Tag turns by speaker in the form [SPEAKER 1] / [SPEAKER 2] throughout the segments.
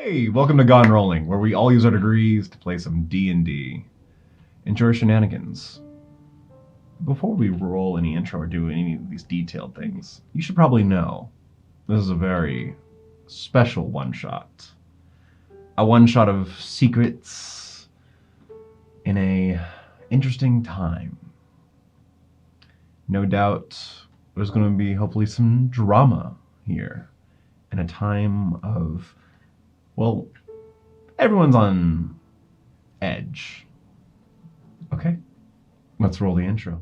[SPEAKER 1] Hey, welcome to Gone Rolling, where we all use our degrees to play some D&D. Enjoy your shenanigans. Before we roll any intro or do any of these detailed things, you should probably know this is a very special one-shot. A one-shot of secrets in a interesting time. No doubt there's going to be hopefully some drama here in a time of, well, everyone's on edge. Okay, let's roll the intro.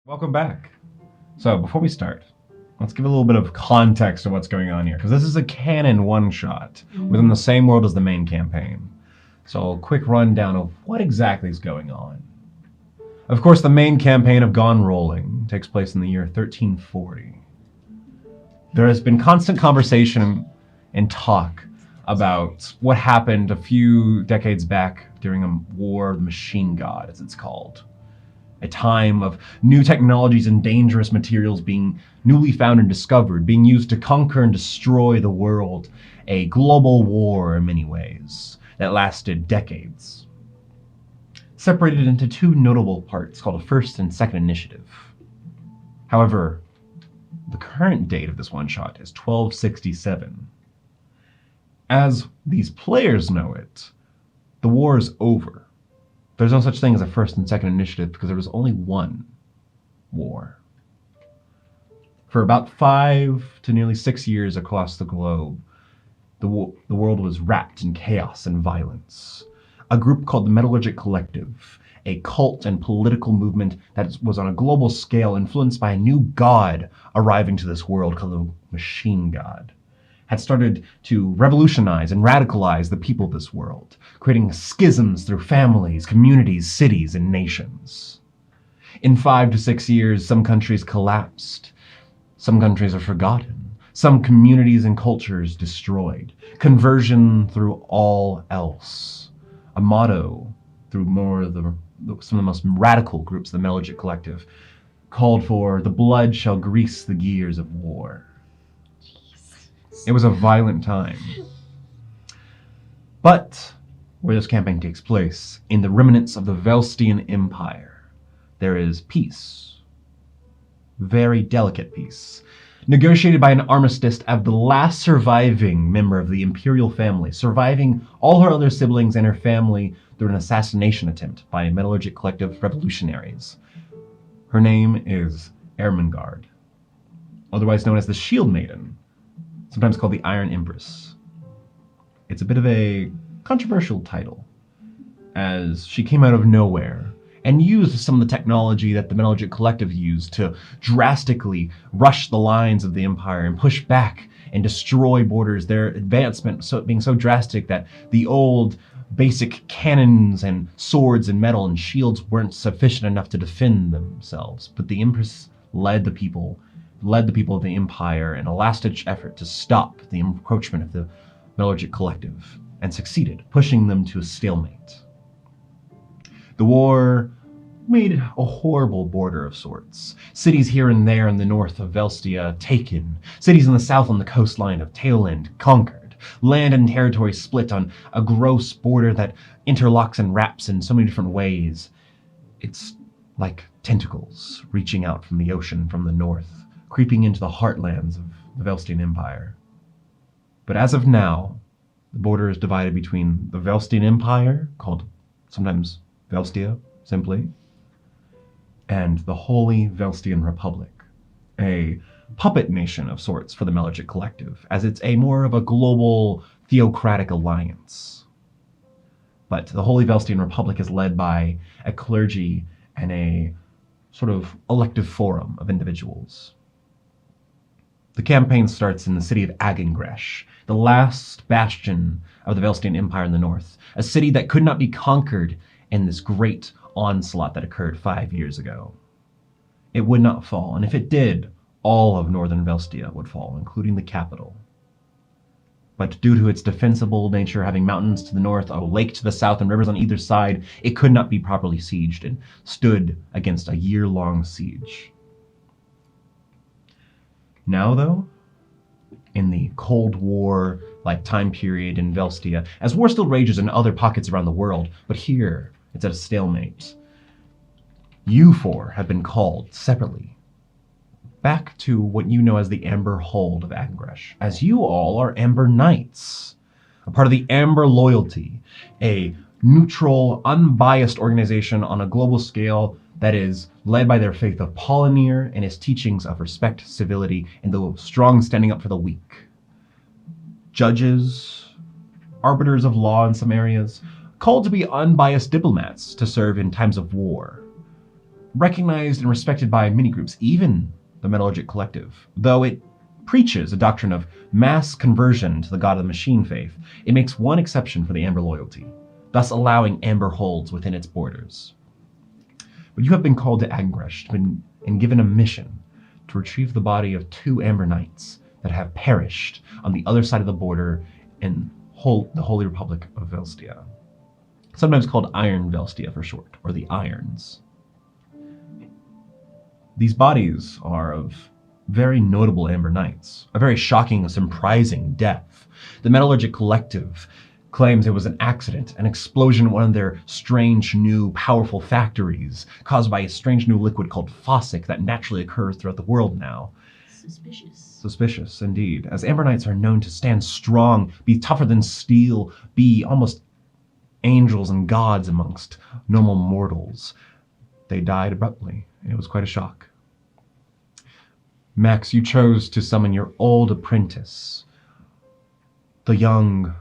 [SPEAKER 1] Welcome back. So before we start, let's give a little bit of context to what's going on here, because this is a canon one-shot within the same world as the main campaign. So a quick rundown of what exactly is going on. Of course, the main campaign of Gone Rolling takes place in the year 1340. There has been constant conversation and talk about what happened a few decades back during a war of the machine god, as it's called. A time of new technologies and dangerous materials being newly found and discovered, being used to conquer and destroy the world. A global war in many ways that lasted decades. Separated into two notable parts called a first and second initiative. However, the current date of this one-shot is 1267. As these players know it, the war is over. There's no such thing as a first and second initiative because there was only one war. For about 5 to nearly 6 years across the globe, the world was wrapped in chaos and violence. A group called the Metallurgic Collective, a cult and political movement that was on a global scale influenced by a new god arriving to this world called the Machine God, had started to revolutionize and radicalize the people of this world, creating schisms through families, communities, cities, and nations. In 5 to 6 years, some countries collapsed. Some countries are forgotten. Some communities and cultures destroyed. Conversion through all else. A motto through some of the most radical groups, the Metallurgic Collective, called for "the blood shall grease the gears of war." It was a violent time. But where this campaign takes place, in the remnants of the Velstian Empire, there is peace. Very delicate peace. Negotiated by an armistice of the last surviving member of the Imperial family, surviving all her other siblings and her family through an assassination attempt by Metallurgic Collective revolutionaries. Her name is Ermengarde, otherwise known as the Shield Maiden, sometimes called the Iron Empress. It's a bit of a controversial title, as she came out of nowhere and used some of the technology that the Metallurgic Collective used to drastically rush the lines of the Empire and push back and destroy borders, their advancement being so drastic that the old basic cannons and swords and metal and shields weren't sufficient enough to defend themselves. But the Empress led the people of the Empire in a last-ditch effort to stop the encroachment of the Metallurgic Collective, and succeeded, pushing them to a stalemate. The war made a horrible border of sorts. Cities here and there in the north of Velstia taken, cities in the south on the coastline of Tailend conquered, land and territory split on a gross border that interlocks and wraps in so many different ways. It's like tentacles reaching out from the ocean from the north, creeping into the heartlands of the Velstian Empire. But as of now, the border is divided between the Velstian Empire, called sometimes Velstia simply, and the Holy Velstian Republic, a puppet nation of sorts for the Metallurgic Collective, as it's a more of a global theocratic alliance. But the Holy Velstian Republic is led by a clergy and a sort of elective forum of individuals. The campaign starts in the city of Agengresh, the last bastion of the Velstian Empire in the north, a city that could not be conquered in this great onslaught that occurred 5 years ago. It would not fall, and if it did, all of northern Velstia would fall, including the capital. But due to its defensible nature, having mountains to the north, a lake to the south, and rivers on either side, it could not be properly sieged and stood against a year-long siege. Now, though, in the Cold War-like time period in Velstia, as war still rages in other pockets around the world, but here it's at a stalemate, you four have been called separately back to what you know as the Amber Hold of Agengresh, as you all are Amber Knights, a part of the Amber Loyalty, a neutral, unbiased organization on a global scale that is led by their faith of Polynir and his teachings of respect, civility, and the strong standing up for the weak. Judges, arbiters of law in some areas, called to be unbiased diplomats to serve in times of war. Recognized and respected by many groups, even the Metallurgic Collective. Though it preaches a doctrine of mass conversion to the god of the machine faith, it makes one exception for the Amber Loyalty, thus allowing Amber Holds within its borders. But you have been called to Agengresh and given a mission to retrieve the body of 2 Amber Knights that have perished on the other side of the border in the Holy Republic of Velstia, sometimes called Iron Velstia for short, or the Irons. These bodies are of very notable Amber Knights, a very shocking, surprising death. The Metallurgic Collective claims it was an accident, an explosion in one of their strange, new, powerful factories, caused by a strange new liquid called fossic that naturally occurs throughout the world now.
[SPEAKER 2] Suspicious.
[SPEAKER 1] Suspicious, indeed, as Amber Knights are known to stand strong, be tougher than steel, be almost angels and gods amongst normal mortals. They died abruptly, and it was quite a shock. Max, you chose to summon your old apprentice, the young,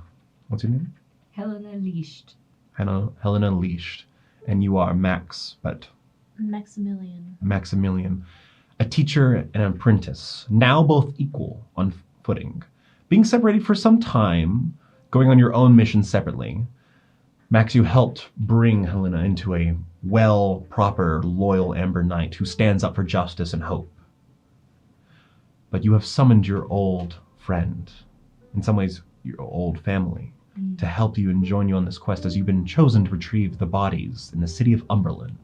[SPEAKER 1] what's your name?
[SPEAKER 2] Helena Leashed.
[SPEAKER 1] Helena Leashed, and you are Max, but
[SPEAKER 2] Maximilian.
[SPEAKER 1] A teacher and an apprentice, now both equal on footing. Being separated for some time, going on your own mission separately, Max, you helped bring Helena into a proper, loyal Amber Knight who stands up for justice and hope. But you have summoned your old friend, in some ways your old family, to help you and join you on this quest, as you've been chosen to retrieve the bodies in the city of Umberlin,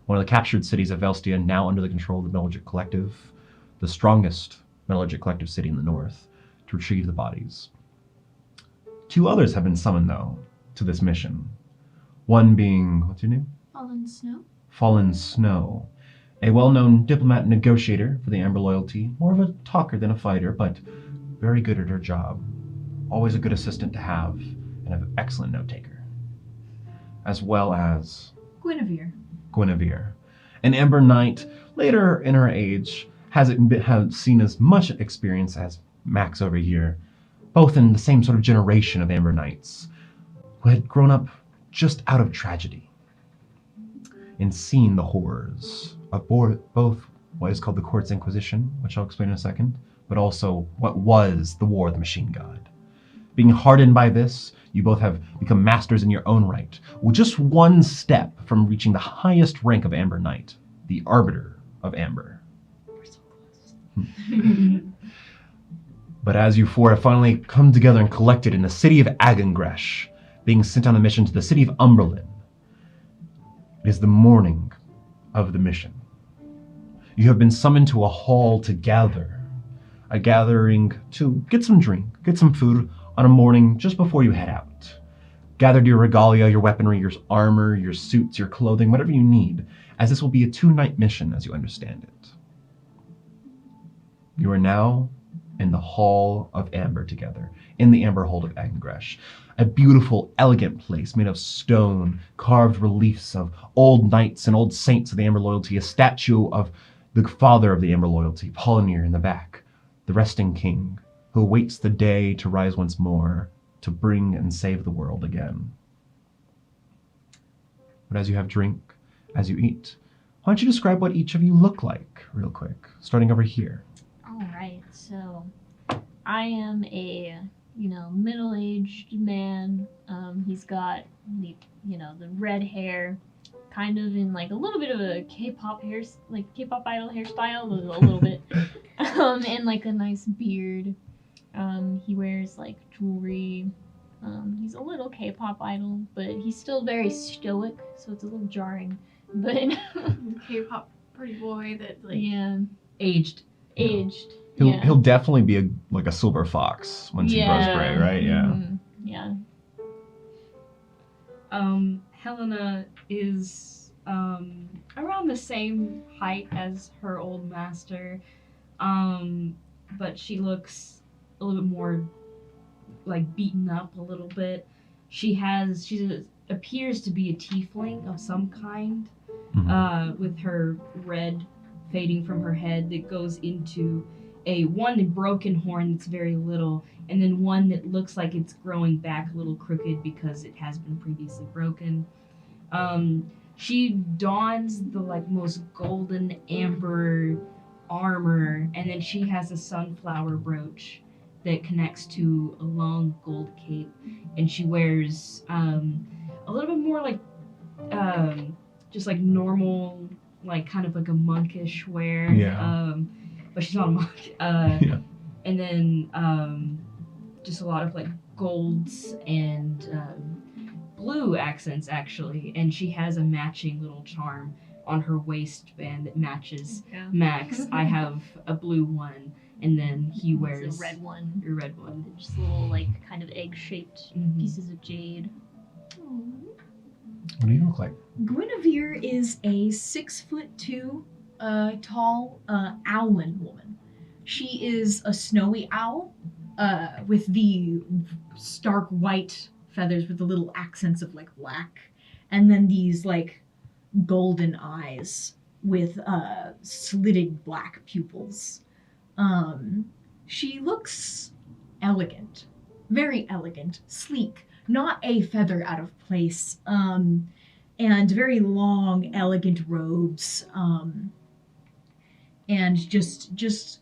[SPEAKER 1] one of the captured cities of Velstia, now under the control of the Metallurgic Collective, the strongest Metallurgic Collective city in the north, to retrieve the bodies. 2 others have been summoned, though, to this mission. One being, what's your name? Fallen Snow, a well-known diplomat and negotiator for the Amber Loyalty, more of a talker than a fighter, but very good at her job. Always a good assistant to have, and an excellent note-taker. As well as Guinevere, an Amber Knight, later in her age, has seen as much experience as Max over here, both in the same sort of generation of Amber Knights, who had grown up just out of tragedy and seen the horrors of both what is called the Court's Inquisition, which I'll explain in a second, but also what was the War of the Machine God. Being hardened by this, you both have become masters in your own right, with just one step from reaching the highest rank of Amber Knight, the Arbiter of Amber.
[SPEAKER 2] We're so close.
[SPEAKER 1] But as you four have finally come together and collected in the city of Agengresh, being sent on a mission to the city of Umberlin, it is the morning of the mission. You have been summoned to a hall to gather, a gathering to get some drink, get some food on a morning just before you head out. Gathered your regalia, your weaponry, your armor, your suits, your clothing, whatever you need, as this will be a 2-night mission as you understand it. You are now in the Hall of Amber together, in the Amber Hold of Agengresh. A beautiful, elegant place made of stone, carved reliefs of old knights and old saints of the Amber Loyalty, a statue of the father of the Amber Loyalty, Polynir, in the back, the resting king, who awaits the day to rise once more, to bring and save the world again. But as you have drink, as you eat, why don't you describe what each of you look like, real quick, starting over here.
[SPEAKER 2] All right. So, I am a, middle-aged man. He's got the, the red hair, kind of in like a little bit of a K-pop K-pop idol hairstyle, a little bit, and like a nice beard. He wears like jewelry. He's a little K-pop idol, but he's still very stoic, so it's a little jarring. But
[SPEAKER 3] K-pop pretty boy that like
[SPEAKER 2] yeah,
[SPEAKER 4] Aged.
[SPEAKER 2] aged.
[SPEAKER 1] He'll definitely be a silver fox once he grows gray, right? Yeah.
[SPEAKER 2] Yeah.
[SPEAKER 4] Helena is around the same height as her old master, but she looks a little bit more like beaten up a little bit. She appears to be a tiefling of some kind, with her red fading from her head that goes into one broken horn that's very little, and then one that looks like it's growing back a little crooked because it has been previously broken. She dons the most golden amber armor, and then she has a sunflower brooch that connects to a long gold cape, and she wears a little bit more just like normal, kind of like a monkish wear.
[SPEAKER 1] Yeah.
[SPEAKER 4] But she's not a monk.
[SPEAKER 1] Yeah.
[SPEAKER 4] And then just a lot of golds and blue accents actually, and she has a matching little charm on her waistband that matches Max. I have a blue one, and then he wears
[SPEAKER 2] a red one.
[SPEAKER 4] Your red one.
[SPEAKER 2] Just little kind of egg-shaped pieces of jade.
[SPEAKER 1] What do you look like?
[SPEAKER 3] Guinevere is a 6'2" tall owlin woman. She is a snowy owl with the stark white feathers with the little accents of black, and then these golden eyes with slitted black pupils. She looks elegant, very elegant, sleek, not a feather out of place, and very long, elegant robes, and just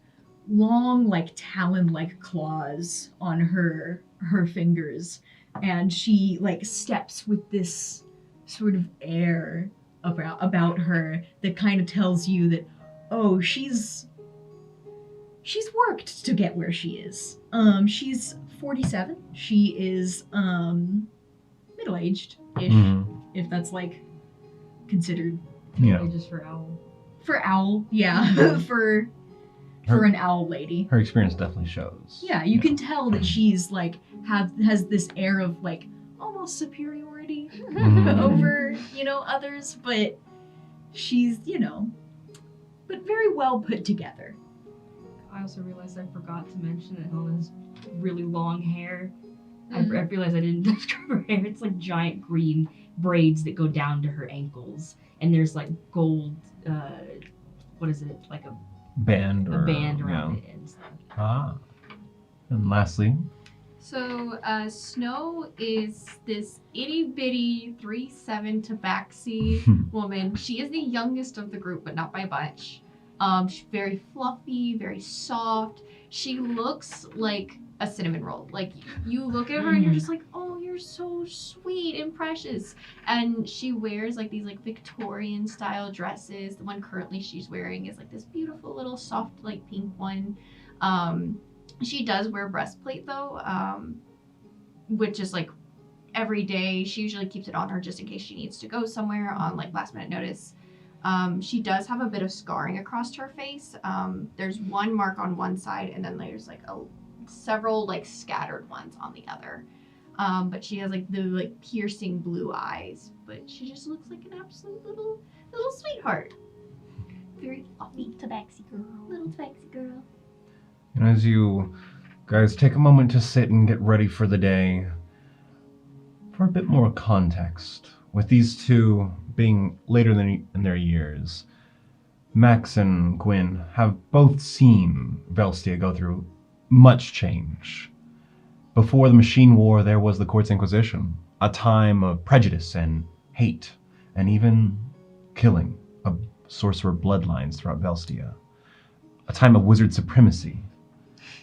[SPEAKER 3] long, talon-like claws on her fingers, and she steps with this sort of air about her that kind of tells you that, oh, she's worked to get where she is. She's 47. She is middle-aged-ish, if that's considered.
[SPEAKER 1] Yeah.
[SPEAKER 4] Just for owl.
[SPEAKER 3] For owl, yeah. for an owl lady.
[SPEAKER 1] Her experience definitely shows.
[SPEAKER 3] Yeah, you can tell that she's has this air of almost superiority over, others, but she's, but very well put together.
[SPEAKER 4] I also realized I forgot to mention that Helena's really long hair. I realized I didn't describe her hair. It's giant green braids that go down to her ankles, and there's gold. What is it? A
[SPEAKER 1] band
[SPEAKER 4] around it and stuff.
[SPEAKER 1] Ah. And lastly,
[SPEAKER 5] So Snow is this itty bitty 3'7" tabaxi woman. She is the youngest of the group, but not by much. She's very fluffy, very soft. She looks like a cinnamon roll. You look at her and you're just like, oh, you're so sweet and precious. And she wears these Victorian style dresses. The one currently she's wearing is this beautiful little soft pink one. She does wear breastplate though, which is every day. She usually keeps it on her just in case she needs to go somewhere on last minute notice. She does have a bit of scarring across her face. There's one mark on one side, and then there's several scattered ones on the other. But she has the piercing blue eyes. But she just looks like an absolute little sweetheart. Very fluffy tabaxi girl, little tabaxi girl.
[SPEAKER 1] and as you guys take a moment to sit and get ready for the day, for a bit more context, with these two being later in their years, Max and Gwyn have both seen Velstia go through much change. Before the Machine War, there was the Court's Inquisition, a time of prejudice and hate, and even killing of sorcerer bloodlines throughout Velstia. A time of wizard supremacy,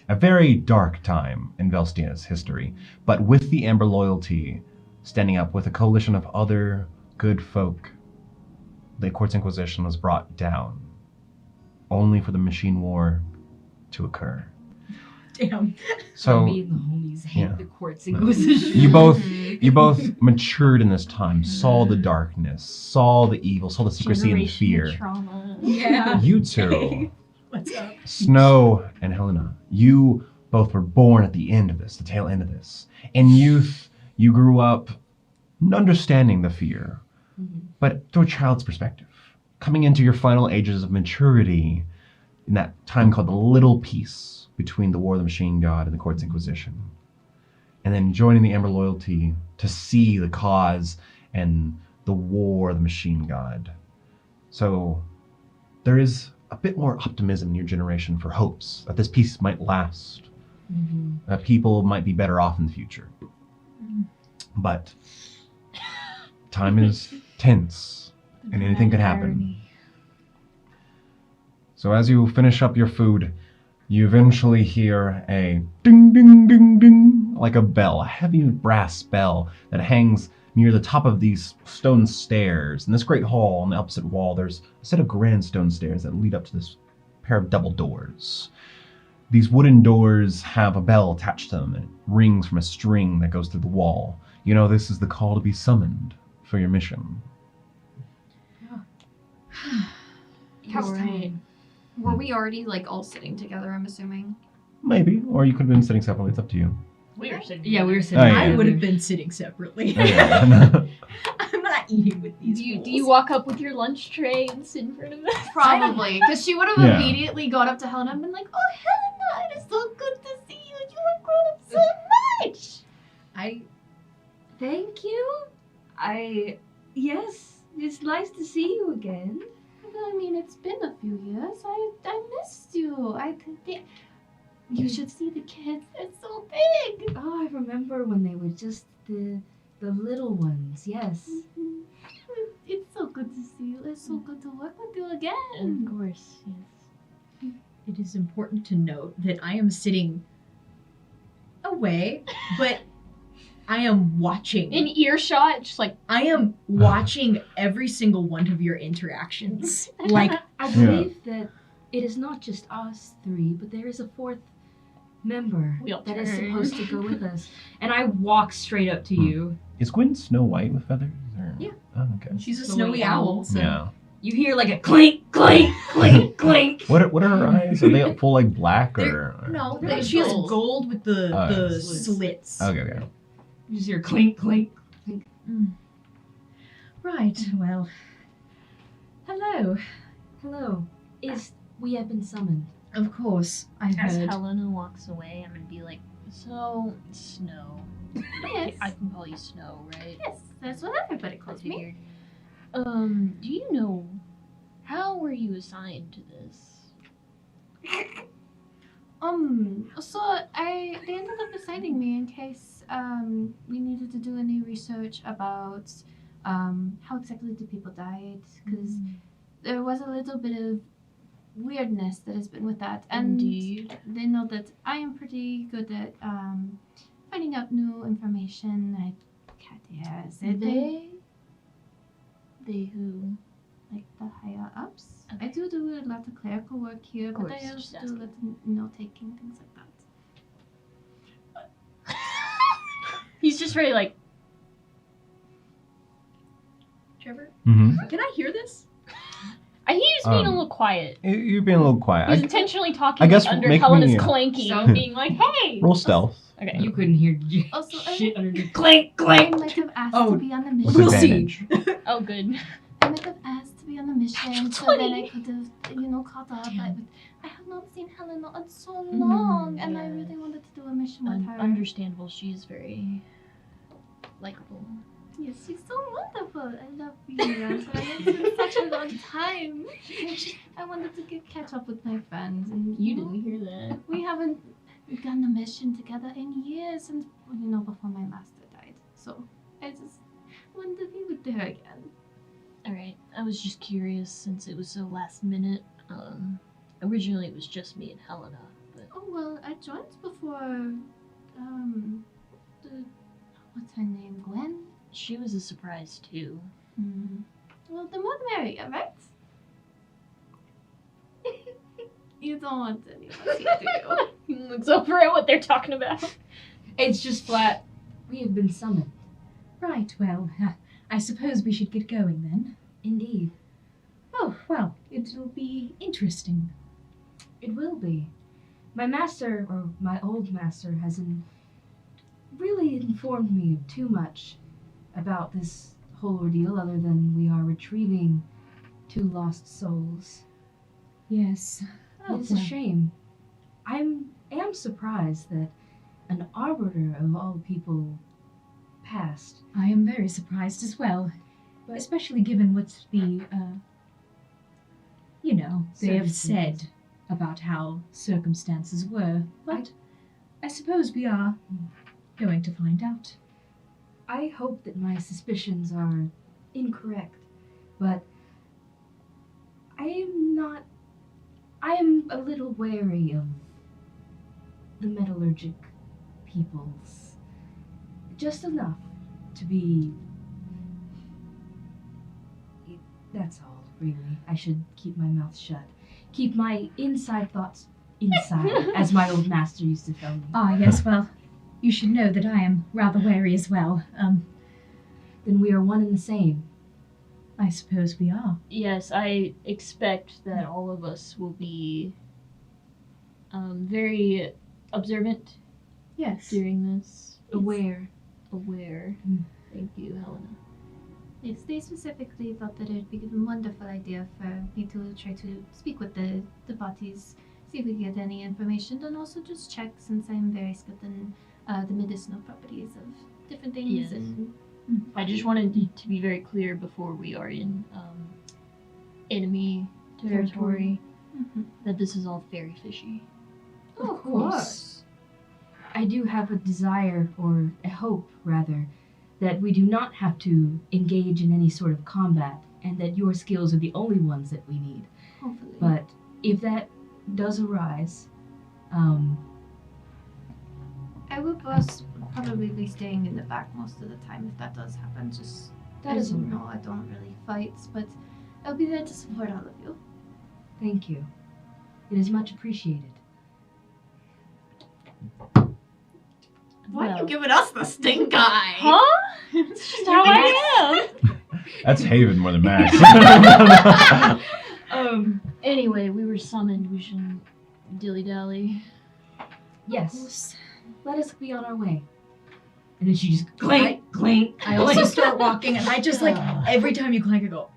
[SPEAKER 1] A very dark time in Velstia's history, but with the Amber Loyalty standing up with a coalition of other good folk, the Court's Inquisition was brought down, only for the machine war to occur.
[SPEAKER 3] Damn.
[SPEAKER 1] So
[SPEAKER 4] me and the homies hate
[SPEAKER 1] yeah.
[SPEAKER 4] the Court's Inquisition.
[SPEAKER 1] you both matured in this time, saw the darkness, saw the evil, saw the secrecy and the
[SPEAKER 2] Generational
[SPEAKER 1] fear.
[SPEAKER 2] trauma.
[SPEAKER 3] Yeah.
[SPEAKER 1] You two,
[SPEAKER 3] Hey, what's up?
[SPEAKER 1] Snow and Helena, you both were born at the end of this, the tail end of this. In youth, you grew up understanding the fear, but through a child's perspective. Coming into your final ages of maturity in that time called the Little Peace between the War of the Machine God and the Court's Inquisition. And then joining the Amber Loyalty to see the cause and the War of the Machine God. So there is a bit more optimism in your generation for hopes that this peace might last, that people might be better off in the future. But time is tense, and anything could happen. So as you finish up your food, you eventually hear a ding, ding, ding, ding, like a bell, a heavy brass bell that hangs near the top of these stone stairs. In this great hall on the opposite wall, there's a set of grand stone stairs that lead up to this pair of double doors. These wooden doors have a bell attached to them, and it rings from a string that goes through the wall. You know, this is the call to be summoned for your mission.
[SPEAKER 5] Right. Were we already like all sitting together, I'm assuming?
[SPEAKER 1] Maybe, or you could have been sitting separately, it's up to you.
[SPEAKER 2] We were sitting.
[SPEAKER 4] Yeah, we were sitting.
[SPEAKER 1] Oh, yeah.
[SPEAKER 3] I would have been sitting separately.
[SPEAKER 1] Oh, yeah.
[SPEAKER 3] I'm not eating with these
[SPEAKER 2] Do you walk up with your lunch tray and sit in front of us?
[SPEAKER 5] Probably, because she would have
[SPEAKER 1] Yeah.
[SPEAKER 5] immediately gone up to Helena and been like, "Oh, Helena, it is so good to see you. You have grown up so much."
[SPEAKER 4] Thank you. Yes, it's nice to see you again.
[SPEAKER 5] I mean, it's been a few years. I missed you. I think you should see the kids. They're so big.
[SPEAKER 4] Oh, I remember when they were just the little ones. Yes.
[SPEAKER 5] It's so good to see you. It's so good to work with you again.
[SPEAKER 2] Of course, yes.
[SPEAKER 3] It is important to note that I am sitting away, but I am watching.
[SPEAKER 2] In earshot, just like
[SPEAKER 3] I am watching every single one of your interactions. Like,
[SPEAKER 4] I believe that it is not just us three, but there is a fourth member
[SPEAKER 2] We'll
[SPEAKER 4] that is
[SPEAKER 2] turn.
[SPEAKER 4] supposed to go with us. And I walk straight up to you.
[SPEAKER 1] Is Gwen Snow White with feathers? Or?
[SPEAKER 3] Yeah.
[SPEAKER 1] Oh, okay.
[SPEAKER 3] she's a
[SPEAKER 4] Snowy
[SPEAKER 3] snowy owl, so
[SPEAKER 1] Yeah.
[SPEAKER 4] You hear like a clink, clink, clink, clink.
[SPEAKER 1] What are her eyes? Are they full like black
[SPEAKER 3] They're-
[SPEAKER 1] or?
[SPEAKER 3] no,
[SPEAKER 2] They're
[SPEAKER 3] she has
[SPEAKER 2] gold.
[SPEAKER 3] gold with the
[SPEAKER 1] Oh, yeah.
[SPEAKER 3] the
[SPEAKER 4] Slits.
[SPEAKER 3] slits.
[SPEAKER 1] Okay, okay.
[SPEAKER 4] You just hear clink, clink.
[SPEAKER 3] Right. Well, hello.
[SPEAKER 4] Hello. We have been summoned.
[SPEAKER 3] Of course, I've
[SPEAKER 2] as
[SPEAKER 3] heard.
[SPEAKER 2] Helena walks away, I'm gonna be like, so Snow.
[SPEAKER 5] Yes.
[SPEAKER 2] I can call you Snow, right?
[SPEAKER 5] Yes, that's what everybody
[SPEAKER 2] I
[SPEAKER 5] calls me.
[SPEAKER 2] figured. Do you know how were you assigned to this?
[SPEAKER 5] So they ended up assigning me in case we needed to do any research about how exactly the people died, because there was a little bit of weirdness that has been with that, and
[SPEAKER 2] Indeed.
[SPEAKER 5] they know that I am pretty good at finding out new information. I can't
[SPEAKER 2] They who?
[SPEAKER 5] like the higher ups.
[SPEAKER 2] Okay.
[SPEAKER 5] I do a lot of clerical work here,
[SPEAKER 2] Of
[SPEAKER 5] but I
[SPEAKER 2] course,
[SPEAKER 5] also
[SPEAKER 2] just
[SPEAKER 5] do a
[SPEAKER 2] asking.
[SPEAKER 5] lot of note taking, things like that.
[SPEAKER 2] He's just very like,
[SPEAKER 3] Trevor,
[SPEAKER 1] Mm-hmm.
[SPEAKER 3] can I hear this?
[SPEAKER 2] I think he's being a
[SPEAKER 1] Um,
[SPEAKER 2] little quiet.
[SPEAKER 1] You're being a little quiet.
[SPEAKER 2] He's
[SPEAKER 1] I,
[SPEAKER 2] intentionally talking
[SPEAKER 1] I guess
[SPEAKER 2] like, under
[SPEAKER 1] make
[SPEAKER 2] Helena's
[SPEAKER 1] me-
[SPEAKER 2] clanking,
[SPEAKER 5] So-
[SPEAKER 2] being like, hey!
[SPEAKER 1] roll stealth.
[SPEAKER 2] Okay.
[SPEAKER 4] You couldn't hear
[SPEAKER 5] Also,
[SPEAKER 4] shit underneath. Clink,
[SPEAKER 5] I
[SPEAKER 4] clink.
[SPEAKER 5] might have asked
[SPEAKER 3] Oh,
[SPEAKER 5] to be on the
[SPEAKER 1] With
[SPEAKER 5] mission.
[SPEAKER 3] We'll see.
[SPEAKER 1] advantage.
[SPEAKER 2] Oh, good.
[SPEAKER 5] I might have asked to be on the mission, so then I could have, caught up.
[SPEAKER 3] Damn.
[SPEAKER 5] I have not seen Helena in so long, and I
[SPEAKER 2] yeah.
[SPEAKER 5] really wanted to do a mission with her.
[SPEAKER 2] Understandable. She is very likable.
[SPEAKER 5] Yes, she's so wonderful. I love being around her. It's been such a long time. I wanted to catch up with my friends, and
[SPEAKER 2] You didn't hear that.
[SPEAKER 5] We haven't done a mission together in years, since before my master died. So I just wanted to be with her again.
[SPEAKER 2] All right. I was just curious since it was so last minute. Originally it was just me and Helena, but
[SPEAKER 5] Oh well, I joined before, what's her name, Gwen?
[SPEAKER 2] She was a surprise too.
[SPEAKER 5] Well, the more the merrier, right? You don't want anyone here, do you?
[SPEAKER 2] He looks over at what they're talking about.
[SPEAKER 4] It's just flat. We have been summoned.
[SPEAKER 3] Right, well, I suppose we should get going then.
[SPEAKER 4] Indeed.
[SPEAKER 3] Oh, well, it'll be interesting.
[SPEAKER 4] It will be. My master, or my old master, hasn't really informed me of too much about this whole ordeal other than we are retrieving 2 lost souls.
[SPEAKER 3] Yes.
[SPEAKER 4] It's a shame. I am surprised that an arbiter of all people passed.
[SPEAKER 3] I am very surprised as well,
[SPEAKER 4] But-
[SPEAKER 3] especially given what the, they have said
[SPEAKER 4] Circumstances.
[SPEAKER 3] about how circumstances were. But I suppose we are going to find out.
[SPEAKER 4] I hope that my suspicions are incorrect, but I am a little wary of the metallurgic peoples. Just enough to be. That's all, really. I should keep my mouth shut. Keep my inside thoughts inside, as my old master used to tell me.
[SPEAKER 3] Ah, yes, well, you should know that I am rather wary as well.
[SPEAKER 4] Then we are one and the same.
[SPEAKER 3] I suppose we are.
[SPEAKER 2] Yes, I expect that all of us will be very observant
[SPEAKER 3] Yes.
[SPEAKER 2] during this.
[SPEAKER 4] Aware.
[SPEAKER 2] Aware. Thank you, Helena.
[SPEAKER 5] Yes, they specifically thought that it would be a wonderful idea for me to try to speak with the parties, see if we get any information, and also just check, since I'm very skilled in the medicinal properties of different things.
[SPEAKER 2] Yes.
[SPEAKER 5] And
[SPEAKER 2] I just wanted to be very clear before we are in enemy territory that this is all very fishy.
[SPEAKER 5] of
[SPEAKER 3] course.
[SPEAKER 4] I do have a desire, or a hope, rather, that we do not have to engage in any sort of combat, and that your skills are the only ones that we need.
[SPEAKER 5] hopefully.
[SPEAKER 4] But if that does arise,
[SPEAKER 5] I will probably be staying in the back most of the time if that does happen. Just
[SPEAKER 4] that
[SPEAKER 5] as
[SPEAKER 4] is
[SPEAKER 5] you
[SPEAKER 4] all right.
[SPEAKER 5] know, I don't really fight, but I'll be there to support all of you.
[SPEAKER 4] Thank you. It is much appreciated.
[SPEAKER 5] Why are
[SPEAKER 2] Well.
[SPEAKER 5] you giving us the stink eye?
[SPEAKER 2] Huh? It's just how I am.
[SPEAKER 1] That's Haven more than Max.
[SPEAKER 2] Anyway, we were summoned. We shouldn't dilly-dally.
[SPEAKER 4] Yes. Let us be on our way. And then she just clank, clank.
[SPEAKER 3] I also start walking, and I just every time you clank, I go,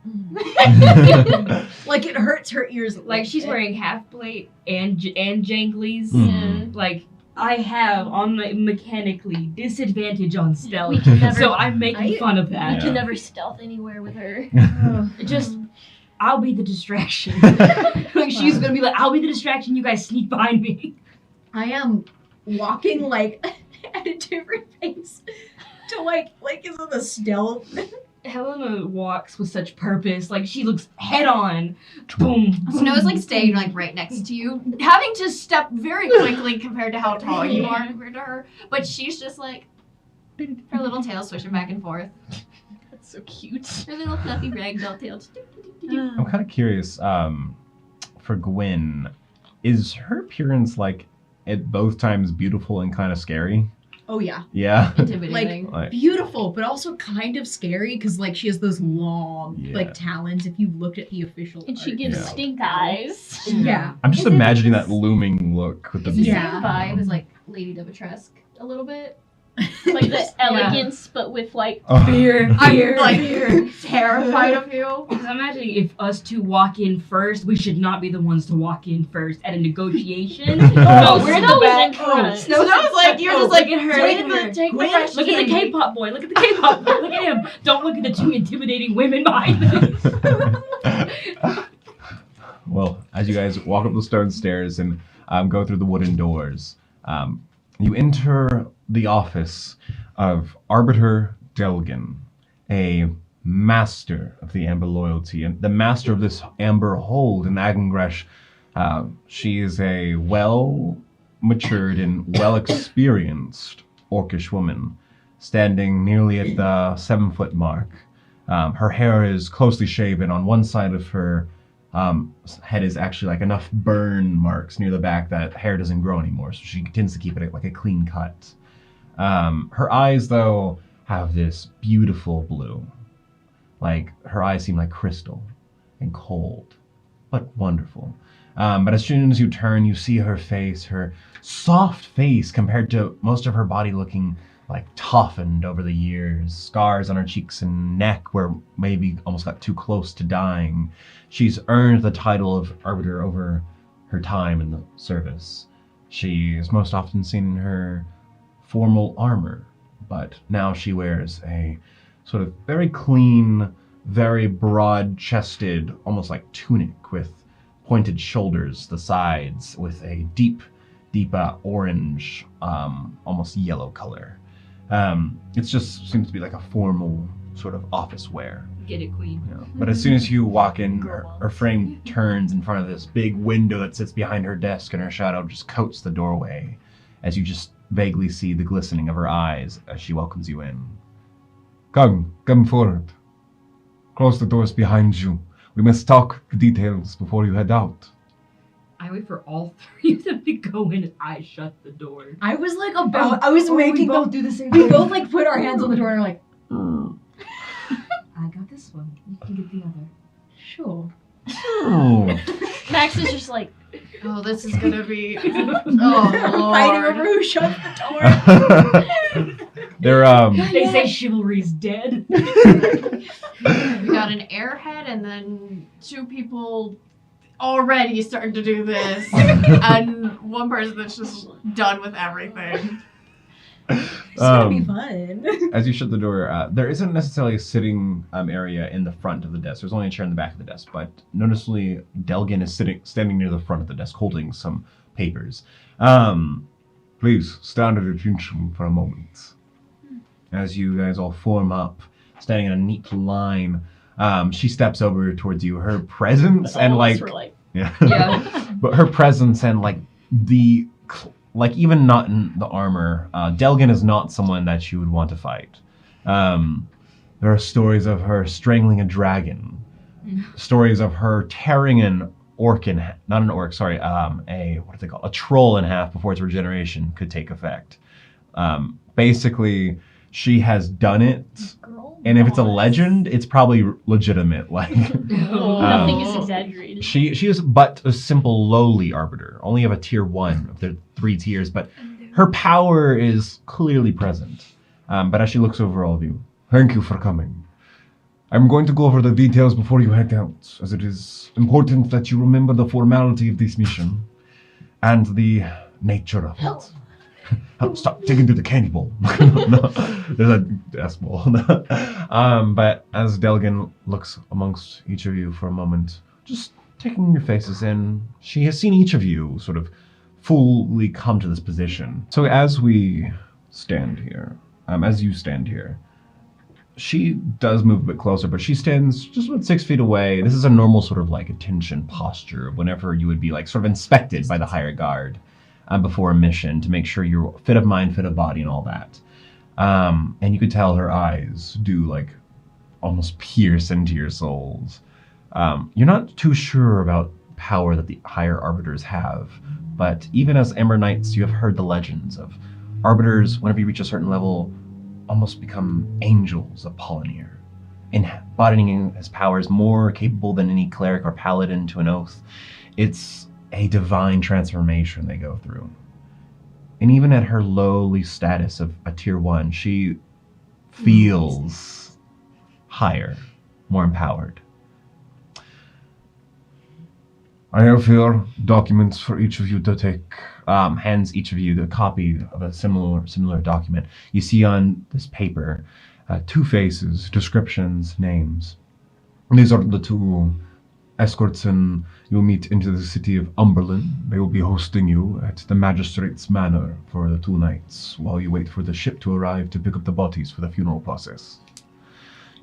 [SPEAKER 3] like it hurts her ears.
[SPEAKER 4] Like she's wearing half plate and janglies.
[SPEAKER 1] Mhm.
[SPEAKER 4] Like I have on my mechanically disadvantage on stealth,
[SPEAKER 2] We can never,
[SPEAKER 4] so I'm making fun of
[SPEAKER 2] we
[SPEAKER 4] that.
[SPEAKER 1] Yeah.
[SPEAKER 2] can never stealth anywhere with her.
[SPEAKER 4] Just I'll be the distraction. Like she's gonna be like, I'll be the distraction. You guys sneak behind me.
[SPEAKER 3] I am walking like at a different pace to like is it a stealth?
[SPEAKER 4] Helena walks with such purpose. Like she looks head on. Boom.
[SPEAKER 5] Snow's like staying like right next to you, having to step very quickly compared to how tall you are compared to her. But she's just like her little tail swishing back and forth.
[SPEAKER 2] That's so cute.
[SPEAKER 5] Her little fluffy ragdoll tail. Just
[SPEAKER 1] I'm kind of curious. For Gwen, is her appearance like at both times beautiful and kind of scary?
[SPEAKER 3] Oh yeah,
[SPEAKER 1] Yeah.
[SPEAKER 5] intimidating.
[SPEAKER 1] Like,
[SPEAKER 3] beautiful, but also kind of scary because like she has those long
[SPEAKER 1] Yeah.
[SPEAKER 3] talons. If you've looked at the official,
[SPEAKER 2] And she
[SPEAKER 3] art.
[SPEAKER 2] gives
[SPEAKER 1] Yeah.
[SPEAKER 2] stink eyes.
[SPEAKER 3] Yeah.
[SPEAKER 1] I'm just
[SPEAKER 5] Is it
[SPEAKER 1] imagining
[SPEAKER 5] because-
[SPEAKER 1] that looming look with the
[SPEAKER 5] It's the
[SPEAKER 3] Yeah.
[SPEAKER 5] same vibe as like Lady Dimitrescu a little bit.
[SPEAKER 2] Like the elegance, but with like
[SPEAKER 1] Oh.
[SPEAKER 4] Fear.
[SPEAKER 5] I'm like terrified of you.
[SPEAKER 4] Because I'm imagining if us two walk in first, we should not be the ones to walk in first at a negotiation.
[SPEAKER 2] Oh,
[SPEAKER 4] we're in the
[SPEAKER 2] Snow's
[SPEAKER 4] back.
[SPEAKER 2] in front.
[SPEAKER 5] Snow's like you're just
[SPEAKER 4] look
[SPEAKER 5] like
[SPEAKER 4] at her.
[SPEAKER 5] take
[SPEAKER 4] Look at her.
[SPEAKER 5] the take the
[SPEAKER 3] Gwen,
[SPEAKER 5] fresh
[SPEAKER 4] Look at the
[SPEAKER 5] candy.
[SPEAKER 4] K-pop boy. Look at the K-pop boy. Look at him. Don't look at the two intimidating women behind them.
[SPEAKER 1] Well, as you guys walk up the stone stairs and go through the wooden doors, you enter the office of Arbiter Delgan, a master of the Amber Loyalty, and the master of this Amber Hold in Agengresh. She is a matured and well-experienced orcish woman, standing nearly at the 7-foot mark. Her hair is closely shaven. On one side of her head is actually like enough burn marks near the back that hair doesn't grow anymore, so she tends to keep it like a clean cut. Her eyes, though, have this beautiful blue. Like, her eyes seem like crystal and cold, but wonderful. But as soon as you turn, you see her face, her soft face compared to most of her body looking like toughened over the years, scars on her cheeks and neck where maybe almost got too close to dying. She's earned the title of Arbiter over her time in the service. She is most often seen in her formal armor, but now she wears a sort of very clean, very broad-chested, almost like tunic with pointed shoulders, the sides, with a deep orange, almost yellow color. It just seems to be like a formal sort of office wear.
[SPEAKER 4] Get it, queen.
[SPEAKER 1] You know? But as soon as you walk in, her frame turns in front of this big window that sits behind her desk, and her shadow just coats the doorway as you just vaguely see the glistening of her eyes as she welcomes you in. Come forward. Close the doors behind you. We must talk the details before you head out.
[SPEAKER 4] I wait for all three of them to go in and I shut the door.
[SPEAKER 3] I was like I was
[SPEAKER 4] we
[SPEAKER 3] making
[SPEAKER 4] both do the same
[SPEAKER 3] We
[SPEAKER 4] thing.
[SPEAKER 3] both like put our hands on the door and are like,
[SPEAKER 4] I got this one. You can get the other.
[SPEAKER 3] sure.
[SPEAKER 1] Oh.
[SPEAKER 2] Max is just like,
[SPEAKER 5] Oh, this is gonna be. Oh,
[SPEAKER 3] Fighting
[SPEAKER 5] Lord.
[SPEAKER 3] over who shut the door.
[SPEAKER 1] They're
[SPEAKER 4] They say chivalry's dead.
[SPEAKER 5] We got an airhead and then two people already starting to do this, and one person that's just done with everything.
[SPEAKER 3] It's gonna be fun.
[SPEAKER 1] As you shut the door, there isn't necessarily a sitting area in the front of the desk. There's only a chair in the back of the desk, but noticeably Delgin is standing near the front of the desk holding some papers. Please stand at attention for a moment. As you guys all form up, standing in a neat line, she steps over towards you. Her presence and
[SPEAKER 2] all of us
[SPEAKER 1] like,
[SPEAKER 2] were like,
[SPEAKER 1] yeah,
[SPEAKER 4] Yeah.
[SPEAKER 1] but her presence and like like even not in the armor, Delgin is not someone that you would want to fight. There are stories of her strangling a dragon, stories of her tearing an orc in not an orc, sorry, what is it called? A troll in half before its regeneration could take effect. Basically, she has done it,
[SPEAKER 2] girl.
[SPEAKER 1] and if it's a
[SPEAKER 2] boss."
[SPEAKER 1] legend, it's probably legitimate. Like.
[SPEAKER 2] Nothing is exaggerated.
[SPEAKER 1] She is but a simple lowly arbiter, only of a tier 1 of the 3 tiers, but her power is clearly present. But as she looks over all of you, thank you for coming. I'm going to go over the details before you head out, as it is important that you remember the formality of this mission and the nature of it. Oh, stop digging through the candy bowl. No, there's a desk bowl. But as Delgin looks amongst each of you for a moment, just taking your faces in, she has seen each of you sort of fully come to this position. So as we stand here, as you stand here, she does move a bit closer, but she stands just about 6 feet away. This is a normal sort of like attention posture whenever you would be like sort of inspected by the higher guard before a mission to make sure you're fit of mind, fit of body, and all that. And you could tell her eyes do like almost pierce into your souls. You're not too sure about power that the higher arbiters have, but even as Ember Knights, you have heard the legends of arbiters, whenever you reach a certain level, almost become angels of Apollinaire, embodying his powers more capable than any cleric or paladin to an oath. It's a divine transformation they go through. And even at her lowly status of a tier 1, she feels higher, more empowered. I have here documents for each of you to take. Hands each of you the copy of a similar document. You see on this paper 2 faces, descriptions, names. These are the 2 escorts and you'll meet into the city of Umberland. They will be hosting you at the Magistrate's Manor for the 2 nights while you wait for the ship to arrive to pick up the bodies for the funeral process.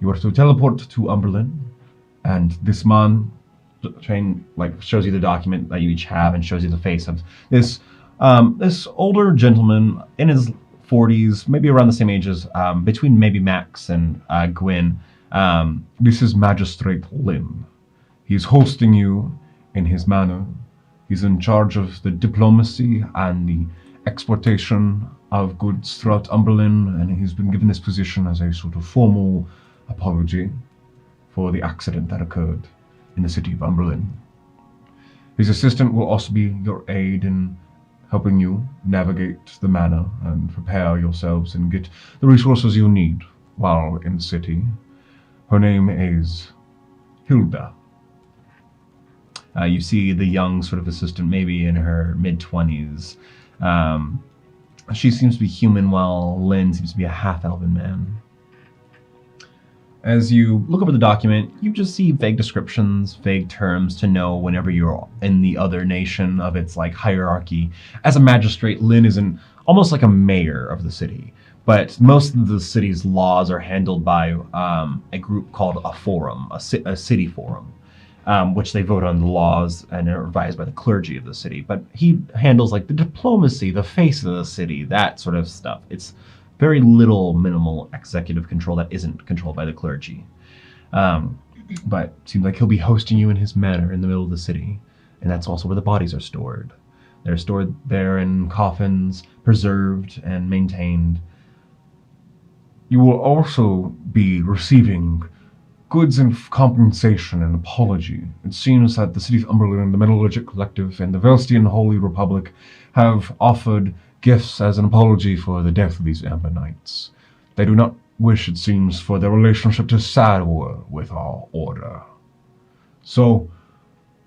[SPEAKER 1] You are to teleport to Umberland, and this man shows you the document that you each have and shows you the face of this This older gentleman in his 40s, maybe around the same age as, between maybe Max and Gwyn. This is Magistrate Lynn. He's hosting you in his manor. He's in charge of the diplomacy and the exportation of goods throughout Umberlin, and he's been given this position as a sort of formal apology for the accident that occurred in the city of Umberlin. His assistant will also be your aide in helping you navigate the manor and prepare yourselves and get the resources you need while in the city. Her name is Hilda. You see the young sort of assistant, maybe in her mid-20s. She seems to be human, while Lynn seems to be a half-elven man. As you look over the document, you just see vague descriptions, vague terms to know whenever you're in the other nation of its like hierarchy. As a magistrate, Lynn is almost like a mayor of the city, but most of the city's laws are handled by a group called a forum, a city forum, which they vote on the laws and are revised by the clergy of the city. But he handles like the diplomacy, the face of the city, that sort of stuff. It's very little minimal executive control that isn't controlled by the clergy. But it seems like he'll be hosting you in his manor in the middle of the city. And that's also where the bodies are stored. They're stored there in coffins, preserved and maintained. You will also be receiving goods and compensation and apology. It seems that the city of Umberlin, the Metallurgic Collective, and the Velstian Holy Republic have offered gifts as an apology for the death of these Amber Knights. They do not wish, it seems, for their relationship to sour with our order. So,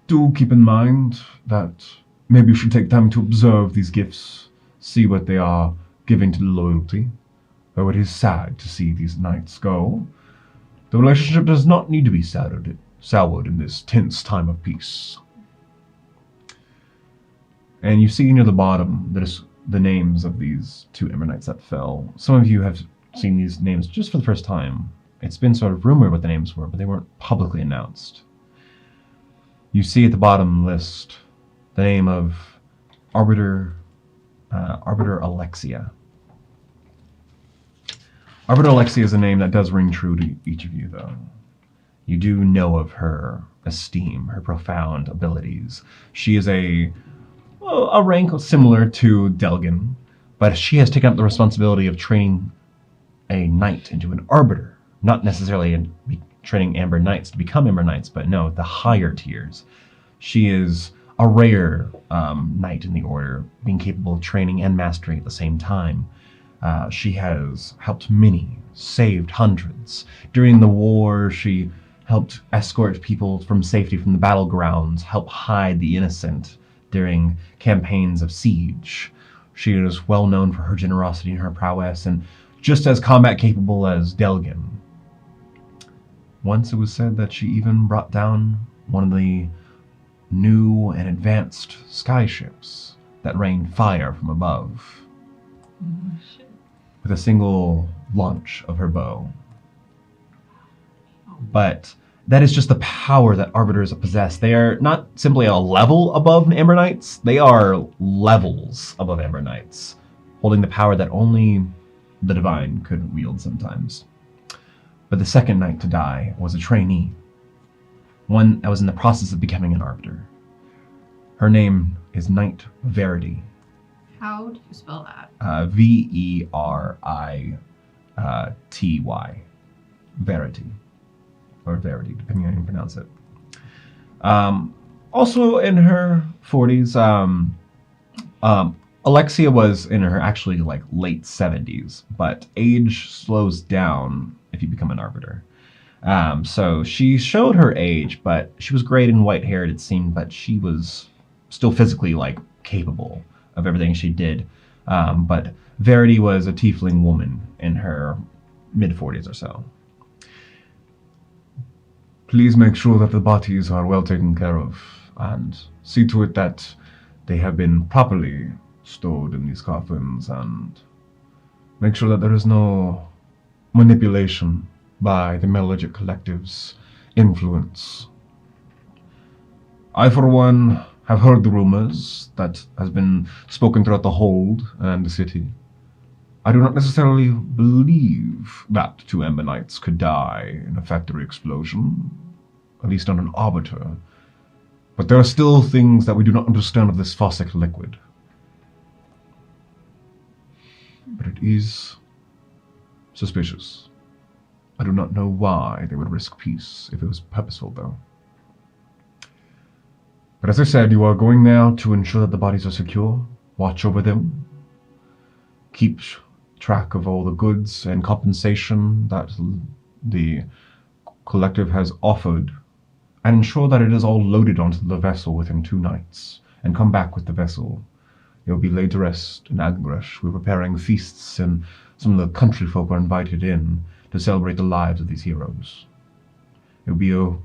[SPEAKER 1] do keep in mind that maybe you should take time to observe these gifts, see what they are giving to the loyalty. Though it is sad to see these knights go, the relationship does not need to be soured in this tense time of peace. And you see near the bottom the names of these two Ember Knights that fell. Some of you have seen these names just for the first time. It's been sort of rumored what the names were, but they weren't publicly announced. You see at the bottom list the name of Arbiter Alexia. Arbiter Alexia is a name that does ring true to each of you, though. You do know of her esteem, her profound abilities. She is a rank similar to Delgin, but she has taken up the responsibility of training a knight into an arbiter. Not necessarily training Amber Knights to become Amber Knights, but no, the higher tiers. She is a rare knight in the order, being capable of training and mastering at the same time. She has helped many, saved hundreds. During the war, she helped escort people from safety from the battlegrounds, help hide the innocent during campaigns of siege. She is well known for her generosity and her prowess, and just as combat capable as Delgin. Once it was said that she even brought down one of the new and advanced skyships that rained fire from above.
[SPEAKER 4] Oh, shit.
[SPEAKER 1] With a single launch of her bow. But that is just the power that Arbiters possess. They are not simply a level above Amber Knights, they are levels above Amber Knights, holding the power that only the Divine could wield sometimes. But the second knight to die was a trainee, one that was in the process of becoming an Arbiter. Her name is Knight Verity.
[SPEAKER 5] How do you spell that?
[SPEAKER 1] Verity. Verity. Or Verity, depending on how you pronounce it. Also in her 40s, Alexia was in her actually like late 70s, but age slows down if you become an Arbiter. So she showed her age, but she was great and white-haired, it seemed, but she was still physically like capable of everything she did. But Verity was a tiefling woman in her mid-40s or so. Please make sure that the bodies are well taken care of, and see to it that they have been properly stored in these coffins, and make sure that there is no manipulation by the Metallurgic Collective's influence. I, for one, have heard the rumors that has been spoken throughout the hold and the city. I do not necessarily believe that 2 Ember Knights could die in a factory explosion, at least on an arbiter. But there are still things that we do not understand of this Fossick liquid. But it is suspicious. I do not know why they would risk peace if it was purposeful, though. But as I said, you are going now to ensure that the bodies are secure, watch over them, keep track of all the goods and compensation that the collective has offered, and ensure that it is all loaded onto the vessel within 2 nights, and come back with the vessel. It will be laid to rest in Unrest. We're preparing feasts, and some of the country folk are invited in to celebrate the lives of these heroes. It will be a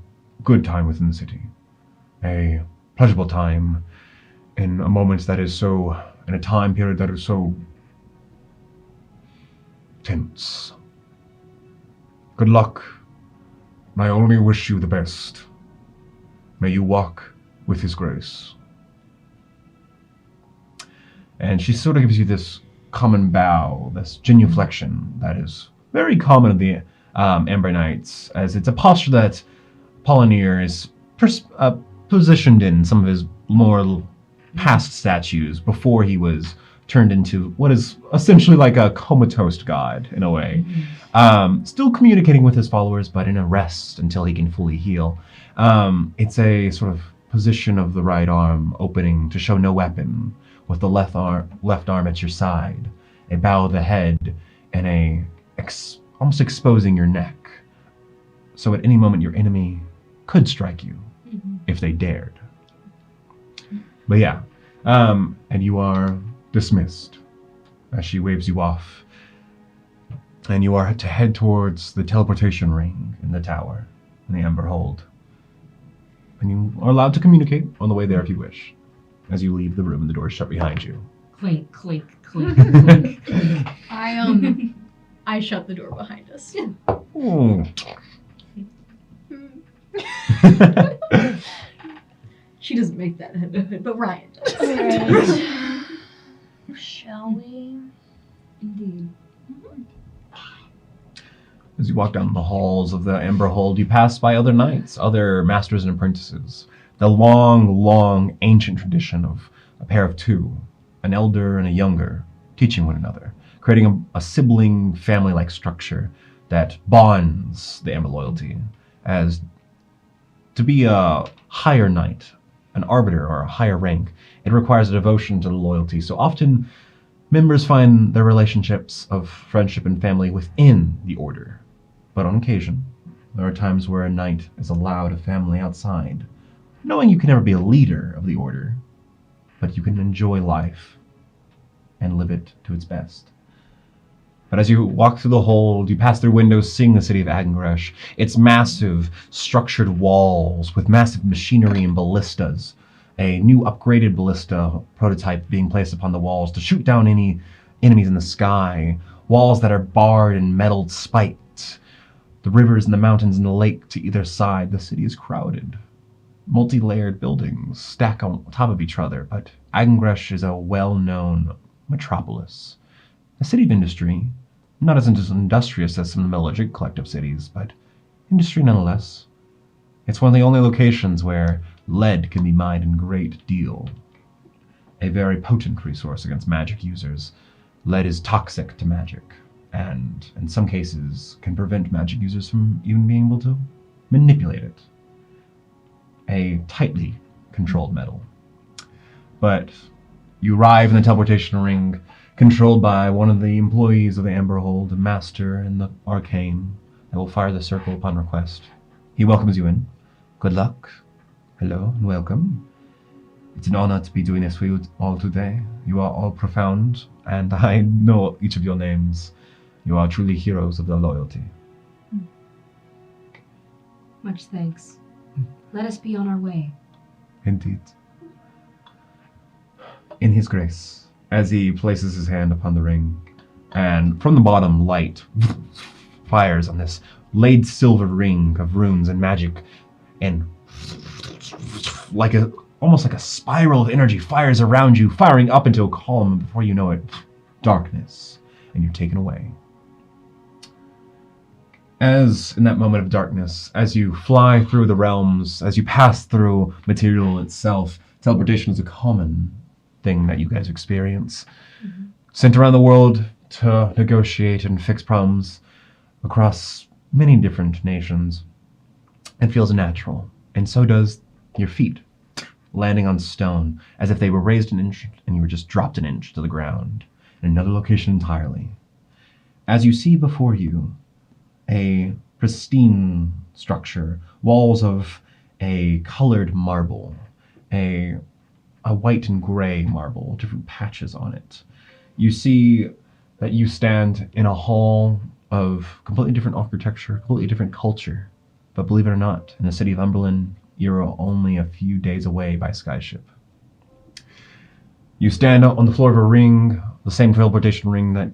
[SPEAKER 1] good time within the city, a pleasurable time in a moment that is so, in a time period that is so tense. Good luck, and I only wish you the best. May you walk with his grace. And she sort of gives you this common bow, this genuflection that is very common of the Ember Knights, as it's a posture that Polynir is positioned in some of his more past statues before he was turned into what is essentially like a comatose god in a way. Still communicating with his followers, but in a rest until he can fully heal. It's a sort of position of the right arm opening to show no weapon, with the left arm at your side, a bow of the head, and almost exposing your neck. So at any moment your enemy could strike you, if they dared. But yeah, and you are dismissed as she waves you off. And you are to head towards the teleportation ring in the tower, in the Ember Hold. And you are allowed to communicate on the way there if you wish, as you leave the room and the door is shut behind you.
[SPEAKER 4] Clink, clink, clink, clink.
[SPEAKER 3] I shut the door behind us.
[SPEAKER 1] Oh.
[SPEAKER 3] She doesn't make that head, but Ryan does.
[SPEAKER 2] Shall we?
[SPEAKER 4] Indeed.
[SPEAKER 1] As you walk down the halls of the Ember Hold, you pass by other knights, other masters and apprentices. The long, long, ancient tradition of a pair of 2, an elder and a younger, teaching one another, creating a sibling family-like structure that bonds the Ember loyalty. As to be a higher knight, an arbiter or a higher rank, it requires a devotion to the loyalty. So often, members find their relationships of friendship and family within the order. But on occasion, there are times where a knight is allowed a family outside, knowing you can never be a leader of the order, but you can enjoy life and live it to its best. But as you walk through the hold, you pass through windows seeing the city of Unrest, its massive, structured walls with massive machinery and ballistas, a new upgraded ballista prototype being placed upon the walls to shoot down any enemies in the sky, walls that are barred and metalled spiked, the rivers and the mountains and the lake to either side. The city is crowded. Multi-layered buildings stack on top of each other, but Unrest is a well-known metropolis. A city of industry, not as industrious as some of the Melodic collective cities, but industry nonetheless. It's one of the only locations where lead can be mined in great deal. A very potent resource against magic users. Lead is toxic to magic, and in some cases can prevent magic users from even being able to manipulate it. A tightly controlled metal. But you arrive in the teleportation ring, controlled by one of the employees of the Ember Hold, a master in the arcane, that will fire the circle upon request. He welcomes you in. Good luck. Hello and welcome. It's an honor to be doing this for you all today. You are all profound, and I know each of your names. You are truly heroes of the loyalty.
[SPEAKER 4] Much thanks. Let us be on our way.
[SPEAKER 1] Indeed. In his grace, as he places his hand upon the ring, and from the bottom, light fires on this laid silver ring of runes and magic, and like a almost like a spiral of energy fires around you, firing up into a column, and before you know it, darkness, and you're taken away. As in that moment of darkness, as you fly through the realms, as you pass through material itself, teleportation is a common thing that you guys experience. Sent around the world to negotiate and fix problems across many different nations. It feels natural, and so does your feet, landing on stone, as if they were raised an inch and you were just dropped an inch to the ground, in another location entirely. As you see before you, a pristine structure, walls of a colored marble, a white and gray marble, different patches on it. You see that you stand in a hall of completely different architecture, completely different culture. But believe it or not, in the city of Umberland, you're only a few days away by skyship. You stand on the floor of a ring, the same teleportation ring that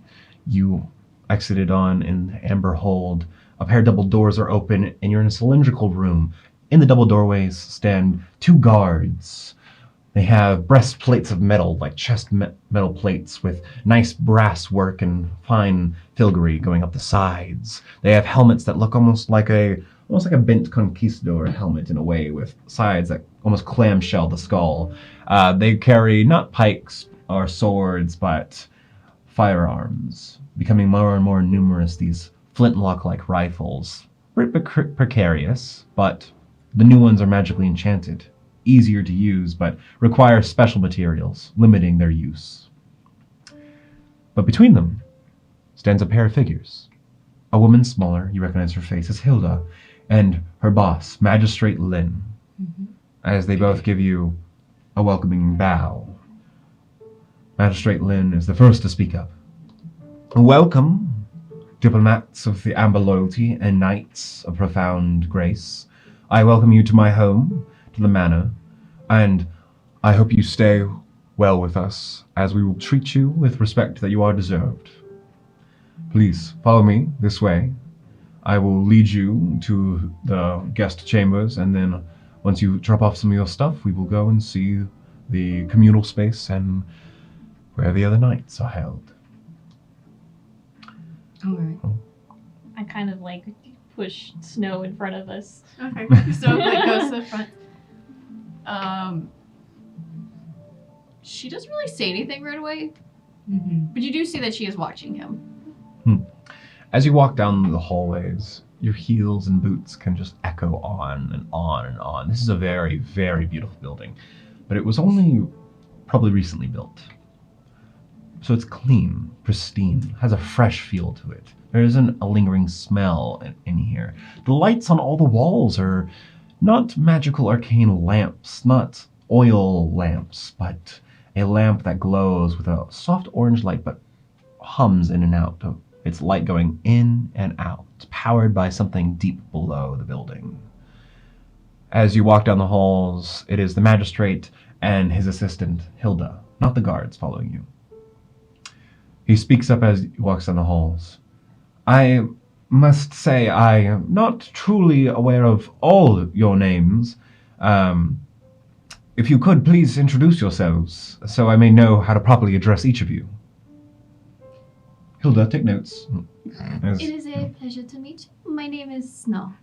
[SPEAKER 1] you exited on in Amber Hold. A pair of double doors are open, and you're in a cylindrical room. In the double doorways stand two guards. They have breastplates of metal, like chest metal plates, with nice brass work and fine filigree going up the sides. They have helmets that look almost like a bent conquistador helmet in a way, with sides that almost clamshell the skull. They carry not pikes or swords, but firearms, becoming more and more numerous, these flintlock-like rifles. Precarious, but the new ones are magically enchanted. Easier to use, but require special materials, limiting their use. But between them stands a pair of figures. A woman smaller, you recognize her face as Hilda, and her boss, Magistrate Lynn, as they both give you a welcoming bow. Magistrate Lynn is the first to speak up. Welcome, diplomats of the Amber Loyalty and knights of profound grace. I welcome you to my home, to the manor, and I hope you stay well with us, as we will treat you with respect that you are deserved. Please follow me this way. I will lead you to the guest chambers, and then once you drop off some of your stuff, we will go and see the communal space and where the other nights are held.
[SPEAKER 4] All right.
[SPEAKER 2] I kind of like push Snow in front of us.
[SPEAKER 5] Okay, so like goes to the front. She doesn't really say anything right away, but you do see that she is watching him.
[SPEAKER 1] As you walk down the hallways, your heels and boots can just echo on and on and on. This is a very, very beautiful building, but it was only probably recently built. So it's clean, pristine, has a fresh feel to it. There isn't a lingering smell in here. The lights on all the walls are not magical arcane lamps, not oil lamps, but a lamp that glows with a soft orange light but hums in and out of its light going in and out, powered by something deep below the building. As you walk down the halls, it is the magistrate and his assistant, Hilda, not the guards following you. He speaks up as he walks down the halls. I must say I am not truly aware of all your names. If you could please introduce yourselves, so I may know how to properly address each of you. Hilda, take notes.
[SPEAKER 5] It is a pleasure to meet you. My name is Snow.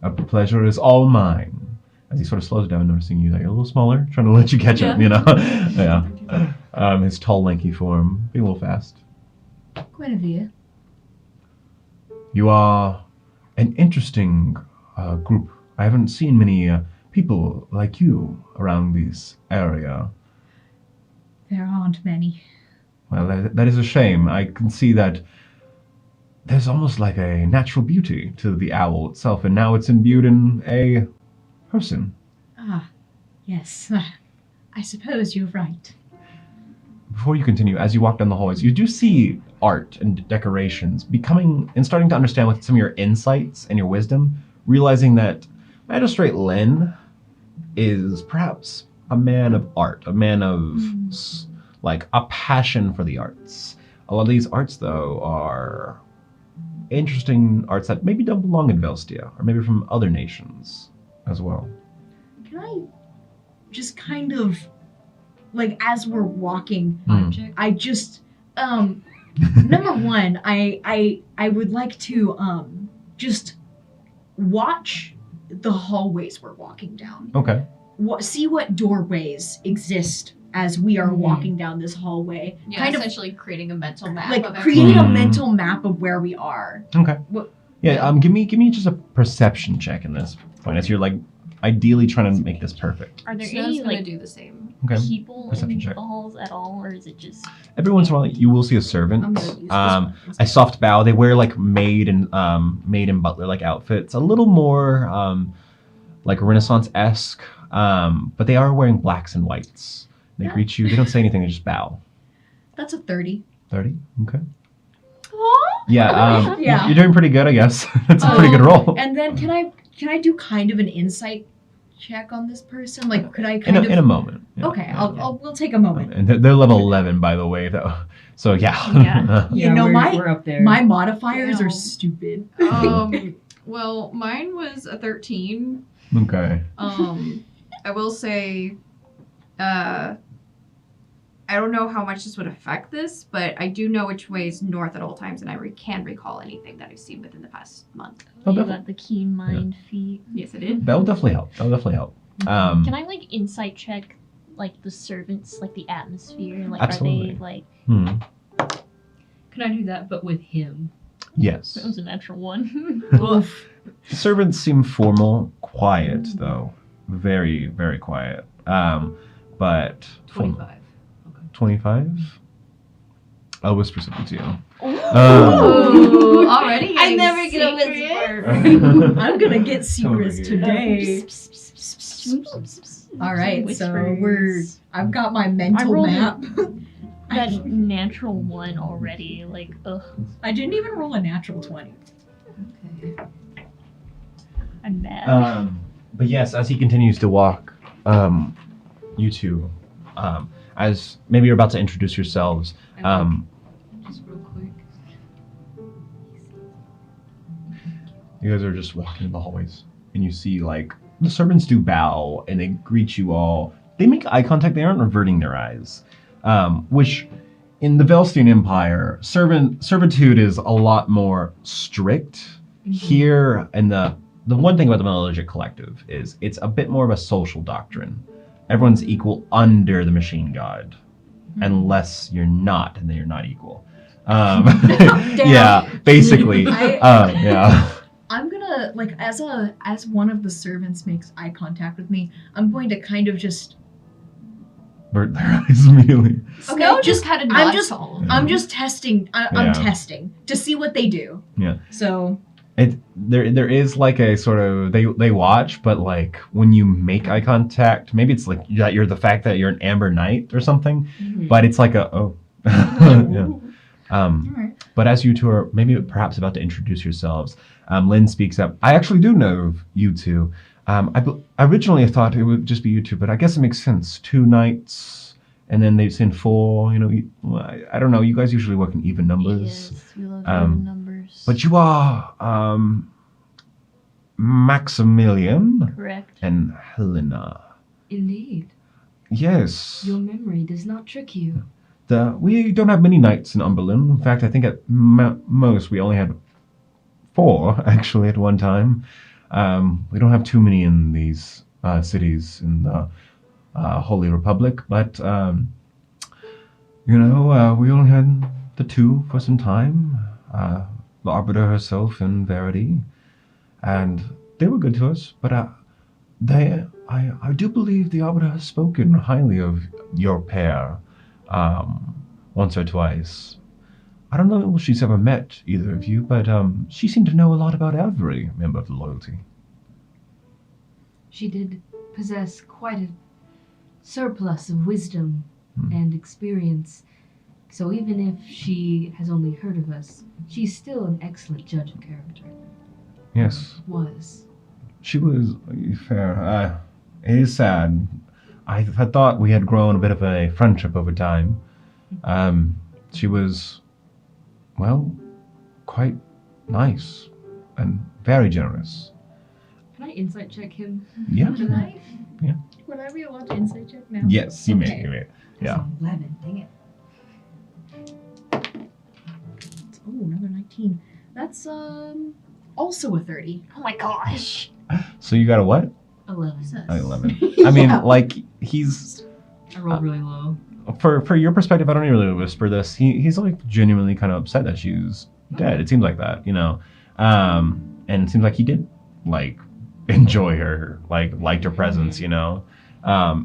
[SPEAKER 1] A pleasure is all mine. As he sort of slows down, noticing you that you're a little smaller, trying to let you catch up, you know? Yeah. His tall, lanky form, being a little fast.
[SPEAKER 3] Guinevere.
[SPEAKER 1] You are an interesting group. I haven't seen many people like you around this area.
[SPEAKER 3] There aren't many.
[SPEAKER 1] Well, that is a shame. I can see that there's almost like a natural beauty to the owl itself, and now it's imbued in a person.
[SPEAKER 3] Ah, yes. I suppose you're right.
[SPEAKER 1] Before you continue, as you walk down the hallways, you do see art and decorations becoming and starting to understand with some of your insights and your wisdom, realizing that Magistrate Lynn is perhaps a man of art, a man of like a passion for the arts. A lot of these arts, though, are interesting arts that maybe don't belong in Velstia, or maybe from other nations as well.
[SPEAKER 3] Can I just kind of like as we're walking,
[SPEAKER 4] Object.
[SPEAKER 3] I just number one, I would like to just watch the hallways we're walking down.
[SPEAKER 1] Okay.
[SPEAKER 3] See what doorways exist as we are
[SPEAKER 4] Mhm.
[SPEAKER 3] walking down this hallway.
[SPEAKER 5] Yeah,
[SPEAKER 3] kind of
[SPEAKER 5] essentially creating a mental map
[SPEAKER 3] like
[SPEAKER 5] of
[SPEAKER 3] creating a
[SPEAKER 1] Mhm.
[SPEAKER 3] mental map of where we are.
[SPEAKER 1] Okay.
[SPEAKER 3] What-
[SPEAKER 1] Yeah. Give me just a perception check in this point, as you're like ideally trying to make this perfect.
[SPEAKER 2] Are there
[SPEAKER 5] Snow's
[SPEAKER 2] any
[SPEAKER 5] gonna
[SPEAKER 2] like
[SPEAKER 5] do the same.
[SPEAKER 1] Okay.
[SPEAKER 2] people
[SPEAKER 1] Perception
[SPEAKER 2] in
[SPEAKER 1] check.
[SPEAKER 2] the halls at all, or is it just
[SPEAKER 1] Every once in a while, you will see a servant.
[SPEAKER 3] I'm gonna use this
[SPEAKER 1] Um,
[SPEAKER 3] one.
[SPEAKER 1] a soft bow. They wear like maid and butler like outfits, a little more like Renaissance-esque, but they are wearing blacks and whites. They
[SPEAKER 3] Yeah.
[SPEAKER 1] greet you. They don't say anything. They just bow.
[SPEAKER 3] That's a 30.
[SPEAKER 1] 30. Okay. Yeah.
[SPEAKER 3] Yeah.
[SPEAKER 1] You're doing pretty good, I guess. That's a pretty good roll.
[SPEAKER 3] And then can I do kind of an insight check on this person? Like, could I
[SPEAKER 1] In
[SPEAKER 3] kind
[SPEAKER 1] a,
[SPEAKER 3] of?
[SPEAKER 1] in a moment. Yeah,
[SPEAKER 3] Okay,
[SPEAKER 1] yeah.
[SPEAKER 3] we'll take a moment.
[SPEAKER 1] And they're level 11, by the way, though. So yeah.
[SPEAKER 2] Yeah.
[SPEAKER 3] You know,
[SPEAKER 6] we're up there.
[SPEAKER 3] My modifiers
[SPEAKER 5] Damn.
[SPEAKER 3] are stupid.
[SPEAKER 5] Well, mine was a 13.
[SPEAKER 1] Okay.
[SPEAKER 5] I will say, I don't know how much this would affect this, but I do know which way is north at all times, and I can recall anything that I've seen within the past month.
[SPEAKER 1] Oh,
[SPEAKER 2] you
[SPEAKER 1] definitely.
[SPEAKER 2] got the keen mind feat?
[SPEAKER 5] Yes, I did.
[SPEAKER 1] That'll definitely help.
[SPEAKER 2] Can I like insight check like the servants, like the atmosphere? Like
[SPEAKER 1] Absolutely.
[SPEAKER 2] are they like
[SPEAKER 4] Can I do that, but with him?
[SPEAKER 1] Yes.
[SPEAKER 2] that was a natural one.
[SPEAKER 1] Servants seem formal, quiet though, very, very quiet. But
[SPEAKER 4] 25.
[SPEAKER 1] 25. I'll whisper something to you.
[SPEAKER 5] Ooh, already
[SPEAKER 2] I
[SPEAKER 5] getting
[SPEAKER 2] never get a
[SPEAKER 5] secret.
[SPEAKER 3] I'm gonna get secrets
[SPEAKER 1] here.
[SPEAKER 3] today. All right, so I've got my mental
[SPEAKER 2] rolled
[SPEAKER 3] map.
[SPEAKER 2] that natural one already. Like, ugh,
[SPEAKER 3] I didn't even roll a natural 20.
[SPEAKER 5] Okay.
[SPEAKER 2] I'm mad.
[SPEAKER 1] But yes, as he continues to walk, you two, as maybe you're about to introduce yourselves,
[SPEAKER 4] Just real quick.
[SPEAKER 1] you guys are just walking in the hallways, and you see like the servants do bow and they greet you all. They make eye contact. They aren't reverting their eyes, which in the Velstian Empire, servitude is a lot more strict. Here, and the one thing about the Metallurgic Collective is it's a bit more of a social doctrine. Everyone's equal under the machine god, unless you're not, and then you're not equal. Yeah, basically. Yeah.
[SPEAKER 3] I'm gonna like as one of the servants makes eye contact with me, I'm going to kind of just
[SPEAKER 1] Avert their eyes immediately.
[SPEAKER 5] Snow just had a
[SPEAKER 3] I'm just-
[SPEAKER 5] all.
[SPEAKER 3] I'm just testing.
[SPEAKER 1] Yeah.
[SPEAKER 3] I'm testing to see what they do.
[SPEAKER 1] Yeah.
[SPEAKER 3] So
[SPEAKER 1] There is like a sort of they watch, but like when you make eye contact, maybe it's like that you're the fact that you're an Amber Knight or something, but it's like a oh. Yeah.
[SPEAKER 3] all right.
[SPEAKER 1] But as you two are maybe perhaps about to introduce yourselves, Lynn speaks up. I actually do know of you two. I originally thought it would just be you two, but I guess it makes sense. 2 knights, and then they've sent 4. You know, I don't know. You guys usually work in even numbers.
[SPEAKER 2] Yes, we love
[SPEAKER 1] um,
[SPEAKER 2] numbers.
[SPEAKER 1] But you are Maximilian
[SPEAKER 2] Correct.
[SPEAKER 1] and Helena.
[SPEAKER 4] Indeed.
[SPEAKER 1] Yes.
[SPEAKER 4] Your memory does not trick you.
[SPEAKER 1] We don't have many knights in Umberland. In fact, I think at most we only had 4 actually at one time. We don't have too many in these cities in the Holy Republic, but we only had the 2 for some time. The Arbiter herself and Verity, and they were good to us. But I do believe the Arbiter has spoken highly of your pair once or twice. I don't know if she's ever met either of you, but she seemed to know a lot about every member of the loyalty.
[SPEAKER 4] She did possess quite a surplus of wisdom and experience. So even if she has only heard of us, she's still an excellent judge of character.
[SPEAKER 1] Yes,
[SPEAKER 4] Was.
[SPEAKER 1] she was fair. It is sad. I had thought we had grown a bit of a friendship over time. She was, well, quite nice and very generous.
[SPEAKER 4] Can I I insight check him?
[SPEAKER 1] Yeah.
[SPEAKER 3] Can I?
[SPEAKER 1] Yeah.
[SPEAKER 3] Would I be allowed to insight check now?
[SPEAKER 1] Yes, you may.
[SPEAKER 3] Okay.
[SPEAKER 1] You may.
[SPEAKER 3] That's
[SPEAKER 1] Yeah.
[SPEAKER 3] 11. Dang it. Oh, another 19. That's also a 30.
[SPEAKER 2] Oh my gosh.
[SPEAKER 1] So you got a what?
[SPEAKER 4] 11.
[SPEAKER 1] 11. I mean,
[SPEAKER 3] Yeah.
[SPEAKER 1] like he's
[SPEAKER 4] I rolled really low.
[SPEAKER 1] for your perspective. I don't even really whisper this. He's like genuinely kind of upset that she's dead. It seems like that, you know. And it seems like he did like enjoy her, like liked her presence, you know.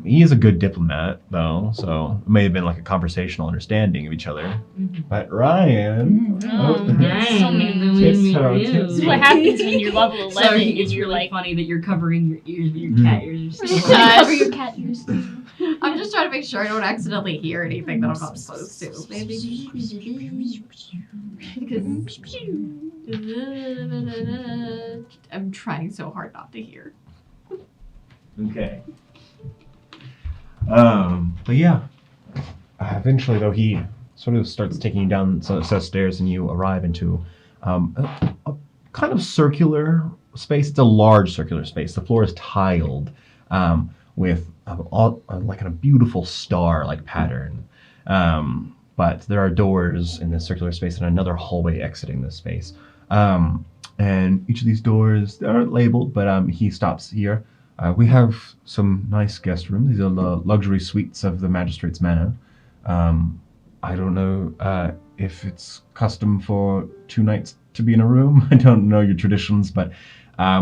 [SPEAKER 1] He is a good diplomat though, so it may have been like a conversational understanding of each other. But Ryan,
[SPEAKER 4] Dang,
[SPEAKER 2] so many
[SPEAKER 4] the
[SPEAKER 1] tips
[SPEAKER 4] wind
[SPEAKER 1] are
[SPEAKER 4] me
[SPEAKER 1] tips.
[SPEAKER 2] This is what happens when you're level 11
[SPEAKER 4] Sorry,
[SPEAKER 2] and
[SPEAKER 4] it's
[SPEAKER 2] you're
[SPEAKER 4] really
[SPEAKER 2] like,
[SPEAKER 4] funny that you're covering your ears with your cat ears.
[SPEAKER 5] Shush.
[SPEAKER 2] cover your cat ears.
[SPEAKER 5] I'm just trying to make sure I don't accidentally hear anything that I'm not supposed to. I'm trying so hard not to hear.
[SPEAKER 1] Okay. But yeah. Eventually, though, he sort of starts taking you down some set of stairs, and you arrive into a kind of circular space. It's a large circular space. The floor is tiled with like a beautiful star-like pattern. But there are doors in this circular space and another hallway exiting this space. And each of these doors, they aren't labeled, but he stops here. We have some nice guest rooms. These are the luxury suites of the Magistrate's Manor. I don't know if it's custom for 2 nights to be in a room. I don't know your traditions, but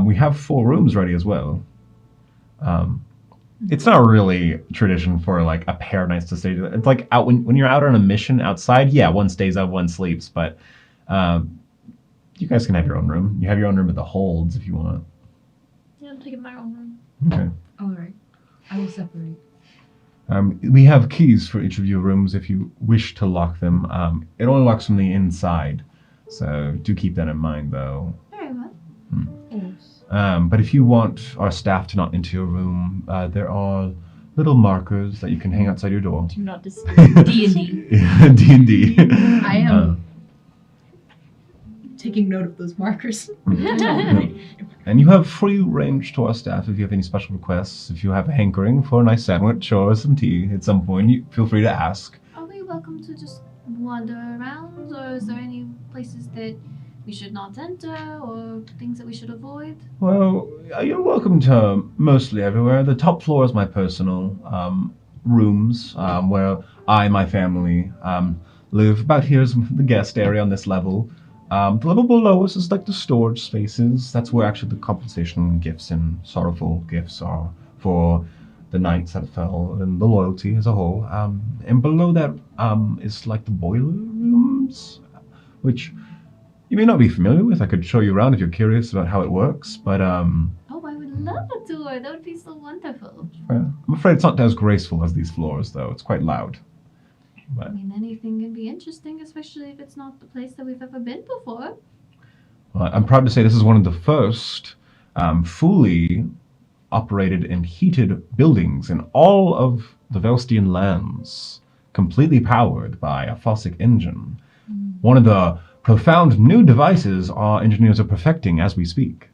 [SPEAKER 1] we have 4 rooms ready as well. It's not really tradition for like a pair of nights to stay. It's like out when you're out on a mission outside. Yeah, one stays up, one sleeps, but you guys can have your own room. You have your own room at the holds if you want.
[SPEAKER 2] Yeah, I'm taking my own room.
[SPEAKER 1] Okay.
[SPEAKER 4] Alright. I will separate.
[SPEAKER 1] We have keys for each of your rooms if you wish to lock them. It only locks from the inside, so do keep that in mind, though.
[SPEAKER 5] Very well.
[SPEAKER 1] But if you want our staff to not enter your room, there are little markers that you can hang outside your door.
[SPEAKER 2] Do not disturb.
[SPEAKER 4] D&D.
[SPEAKER 1] D&D.
[SPEAKER 3] I am taking note of those markers.
[SPEAKER 1] And you have free range to our staff if you have any special requests. If you have a hankering for a nice sandwich or some tea at some point, you feel free to ask.
[SPEAKER 5] Are we welcome to just wander around, or is there any places that we should not enter, or things that we should avoid?
[SPEAKER 1] Well, you're welcome to mostly everywhere. The top floor is my personal rooms, where I and my family live. About here is the guest area on this level. The level below us is like the storage spaces. That's where actually the compensation gifts and sorrowful gifts are for the knights that fell and the loyalty as a whole. And below that is like the boiler rooms, which you may not be familiar with. I could show you around if you're curious about how it works, but
[SPEAKER 5] Oh, I would love a tour. That would be so wonderful.
[SPEAKER 1] I'm afraid it's not as graceful as these floors, though. It's quite loud.
[SPEAKER 5] I mean, anything can be interesting, especially if it's not the place that we've ever been before.
[SPEAKER 1] Well, I'm proud to say this is one of the first fully operated and heated buildings in all of the Velstian lands, completely powered by a Fossick engine. One of the profound new devices our engineers are perfecting as we speak.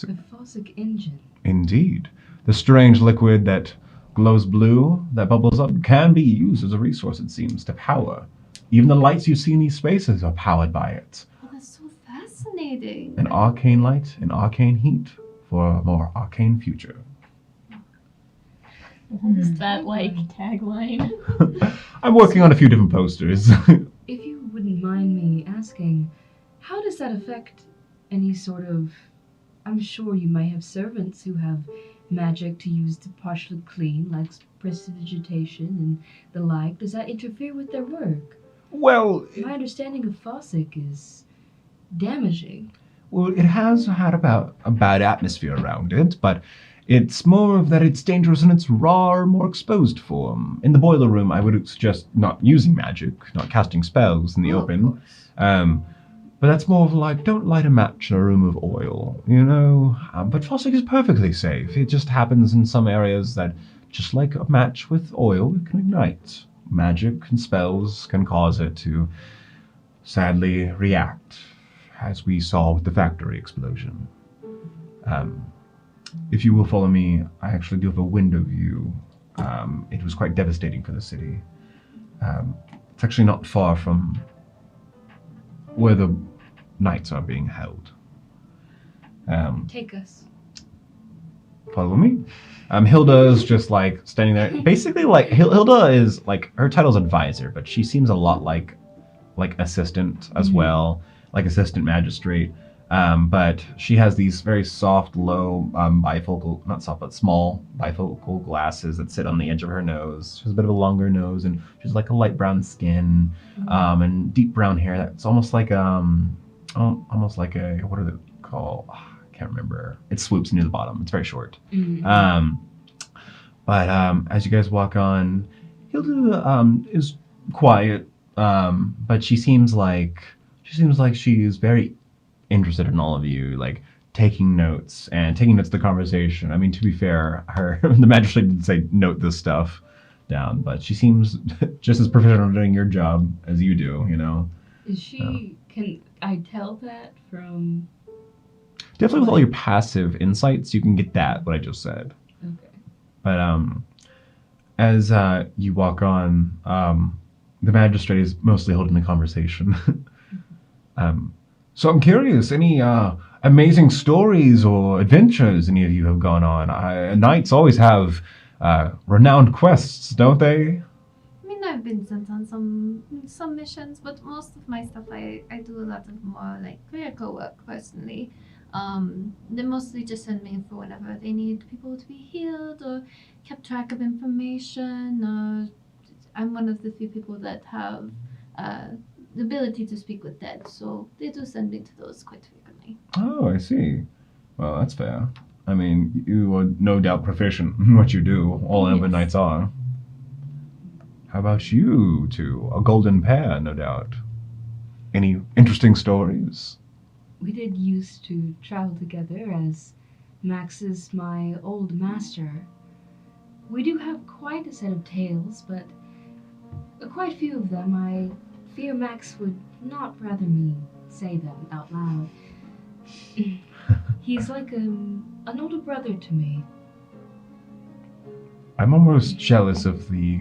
[SPEAKER 4] The Fossick engine.
[SPEAKER 1] Indeed. The strange liquid that glows blue, that bubbles up, can be used as a resource, it seems, to power. Even the lights you see in these spaces are powered by it.
[SPEAKER 5] Oh, that's so fascinating.
[SPEAKER 1] An arcane light and arcane heat for a more arcane future.
[SPEAKER 2] Is that like tagline?
[SPEAKER 1] I'm working on a few different posters.
[SPEAKER 4] If you wouldn't mind me asking, how does that affect any sort of... I'm sure you might have servants who have magic to use to partially clean, like prestidigitation and the like. Does that interfere with their work?
[SPEAKER 1] Well,
[SPEAKER 4] My understanding of Fossick is damaging.
[SPEAKER 1] it has had about a bad atmosphere around it, but it's more of that it's dangerous in its raw, more exposed form. In the boiler room, I would suggest not using magic, not casting spells in the open. But that's more of like, don't light a match in a room of oil, you know? But Fossick is perfectly safe. It just happens in some areas that, just like a match with oil, it can ignite. Magic and spells can cause it to sadly react, as we saw with the factory explosion. If you will follow me, I actually do have a window view. It was quite devastating for the city. It's actually not far from where the knights are being held.
[SPEAKER 4] Take us.
[SPEAKER 1] Follow me. Hilda is just like standing there. Basically, like Hilda is like her title's advisor, but she seems a lot like assistant as well, like assistant magistrate. But she has these very soft, low, bifocal, not soft, but small bifocal glasses that sit on the edge of her nose. She has a bit of a longer nose, and she's like a light brown skin, and deep brown hair that's almost like almost like a, what are they called? I can't remember. It swoops near the bottom. It's very short. But as you guys walk on, Hilda is quiet, but she seems like she's very interested in all of you, like taking notes of the conversation. I mean, to be fair, the magistrate didn't say note this stuff down, but she seems just as professional at doing your job as you do, you know.
[SPEAKER 4] Is she? Can I tell that from?
[SPEAKER 1] Definitely with all your passive insights, you can get that, what I just said.
[SPEAKER 4] Okay.
[SPEAKER 1] But as you walk on, the magistrate is mostly holding the conversation. So I'm curious, any amazing stories or adventures any of you have gone on? Knights always have renowned quests, don't they?
[SPEAKER 5] I mean, I've been sent on some missions, but most of my stuff I do a lot of more like clerical work personally. They mostly just send me for whenever they need people to be healed or kept track of information. I'm one of the few people that have the ability to speak with dead, so they do send me to those quite frequently.
[SPEAKER 1] Oh, I see. Well, that's fair. I mean, you are no doubt proficient in what you do. All Elven Knights are. How about you two? A golden pair, no doubt. Any interesting stories?
[SPEAKER 4] We did used to travel together, as Max is my old master. We do have quite a set of tales, but quite a few of them I fear Max would not rather me say them out loud. He's like an older brother to me.
[SPEAKER 1] I'm almost jealous of the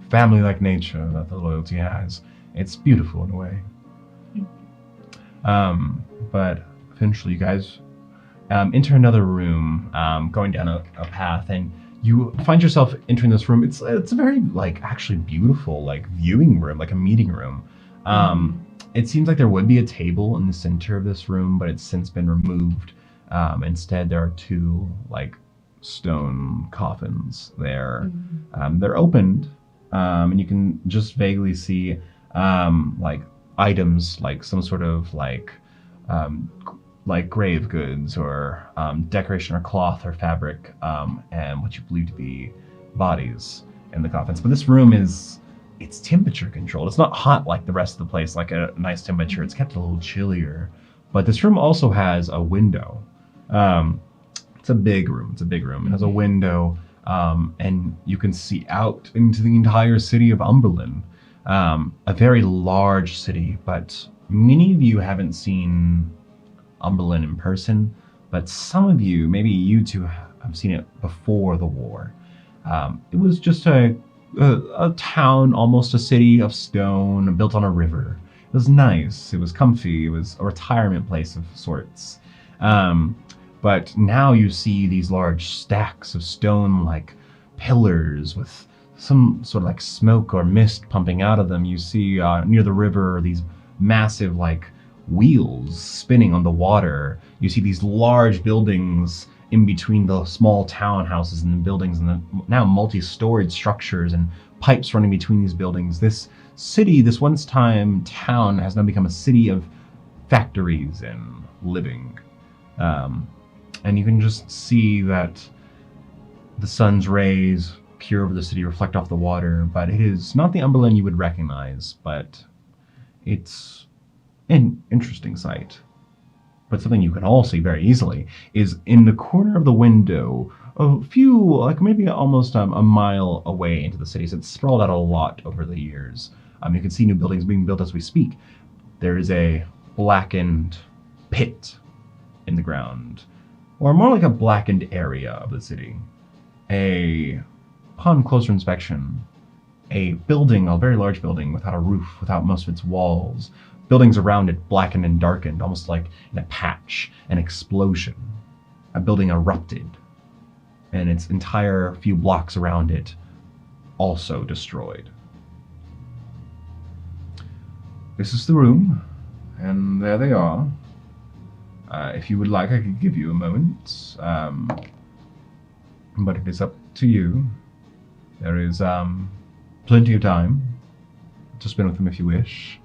[SPEAKER 1] family-like nature that the loyalty has. It's beautiful in a way. But eventually you guys enter another room, going down a path, and you find yourself entering this room. It's a very actually beautiful viewing room, like a meeting room. It seems like there would be a table in the center of this room, but it's since been removed. Instead, there are two stone coffins there. They're opened, and you can just vaguely see items like some sort of grave goods or decoration or cloth or fabric, and what you believe to be bodies in the coffins. But this room it's temperature controlled. It's not hot like the rest of the place, like a nice temperature. It's kept a little chillier. But this room also has a window. It's a big room. It has a window, and you can see out into the entire city of Umberland. A very large city, but many of you haven't seen Umberland in person, but some of you, maybe you two, have seen it before the war. It was just a town, almost a city of stone, built on a river. It was nice. It was comfy. It was a retirement place of sorts. But now you see these large stacks of stone, pillars with some sort of smoke or mist pumping out of them. You see near the river these massive wheels spinning on the water. You see these large buildings in between the small townhouses and the buildings, and the now multi-storied structures and pipes running between these buildings. This city, this once-time town, has now become a city of factories and living. And you can just see that the sun's rays peer over the city, reflect off the water, but it is not the Umberland you would recognize, but it's an interesting sight. But something you can all see very easily is in the corner of the window, a few, maybe almost a mile away into the city. So it's sprawled out a lot over the years. You can see new buildings being built as we speak. There is a blackened pit in the ground. or more like a blackened area of the city. Upon closer inspection, a building, a very large building without a roof, without most of its walls, buildings around it blackened and darkened, almost like in a patch, an explosion. A building erupted, and its entire few blocks around it also destroyed. This is the room, and there they are. If you would like, I could give you a moment, but it is up to you. There is plenty of time to spend with them if you wish.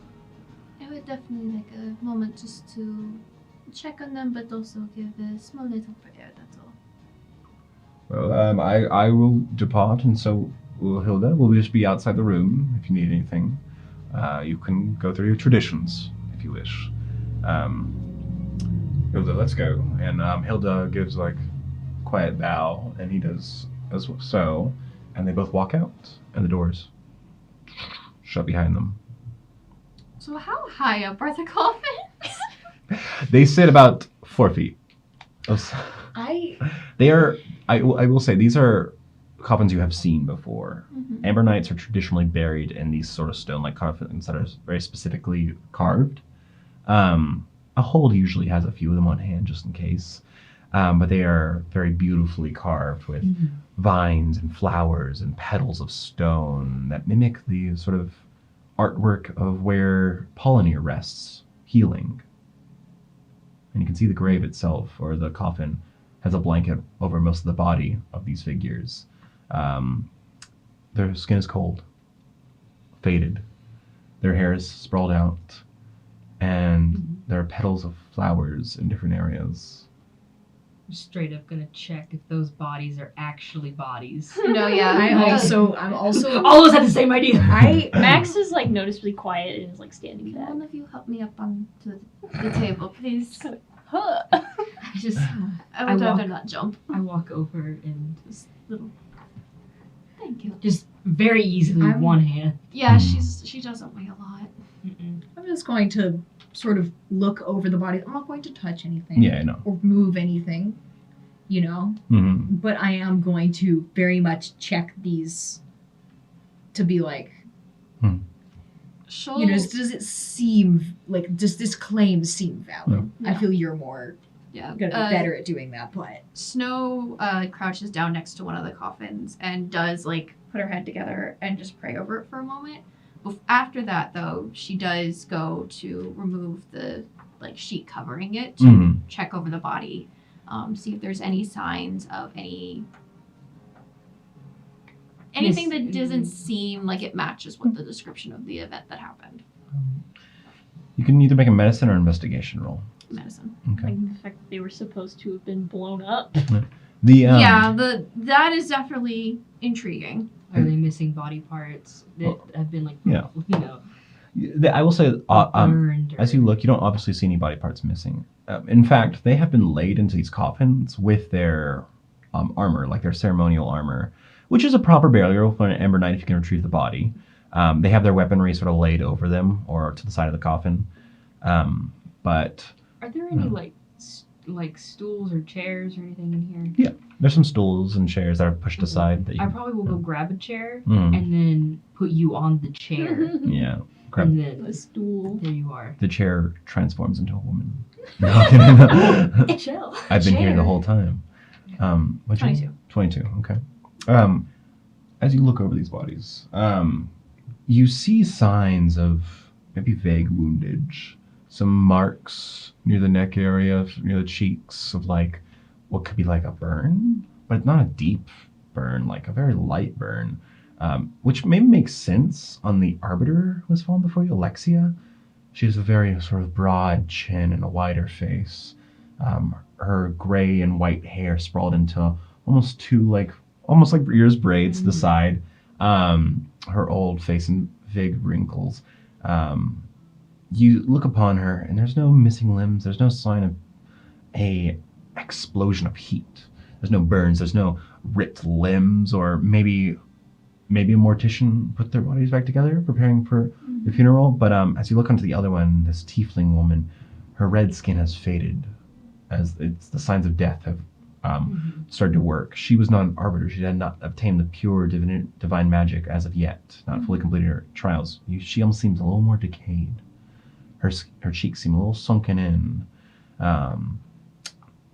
[SPEAKER 5] I would definitely like a moment just to check on them, but also give a small little prayer, that's all.
[SPEAKER 1] Well, I will depart, and so will Hilda. We'll just be outside the room if you need anything. You can go through your traditions if you wish. Hilda, let's go. And Hilda gives like a quiet bow, and he does as so, and they both walk out, and the doors shut behind them.
[SPEAKER 5] So how high up are the coffins?
[SPEAKER 1] They sit about 4 feet. They are. I will say these are coffins you have seen before.
[SPEAKER 5] Mm-hmm.
[SPEAKER 1] Amber Knights are traditionally buried in these sort of stone-like coffins that are very specifically carved. A hold usually has a few of them on hand just in case, but they are very beautifully carved with vines and flowers and petals of stone that mimic the sort of artwork of where Polynir rests, healing. And you can see the grave itself, or the coffin, has a blanket over most of the body of these figures. Their skin is cold, faded. Their hair is sprawled out, and there are petals of flowers in different areas.
[SPEAKER 4] I'm straight up gonna check if those bodies are actually bodies.
[SPEAKER 5] No, yeah.
[SPEAKER 3] I'm also.
[SPEAKER 4] All of us had the same idea.
[SPEAKER 2] Max is like noticeably quiet and is like standing
[SPEAKER 5] Can
[SPEAKER 2] back.
[SPEAKER 5] one of you help me up onto the table, please?
[SPEAKER 2] Huh.
[SPEAKER 4] I just,
[SPEAKER 5] I would
[SPEAKER 4] I
[SPEAKER 5] rather
[SPEAKER 4] walk-
[SPEAKER 5] not jump.
[SPEAKER 4] I walk over and
[SPEAKER 5] Just little. Thank you.
[SPEAKER 4] just very easily with
[SPEAKER 3] I'm-
[SPEAKER 4] one hand.
[SPEAKER 5] Yeah, she doesn't weigh a lot.
[SPEAKER 4] Mm-mm.
[SPEAKER 3] I'm just going to sort of look over the bodies. I'm not going to touch anything.
[SPEAKER 1] Yeah, I know.
[SPEAKER 3] Or move anything, you know?
[SPEAKER 1] Mm-hmm.
[SPEAKER 3] But I am going to very much check these to be like,
[SPEAKER 5] She'll,
[SPEAKER 3] you know, does it seem like, does this claim seem valid?
[SPEAKER 2] No.
[SPEAKER 3] I feel you're more
[SPEAKER 5] yeah.
[SPEAKER 3] gonna be better at doing that, but
[SPEAKER 5] Snow crouches down next to one of the coffins and does like put her head together and just pray over it for a moment. After that, though, she does go to remove the like sheet covering it to check over the body, see if there's any signs of anything that doesn't seem like it matches with the description of the event that happened.
[SPEAKER 1] You can either make a medicine or investigation roll.
[SPEAKER 5] Medicine.
[SPEAKER 1] Okay.
[SPEAKER 2] Like the fact that they were supposed to have been blown up.
[SPEAKER 5] That is definitely intriguing.
[SPEAKER 4] Are they missing body parts that have been like,
[SPEAKER 1] Yeah.
[SPEAKER 4] you know,
[SPEAKER 1] I will say,
[SPEAKER 4] burned?
[SPEAKER 1] as you look, you don't obviously see any body parts missing. In fact, they have been laid into these coffins with their armor, like their ceremonial armor, which is a proper burial for an Amber Knight if you can retrieve the body. They have their weaponry sort of laid over them or to the side of the coffin. But
[SPEAKER 4] Are there any like stools or chairs or anything in here?
[SPEAKER 1] there's some stools and chairs that are pushed aside. That you
[SPEAKER 4] I
[SPEAKER 1] can,
[SPEAKER 4] probably will go grab a chair
[SPEAKER 1] Mm.
[SPEAKER 4] and then put you on the chair.
[SPEAKER 1] yeah. Grab
[SPEAKER 4] And then
[SPEAKER 2] The stool.
[SPEAKER 4] there you are.
[SPEAKER 1] the chair transforms into a woman. No, kidding.
[SPEAKER 2] Chill.
[SPEAKER 1] I've been here the
[SPEAKER 5] Chair.
[SPEAKER 1] whole time. What'd you-
[SPEAKER 5] 22.
[SPEAKER 1] 22, okay. As you look over these bodies, you see signs of maybe vague woundage. Some marks near the neck area, near the cheeks of like what could be like a burn, but it's not a deep burn, like a very light burn, which maybe makes sense on the Arbiter who was fallen before you, Alexia. She has a very sort of broad chin and a wider face. Her gray and white hair sprawled into almost like ears braids to the side. Her old face in vague wrinkles. You look upon her, and there's no missing limbs. There's no sign of a explosion of heat. There's no burns. There's no ripped limbs, or maybe a mortician put their bodies back together, preparing for the funeral. But as you look onto the other one, this tiefling woman, her red skin has faded, as it's the signs of death have started to work. She was not an arbiter. She had not obtained the pure divine magic as of yet, not fully completed her trials. She almost seems a little more decayed. Her cheeks seem a little sunken in.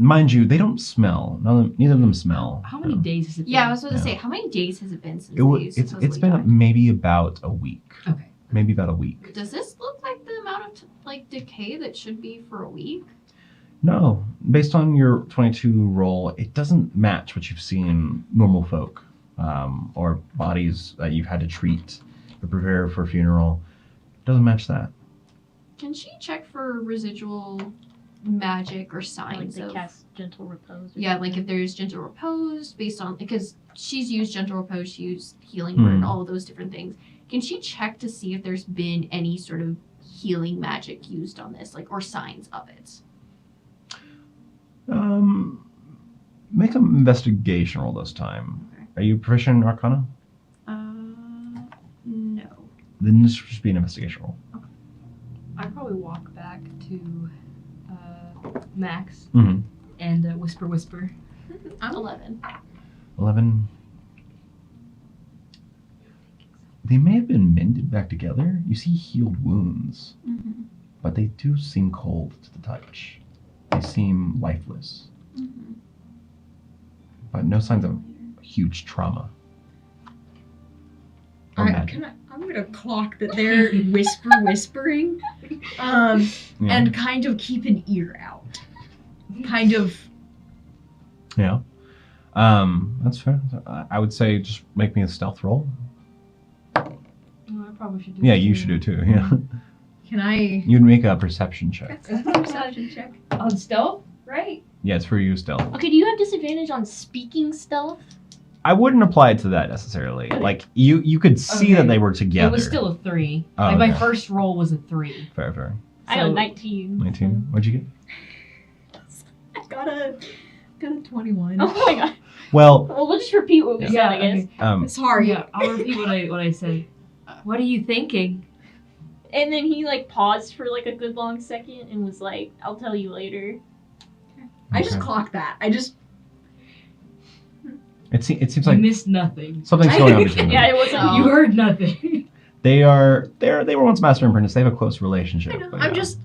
[SPEAKER 1] Mind you, they don't smell. Neither of them smell.
[SPEAKER 4] How many days has it been?
[SPEAKER 5] Yeah, I was about to say,
[SPEAKER 1] Yeah.
[SPEAKER 5] how many days has it been since
[SPEAKER 1] It's
[SPEAKER 5] supposedly
[SPEAKER 1] been
[SPEAKER 5] died?
[SPEAKER 1] maybe about a week.
[SPEAKER 4] Okay.
[SPEAKER 1] Maybe about a week.
[SPEAKER 5] Does this look like the amount of like decay that should be for a week?
[SPEAKER 1] No, based on your 22 roll, it doesn't match what you've seen normal folk or bodies that you've had to treat or prepare for a funeral. It doesn't match that.
[SPEAKER 5] Can she check for residual magic or
[SPEAKER 2] Like
[SPEAKER 5] signs
[SPEAKER 2] they
[SPEAKER 5] of?
[SPEAKER 2] cast gentle repose. or
[SPEAKER 5] Yeah, like
[SPEAKER 2] something.
[SPEAKER 5] if there's gentle repose based on because she's used gentle repose, she used healing word, all of those different things. Can she check to see if there's been any sort of healing magic used on this, like or signs of it?
[SPEAKER 1] Make an investigation roll this time.
[SPEAKER 5] Okay.
[SPEAKER 1] Are you proficient in Arcana?
[SPEAKER 5] No.
[SPEAKER 1] Then this should just be an investigation roll.
[SPEAKER 4] I'd probably walk back to Max
[SPEAKER 1] Mm-hmm.
[SPEAKER 4] and whisper.
[SPEAKER 5] I'm 11.
[SPEAKER 1] 11. They may have been mended back together. You see healed wounds,
[SPEAKER 5] Mm-hmm.
[SPEAKER 1] but they do seem cold to the touch. They seem lifeless,
[SPEAKER 5] Mm-hmm.
[SPEAKER 1] but no signs of huge trauma. Or magic.
[SPEAKER 3] I'm gonna clock that they're whispering,
[SPEAKER 1] Yeah.
[SPEAKER 3] and kind of keep an ear out. Kind of.
[SPEAKER 1] Yeah. That's fair. I would say just make me a stealth roll.
[SPEAKER 4] Oh, I probably should do
[SPEAKER 1] Yeah,
[SPEAKER 4] that
[SPEAKER 1] you
[SPEAKER 4] too.
[SPEAKER 1] should do too. Yeah.
[SPEAKER 3] Can I?
[SPEAKER 1] You'd make a perception check.
[SPEAKER 3] That's a perception check.
[SPEAKER 4] On stealth, right?
[SPEAKER 1] Yeah, it's for you stealth.
[SPEAKER 2] Okay, do you have disadvantage on speaking stealth?
[SPEAKER 1] I wouldn't apply it to that necessarily. Like you could see
[SPEAKER 4] Okay.
[SPEAKER 1] that they were together.
[SPEAKER 4] It was still a 3.
[SPEAKER 1] Oh,
[SPEAKER 4] Like my
[SPEAKER 1] okay.
[SPEAKER 4] first roll was a 3.
[SPEAKER 1] fair.
[SPEAKER 2] I got a
[SPEAKER 4] So-
[SPEAKER 2] 19.
[SPEAKER 1] 19. What'd you get?
[SPEAKER 3] I got a 21.
[SPEAKER 2] Oh my god.
[SPEAKER 1] Well,
[SPEAKER 2] Well, we'll just repeat what we
[SPEAKER 1] Yeah.
[SPEAKER 2] said, I guess.
[SPEAKER 4] okay.
[SPEAKER 3] Sorry.
[SPEAKER 4] Yeah, I'll repeat what I said. What are you thinking?
[SPEAKER 2] And then he like paused for like a good long second and was like, "I'll tell you later."
[SPEAKER 3] I just
[SPEAKER 1] Okay.
[SPEAKER 3] clocked that.
[SPEAKER 1] it seems
[SPEAKER 4] You
[SPEAKER 1] like
[SPEAKER 4] missed nothing.
[SPEAKER 1] something's going on between them.
[SPEAKER 2] Yeah, it wasn't
[SPEAKER 5] Oh.
[SPEAKER 4] You heard nothing.
[SPEAKER 1] They were once master and apprentice. They have a close relationship.
[SPEAKER 3] I know.
[SPEAKER 1] but
[SPEAKER 3] I'm
[SPEAKER 1] yeah.
[SPEAKER 3] just.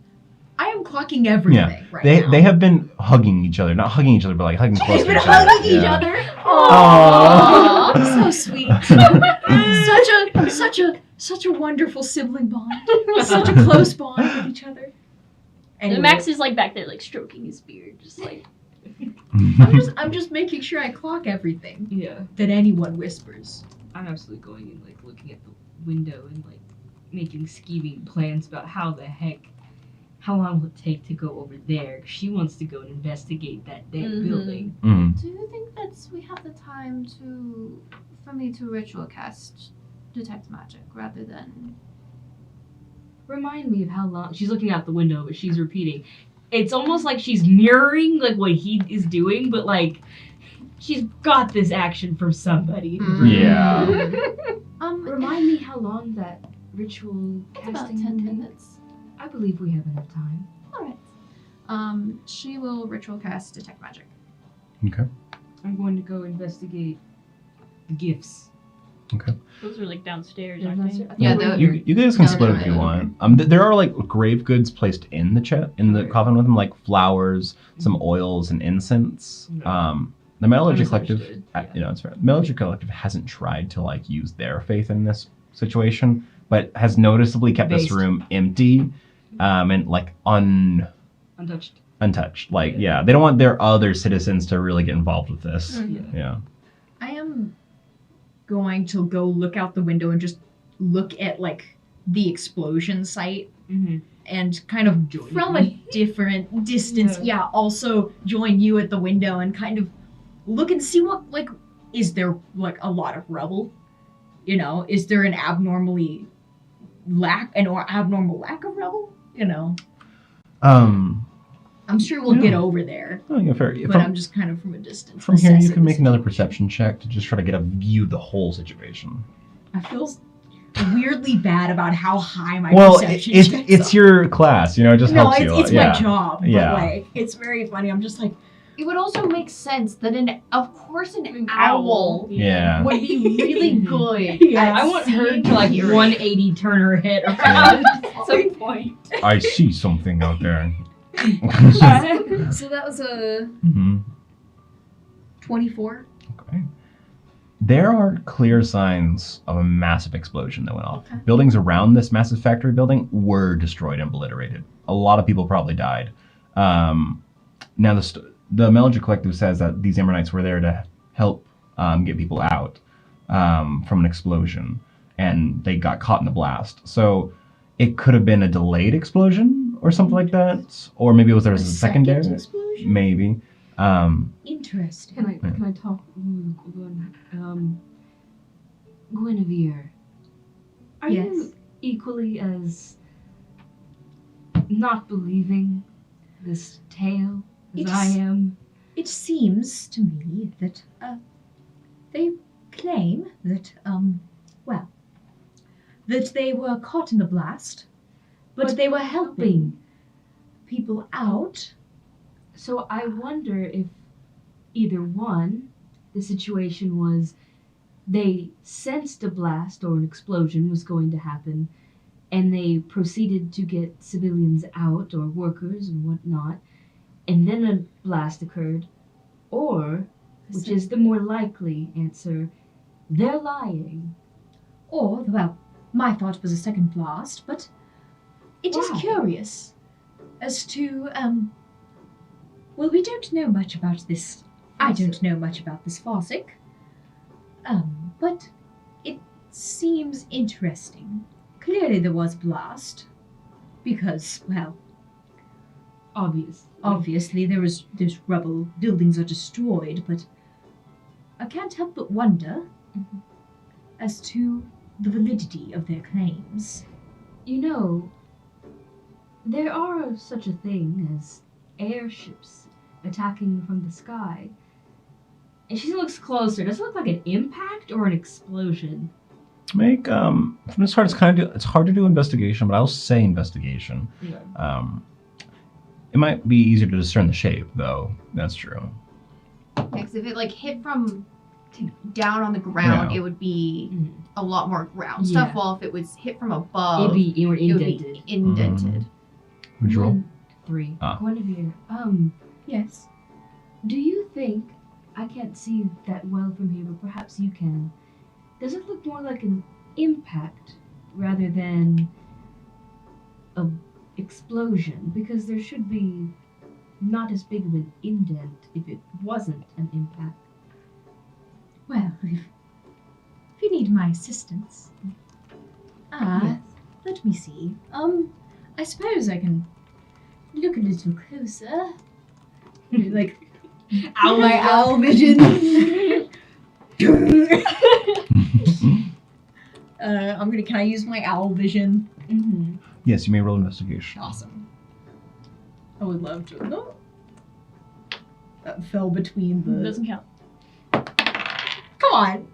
[SPEAKER 3] I am clocking everything right now.
[SPEAKER 1] They have been hugging each other, not hugging each other, but like hugging close
[SPEAKER 3] They've
[SPEAKER 1] to
[SPEAKER 3] been
[SPEAKER 1] each other.
[SPEAKER 3] hugging each
[SPEAKER 1] Yeah.
[SPEAKER 3] other.
[SPEAKER 1] Aw.
[SPEAKER 3] So sweet. such a wonderful sibling bond. Such a close bond with each other.
[SPEAKER 2] And
[SPEAKER 3] Anyway,
[SPEAKER 2] Max is like back there like stroking his beard, just like
[SPEAKER 3] I'm just making sure I clock everything
[SPEAKER 4] Yeah.
[SPEAKER 3] that anyone whispers.
[SPEAKER 4] I'm absolutely going and like looking at the window and like making scheming plans about how long will it take to go over there? 'Cause she wants to go and investigate that dead
[SPEAKER 2] Mhm.
[SPEAKER 4] building.
[SPEAKER 1] Mhm.
[SPEAKER 5] Do you think that we have the time for me to ritual cast detect magic rather than?
[SPEAKER 4] Remind me of how long she's looking out the window, but she's repeating. It's almost like she's mirroring like what he is doing, but like she's got this action from somebody.
[SPEAKER 1] Yeah.
[SPEAKER 4] Remind me how long that ritual
[SPEAKER 5] It's about
[SPEAKER 4] casting
[SPEAKER 5] 10
[SPEAKER 4] will be?
[SPEAKER 5] minutes.
[SPEAKER 4] I believe we have enough time.
[SPEAKER 5] All right. She will ritual cast detect magic.
[SPEAKER 1] Okay.
[SPEAKER 4] I'm going to go investigate the gifts.
[SPEAKER 2] those are like downstairs,
[SPEAKER 4] Yeah,
[SPEAKER 2] aren't
[SPEAKER 4] that's
[SPEAKER 2] they?
[SPEAKER 4] it.
[SPEAKER 5] Yeah, the-
[SPEAKER 1] You guys can
[SPEAKER 5] No,
[SPEAKER 1] split
[SPEAKER 5] no,
[SPEAKER 1] it if you
[SPEAKER 5] no.
[SPEAKER 1] want. There are like grave goods placed in the in the
[SPEAKER 4] Okay.
[SPEAKER 1] coffin with them, like flowers, some oils, and incense.
[SPEAKER 4] Okay.
[SPEAKER 1] The Metallurgy Collective,
[SPEAKER 4] Misunderstood.
[SPEAKER 1] it's fair. Metallurgy Collective hasn't tried to like use their faith in this situation, but has noticeably kept this
[SPEAKER 4] Based.
[SPEAKER 1] room empty, and like
[SPEAKER 4] Untouched.
[SPEAKER 1] untouched. Like they don't want their other citizens to really get involved with this.
[SPEAKER 2] Mhm.
[SPEAKER 4] Yeah.
[SPEAKER 1] Yeah.
[SPEAKER 3] I am going to go look out the window and just look at like the explosion site
[SPEAKER 4] Mm-hmm.
[SPEAKER 3] and kind of
[SPEAKER 4] Join
[SPEAKER 3] from
[SPEAKER 4] me.
[SPEAKER 3] a different distance,
[SPEAKER 4] Yeah.
[SPEAKER 3] also join you at the window and kind of look and see what like is there like a lot of rubble? You know, is there an abnormal lack of rubble? You know, I'm sure we'll get
[SPEAKER 1] Yeah.
[SPEAKER 3] over there,
[SPEAKER 1] Oh, yeah, fair.
[SPEAKER 3] but I'm just kind of from a distance.
[SPEAKER 1] From here, you
[SPEAKER 3] assessing
[SPEAKER 1] can
[SPEAKER 3] the
[SPEAKER 1] make another
[SPEAKER 3] situation.
[SPEAKER 1] perception check to just try to get a view of the whole situation.
[SPEAKER 3] I feel weirdly bad about how high my
[SPEAKER 1] Well,
[SPEAKER 3] perception
[SPEAKER 1] it's
[SPEAKER 3] checks
[SPEAKER 1] it's
[SPEAKER 3] are.
[SPEAKER 1] your class, you know. It just
[SPEAKER 3] No,
[SPEAKER 1] helps you.
[SPEAKER 3] it's my job. But
[SPEAKER 1] Yeah.
[SPEAKER 3] like, it's very funny. I'm just like,
[SPEAKER 5] It would also make sense that of course an
[SPEAKER 2] An
[SPEAKER 5] owl
[SPEAKER 1] Yeah.
[SPEAKER 5] would be really good.
[SPEAKER 3] Yeah.
[SPEAKER 4] I want her to like
[SPEAKER 5] Hearing.
[SPEAKER 4] 180 turn her head around at some point.
[SPEAKER 1] I see something out there.
[SPEAKER 3] so that was a
[SPEAKER 1] Mhm.
[SPEAKER 3] 24.
[SPEAKER 1] Okay. There are clear signs of a massive explosion that went off.
[SPEAKER 3] Okay.
[SPEAKER 1] Buildings around this massive factory building were destroyed and obliterated. A lot of people probably died. Now, the Melody Collective says that these Amber were there to help get people out from an explosion, and they got caught in the blast. So it could have been a delayed explosion or something like that, or maybe there was a secondary.
[SPEAKER 3] explosion?
[SPEAKER 1] Maybe.
[SPEAKER 3] Interesting.
[SPEAKER 4] Can I talk? Guinevere, are
[SPEAKER 3] Yes.
[SPEAKER 4] you equally as not believing this tale as
[SPEAKER 3] It's-
[SPEAKER 4] I am?
[SPEAKER 3] It seems to me that they claim that that they were caught in the blast, but they were helping people out.
[SPEAKER 4] So I wonder if either one, the situation was they sensed a blast or an explosion was going to happen, and they proceeded to get civilians out or workers and whatnot, and then a blast occurred, or, which is the more likely answer, they're lying.
[SPEAKER 3] Or, well, my thought was a second blast, but it is
[SPEAKER 4] Why?
[SPEAKER 3] curious as to, well, we don't know much about this. I don't know much about this Farsic. But it seems interesting. Clearly there was blast, because, well, obviously there's rubble, buildings are destroyed, but I can't help but wonder as to the validity of their claims.
[SPEAKER 4] You know, there are such a thing as airships attacking from the sky. And she looks closer. Does it look like an impact or an explosion?
[SPEAKER 1] Make from this part, it's hard to do investigation, but I'll say investigation.
[SPEAKER 4] Yeah.
[SPEAKER 1] It might be easier to discern the shape, though. That's true.
[SPEAKER 5] Because if it like hit from down on the ground,
[SPEAKER 1] Yeah.
[SPEAKER 5] it would be
[SPEAKER 4] Mhm.
[SPEAKER 5] a lot more ground stuff.
[SPEAKER 4] Yeah.
[SPEAKER 5] While if it was hit from above,
[SPEAKER 4] It'd be
[SPEAKER 5] it would
[SPEAKER 4] indented.
[SPEAKER 5] be indented.
[SPEAKER 1] Would you roll?
[SPEAKER 4] 3.
[SPEAKER 1] Ah.
[SPEAKER 4] Guinevere,
[SPEAKER 3] Yes.
[SPEAKER 4] do you think, I can't see that well from here, but perhaps you can, does it look more like an impact rather than a explosion? Because there should be not as big of an indent if it wasn't an impact.
[SPEAKER 3] Well, if you need my assistance.
[SPEAKER 4] Yes.
[SPEAKER 3] Let me see. I suppose I can look a little closer. Like, owl my owl vision. Can I use my owl vision?
[SPEAKER 4] Mm-hmm.
[SPEAKER 1] Yes, you may roll investigation.
[SPEAKER 3] Awesome. I would love to. No. That fell between the.
[SPEAKER 2] Doesn't count.
[SPEAKER 3] Come on.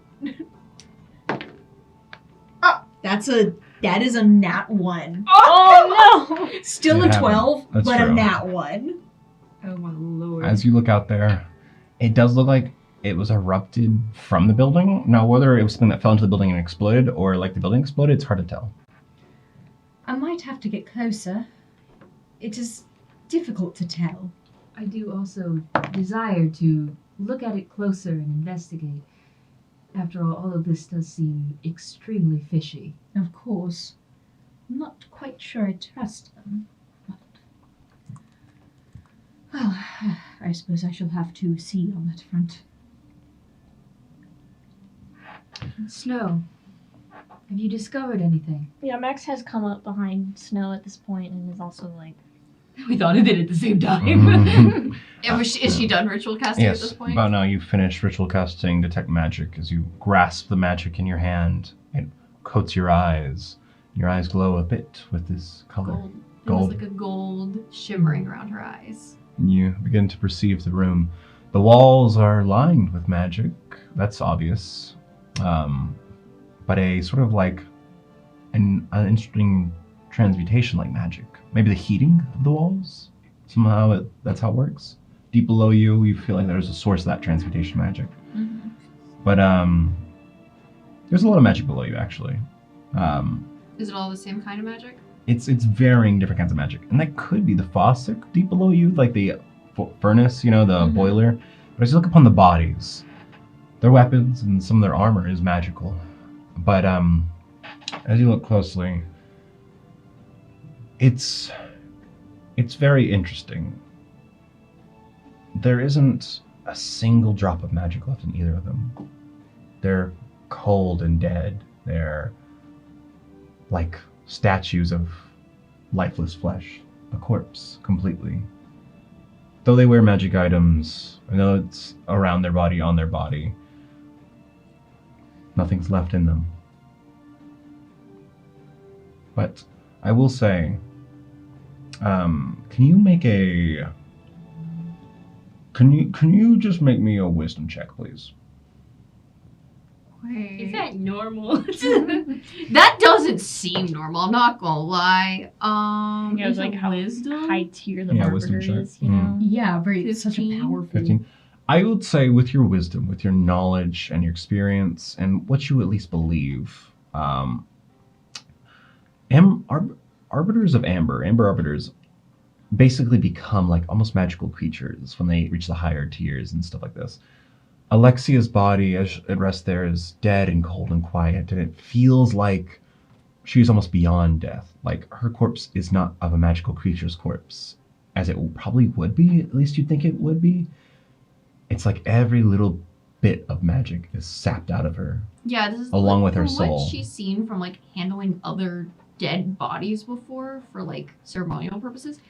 [SPEAKER 3] That is a nat 1.
[SPEAKER 2] Oh no!
[SPEAKER 3] Still
[SPEAKER 1] It
[SPEAKER 3] a
[SPEAKER 1] happened.
[SPEAKER 3] 12,
[SPEAKER 1] That's
[SPEAKER 3] but a
[SPEAKER 1] true.
[SPEAKER 3] nat 1.
[SPEAKER 4] Oh my lord.
[SPEAKER 1] As you look out there, it does look like it was erupted from the building. Now, whether it was something that fell into the building and exploded, or like the building exploded, it's hard to tell.
[SPEAKER 3] I might have to get closer. It is difficult to tell.
[SPEAKER 4] I do also desire to look at it closer and investigate. After all of this does seem extremely fishy.
[SPEAKER 3] Of course. I'm not quite sure I trust them, but... Well, I suppose I shall have to see on that front.
[SPEAKER 4] Snow, have you discovered anything?
[SPEAKER 2] Yeah, Max has come up behind Snow at this point and is also like,
[SPEAKER 4] We thought of it at the same time.
[SPEAKER 1] Mhm.
[SPEAKER 5] Is she done ritual casting at
[SPEAKER 1] Yes,
[SPEAKER 5] this point?
[SPEAKER 1] about now you finish ritual casting Detect Magic as you grasp the magic in your hand. It coats your eyes. Your eyes glow a bit with this color.
[SPEAKER 5] Gold. It
[SPEAKER 1] Gold.
[SPEAKER 5] was like a gold shimmering around her eyes.
[SPEAKER 1] You begin to perceive the room. The walls are lined with magic. That's obvious. But a sort of like an interesting transmutation like magic. Maybe the heating of the walls? Somehow that's how it works. Deep below you, you feel like there's a source of that transmutation magic.
[SPEAKER 2] Mm-hmm.
[SPEAKER 1] But there's a lot of magic below you, actually.
[SPEAKER 5] Is it all the same kind of magic?
[SPEAKER 1] It's varying different kinds of magic. And that could be the faucet deep below you, like the furnace, the
[SPEAKER 2] Mhm.
[SPEAKER 1] boiler. But as you look upon the bodies, their weapons and some of their armor is magical. But as you look closely, it's very interesting. There isn't a single drop of magic left in either of them. They're cold and dead. They're like statues of lifeless flesh, a corpse completely. Though they wear magic items, I know it's around their body, on their body, nothing's left in them. But I will say, can you just make me a wisdom check, please?
[SPEAKER 4] Is that normal?
[SPEAKER 5] That doesn't seem normal. I'm not gonna lie.
[SPEAKER 2] Yeah, it was like how
[SPEAKER 4] wisdom?
[SPEAKER 2] high tier the
[SPEAKER 1] Yeah, wisdom
[SPEAKER 2] arbiter
[SPEAKER 1] check.
[SPEAKER 2] is, you know?
[SPEAKER 3] Yeah, very such a
[SPEAKER 4] 15?
[SPEAKER 3] powerful.
[SPEAKER 1] 15. I would say with your wisdom, with your knowledge and your experience and what you at least believe, arbiters of amber arbiters basically become like almost magical creatures when they reach the higher tiers and stuff like this. Alexia's body, as it rests there, is dead and cold and quiet, and it feels like she's almost beyond death. Like her corpse is not of a magical creature's corpse, as it probably would be. At least you'd think it would be. It's like every little bit of magic is sapped out of her.
[SPEAKER 5] Yeah, this is
[SPEAKER 1] Along with her
[SPEAKER 5] from
[SPEAKER 1] soul.
[SPEAKER 5] what she's seen from like handling other dead bodies before for like ceremonial purposes.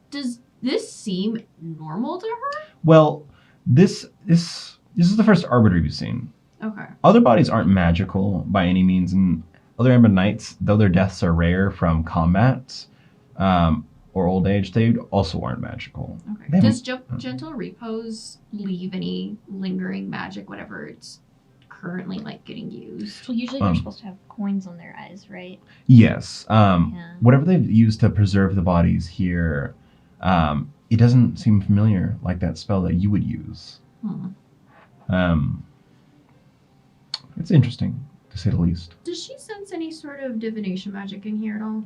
[SPEAKER 5] Does this seem normal to her?
[SPEAKER 1] Well, this is the first arbiter you've seen.
[SPEAKER 5] Okay.
[SPEAKER 1] Other bodies aren't magical by any means, and other Amber Knights, though their deaths are rare from combat or old age, they also aren't magical.
[SPEAKER 5] Okay.
[SPEAKER 1] They
[SPEAKER 5] Does gentle repose leave any lingering magic, whatever it's currently like getting used?
[SPEAKER 2] Well, usually they're
[SPEAKER 1] Um,
[SPEAKER 2] supposed to have coins on their eyes, right?
[SPEAKER 1] Yes.
[SPEAKER 2] Yeah.
[SPEAKER 1] Whatever they've used to preserve the bodies here, it doesn't seem familiar like that spell that you would use. It's interesting, to say the least.
[SPEAKER 5] Does she sense any sort of divination magic in here at all?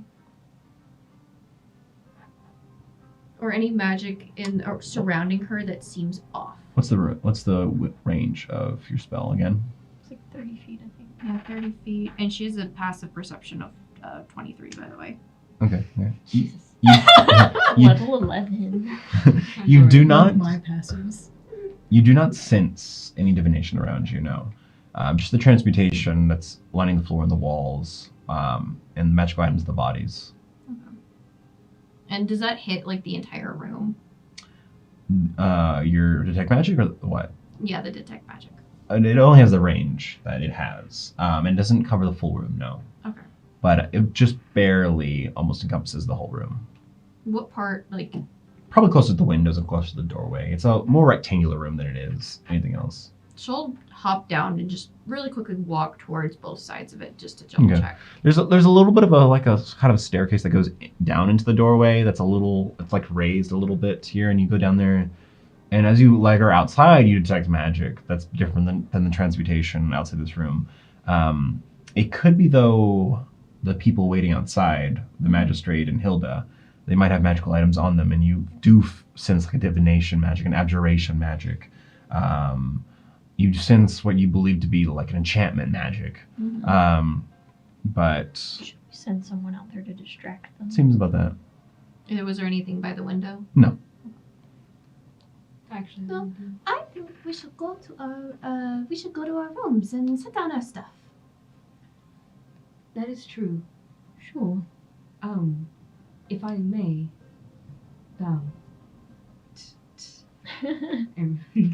[SPEAKER 5] Or any magic in or surrounding her that seems off?
[SPEAKER 1] What's the range of your spell again?
[SPEAKER 2] It's like 30 feet, I think.
[SPEAKER 5] Yeah, 30 feet. And she has a passive perception of 23, by the way.
[SPEAKER 1] Okay. Yeah.
[SPEAKER 2] Jesus.
[SPEAKER 1] You-
[SPEAKER 2] Level 11.
[SPEAKER 1] You do
[SPEAKER 3] Love
[SPEAKER 1] not.
[SPEAKER 3] my passives.
[SPEAKER 1] You do not sense any divination around you. No. Just the transmutation that's lining the floor and the walls, and magical items of the bodies.
[SPEAKER 5] And does that hit like the entire room?
[SPEAKER 1] Your detect magic or what?
[SPEAKER 5] Yeah, the detect magic.
[SPEAKER 1] It only has the range that it has, and doesn't cover the full room. No.
[SPEAKER 5] Okay.
[SPEAKER 1] But it just barely almost encompasses the whole room.
[SPEAKER 5] What part, like,
[SPEAKER 1] Probably closer to the windows and closer to the doorway. It's a more rectangular room than it is anything else.
[SPEAKER 5] she'll hop down and just really quickly walk towards both sides of it just to double
[SPEAKER 1] Okay.
[SPEAKER 5] check.
[SPEAKER 1] There's a little bit of a kind of a staircase that goes down into the doorway. It's like raised a little bit here, and you go down there. And as you are outside, you detect magic that's different than the transmutation outside this room. It could be though the people waiting outside, the magistrate and Hilda, they might have magical items on them, and you do sense like a divination magic, an abjuration magic. You sense what you believe to be like an enchantment magic. But
[SPEAKER 2] Should we send someone out there to distract them?
[SPEAKER 1] seems about that.
[SPEAKER 5] Was there anything by the window?
[SPEAKER 4] Actually,
[SPEAKER 5] No. I think we should go to our rooms and set down our stuff.
[SPEAKER 6] That is true.
[SPEAKER 3] Sure.
[SPEAKER 6] If I may, bow.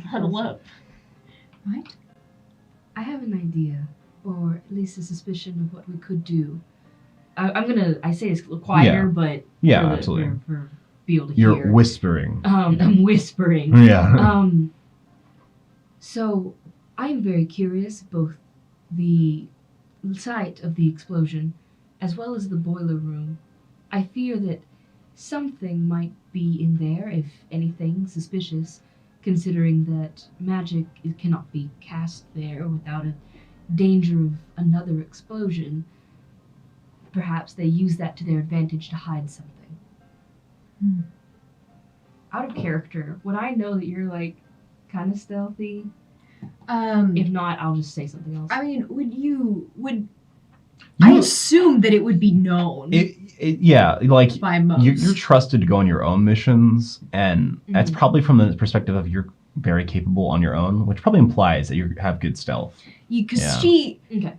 [SPEAKER 2] Huddle up.
[SPEAKER 3] Right?
[SPEAKER 6] I have an idea, or at least a suspicion of what we could do. I say this quieter, but
[SPEAKER 1] Yeah,
[SPEAKER 6] for the-
[SPEAKER 1] absolutely.
[SPEAKER 6] for be able to
[SPEAKER 1] You're
[SPEAKER 6] hear.
[SPEAKER 1] whispering.
[SPEAKER 6] I'm whispering.
[SPEAKER 1] Yeah.
[SPEAKER 6] So I'm very curious, both the site of the explosion as well as the boiler room. I fear that something might be in there, if anything suspicious, considering that magic cannot be cast there without a danger of another explosion. Perhaps they use that to their advantage to hide something. Out of character, would I know that you're like kind of stealthy? If not, I'll just say something else.
[SPEAKER 3] I mean, I assume that it would be known
[SPEAKER 1] Yeah, like
[SPEAKER 3] by most.
[SPEAKER 1] you're trusted to go on your own missions, and that's probably from the perspective of you're very capable on your own, which probably implies that you have good stealth.
[SPEAKER 3] Because
[SPEAKER 1] Yeah.
[SPEAKER 6] Okay.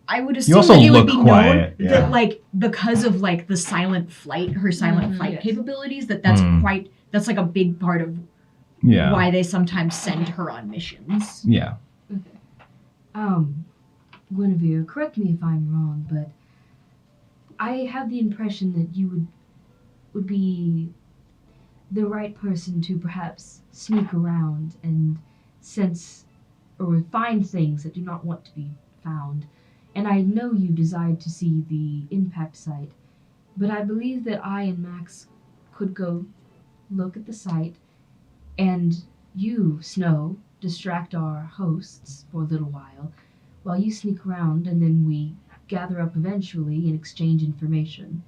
[SPEAKER 3] I would
[SPEAKER 1] You
[SPEAKER 3] assume
[SPEAKER 1] also
[SPEAKER 3] that it would
[SPEAKER 1] look
[SPEAKER 3] be
[SPEAKER 1] quiet,
[SPEAKER 3] known
[SPEAKER 1] yeah.
[SPEAKER 3] that, like, because of like the silent flight, her silent flight
[SPEAKER 6] yes.
[SPEAKER 3] capabilities, that's that's like a big part of
[SPEAKER 1] Yeah.
[SPEAKER 3] why they sometimes send her on missions.
[SPEAKER 1] Yeah.
[SPEAKER 6] Guinevere, correct me if I'm wrong, but I have the impression that you would be the right person to perhaps sneak around and sense or find things that do not want to be found. And I know you desired to see the impact site, but I believe that I and Max could go look at the site, and you, Snow, distract our hosts for a little while you sneak around, and then we gather up eventually and exchange information.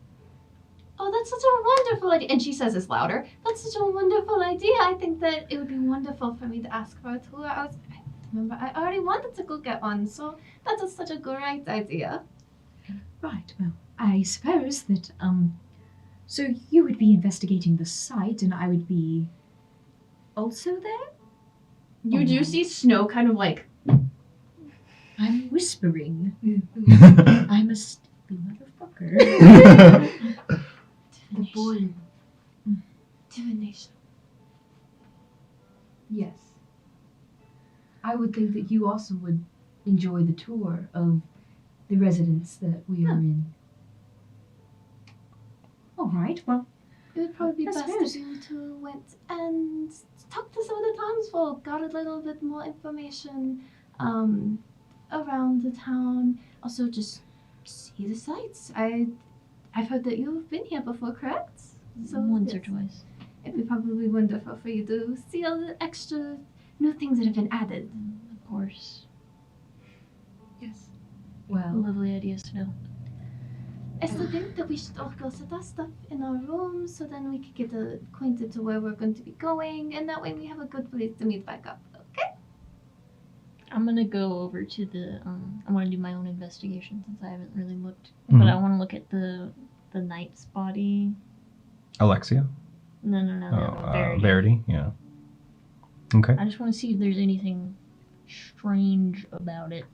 [SPEAKER 5] Oh, that's such a wonderful idea. And she says this louder. That's such a wonderful idea. I think that it would be wonderful for me to ask for a tour. I already wanted to go get one, so that is such a great idea.
[SPEAKER 3] Right. Well, I suppose that so you would be investigating the site, and I would be also there.
[SPEAKER 2] You do see Snow kind of like.
[SPEAKER 3] I'm whispering. I'm a stealthy motherfucker.
[SPEAKER 6] The boiler.
[SPEAKER 5] Divination.
[SPEAKER 6] Yes. I would think that you also would enjoy the tour of the residence that we are in.
[SPEAKER 3] All right. Well,
[SPEAKER 5] It would probably be
[SPEAKER 3] I
[SPEAKER 5] best
[SPEAKER 3] suppose.
[SPEAKER 5] if you two went and talked to some of the townsfolk, got a little bit more information around the town. Also, just see the sights. I've heard that you've been here before, correct? So
[SPEAKER 2] Once or
[SPEAKER 5] yes,
[SPEAKER 2] twice.
[SPEAKER 5] it'd be probably wonderful for you to see all the extra new things that have been added.
[SPEAKER 2] Of course.
[SPEAKER 6] Yes. Well,
[SPEAKER 2] Lovely idea, Snow.
[SPEAKER 5] I still think that we should all go set our stuff in our rooms so then we could get acquainted to where we're going to be going, and that way we have a good place to meet back up. Okay?
[SPEAKER 2] I'm gonna go over to the. I want to do my own investigation since I haven't really looked, but I want to look at the knight's body.
[SPEAKER 1] Alexia?
[SPEAKER 2] No.
[SPEAKER 1] Verity? Yeah. Okay.
[SPEAKER 2] I just want to see if there's anything strange about it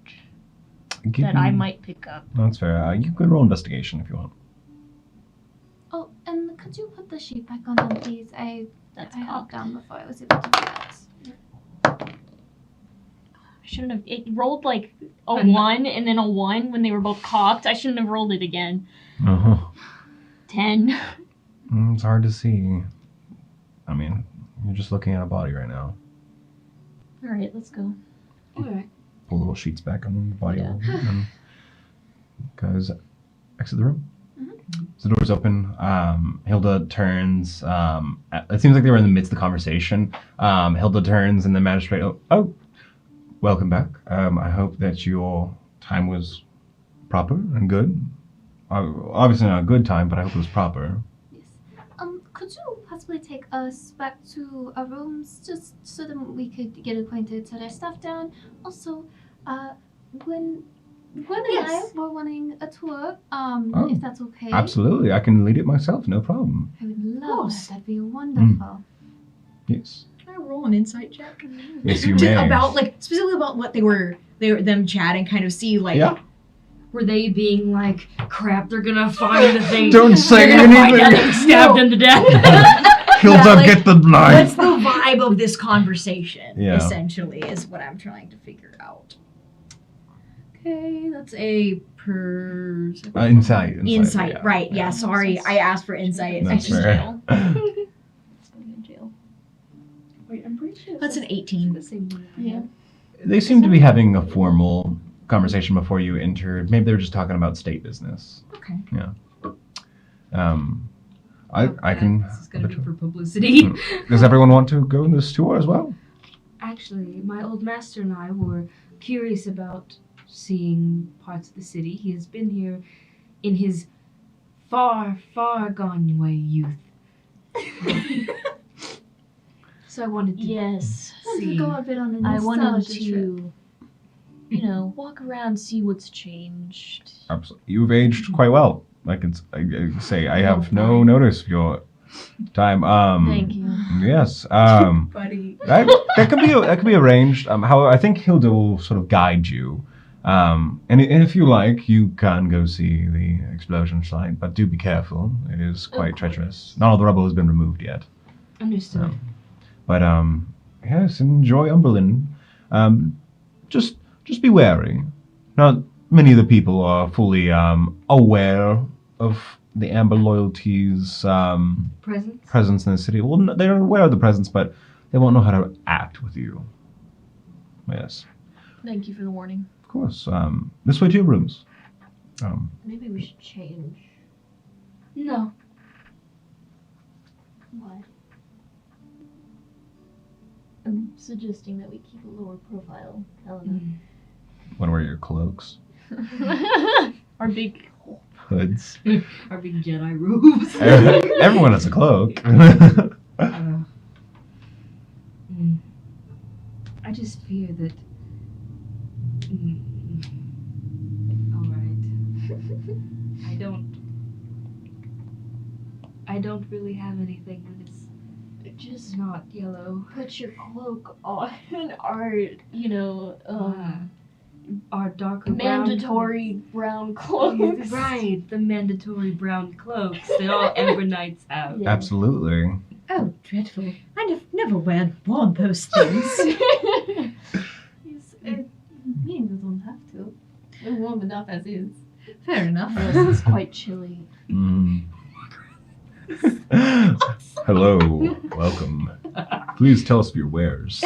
[SPEAKER 1] Give
[SPEAKER 2] that I
[SPEAKER 1] me-
[SPEAKER 2] might pick up.
[SPEAKER 1] That's fair. You can roll investigation if you want.
[SPEAKER 5] Oh, and could you put the sheet back on them, please?
[SPEAKER 2] That's
[SPEAKER 5] I held
[SPEAKER 2] cocked.
[SPEAKER 5] down before I was able to do that.
[SPEAKER 2] I shouldn't have. It rolled like a
[SPEAKER 6] I'm not-
[SPEAKER 2] 1 and then a 1 when they were both cocked. I shouldn't have rolled it again.
[SPEAKER 1] Uh-huh.
[SPEAKER 2] 10.
[SPEAKER 1] It's hard to see. I mean, you're just looking at a body right now.
[SPEAKER 2] All right, let's go.
[SPEAKER 6] alright.
[SPEAKER 1] Pull little sheets back on the body.
[SPEAKER 2] Yeah.
[SPEAKER 1] And guys, exit the room. So the door's open. Hilda turns. It seems like they were in the midst of the conversation. Hilda turns and the magistrate. Oh, welcome back. I hope that your time was proper and good. Obviously not a good time, but I hope it was proper.
[SPEAKER 5] Yes. Could you possibly take us back to our rooms just so that we could get acquainted, set our stuff down? Also, Gwen and I were wanting a tour, if that's okay.
[SPEAKER 1] Absolutely, I can lead it myself. No problem.
[SPEAKER 5] I would love
[SPEAKER 3] course.
[SPEAKER 5] that. That'd be wonderful.
[SPEAKER 1] Yes.
[SPEAKER 3] can I roll an insight check?
[SPEAKER 1] Yes, you may.
[SPEAKER 3] About like specifically about what they were them chatting, kind of see like.
[SPEAKER 1] Yeah.
[SPEAKER 6] Were they being like, crap, they're gonna find the thing.
[SPEAKER 1] Don't say
[SPEAKER 6] They're gonna find
[SPEAKER 1] anything.
[SPEAKER 6] out and stab them to death.
[SPEAKER 1] Hilda,
[SPEAKER 3] Yeah, like,
[SPEAKER 1] get the
[SPEAKER 3] What's
[SPEAKER 1] knife.
[SPEAKER 3] the vibe of this conversation?
[SPEAKER 1] Yeah.
[SPEAKER 3] Essentially, is what I'm trying to figure out. Okay, that's a
[SPEAKER 1] Insight.
[SPEAKER 3] insight.
[SPEAKER 1] Yeah.
[SPEAKER 3] Right? Yeah. Sorry, I asked for insight.
[SPEAKER 1] That's
[SPEAKER 2] Extra
[SPEAKER 1] fair.
[SPEAKER 2] jail. Let's go to jail.
[SPEAKER 6] Wait, I'm pretty sure
[SPEAKER 3] That's an 18.
[SPEAKER 6] the same one.
[SPEAKER 2] Yeah.
[SPEAKER 1] They seem to be having a formal conversation before you entered. Maybe they were just talking about state business.
[SPEAKER 3] Okay.
[SPEAKER 1] I can.
[SPEAKER 4] This is gonna be for publicity.
[SPEAKER 1] Does everyone want to go on this tour as well?
[SPEAKER 6] Actually, my old master and I were curious about seeing parts of the city. He has been here in his far, far gone way youth. So I wanted to
[SPEAKER 2] Yes.
[SPEAKER 6] see.
[SPEAKER 5] Go a bit on a
[SPEAKER 2] I wanted
[SPEAKER 5] nostalgia trip.
[SPEAKER 2] to, walk around, see what's changed.
[SPEAKER 1] Absolutely. You've aged quite well. I say I have no notice of your time.
[SPEAKER 2] Thank you.
[SPEAKER 1] Yes.
[SPEAKER 3] Buddy.
[SPEAKER 1] That could be arranged. However, I think Hilda will sort of guide you. And if you like, you can go see the explosion site, but do be careful. It is quite treacherous. Not all the rubble has been removed yet.
[SPEAKER 6] Understood.
[SPEAKER 1] But yes, enjoy Umberland. Just be wary. Not many of the people are fully aware of the Amber Loyalty's
[SPEAKER 6] Presents?
[SPEAKER 1] presence in the city. Well, they're aware of the presence, but they won't know how to act with you. Yes,
[SPEAKER 2] Thank you for the warning.
[SPEAKER 1] of course. This way to your rooms.
[SPEAKER 2] Maybe we should change.
[SPEAKER 6] No.
[SPEAKER 2] Why? I'm suggesting that we keep a lower profile, Helena.
[SPEAKER 1] Want to wear your cloaks,
[SPEAKER 2] Our big.
[SPEAKER 1] hoods.
[SPEAKER 4] Our big Jedi robes.
[SPEAKER 1] Everyone has a cloak.
[SPEAKER 6] I just fear that. All right. I don't really have anything that is
[SPEAKER 2] Just
[SPEAKER 6] not yellow.
[SPEAKER 2] put your cloak on our,
[SPEAKER 6] Our darker
[SPEAKER 2] mandatory brown cloaks.
[SPEAKER 6] Right, the mandatory brown cloaks that all Amber Knights have.
[SPEAKER 2] Yeah.
[SPEAKER 1] Absolutely.
[SPEAKER 3] Oh, dreadful. I never worn those things.
[SPEAKER 5] Me doesn't have to. We're warm enough as is.
[SPEAKER 3] Fair enough.
[SPEAKER 2] Yes, it's quite chilly.
[SPEAKER 1] Mm. Hello, welcome. Please tell us of your wares.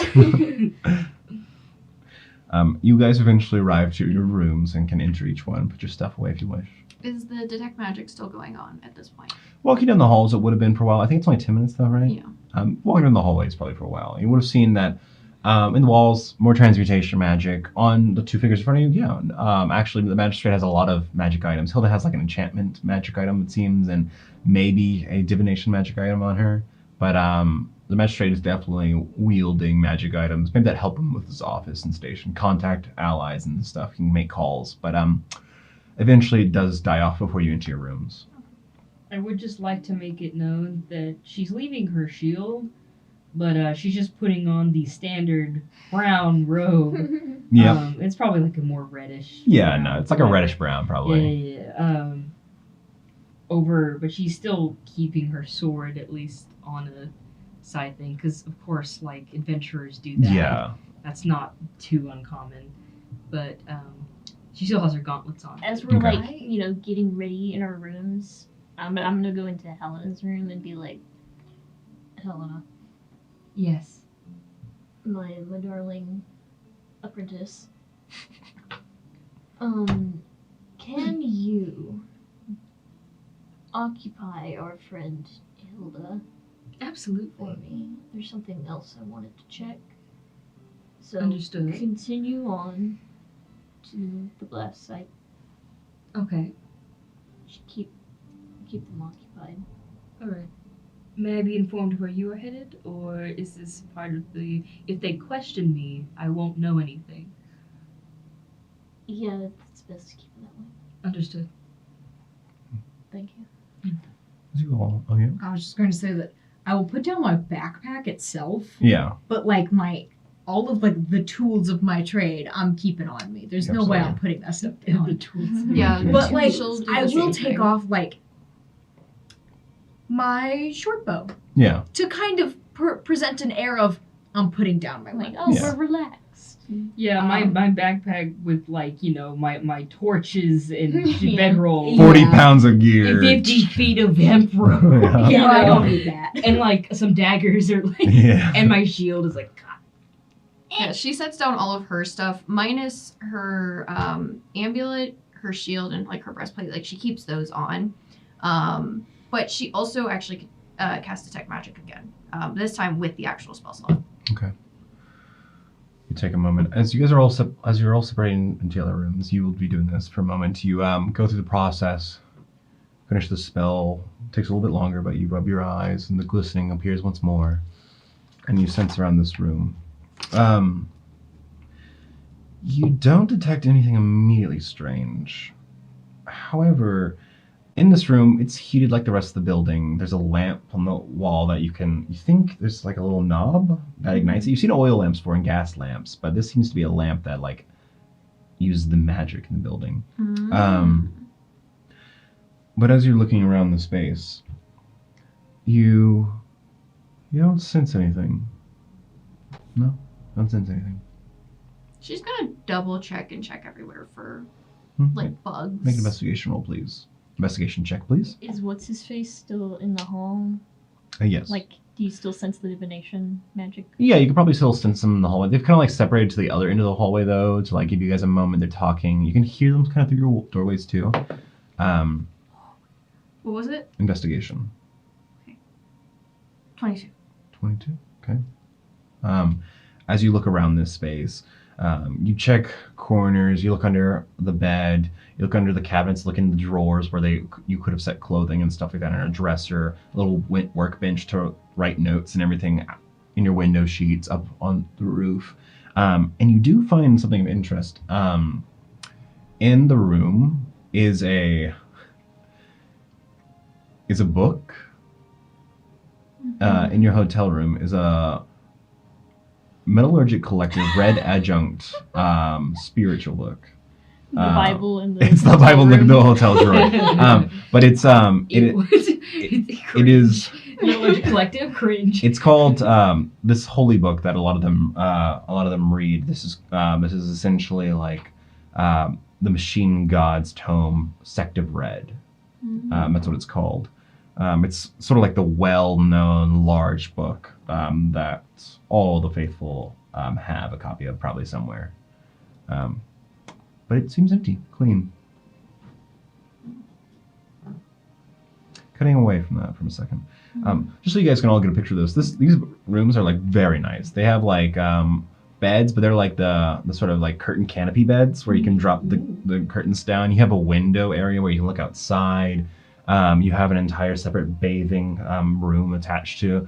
[SPEAKER 1] You guys eventually arrive to your rooms and can enter each one. Put your stuff away if you wish.
[SPEAKER 5] Is the detect magic still going on at this point?
[SPEAKER 1] Walking down the halls, it would have been for a while. I think it's only 10 minutes though, right?
[SPEAKER 5] Yeah.
[SPEAKER 1] Walking down the hallways probably for a while. You would have seen that in the walls, more transmutation magic. On the two figures in front of you, yeah. Actually, the magistrate has a lot of magic items. Hilda has like an enchantment magic item, it seems, and maybe a divination magic item on her. But the magistrate is definitely wielding magic items. Maybe that help him with his office and station, contact allies and stuff. He can make calls, but eventually it does die off before you enter your rooms.
[SPEAKER 4] I would just like to make it known that she's leaving her shield, but she's just putting on the standard brown robe.
[SPEAKER 1] Yeah.
[SPEAKER 4] It's probably like a more reddish.
[SPEAKER 1] Yeah,
[SPEAKER 4] brown,
[SPEAKER 1] no, it's like a
[SPEAKER 4] whatever.
[SPEAKER 1] reddish brown probably.
[SPEAKER 4] Yeah. But she's still keeping her sword at least on a side thing, because of course, like adventurers do that.
[SPEAKER 1] Yeah.
[SPEAKER 4] That's not too uncommon, but she still has her gauntlets on.
[SPEAKER 2] As we're
[SPEAKER 1] Okay.
[SPEAKER 2] getting ready in our rooms, I'm gonna go into Helena's room and be like, Helena,
[SPEAKER 6] Yes.
[SPEAKER 2] my darling apprentice. Can you occupy our friend Hilda
[SPEAKER 6] Absolutely.
[SPEAKER 2] for me? There's something else I wanted to check. So
[SPEAKER 6] Understood.
[SPEAKER 2] continue on to the blast site.
[SPEAKER 6] Okay.
[SPEAKER 2] Should keep them occupied.
[SPEAKER 6] All right.
[SPEAKER 4] May I be informed where you are headed, or is this part of the? If they question me, I won't know anything.
[SPEAKER 2] Yeah, it's best to keep it that way.
[SPEAKER 6] Understood.
[SPEAKER 2] Thank you.
[SPEAKER 1] You all, oh yeah?
[SPEAKER 3] I was just going to say that I will put down my backpack itself,
[SPEAKER 1] Yeah.
[SPEAKER 3] but like all of like the tools of my trade, I'm keeping on me. There's no way I'm putting that stuff down.
[SPEAKER 5] Yeah,
[SPEAKER 3] But like,
[SPEAKER 5] she'll do
[SPEAKER 3] I
[SPEAKER 5] the
[SPEAKER 3] will
[SPEAKER 5] same
[SPEAKER 3] take
[SPEAKER 5] thing.
[SPEAKER 3] off like my short bow
[SPEAKER 1] Yeah.
[SPEAKER 3] to kind of present an air of I'm putting down my
[SPEAKER 2] Like,
[SPEAKER 3] weapons.
[SPEAKER 2] oh,
[SPEAKER 1] Yeah.
[SPEAKER 2] we're relaxed.
[SPEAKER 4] Yeah, my backpack with my torches and
[SPEAKER 2] Yeah.
[SPEAKER 4] bedroll.
[SPEAKER 1] 40
[SPEAKER 3] Yeah.
[SPEAKER 1] pounds of gear.
[SPEAKER 4] 50 feet of hemp rope.
[SPEAKER 1] Yeah.
[SPEAKER 3] Yeah, I
[SPEAKER 4] know.
[SPEAKER 3] don't need that.
[SPEAKER 4] And like some daggers or like
[SPEAKER 1] Yeah.
[SPEAKER 4] and my shield is like
[SPEAKER 5] Yeah, she sets down all of her stuff, minus her amulet, her shield, and like her breastplate. Like she keeps those on, but she also actually casts detect magic again. This time with the actual spell slot.
[SPEAKER 1] Okay. You take a moment as you guys are all as you're all separating into other rooms. You will be doing this for a moment. You go through the process, finish the spell. It takes a little bit longer, but you rub your eyes, and the glistening appears once more, and you sense around this room. You don't detect anything immediately strange. However, in this room, it's heated like the rest of the building. There's a lamp on the wall that you think there's like a little knob that ignites it. You've seen oil lamps before and gas lamps, but this seems to be a lamp that like uses the magic in the building. But as you're looking around the space, you don't sense anything. No, don't sense anything.
[SPEAKER 5] She's gonna double check and check everywhere for like bugs.
[SPEAKER 1] Make an investigation roll, please. Investigation check, please.
[SPEAKER 2] Is what's his face still in the hall?
[SPEAKER 1] Yes.
[SPEAKER 2] Like, do you still sense the divination magic?
[SPEAKER 1] Yeah, you can probably still sense them in the hallway. They've kind of like separated to the other end of the hallway though, to like give you guys a moment. They're talking. You can hear them kind of through your doorways too.
[SPEAKER 5] What was it?
[SPEAKER 1] Investigation.
[SPEAKER 5] 22.
[SPEAKER 1] 22. Okay. As you look around this space, you check corners. You look under the bed. You look under the cabinets. Look in the drawers where you could have set clothing and stuff like that. In a dresser, a little workbench to write notes and everything. In your window sheets up on the roof, and you do find something of interest. In the room is a book. In your hotel room is a Metallurgic Collective Red Adjunct spiritual book.
[SPEAKER 2] The Bible in the
[SPEAKER 1] It's the Bible in the hotel drawer. But it's it is
[SPEAKER 6] Metallurgic Collective cringe.
[SPEAKER 1] it's called this holy book that a lot of them read. This is essentially like the Machine God's Tome, Sect of Red. That's what it's called. It's sort of like the well-known large book that all the faithful have a copy of, probably somewhere. But it seems empty, clean. Cutting away from that for a second. Just so you guys can all get a picture of this. These rooms are like very nice. They have like beds, but they're like the sort of like curtain canopy beds where you can drop the curtains down. You have a window area where you can look outside. You have an entire separate bathing room attached to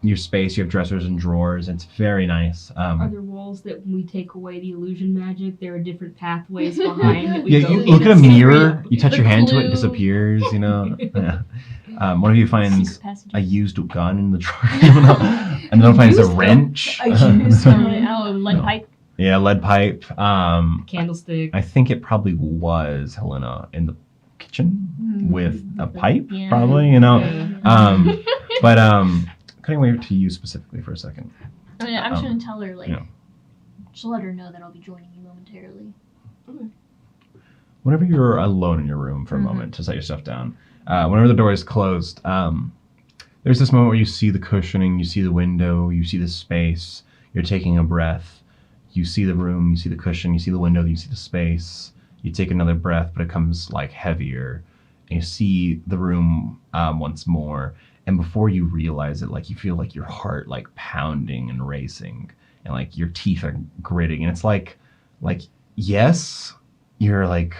[SPEAKER 1] your space. You have dressers and drawers. It's very nice.
[SPEAKER 6] Are there walls that when we take away the illusion magic, there are different pathways behind that we
[SPEAKER 1] Yeah,
[SPEAKER 6] go
[SPEAKER 1] you
[SPEAKER 6] in
[SPEAKER 1] look at a
[SPEAKER 6] and see
[SPEAKER 1] mirror,
[SPEAKER 6] real-
[SPEAKER 1] you touch
[SPEAKER 2] The
[SPEAKER 1] your hand to it, it
[SPEAKER 2] clue.
[SPEAKER 1] disappears, you know. Yeah. One of you finds
[SPEAKER 2] Secret passage.
[SPEAKER 1] a used gun in the drawer. Another finds a
[SPEAKER 3] Used gun?
[SPEAKER 1] wrench.
[SPEAKER 3] A used gun?
[SPEAKER 2] Oh, lead pipe.
[SPEAKER 1] Yeah, lead pipe.
[SPEAKER 6] Candlestick.
[SPEAKER 1] I think it probably was Helena in the kitchen with a pipe,
[SPEAKER 2] Yeah.
[SPEAKER 1] probably, you know.
[SPEAKER 6] Yeah.
[SPEAKER 1] But cutting away to you specifically for a second.
[SPEAKER 2] I mean, I'm just gonna tell her, like,
[SPEAKER 1] yeah.
[SPEAKER 2] just let her know that I'll be joining you momentarily.
[SPEAKER 1] Whenever you're alone in your room for a moment to set your stuff down, whenever the door is closed, there's this moment where you see the cushioning, you see the window, you see the space, you're taking a breath, you see the room, you see the cushion, you see the window, you see the space, you take another breath, but it comes like heavier, and you see the room once more, and before you realize it, like you feel like your heart like pounding and racing, and like your teeth are gritting, and it's like yes, you're like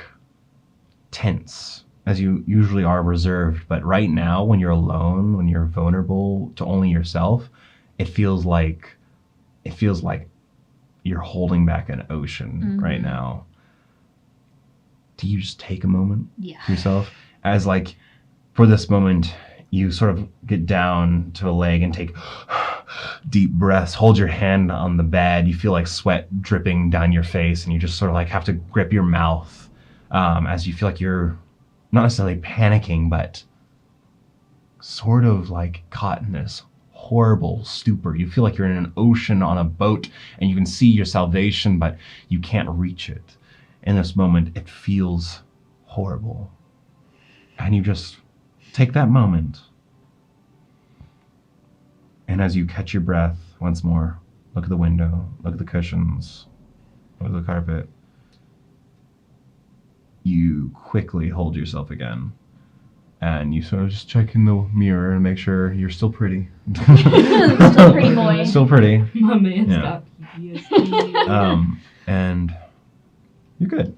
[SPEAKER 1] tense as you usually are, reserved, but right now when you're alone, when you're vulnerable to only yourself, it feels like you're holding back an ocean right now. Do you just take a moment
[SPEAKER 2] Yeah.
[SPEAKER 1] to yourself as like for this moment you sort of get down to a leg and take deep breaths, hold your hand on the bed, you feel like sweat dripping down your face, and you just sort of like have to grip your mouth as you feel like you're not necessarily panicking, but sort of like caught in this horrible stupor. You feel like you're in an ocean on a boat and you can see your salvation, but you can't reach it. In this moment, it feels horrible. And you just take that moment. And as you catch your breath once more, Look at the window. Look at the cushions. Look at the carpet. You quickly hold yourself again. And you sort of just check in the mirror and make sure you're still pretty.
[SPEAKER 2] Still pretty boy.
[SPEAKER 1] Still pretty.
[SPEAKER 4] My man's
[SPEAKER 1] Yeah.
[SPEAKER 4] got PTSD.
[SPEAKER 1] And you're good.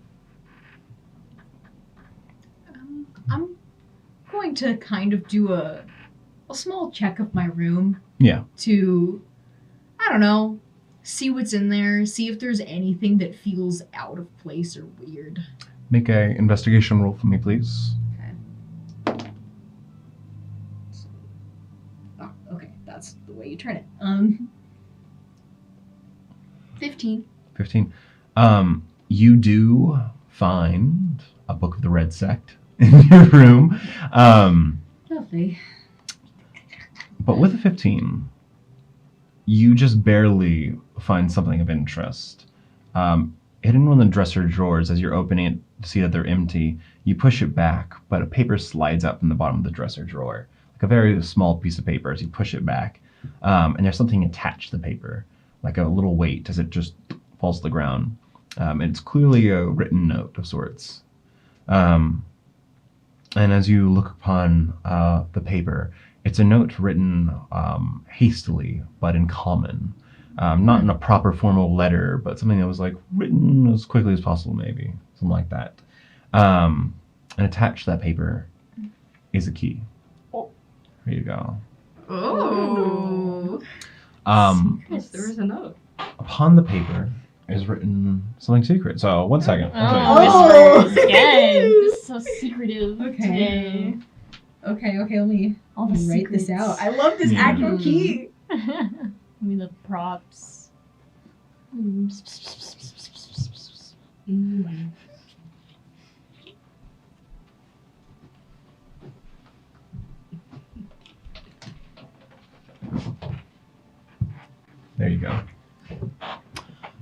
[SPEAKER 3] I'm going to kind of do a small check of my room
[SPEAKER 1] Yeah.
[SPEAKER 3] to, I don't know, see what's in there, see if there's anything that feels out of place or weird.
[SPEAKER 1] Make a investigation roll for me, please.
[SPEAKER 3] Oh, okay, that's the way you turn it. 15.
[SPEAKER 1] 15. You do find a book of the Red Sect in your room.
[SPEAKER 3] Lovely.
[SPEAKER 1] But with a 15, you just barely find something of interest. Hidden in one of the dresser drawers, as you're opening it to see that they're empty, you push it back, but a paper slides out from the bottom of the dresser drawer. Like a very small piece of paper as you push it back. And there's something attached to the paper, like a little weight as it just falls to the ground. And it's clearly a written note of sorts. And as you look upon the paper, it's a note written hastily, but in common. Not in a proper formal letter, but something that was like written as quickly as possible, maybe. Something like that. And attached to that paper is a key.
[SPEAKER 2] Oh.
[SPEAKER 1] Here you go.
[SPEAKER 5] Oh.
[SPEAKER 4] Yes, there is a note.
[SPEAKER 1] Upon the paper is written something secret. So, 1 second.
[SPEAKER 3] Oh.
[SPEAKER 2] Whispers again. This is so secretive
[SPEAKER 3] Okay.
[SPEAKER 2] today.
[SPEAKER 3] Okay, let me
[SPEAKER 2] All the
[SPEAKER 3] write this
[SPEAKER 2] secrets.
[SPEAKER 3] out. I love this
[SPEAKER 1] Yeah.
[SPEAKER 3] actual key.
[SPEAKER 2] I mean the props.
[SPEAKER 1] There you go.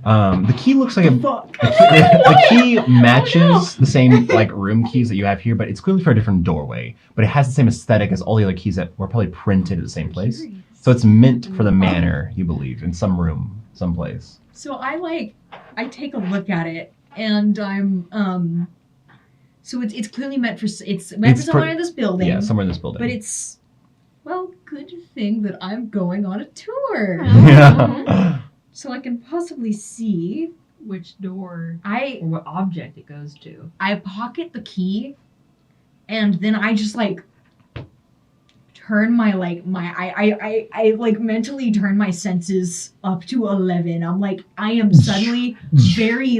[SPEAKER 1] The key looks like a
[SPEAKER 3] Fuck.
[SPEAKER 1] the key matches the same like room keys that you have here, but it's clearly for a different doorway. But it has the same aesthetic as all the other keys that were probably printed at the same place. So it's meant for the manor, you believe, in some room, someplace.
[SPEAKER 3] So I take a look at it and I'm so it's clearly meant for
[SPEAKER 1] It's for-
[SPEAKER 3] somewhere in this building.
[SPEAKER 1] Yeah, somewhere in this building.
[SPEAKER 3] But it's good thing that I'm going on a tour.
[SPEAKER 1] Yeah.
[SPEAKER 3] So I can possibly see.
[SPEAKER 4] Which door
[SPEAKER 3] I
[SPEAKER 4] or what object it goes to.
[SPEAKER 3] pocket the key and then I just turn my I mentally turn my senses up to 11. I'm like I am suddenly very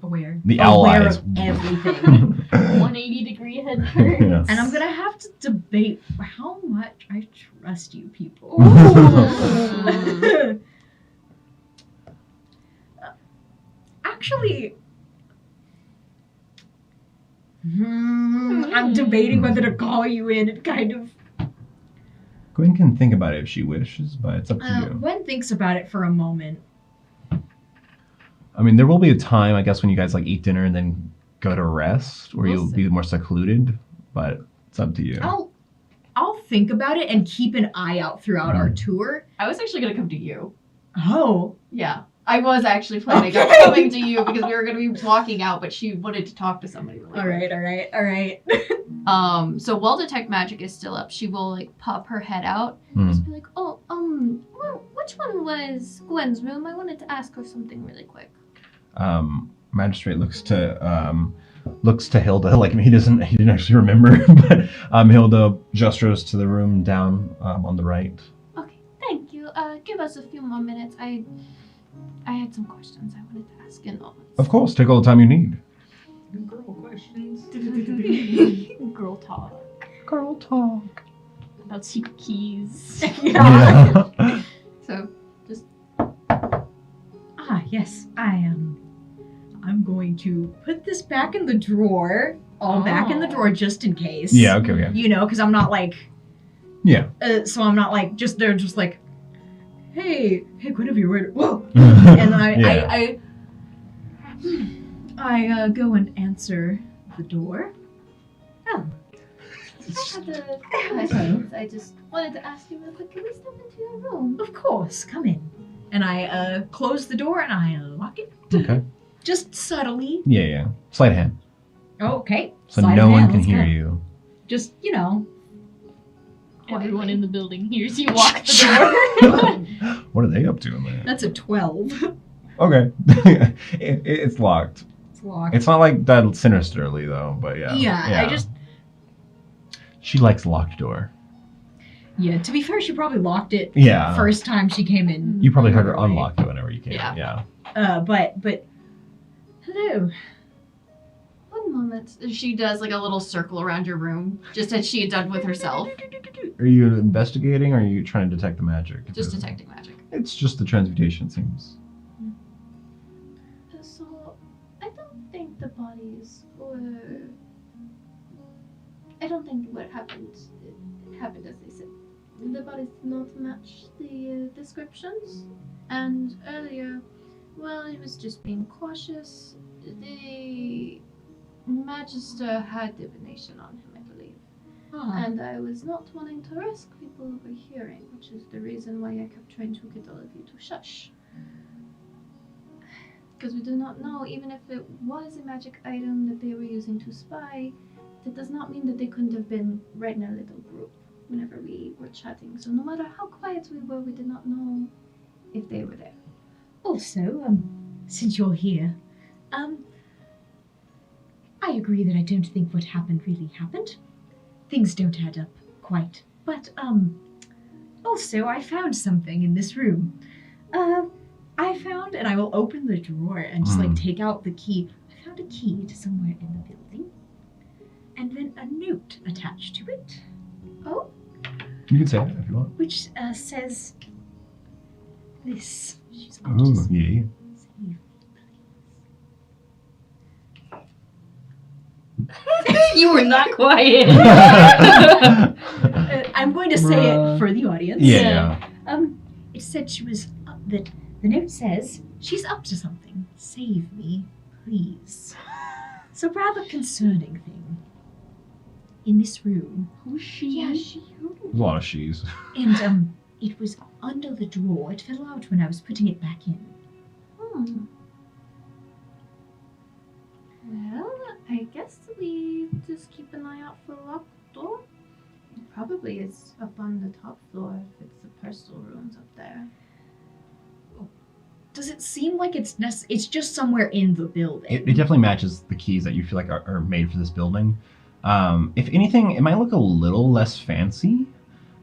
[SPEAKER 4] Aware.
[SPEAKER 1] The owl
[SPEAKER 3] aware
[SPEAKER 1] eyes.
[SPEAKER 3] of everything.
[SPEAKER 2] 180-degree head turn.
[SPEAKER 1] Yes.
[SPEAKER 3] And I'm gonna have to debate how much I trust you people. Actually, I'm debating whether to call you in and kind of.
[SPEAKER 1] Gwen can think about it if she wishes, but it's up to you.
[SPEAKER 3] Gwen thinks about it for a moment.
[SPEAKER 1] I mean, there will be a time, I guess, when you guys eat dinner and then go to rest, where
[SPEAKER 5] We'll
[SPEAKER 1] you'll
[SPEAKER 5] see.
[SPEAKER 1] be more secluded. But it's up to you.
[SPEAKER 3] I'll think about it and keep an eye out throughout our tour.
[SPEAKER 5] I was actually gonna come to you.
[SPEAKER 3] Oh,
[SPEAKER 5] Yeah. I was actually planning on
[SPEAKER 3] Okay.
[SPEAKER 5] coming to you because we were gonna be walking out, but she wanted to talk to somebody really quick.
[SPEAKER 3] all right.
[SPEAKER 5] So while Detect Magic is still up, she will pop her head out.
[SPEAKER 1] Hmm.
[SPEAKER 2] Just be like, oh, which one was Gwen's room? I wanted to ask her something really quick.
[SPEAKER 1] Magistrate looks to Hilda. Like he didn't actually remember, but Hilda gestures to the room down on the right.
[SPEAKER 2] Okay, thank you. Give us a few more minutes. I had some questions I wanted to ask and all.
[SPEAKER 1] Of course, take all the time you need.
[SPEAKER 4] Girl questions.
[SPEAKER 2] Girl talk
[SPEAKER 1] Girl talk.
[SPEAKER 2] about secret keys.
[SPEAKER 1] Yeah.
[SPEAKER 5] So
[SPEAKER 3] Yes, I'm going to put this back in the drawer. All back in the drawer just in case.
[SPEAKER 1] Yeah. Okay.
[SPEAKER 3] You know, because I'm not
[SPEAKER 1] Yeah.
[SPEAKER 3] so I'm not they're just hey, Guinevere, where? Whoa!
[SPEAKER 1] And
[SPEAKER 3] And then
[SPEAKER 1] yeah.
[SPEAKER 3] I go and answer the door.
[SPEAKER 2] I had a questions. I just wanted to ask you real quick. Can we step into your room?
[SPEAKER 3] Of course, come in. And I close the door and I lock it.
[SPEAKER 1] Okay.
[SPEAKER 3] Just subtly.
[SPEAKER 1] Yeah. Sleight of hand.
[SPEAKER 3] Okay.
[SPEAKER 1] So
[SPEAKER 3] Sleight
[SPEAKER 1] no
[SPEAKER 3] of
[SPEAKER 1] one
[SPEAKER 3] hand,
[SPEAKER 1] can
[SPEAKER 3] let's
[SPEAKER 1] hear
[SPEAKER 3] go.
[SPEAKER 1] you.
[SPEAKER 3] Just,
[SPEAKER 2] Everyone in the building hears you walk the door.
[SPEAKER 1] What are they up to in there?
[SPEAKER 3] That's a 12.
[SPEAKER 1] Okay. It's locked.
[SPEAKER 3] It's locked.
[SPEAKER 1] It's not like that sinisterly though, but yeah.
[SPEAKER 3] Yeah, I just...
[SPEAKER 1] She likes locked door.
[SPEAKER 3] Yeah, to be fair, she probably locked it
[SPEAKER 1] Yeah.
[SPEAKER 3] first time she came in.
[SPEAKER 1] You probably heard her
[SPEAKER 3] Right.
[SPEAKER 1] unlock it whenever you came.
[SPEAKER 5] Yeah.
[SPEAKER 3] But... Hello.
[SPEAKER 5] One moment. She does like a little circle around your room, just as she had done with herself.
[SPEAKER 1] Are you investigating or are you trying to detect the magic?
[SPEAKER 5] Just detecting magic.
[SPEAKER 1] It's just the transmutation, it seems.
[SPEAKER 2] So, I don't think the bodies were. I don't think what happened happened as they said. The bodies did not match the descriptions. And earlier, well, he was just being cautious. The Magister had divination on him, I believe. And I was not wanting to risk people overhearing, which is the reason why I kept trying to get all of you to shush. Because we do not know, even if it was a magic item that they were using to spy, that does not mean that they couldn't have been right in our little group whenever we were chatting. So no matter how quiet we were, we did not know if they were there.
[SPEAKER 3] Also, since you're here, I agree that I don't think what happened really happened. Things don't add up quite. But, also I found something in this room. I found, and I will open the drawer and just take out the key. I found a key to somewhere in the building. And then a note attached to it. Oh?
[SPEAKER 1] You can say it if you want.
[SPEAKER 3] Which, says this. She's
[SPEAKER 1] Ooh,
[SPEAKER 3] gorgeous.
[SPEAKER 1] yeah.
[SPEAKER 3] Save.
[SPEAKER 6] You were not quiet.
[SPEAKER 3] I'm going to say it for the audience.
[SPEAKER 1] Yeah.
[SPEAKER 3] It said she was up, that the note says she's up to something. Save me, please. It's a rather concerning thing. In this room.
[SPEAKER 6] Who's she?
[SPEAKER 3] Yeah, she.
[SPEAKER 1] There's a lot of she's.
[SPEAKER 3] And it was under the drawer. It fell out when I was putting it back in.
[SPEAKER 2] Well, I guess we just keep an eye out for a locked door. It probably is up on the top floor if it's the personal rooms up there.
[SPEAKER 3] Does it seem like it's it's just somewhere in the building?
[SPEAKER 1] It definitely matches the keys that you feel like are made for this building. If anything, it might look a little less fancy,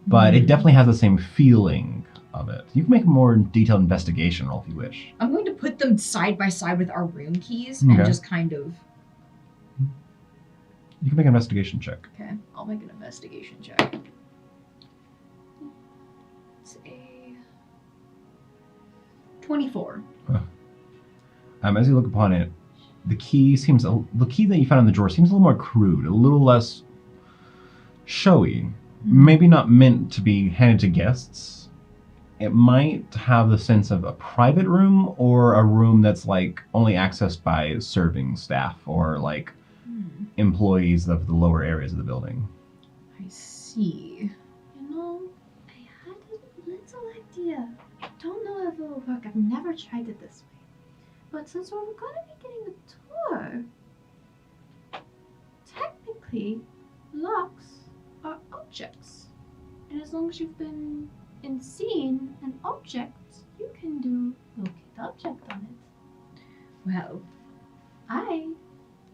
[SPEAKER 1] but it definitely has the same feeling of it. You can make a more detailed investigation roll if you wish.
[SPEAKER 3] I'm going to put them side by side with our room keys
[SPEAKER 1] Okay.
[SPEAKER 3] and just kind of...
[SPEAKER 1] You can make an investigation check.
[SPEAKER 3] Okay, I'll make an investigation check. It's a 24.
[SPEAKER 1] As you look upon it, the key that you found in the drawer seems a little more crude, a little less showy. Maybe not meant to be handed to guests. It might have the sense of a private room or a room that's like only accessed by serving staff or like employees of the lower areas of the building.
[SPEAKER 3] I see.
[SPEAKER 2] You know, I had a little idea. I don't know if it will work. I've never tried it this way. But since we're going to be getting a tour, technically, locks are objects. And as long as you've been seen an object, you can do locate object on it.
[SPEAKER 3] Well,
[SPEAKER 2] I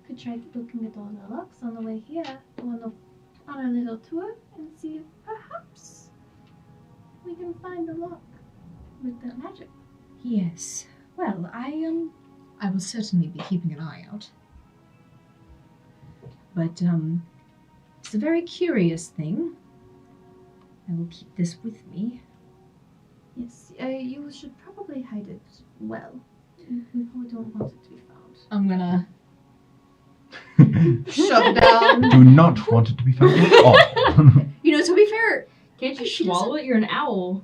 [SPEAKER 2] could try looking at all the locks on the way here on our little tour and see if perhaps we can find a lock with that magic.
[SPEAKER 3] yes. Well, I will certainly be keeping an eye out. But, it's a very curious thing. I will keep this with me.
[SPEAKER 2] Yes, you should probably hide it well. We probably don't want it to be found.
[SPEAKER 3] I'm gonna...
[SPEAKER 5] Shove it down.
[SPEAKER 1] Do not want it to be found at all.
[SPEAKER 3] You know, to be fair,
[SPEAKER 6] Can't you
[SPEAKER 3] She
[SPEAKER 6] swallow it? You're an owl.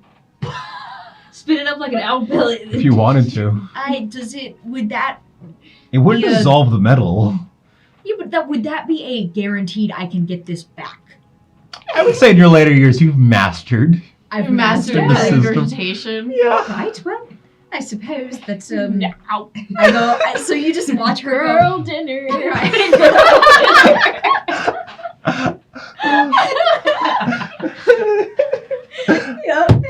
[SPEAKER 6] Spit it up like an owl pellet.
[SPEAKER 1] If you wanted to.
[SPEAKER 3] would that...
[SPEAKER 1] It would
[SPEAKER 3] Yeah.
[SPEAKER 1] dissolve the metal.
[SPEAKER 3] Yeah, but would that be a guaranteed I can get this back?
[SPEAKER 1] I would say in your later years you've mastered.
[SPEAKER 3] I've
[SPEAKER 5] Mastered
[SPEAKER 1] the
[SPEAKER 5] the
[SPEAKER 1] system.
[SPEAKER 5] regurgitation.
[SPEAKER 1] Yeah.
[SPEAKER 3] Right, well, I suppose that's
[SPEAKER 2] Ow.
[SPEAKER 3] I go. So you just watch her go.
[SPEAKER 2] Girl dinner.
[SPEAKER 3] Yep.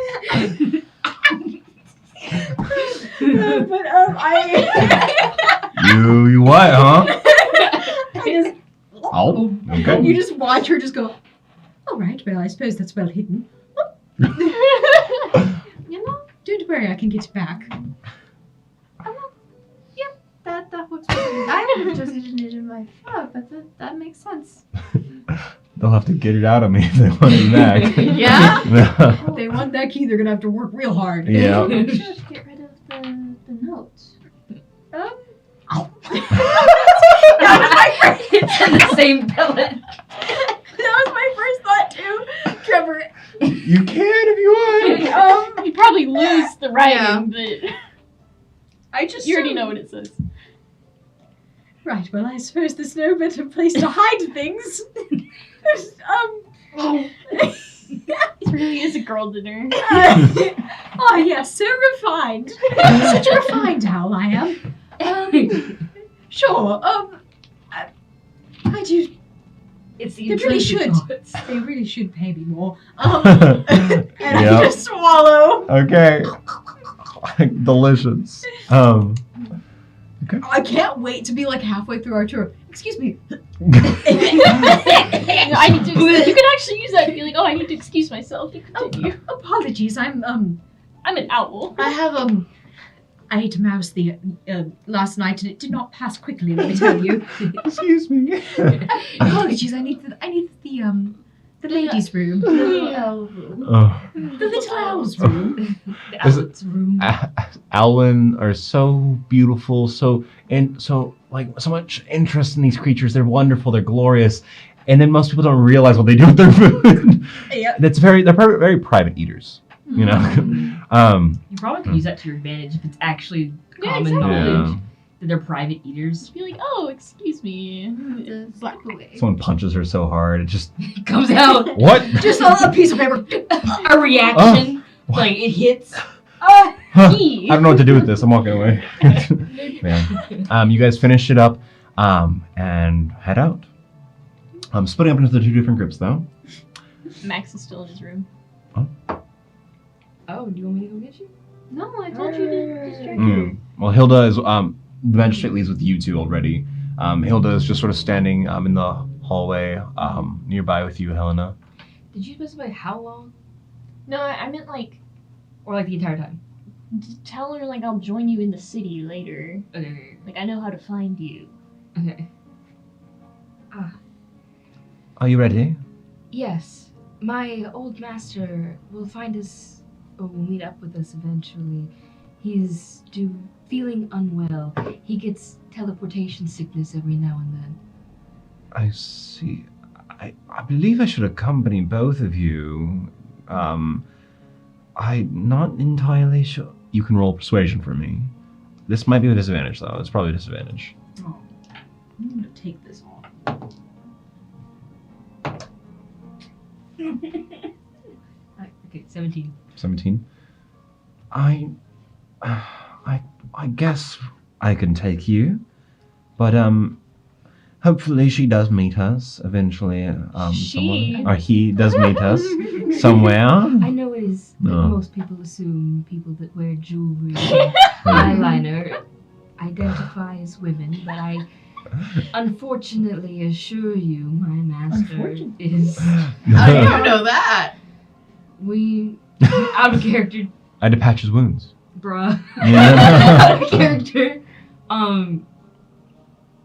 [SPEAKER 3] But
[SPEAKER 1] You what, huh?
[SPEAKER 3] I just
[SPEAKER 1] Oh, okay.
[SPEAKER 3] you just watch her just go. All right. Well, I suppose that's well hidden.
[SPEAKER 5] You know,
[SPEAKER 3] Don't worry, I can get it back.
[SPEAKER 5] that works for me. I would have just hidden it in my fur, but that makes sense.
[SPEAKER 1] They'll have to get it out of me if they want it back.
[SPEAKER 5] Yeah?
[SPEAKER 3] If they want that key, they're gonna have to work real hard.
[SPEAKER 1] Yeah.
[SPEAKER 2] Just get rid of the notes.
[SPEAKER 6] It's in the same pellet.
[SPEAKER 3] That was my first thought too, Trevor.
[SPEAKER 1] You can if you want.
[SPEAKER 2] You probably lose the writing, but
[SPEAKER 3] I just
[SPEAKER 2] you already know what it says.
[SPEAKER 3] Right. Well, I suppose there's no better place to hide things.
[SPEAKER 2] It really is a girl dinner.
[SPEAKER 3] Oh yes, so refined. Such a refined owl I am. Sure. I do.
[SPEAKER 6] It's the
[SPEAKER 3] They really
[SPEAKER 6] intrinsic
[SPEAKER 3] should.
[SPEAKER 6] thoughts.
[SPEAKER 3] They really should pay me more. And I
[SPEAKER 1] Yep.
[SPEAKER 3] just swallow.
[SPEAKER 1] Okay. Delicious.
[SPEAKER 3] I can't wait to be like halfway through our tour. Excuse me.
[SPEAKER 2] I need to. You can actually use that to be like, oh, I need to excuse myself. You continue.
[SPEAKER 3] Apologies. I'm
[SPEAKER 2] I'm an owl.
[SPEAKER 3] I have I ate a mouse the last night and it did not pass quickly. Let me tell you.
[SPEAKER 1] Excuse me.
[SPEAKER 3] Apologies. I need the ladies' room.
[SPEAKER 1] Oh.
[SPEAKER 3] The little owl's room.
[SPEAKER 6] The
[SPEAKER 1] Is it-
[SPEAKER 6] owlet's room.
[SPEAKER 1] Owlin are so beautiful, so like so much interest in these creatures. They're wonderful. They're glorious, and then most people don't realize what they do with their food.
[SPEAKER 3] Yeah.
[SPEAKER 1] They're very private eaters. You know.
[SPEAKER 6] You probably could use that to your advantage if it's actually
[SPEAKER 2] Yeah,
[SPEAKER 6] common
[SPEAKER 2] exactly.
[SPEAKER 6] knowledge that they're private eaters.
[SPEAKER 2] Just be like, oh, excuse me.
[SPEAKER 5] The slap away.
[SPEAKER 1] Someone punches her so hard, it just
[SPEAKER 6] It comes out
[SPEAKER 1] what?
[SPEAKER 3] Just a piece of paper.
[SPEAKER 6] a reaction, like it hits.
[SPEAKER 1] Huh. I
[SPEAKER 2] He.
[SPEAKER 1] don't know what to do with this. I'm walking away. Man. You guys finish it up and head out. Splitting up into the two different groups, though.
[SPEAKER 2] Max is still in his room.
[SPEAKER 6] Oh, do you want me to go get you?
[SPEAKER 2] No, I told you to distract
[SPEAKER 1] Well, Hilda is the magistrate leaves with you two already. Hilda is just sort of standing in the hallway nearby with you, Helena.
[SPEAKER 6] Did you specify how long,
[SPEAKER 2] No, I meant like,
[SPEAKER 6] or like the entire time?
[SPEAKER 2] tell her like I'll join you in the city later.
[SPEAKER 6] Okay.
[SPEAKER 2] Like I know how to find you.
[SPEAKER 6] Okay.
[SPEAKER 1] Are you ready?
[SPEAKER 6] Yes, my old master will find us, or will meet up with us eventually. He's feeling unwell. He gets teleportation sickness every now and then.
[SPEAKER 1] I see. I believe I should accompany both of you. I'm not entirely sure. You can roll persuasion for me. This might be a disadvantage, though. It's probably a disadvantage.
[SPEAKER 3] Oh, I'm gonna take this off.
[SPEAKER 6] Okay, 17.
[SPEAKER 1] 17. I guess I can take you, but hopefully she does meet us eventually.
[SPEAKER 2] She?
[SPEAKER 1] Someone, or he does meet us somewhere.
[SPEAKER 6] I know it is that
[SPEAKER 1] No.
[SPEAKER 6] most people assume people that wear jewelry and eyeliner identify as women, but I unfortunately assure you my master is...
[SPEAKER 5] How do you know that?
[SPEAKER 6] We... out of character,
[SPEAKER 1] I had to patch his wounds.
[SPEAKER 6] bruh.
[SPEAKER 1] Yeah.
[SPEAKER 6] Out of character.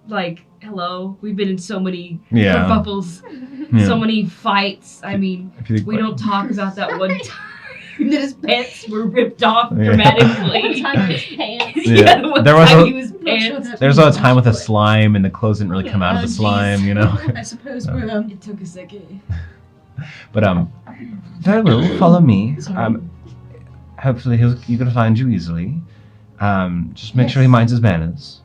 [SPEAKER 6] Like, hello, we've been in so many
[SPEAKER 1] Yeah.
[SPEAKER 6] kerfuffles,
[SPEAKER 1] Yeah.
[SPEAKER 6] so many fights. I mean,
[SPEAKER 1] If you think
[SPEAKER 6] we
[SPEAKER 1] about-
[SPEAKER 6] don't talk about that one time that his pants were ripped off
[SPEAKER 1] Yeah.
[SPEAKER 6] dramatically.
[SPEAKER 2] Time his pants.
[SPEAKER 1] Yeah.
[SPEAKER 6] one
[SPEAKER 1] There was
[SPEAKER 6] time
[SPEAKER 1] a-
[SPEAKER 6] he was pants.
[SPEAKER 1] There's a time with a slime, and the clothes didn't really come out of the slime, you know.
[SPEAKER 3] I suppose
[SPEAKER 1] No.
[SPEAKER 3] we're
[SPEAKER 6] It took a second.
[SPEAKER 1] But very well. Follow me.
[SPEAKER 3] Sorry.
[SPEAKER 1] Hopefully you can find you easily. Just make sure he
[SPEAKER 6] Yes.
[SPEAKER 1] minds his manners.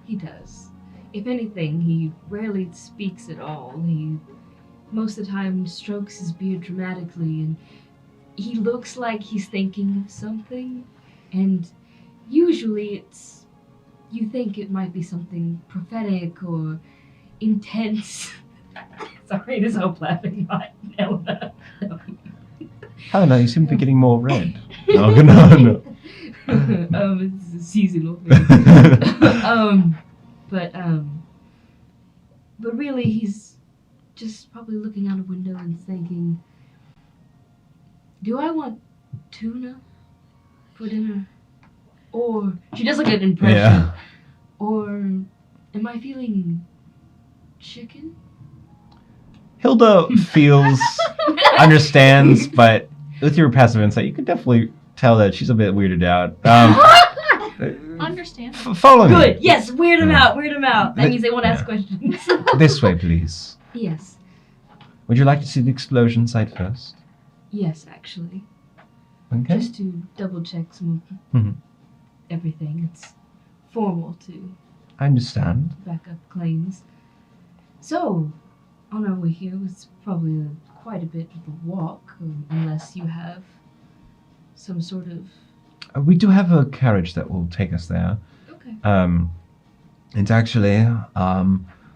[SPEAKER 6] He does. If anything, he rarely speaks at all. He, most of the time, strokes his beard dramatically, and he looks like he's thinking of something. And usually you think it might be something prophetic or intense. Sorry, this whole laughing, not Elena.
[SPEAKER 1] Helena, you seem to be getting more red. No.
[SPEAKER 6] It's a seasonal thing. But really, he's just probably looking out a window and thinking, do I want tuna for dinner? Or, she does like an impression.
[SPEAKER 1] Yeah.
[SPEAKER 6] Or, am I feeling chicken?
[SPEAKER 1] Hilda feels, understands, but with your passive insight, you can definitely tell that she's a bit weirded out.
[SPEAKER 2] Understand.
[SPEAKER 1] Follow me.
[SPEAKER 6] Good, yes, weird him out. That
[SPEAKER 1] Th-
[SPEAKER 6] means they won't ask
[SPEAKER 1] yeah.
[SPEAKER 6] questions.
[SPEAKER 1] This way, please.
[SPEAKER 6] Yes,
[SPEAKER 1] Would you like to see the explosion site first?
[SPEAKER 6] yes, actually.
[SPEAKER 1] Okay.
[SPEAKER 6] Just to double check some
[SPEAKER 1] Mhm.
[SPEAKER 6] everything. It's formal to
[SPEAKER 1] I understand.
[SPEAKER 6] back up claims. So, on our way here was probably quite a bit of a walk, unless you have some sort of...
[SPEAKER 1] We do have a carriage that will take us there.
[SPEAKER 6] Okay.
[SPEAKER 1] It's actually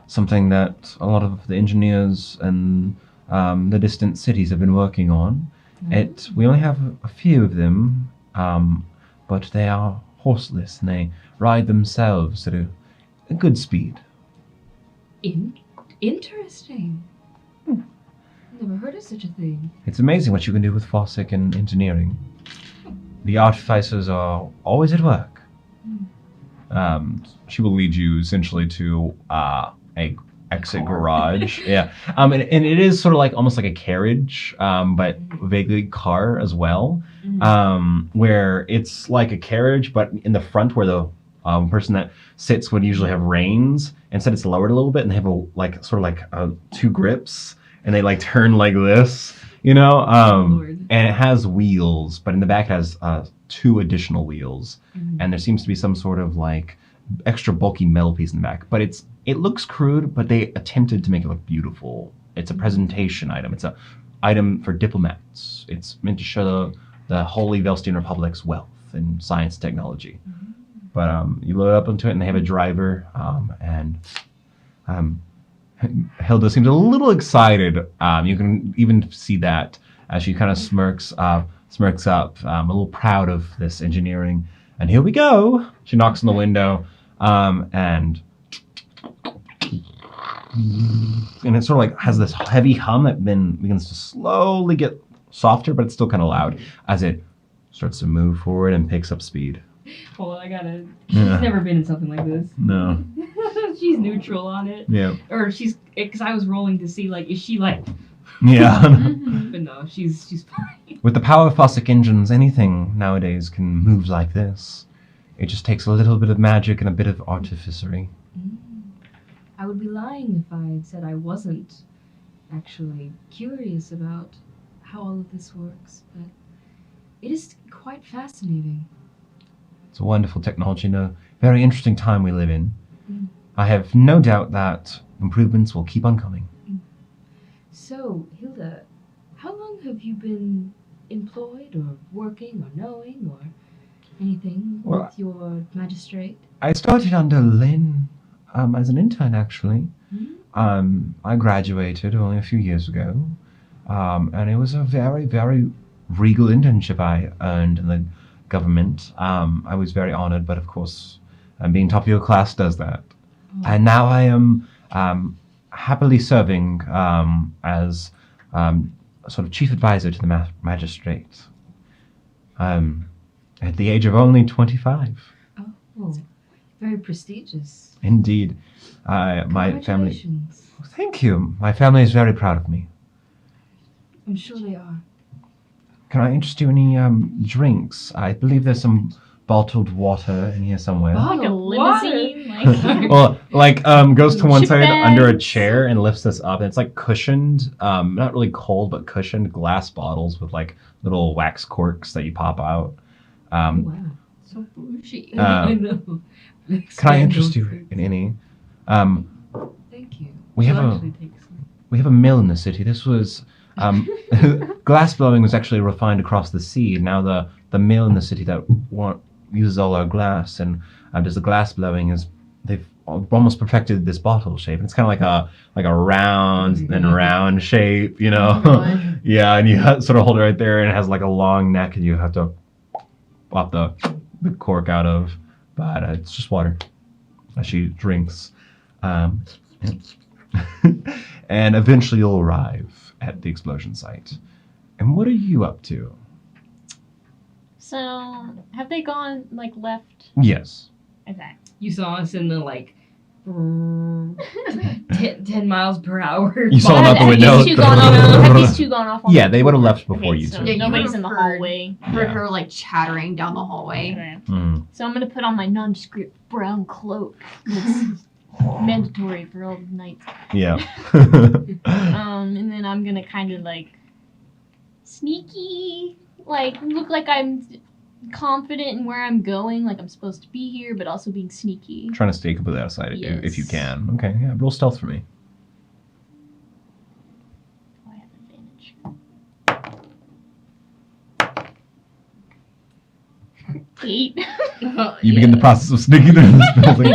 [SPEAKER 1] something that a lot of the engineers and the distant cities have been working on. We only have a few of them, but they are horseless and they ride themselves at a good speed.
[SPEAKER 6] Interesting. Never heard of such a thing.
[SPEAKER 1] It's amazing what you can do with Fossick and engineering. The artificers are always at work. She will lead you essentially to a exit garage. Yeah. And it is sort of like almost like a carriage, but vaguely car as well. Where it's like a carriage, but in the front where the person that sits would usually have reins. Instead, it's lowered a little bit, and they have two grips, and they like turn like this,
[SPEAKER 6] Lord.
[SPEAKER 1] and it has wheels, but in the back it has 2 additional wheels, and there seems to be some sort of like extra bulky metal piece in the back. But it looks crude, but they attempted to make it look beautiful. It's a presentation item. It's a item for diplomats. It's meant to show the Holy Velstian Republic's wealth in science and technology. But you load up into it, and they have a driver, and Hilda seems a little excited. You can even see that as she kind of smirks up, a little proud of this engineering. And here we go. She knocks on the window, and it sort of like has this heavy hum that then begins to slowly get softer, but it's still kind of loud as it starts to move forward and picks up speed.
[SPEAKER 4] Well, she's never been in something like this.
[SPEAKER 1] No.
[SPEAKER 4] She's neutral on it.
[SPEAKER 1] Yeah.
[SPEAKER 4] Or because I was rolling to see, like, is she like,
[SPEAKER 1] Yeah.
[SPEAKER 4] but no, she's fine.
[SPEAKER 1] With the power of Fossick engines, anything nowadays can move like this. It just takes a little bit of magic and a bit of artificery.
[SPEAKER 6] I would be lying if I said I wasn't actually curious about how all of this works, but it is quite fascinating.
[SPEAKER 1] It's a wonderful technology and a very interesting time we live in.
[SPEAKER 6] Mm.
[SPEAKER 1] I have no doubt that improvements will keep on coming.
[SPEAKER 6] So, Hilda, how long have you been employed or working or knowing or anything
[SPEAKER 1] Well,
[SPEAKER 6] with your magistrate?
[SPEAKER 1] I started under Lynn as an intern, actually.
[SPEAKER 6] Mm.
[SPEAKER 1] I graduated only a few years ago, and it was a very, very regal internship I earned in the government. I was very honored, but of course, being top of your class does that.
[SPEAKER 6] Oh.
[SPEAKER 1] And now I am happily serving as a sort of chief advisor to the magistrate at the age of only 25.
[SPEAKER 6] Oh, very prestigious.
[SPEAKER 1] Indeed. My family...
[SPEAKER 6] Congratulations.
[SPEAKER 1] Thank you. My family is very proud of me.
[SPEAKER 6] I'm sure they are.
[SPEAKER 1] Can I interest you in any drinks? I believe there's some bottled water in here somewhere.
[SPEAKER 2] Like a
[SPEAKER 4] Bottled
[SPEAKER 2] limousine.
[SPEAKER 1] Well, like goes to one
[SPEAKER 2] Chip
[SPEAKER 1] side under a
[SPEAKER 2] bags.
[SPEAKER 1] chair and lifts this up, and it's like cushioned, not really cold, but cushioned glass bottles with like little wax corks that you pop out.
[SPEAKER 6] Oh, wow.
[SPEAKER 2] So bougie.
[SPEAKER 6] I know.
[SPEAKER 1] Can I interest you in any?
[SPEAKER 6] Thank you.
[SPEAKER 1] We have
[SPEAKER 4] She'll
[SPEAKER 1] a
[SPEAKER 4] actually take some.
[SPEAKER 1] we have a mill in the city. This was Glass blowing was actually refined across the sea. Now the mill in the city that uses all our glass and does the glass blowing they've almost perfected this bottle shape. And it's kind of like a round and round shape, you know.
[SPEAKER 3] God.
[SPEAKER 1] Yeah, and you sort of hold it right there, and it has like a long neck, and you have to pop the cork out of. But it's just water as she drinks. And eventually you'll arrive at the explosion site. And what are you up to?
[SPEAKER 2] So, have they gone, like, left?
[SPEAKER 1] Yes.
[SPEAKER 2] Okay.
[SPEAKER 4] You saw us in the 10 miles per hour.
[SPEAKER 1] You saw them out the
[SPEAKER 2] Have
[SPEAKER 1] window.
[SPEAKER 2] these two gone off? Have these two gone off? On
[SPEAKER 1] Yeah,
[SPEAKER 2] the
[SPEAKER 1] they would have
[SPEAKER 2] tour?
[SPEAKER 1] left before
[SPEAKER 2] Okay,
[SPEAKER 1] you
[SPEAKER 2] so
[SPEAKER 1] two.
[SPEAKER 3] Yeah, you
[SPEAKER 2] nobody's
[SPEAKER 3] would've
[SPEAKER 2] in the
[SPEAKER 3] heard-
[SPEAKER 2] hallway.
[SPEAKER 5] Heard
[SPEAKER 1] Yeah.
[SPEAKER 5] her like chattering down the hallway.
[SPEAKER 2] Okay.
[SPEAKER 1] Mm.
[SPEAKER 2] So I'm gonna put on my nondescript brown cloak. That's mandatory for all the nights.
[SPEAKER 1] Yeah.
[SPEAKER 2] And then I'm gonna kind of like sneaky, like look like I'm confident in where I'm going, like I'm supposed to be here, but also being sneaky.
[SPEAKER 1] Trying to stay completely outside if you
[SPEAKER 2] Yes.
[SPEAKER 1] can. Okay, yeah. Roll stealth for me.
[SPEAKER 2] Oh, I have advantage. 8.
[SPEAKER 1] You begin the process of sneaking through this building.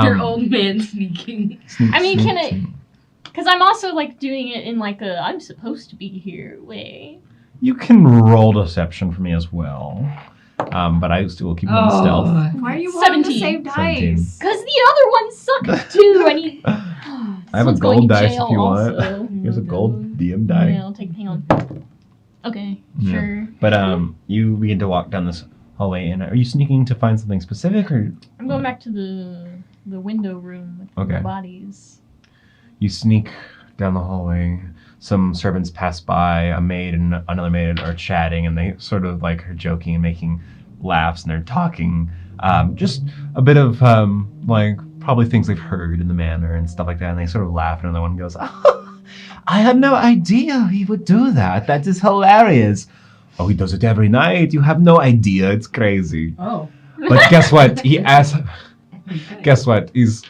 [SPEAKER 4] Your old man sneaking.
[SPEAKER 1] Sneak,
[SPEAKER 2] I mean,
[SPEAKER 1] sneak,
[SPEAKER 2] can it-
[SPEAKER 1] sneak.
[SPEAKER 2] Because I'm also like doing it in like a I'm supposed to be here way.
[SPEAKER 1] You can roll deception for me as well. But I still will keep it on stealth.
[SPEAKER 5] Why are you rolling the
[SPEAKER 2] 17.
[SPEAKER 5] same
[SPEAKER 1] 17.
[SPEAKER 5] dice?
[SPEAKER 2] Because the other one sucked too. I need.
[SPEAKER 1] I have a
[SPEAKER 2] Someone's going
[SPEAKER 1] gold
[SPEAKER 2] to
[SPEAKER 1] dice if
[SPEAKER 2] jail
[SPEAKER 1] you want.
[SPEAKER 2] also.
[SPEAKER 1] Here's a gold DM die.
[SPEAKER 2] Yeah, I'll take. Hang on. Okay,
[SPEAKER 1] Yeah.
[SPEAKER 2] sure.
[SPEAKER 1] But you begin to walk down this hallway, and are you sneaking to find something specific, or
[SPEAKER 2] I'm going back to the window room with
[SPEAKER 1] Okay.
[SPEAKER 2] the bodies.
[SPEAKER 1] you sneak down the hallway? Some servants pass by. A maid and another maid are chatting, and they sort of like are joking and making laughs, and they're talking. Just a bit of like probably things they've heard in the manor and stuff like that. And they sort of laugh, and another one goes, "Oh, I had no idea he would do that. That is hilarious. Oh, he does it every night. You have no idea. It's crazy."
[SPEAKER 3] Oh.
[SPEAKER 1] But guess what? He asked. Guess what? He's.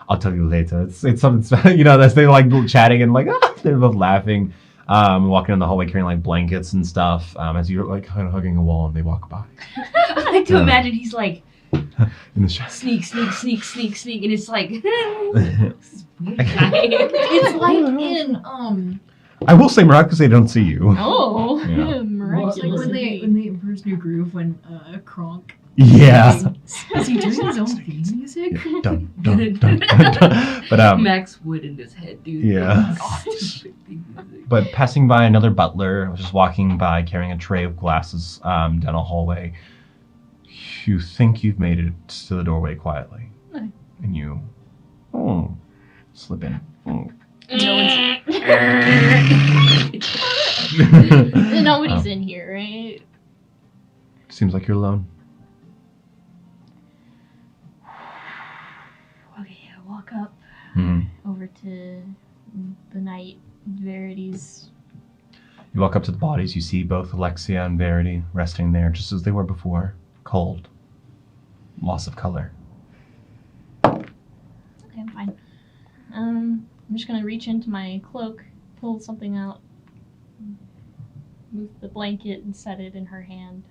[SPEAKER 1] I'll tell you later. It's something. You know, as they like chatting and like they're both laughing, walking down the hallway carrying like blankets and stuff. As you're like kind of hugging a wall, and they walk by
[SPEAKER 4] I like to imagine he's like
[SPEAKER 1] in the shadows.
[SPEAKER 4] sneak, and it's like
[SPEAKER 3] It's like in
[SPEAKER 1] I will say miraculous they don't see you.
[SPEAKER 2] Oh,
[SPEAKER 1] Yeah.
[SPEAKER 2] miraculous.
[SPEAKER 3] like when they
[SPEAKER 2] indeed.
[SPEAKER 3] first knew Groove when Kronk
[SPEAKER 1] Yeah.
[SPEAKER 3] is he doing his own theme music?
[SPEAKER 1] Yeah. Dun, dun, dun, dun, dun. But
[SPEAKER 4] Max Wood in his head, dude.
[SPEAKER 1] Yeah.
[SPEAKER 4] Music.
[SPEAKER 1] But passing by another butler, just walking by carrying a tray of glasses down a hallway, you think you've made it to the doorway quietly.
[SPEAKER 2] Okay.
[SPEAKER 1] And you slip in.
[SPEAKER 2] Nobody's in here, right?
[SPEAKER 1] Seems like you're alone.
[SPEAKER 2] Okay, I walk up
[SPEAKER 1] Mhm.
[SPEAKER 2] over to the night Verity's.
[SPEAKER 1] You walk up to the bodies. You see both Alexia and Verity resting there just as they were before. Cold. Loss of color.
[SPEAKER 2] Okay, I'm fine. I'm just gonna reach into my cloak, pull something out, move the blanket, and set it in her hand.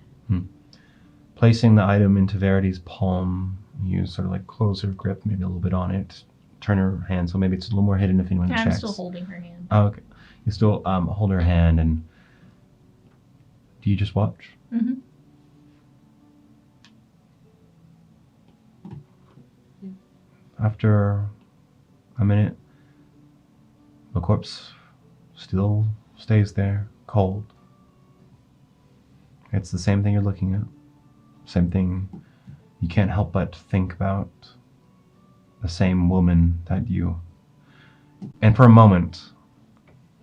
[SPEAKER 1] Placing the item into Verity's palm, you sort of like close her grip, maybe a little bit on it. Turn her hand so maybe it's a little more hidden if anyone
[SPEAKER 2] I'm
[SPEAKER 1] checks.
[SPEAKER 2] still holding her hand.
[SPEAKER 1] Oh, okay. You still hold her hand, and do you just watch?
[SPEAKER 2] Mm-hmm.
[SPEAKER 1] After a minute, the corpse still stays there, cold. It's the same thing you're looking at. Same thing you can't help but think about. The same woman that you... And for a moment,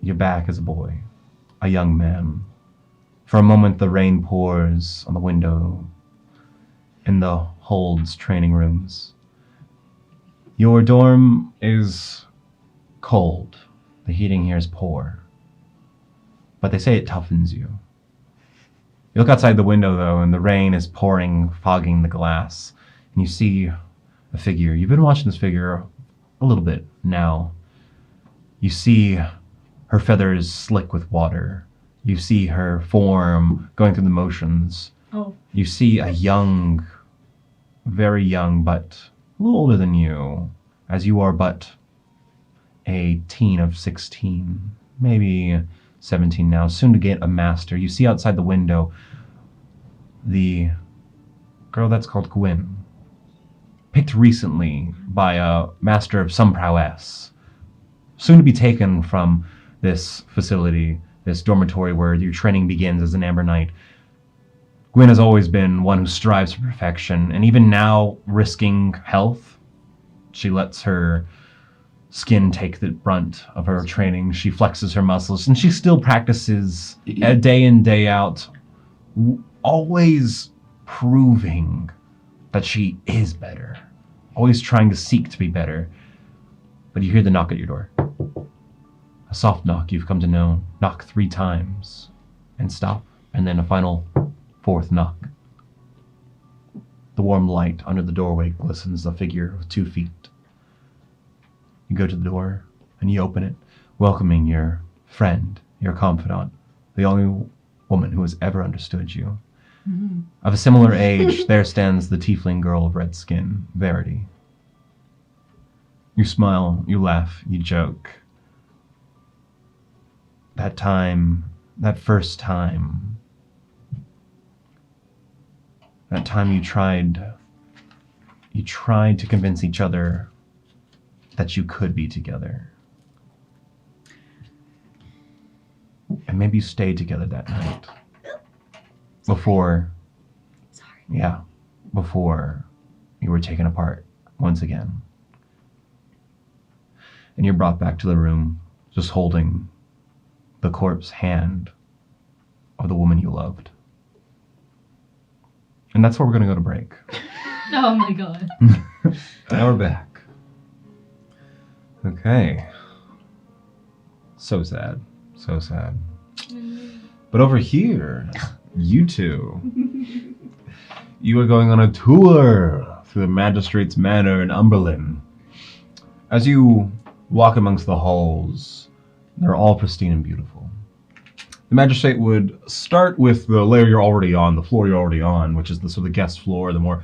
[SPEAKER 1] you're back as a boy, a young man. For a moment, the rain pours on the window in the holds training rooms. Your dorm is cold. The heating here is poor. But they say it toughens you. You look outside the window, though, and the rain is pouring, fogging the glass. And you see a figure. You've been watching this figure a little bit now. You see her feathers slick with water. You see her form going through the motions.
[SPEAKER 3] Oh.
[SPEAKER 1] You see a young, very young, but a little older than you, as you are but a teen of 16, maybe 17 now, soon to get a master. You see outside the window the girl that's called Gwyn, picked recently by a master of some prowess, soon to be taken from this facility, this dormitory where your training begins as an Amber Knight. Gwyn has always been one who strives for perfection, and even now, risking health, she lets her skin take the brunt of her training. She flexes her muscles, and she still practices day in, day out, always proving that she is better, always trying to seek to be better. But you hear the knock at your door. A soft knock you've come to know. Knock 3 times and stop, and then a final 4th knock. The warm light under the doorway glistens a figure with 2 feet. You go to the door and you open it, welcoming your friend, your confidant, the only woman who has ever understood you.
[SPEAKER 3] Mm-hmm.
[SPEAKER 1] Of a similar age, there stands the tiefling girl of red skin, Verity. You smile, you laugh, you joke. That time, that first time, that time you tried to convince each other that you could be together. And maybe you stayed together that night. Before you were taken apart once again. And you're brought back to the room, just holding the corpse hand of the woman you loved. And that's where we're going to go to break.
[SPEAKER 4] Oh my god.
[SPEAKER 1] Now we're back. Okay. So sad. So sad. But over here, you two, you are going on a tour through the Magistrate's Manor in Umberlin. As you walk amongst the halls, they're all pristine and beautiful. The Magistrate would start with the layer you're already on, the floor you're already on, which is the sort of guest floor, the more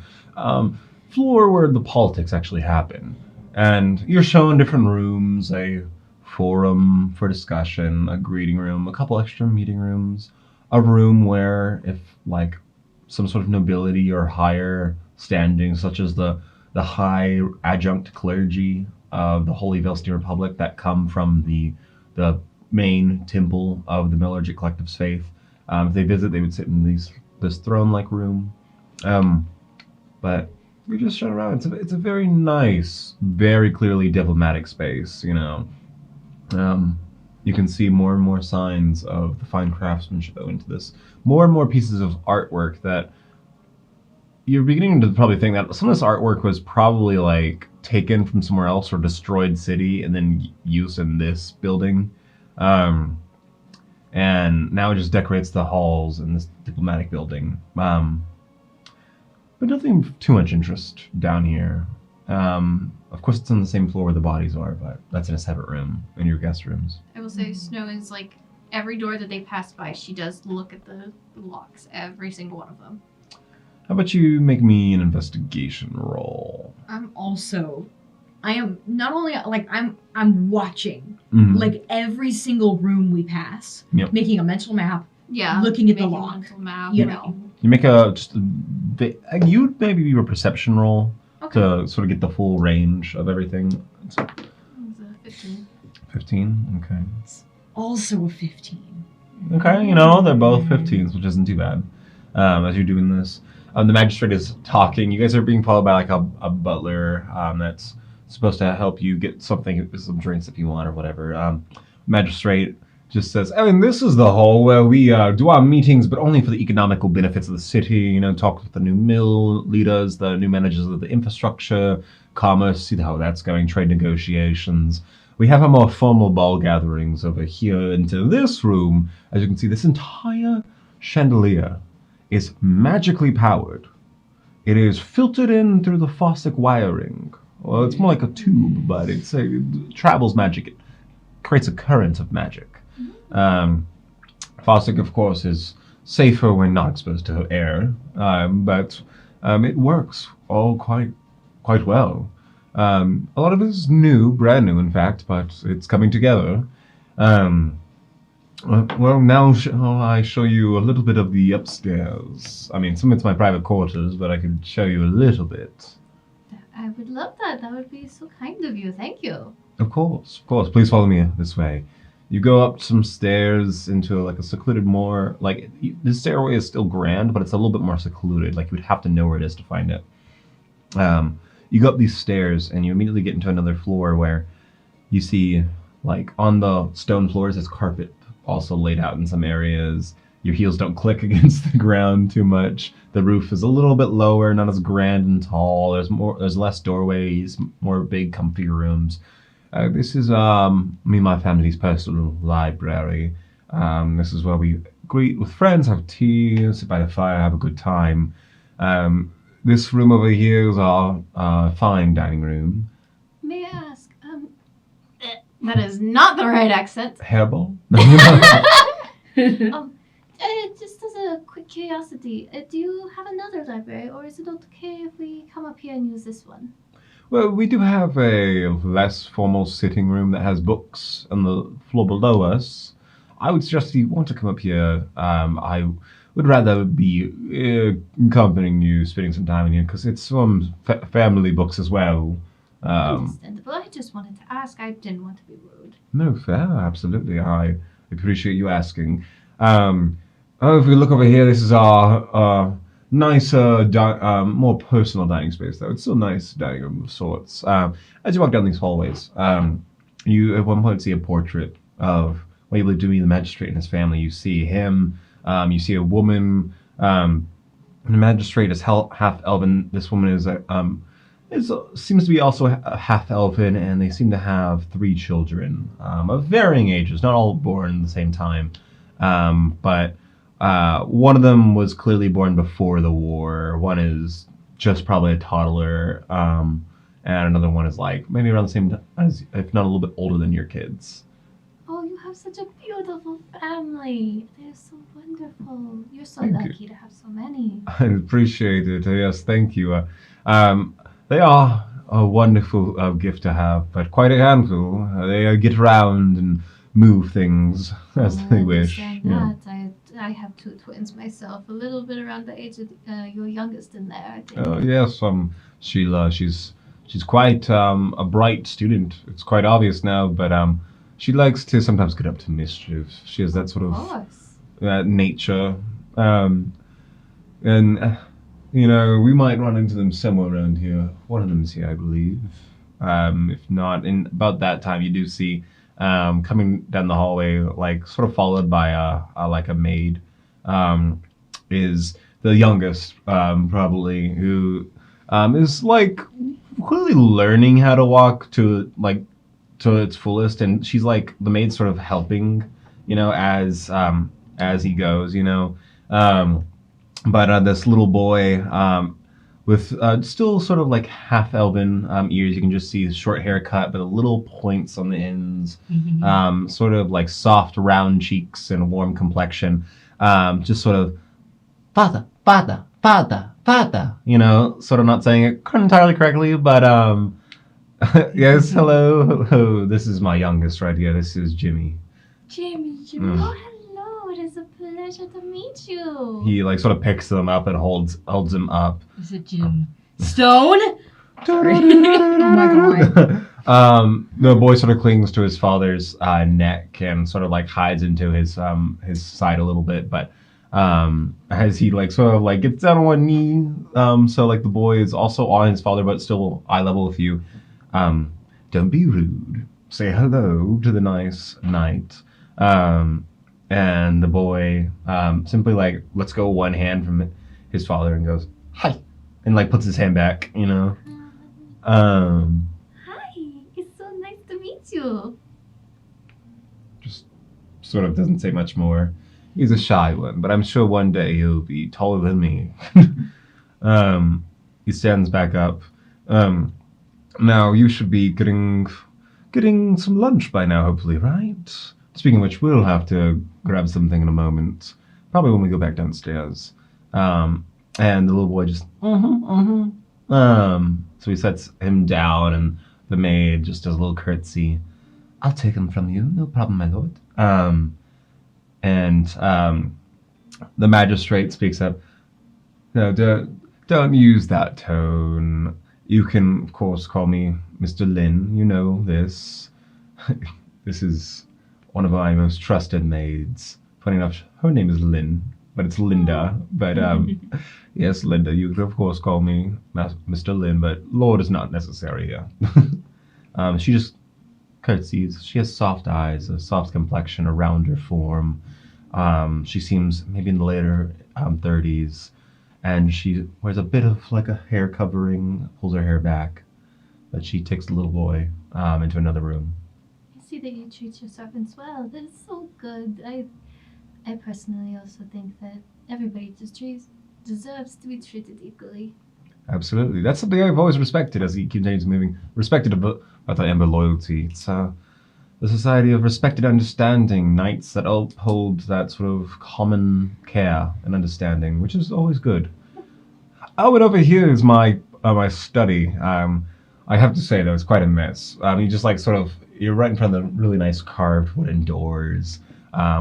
[SPEAKER 1] floor where the politics actually happen. And you're shown different rooms, a forum for discussion, a greeting room, a couple extra meeting rooms, a room where if like some sort of nobility or higher standing, such as the high adjunct clergy of the Holy Velstein Republic that come from the main temple of the Metallurgic Collective's faith, if they visit, they would sit in this throne-like room. But you're just shown around. It's a very nice, very clearly diplomatic space, you know. You can see more and more signs of the fine craftsmanship that went into this. More and more pieces of artwork that you're beginning to probably think that some of this artwork was probably like taken from somewhere else or destroyed city and then used in this building. And now it just decorates the halls in this diplomatic building. But nothing too much interest down here. Of course, it's on the same floor where the bodies are, but that's in a separate room, in your guest rooms.
[SPEAKER 5] I will say Snow is like, every door that they pass by, she does look at the locks, every single one of them.
[SPEAKER 1] How about you make me an investigation roll?
[SPEAKER 3] I am not only like I'm watching like every single room we pass, making a mental map, looking at the lock,
[SPEAKER 5] mental map,
[SPEAKER 3] you know.
[SPEAKER 1] You make you'd maybe do a perception roll to sort of get the full range of everything.
[SPEAKER 5] It's a 15.
[SPEAKER 1] 15? Okay.
[SPEAKER 3] It's also a 15.
[SPEAKER 1] Okay, you know, they're both 15s, which isn't too bad. As you're doing this. The magistrate is talking. You guys are being followed by like a butler that's supposed to help you get something, some drinks if you want or whatever. Magistrate just says, I mean, this is the hall where we do our meetings, but only for the economical benefits of the city. You know, talk with the new mill leaders, the new managers of the infrastructure, commerce, see how that's going, trade negotiations. We have our more formal ball gatherings over here into this room. As you can see, this entire chandelier is magically powered. It is filtered in through the faucet wiring. Well, it's more like a tube, but it travels magic. It creates a current of magic. Faucet, of course, is safer when not exposed to air, but it works all quite well. A lot of it is new, brand new, in fact, but it's coming together. Well, now shall I show you a little bit of the upstairs? I mean, some of it's my private quarters, but I could show you a little bit.
[SPEAKER 2] I would love that. That would be so kind of you. Thank you.
[SPEAKER 1] Of course. Please follow me this way. You go up some stairs into like a secluded more, like, the stairway is still grand, but it's a little bit more secluded. Like, you would have to know where it is to find it. You go up these stairs, and you immediately get into another floor where you see, like, on the stone floors is carpet also laid out in some areas. Your heels don't click against the ground too much. The roof is a little bit lower, not as grand and tall. There's less doorways, more big, comfy rooms. This is me and my family's personal library. This is where we greet with friends, have tea, sit by the fire, have a good time. This room over here is our fine dining room.
[SPEAKER 2] May I ask, that is not the right accent.
[SPEAKER 1] Hairball?
[SPEAKER 2] Just as a quick curiosity, do you have another library, or is it okay if we come up here and use this one?
[SPEAKER 1] Well, we do have a less formal sitting room that has books on the floor below us. I would suggest if you want to come up here, I would rather be accompanying you, spending some time in here, because it's some family books as well.
[SPEAKER 2] Understandable. I just wanted to ask. I didn't want to be rude.
[SPEAKER 1] No, fair, absolutely. I appreciate you asking. If we look over here, this is our nicer, more personal dining space, though. It's still a nice dining room of sorts. As you walk down these hallways, you at one point see a portrait of what you believe to be the magistrate and his family. You see him, you see a woman. The magistrate is half elven. This woman seems to be also half elven, and they seem to have 3 children of varying ages, not all born at the same time. But one of them was clearly born before the war. One is just probably a toddler, and another one is like maybe around the same time, as, if not a little bit older than your kids.
[SPEAKER 2] Oh, you have such a beautiful family. They're so wonderful. You're so
[SPEAKER 1] Thank
[SPEAKER 2] lucky to have so many.
[SPEAKER 1] I appreciate it. Yes, thank you. They are a wonderful gift to have, but quite a handful. They get around and move things as they wish.
[SPEAKER 2] I
[SPEAKER 1] Yeah.
[SPEAKER 2] understand that. I have 2 twins myself, a little bit around the age of your youngest in there, I think.
[SPEAKER 1] Oh yes, Sheila. She's quite a bright student. It's quite obvious now, but she likes to sometimes get up to mischief. She has that sort
[SPEAKER 2] Of
[SPEAKER 1] of
[SPEAKER 2] course.
[SPEAKER 1] nature, and we might run into them somewhere around here. One of them's here, I believe. If not, in about that time, you do see coming down the hallway, like sort of followed by a maid, is the youngest, probably, who is like clearly learning how to walk to its fullest, and she's like the maid's sort of helping, as he goes, But this little boy, with still sort of like half elven ears, you can just see his short haircut, but a little points on the ends, sort of like soft, round cheeks and a warm complexion, just sort of father, father, father, father, sort of not saying it entirely correctly, but yes, hello, this is my youngest right here. This is Jimmy.
[SPEAKER 2] Jimmy. Oh, hello. It is a pleasure to meet you.
[SPEAKER 1] He like sort of picks them up and holds him up.
[SPEAKER 3] Is it Jim Stone? Sorry. Oh my god.
[SPEAKER 1] The boy sort of clings to his father's neck and sort of like hides into his side a little bit, but as he like sort of like gets down on one knee, so like the boy is also on his father but still eye level with you. Don't be rude. Say hello to the nice knight. And the boy simply like lets go one hand from his father and goes, "Hi," and like puts his hand back,
[SPEAKER 2] Hi. It's so nice to meet you.
[SPEAKER 1] Just sort of doesn't say much more. He's a shy one, but I'm sure one day he'll be taller than me. He stands back up. Now you should be getting getting some lunch by now, hopefully, right? Speaking of which, we'll have to grab something in a moment. Probably when we go back downstairs. And the little boy just, So he sets him down, and the maid just does a little curtsy. I'll take him from you, no problem, my lord. The magistrate speaks up. No, don't use that tone. You can, of course, call me Mr. Lin. You know this. This is one of my most trusted maids. Funny enough, her name is Lin, but it's Linda. But yes, Linda, you can, of course, call me Mr. Lin, but Lord is not necessary here. She just curtsies. She has soft eyes, a soft complexion, a rounder form. She seems maybe in the later 30s, and she wears a bit of like a hair covering, pulls her hair back, but she takes the little boy into another room.
[SPEAKER 2] I see that you treat your servants well. That is so good. I personally also think that everybody deserves to be treated equally.
[SPEAKER 1] Absolutely. That's something I've always respected as he continues moving. Respected about the Ember loyalty. It's the society of respected understanding, knights that uphold that sort of common care and understanding, which is always good. Oh, and over here is my study. I have to say, though, it's quite a mess. You just like you're right in front of the really nice carved wooden doors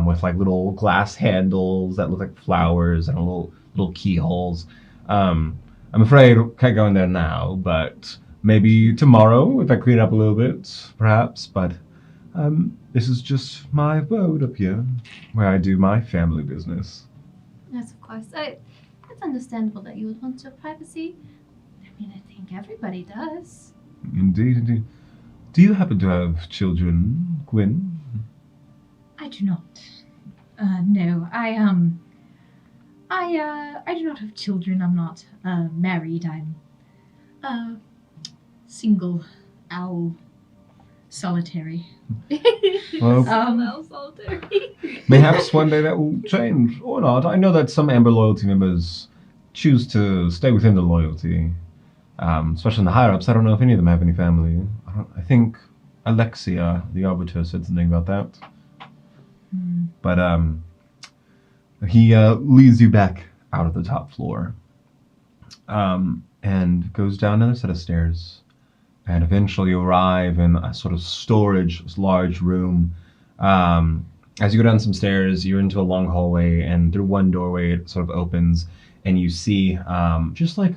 [SPEAKER 1] with like little glass handles that look like flowers and little keyholes. I'm afraid I can't go in there now, but maybe tomorrow if I clean up a little bit, perhaps. But this is just my abode up here, where I do my family business.
[SPEAKER 2] Yes, of course. It's understandable that you would want your privacy. I mean, I think everybody does.
[SPEAKER 1] Indeed. Do you happen to have children, Gwyn?
[SPEAKER 3] I do not. No, I do not have children. I'm not married. I'm single, owl, solitary.
[SPEAKER 1] Well,
[SPEAKER 2] Solitary.
[SPEAKER 1] mayhaps one day that will change, or not. I know that some Amber loyalty members choose to stay within the loyalty, especially in the higher-ups. I don't know if any of them have any family. I think Alexia, the Arbiter, said something about that. But he leads you back out of the top floor and goes down another set of stairs. And eventually you arrive in a sort of storage, large room. As you go down some stairs, you're into a long hallway, and through one doorway it sort of opens, and you see just like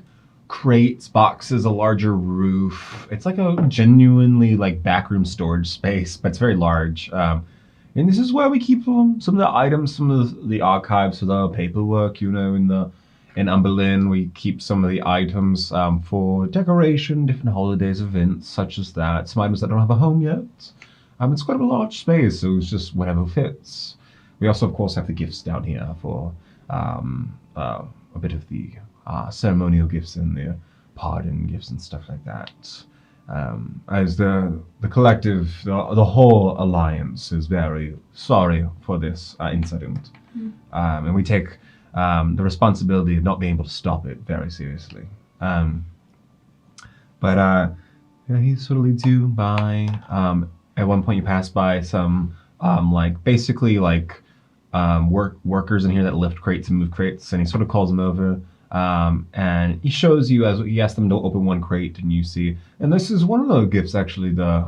[SPEAKER 1] crates, boxes, a larger roof. It's like a genuinely like backroom storage space, but it's very large. And this is where we keep some of the items, some of the archives for the paperwork, in Umberlin. We keep some of the items for decoration, different holidays, events, such as that. Some items that don't have a home yet. It's quite a large space, so it's just whatever fits. We also, of course, have the gifts down here for a bit of the ceremonial gifts and the pardon gifts and stuff like that. As the collective, the whole alliance is very sorry for this incident. And we take the responsibility of not being able to stop it very seriously. He sort of leads you by, at one point you pass by some, workers in here that lift crates and move crates, and he sort of calls them over. And he shows you, as he asks them to open one crate, and you see, and this is one of the gifts actually the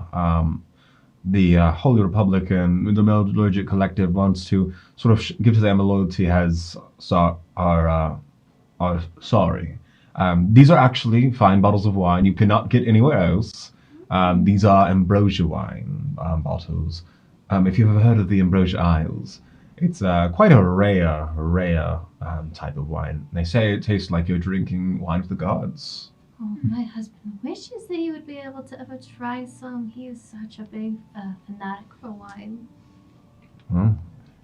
[SPEAKER 1] Holy Republic and the Metallurgic Collective wants to sort of give to the Amber loyalty are sorry. These are actually fine bottles of wine you cannot get anywhere else. These are ambrosia wine bottles. If you've ever heard of the Ambrosia Isles, it's quite a rare type of wine. They say it tastes like you're drinking wine of the gods.
[SPEAKER 2] Oh, my husband wishes that he would be able to ever try some. He is such a big fanatic for wine.
[SPEAKER 1] Well,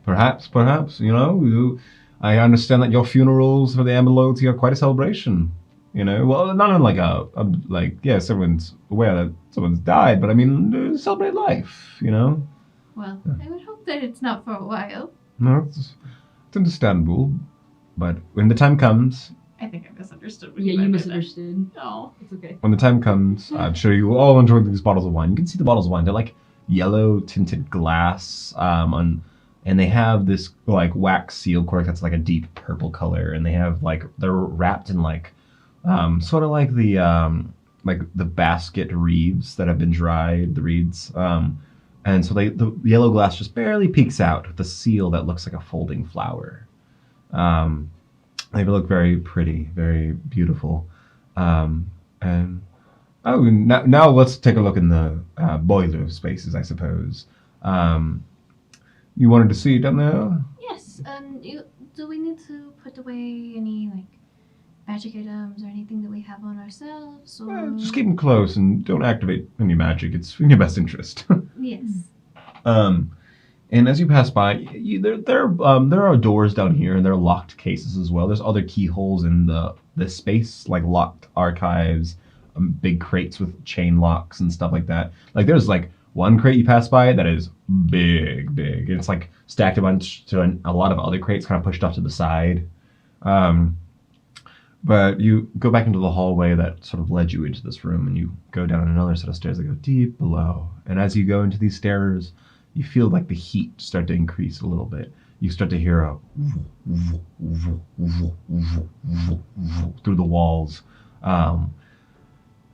[SPEAKER 1] perhaps, I understand that your funerals for the Amber loyalty are quite a celebration. Well, not unlike yes, everyone's aware that someone's died, but I mean, celebrate life,
[SPEAKER 2] Well, I would hope that it's not for a while.
[SPEAKER 1] No, it's understandable, but when the time comes,
[SPEAKER 5] I think I misunderstood what
[SPEAKER 6] Yeah,
[SPEAKER 5] you
[SPEAKER 6] you
[SPEAKER 5] meant by that.
[SPEAKER 6] misunderstood.
[SPEAKER 5] Oh.
[SPEAKER 6] It's okay.
[SPEAKER 1] When the time comes, I'm sure you will all enjoy these bottles of wine. You can see the bottles of wine. They're like yellow tinted glass, and they have this like wax seal cork that's like a deep purple color, and they have like they're wrapped in like sort of like the basket reeds that have been dried, the reeds. And so the yellow glass just barely peeks out with the seal that looks like a folding flower. They look very pretty, very beautiful. And now let's take a look in the boiler spaces, I suppose. You wanted to see down there?
[SPEAKER 2] Yes. Do we need to put away any like magic items or anything that we have on ourselves? Or
[SPEAKER 1] Just keep them close and don't activate any magic. It's in your best interest.
[SPEAKER 2] yes.
[SPEAKER 1] And as you pass by, there are doors down here, and there are locked cases as well. There's other keyholes in the space, like locked archives, big crates with chain locks and stuff like that. Like there's like one crate you pass by that is big, and it's like stacked a bunch to a lot of other crates kind of pushed off to the side. But you go back into the hallway that sort of led you into this room, and you go down another set of stairs that go deep below. And as you go into these stairs, you feel like the heat start to increase a little bit. You start to hear a through the walls.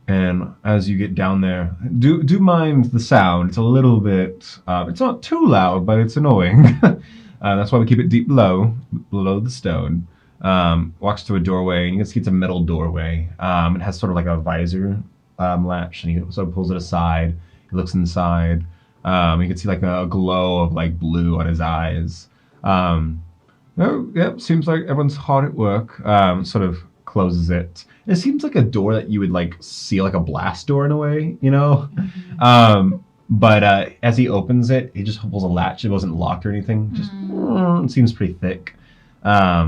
[SPEAKER 1] And as you get down there, do mind the sound. It's a little bit, it's not too loud, but it's annoying. That's why we keep it deep below the stone. Walks to a doorway, and you can see it's a metal doorway. It has sort of like a visor latch, and he sort of pulls it aside. He looks inside. You can see like a glow of like blue on his eyes. Seems like everyone's hard at work. Sort of closes it. It seems like a door that you would like see like a blast door in a way, you know? But as he opens it, he just pulls a latch. It wasn't locked or anything. Just it seems pretty thick. As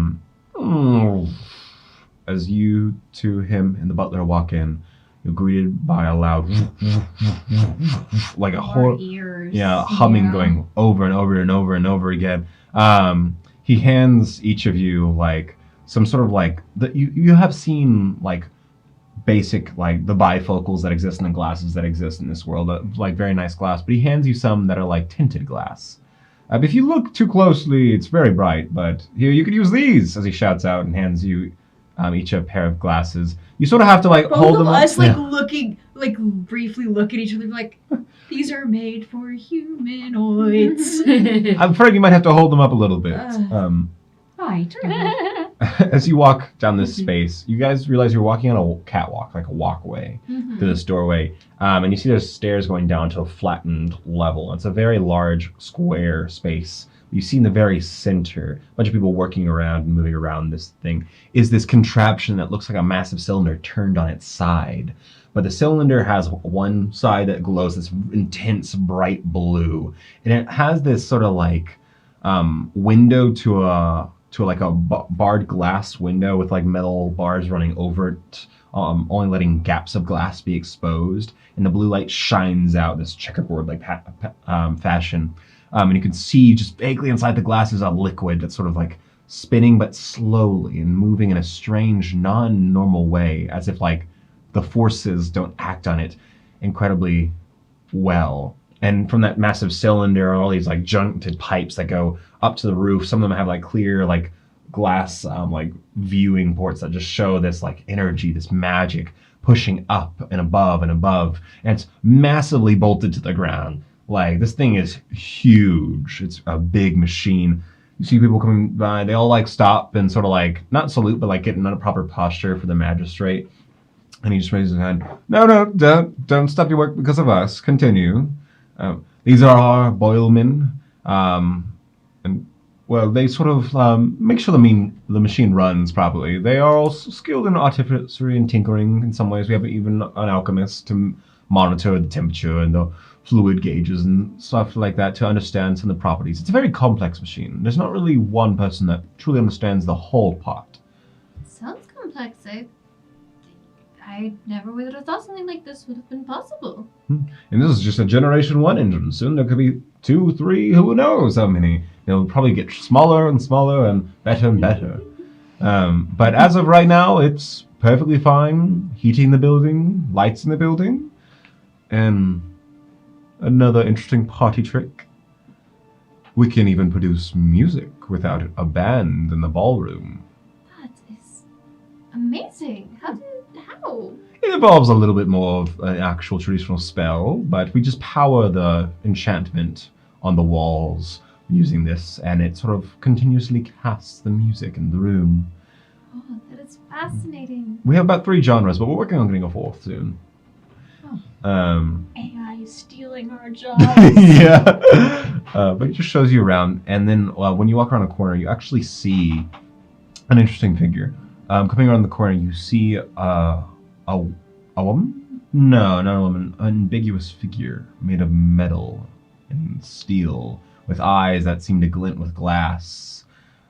[SPEAKER 1] you two, him, and the butler walk in, you're greeted by a loud like a whole humming going over and over and over and over again. He hands each of you like some sort of like you have seen like basic like the bifocals that exist in the glasses that exist in this world, like very nice glass, but he hands you some that are like tinted glass. If you look too closely, it's very bright, but here you could use these, as he shouts out and hands you each a pair of glasses. You sort of have to like
[SPEAKER 3] Both
[SPEAKER 1] hold
[SPEAKER 3] of
[SPEAKER 1] them
[SPEAKER 3] us
[SPEAKER 1] up.
[SPEAKER 3] like looking, like briefly look at each other, like these are made for humanoids.
[SPEAKER 1] I'm afraid you might have to hold them up a little bit.
[SPEAKER 3] Hi, Trevor.
[SPEAKER 1] As you walk down this space, you guys realize you're walking on a catwalk, like a walkway through this doorway. And you see there's stairs going down to a flattened level. It's a very large square space. You see in the very center, a bunch of people working around and moving around this thing, is this contraption that looks like a massive cylinder turned on its side. But the cylinder has one side that glows this intense bright blue. And it has this sort of like window to a barred glass window with like metal bars running over it, only letting gaps of glass be exposed. And the blue light shines out this checkerboard like fashion. And you can see just vaguely inside the glass is a liquid that's sort of like spinning but slowly and moving in a strange, non-normal way, as if like the forces don't act on it incredibly well. And from that massive cylinder, all these like junted pipes that go up to the roof. Some of them have like clear like glass like viewing ports that just show this like energy, this magic pushing up and above and above. And it's massively bolted to the ground. Like this thing is huge. It's a big machine. You see people coming by, they all like stop and sort of like not salute, but like get in a proper posture for the magistrate. And he just raises his hand. No, don't stop your work because of us. Continue. These are our boilmen. And well, they sort of make sure the machine runs properly. They are all skilled in artificery and tinkering in some ways. We have even an alchemist to monitor the temperature and the fluid gauges and stuff like that to understand some of the properties. It's a very complex machine. There's not really one person that truly understands the whole part.
[SPEAKER 2] Sounds complex. I never would have thought something like this would have been possible.
[SPEAKER 1] And this is just a Generation 1 engine. Soon there could be 2, 3, who knows how many. They'll probably get smaller and smaller and better and better. But as of right now, it's perfectly fine. Heating the building, lights in the building, and another interesting party trick. We can even produce music without a band in the ballroom.
[SPEAKER 5] That is amazing. How?
[SPEAKER 1] It involves a little bit more of an actual traditional spell, but we just power the enchantment on the walls using this, and it sort of continuously casts the music in the room.
[SPEAKER 5] Oh, that is fascinating.
[SPEAKER 1] We have about 3 genres, but we're working on getting a 4th soon.
[SPEAKER 2] AI is stealing our jobs.
[SPEAKER 1] Yeah. But it just shows you around, and then when you walk around a corner, you actually see an interesting figure. Coming around the corner, you see a woman? No, not a woman. An ambiguous figure made of metal and steel, with eyes that seem to glint with glass.